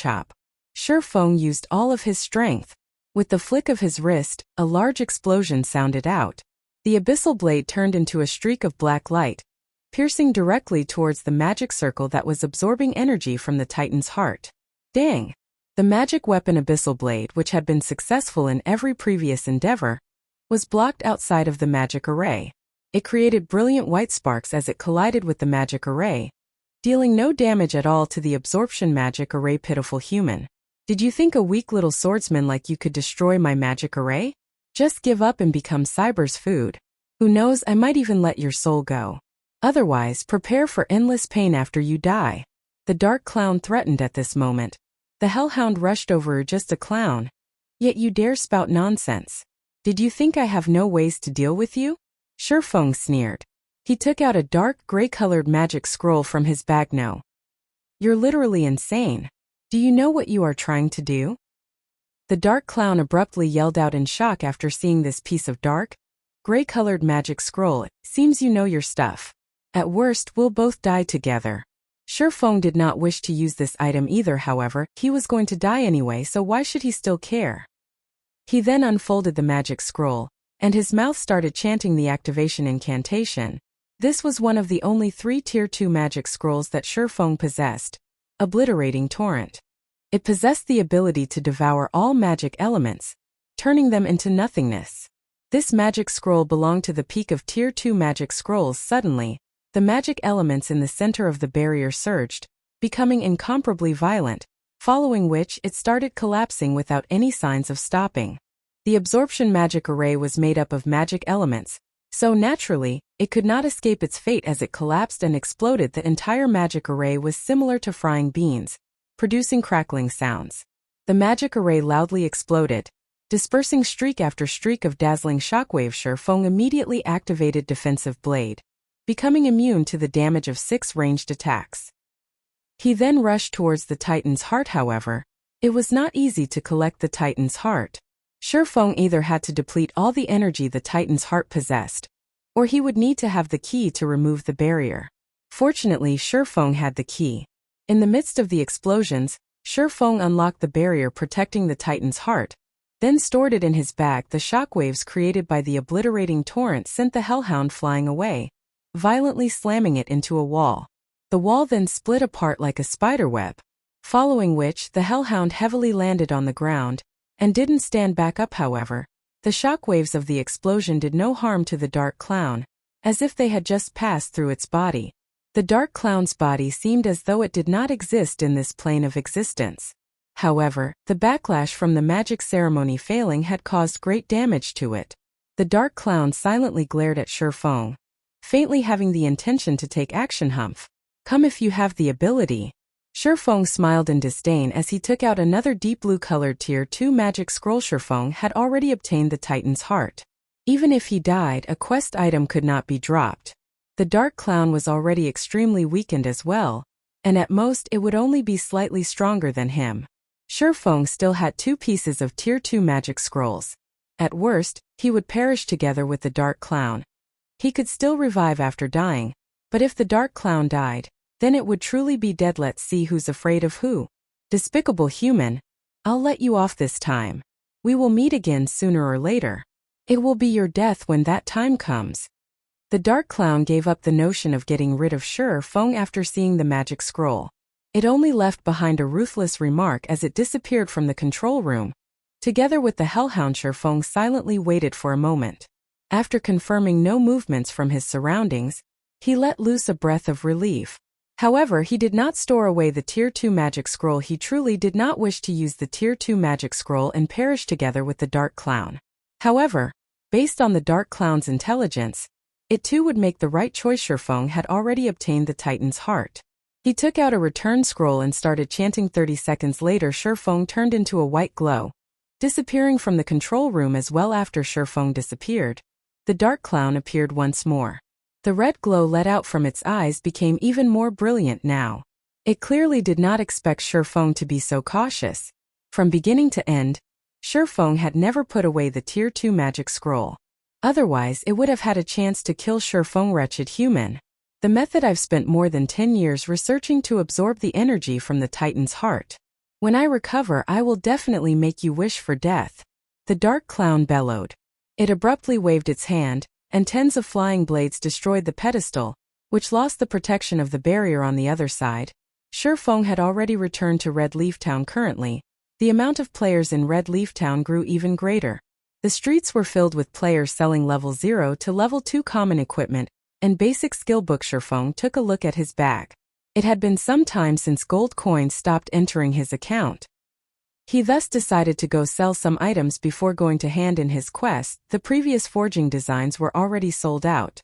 A: Shifeng used all of his strength. With the flick of his wrist, a large explosion sounded out. The abyssal blade turned into a streak of black light, piercing directly towards the magic circle that was absorbing energy from the Titan's heart. Dang! The magic weapon abyssal blade, which had been successful in every previous endeavor, was blocked outside of the magic array. It created brilliant white sparks as it collided with the magic array, dealing no damage at all to the absorption magic array. Pitiful human. Did you think a weak little swordsman like you could destroy my magic array? Just give up and become Cyber's food. Who knows, I might even let your soul go. Otherwise, prepare for endless pain after you die. The Dark Clown threatened at this moment. The Hellhound rushed over. Just a clown. Yet you dare spout nonsense. Did you think I have no ways to deal with you? Shifeng sneered. He took out a dark gray-colored magic scroll from his bag. No. You're literally insane. Do you know what you are trying to do? The Dark Clown abruptly yelled out in shock after seeing this piece of dark, gray-colored magic scroll. It seems you know your stuff. At worst, we'll both die together. Shifeng did not wish to use this item either. However, he was going to die anyway, so why should he still care? He then unfolded the magic scroll, and his mouth started chanting the activation incantation. This was one of the only 3 Tier 2 magic scrolls that Shifeng possessed. Obliterating Torrent. It possessed the ability to devour all magic elements, turning them into nothingness. This magic scroll belonged to the peak of Tier 2 magic scrolls. Suddenly, the magic elements in the center of the barrier surged, becoming incomparably violent, following which it started collapsing without any signs of stopping. The absorption magic array was made up of magic elements, so naturally, it could not escape its fate as it collapsed and exploded. The entire magic array was similar to frying beans, producing crackling sounds. The magic array loudly exploded, Dispersing streak after streak of dazzling shockwave, Shi Feng immediately activated Defensive Blade, becoming immune to the damage of 6 ranged attacks. He then rushed towards the Titan's heart. However, it was not easy to collect the Titan's heart. Shi Feng either had to deplete all the energy the Titan's heart possessed, or he would need to have the key to remove the barrier. Fortunately, Shi Feng had the key. In the midst of the explosions, Shi Feng unlocked the barrier protecting the Titan's heart, then stored it in his bag. The shockwaves created by the obliterating torrent sent the hellhound flying away, violently slamming it into a wall. The wall then split apart like a spiderweb, following which the hellhound heavily landed on the ground and didn't stand back up. However, the shockwaves of the explosion did no harm to the dark clown, as if they had just passed through its body. The dark clown's body seemed as though it did not exist in this plane of existence. However, the backlash from the magic ceremony failing had caused great damage to it. The dark clown silently glared at Shi Feng, faintly having the intention to take action. Humph. Come if you have the ability. Shi Feng smiled in disdain as he took out another deep blue-colored Tier 2 magic scroll. Shi Feng had already obtained the Titan's heart. Even if he died, a quest item could not be dropped. The dark clown was already extremely weakened as well, and at most it would only be slightly stronger than him. Shi Feng still had 2 pieces of Tier 2 magic scrolls. At worst, he would perish together with the dark clown. He could still revive after dying, but if the dark clown died, then it would truly be dead. Let's see who's afraid of who. Despicable human. I'll let you off this time. We will meet again sooner or later. It will be your death when that time comes. The dark clown gave up the notion of getting rid of Shi Feng after seeing the magic scroll. It only left behind a ruthless remark as it disappeared from the control room. Together with the hellhound, Shi Feng silently waited for a moment. After confirming no movements from his surroundings, he let loose a breath of relief. However, he did not store away the Tier 2 magic scroll. He truly did not wish to use the Tier 2 magic scroll and perish together with the dark clown. However, based on the dark clown's intelligence, it too would make the right choice. Shi Feng had already obtained the Titan's heart. He took out a return scroll and started chanting. 30 seconds later, Shi Feng turned into a white glow, disappearing from the control room. As well, after Shi Feng disappeared, the dark clown appeared once more. The red glow let out from its eyes became even more brilliant now. It clearly did not expect Shi Feng to be so cautious. From beginning to end, Shi Feng had never put away the Tier 2 magic scroll. Otherwise, it would have had a chance to kill Shi Feng. Wretched human. The method I've spent more than 10 years researching to absorb the energy from the Titan's heart. When I recover, I will definitely make you wish for death. The dark clown bellowed. It abruptly waved its hand, and tens of flying blades destroyed the pedestal, which lost the protection of the barrier on the other side. Shi Feng had already returned to Red Leaf Town. Currently, the amount of players in Red Leaf Town grew even greater. The streets were filled with players selling level 0 to level 2 common equipment and basic skill books. Shi Feng took a look at his bag. It had been some time since gold coins stopped entering his account. He thus decided to go sell some items before going to hand in his quest. The previous forging designs were already sold out.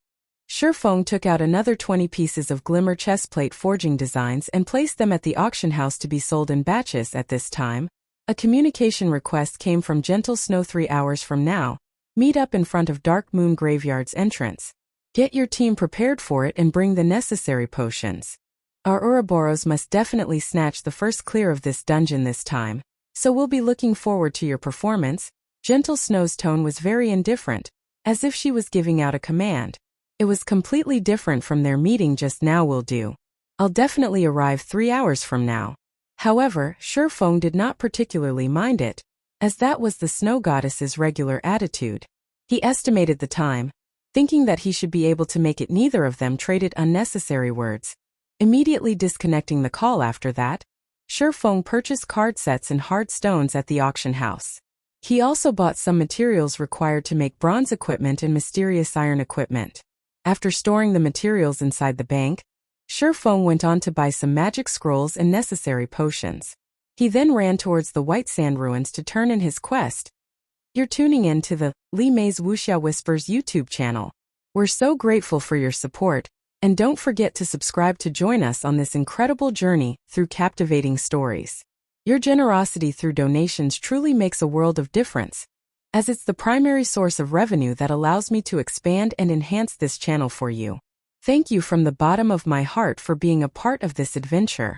A: Shi Feng took out another 20 pieces of glimmer chestplate forging designs and placed them at the auction house to be sold in batches. At this time, a communication request came from Gentle Snow. 3 hours from now, meet up in front of Dark Moon Graveyard's entrance. Get your team prepared for it and bring the necessary potions. Our Ouroboros must definitely snatch the first clear of this dungeon this time, so we'll be looking forward to your performance. Gentle Snow's tone was very indifferent, as if she was giving out a command. It was completely different from their meeting just now. Will do. I'll definitely arrive 3 hours from now. However, Shi Feng did not particularly mind it, as that was the snow goddess's regular attitude. He estimated the time, thinking that he should be able to make it. Neither of them traded unnecessary words, immediately disconnecting the call. After that, Shi Feng purchased card sets and hard stones at the auction house. He also bought some materials required to make bronze equipment and mysterious iron equipment. After storing the materials inside the bank, Shi Feng went on to buy some magic scrolls and necessary potions. He then ran towards the White Sand Ruins to turn in his quest. You're tuning in to the Li Mei's Wuxia Whispers YouTube channel. We're so grateful for your support, and don't forget to subscribe to join us on this incredible journey through captivating stories. Your generosity through donations truly makes a world of difference. as it's the primary source of revenue that allows me to expand and enhance this channel for you. Thank you from the bottom of my heart for being a part of this adventure.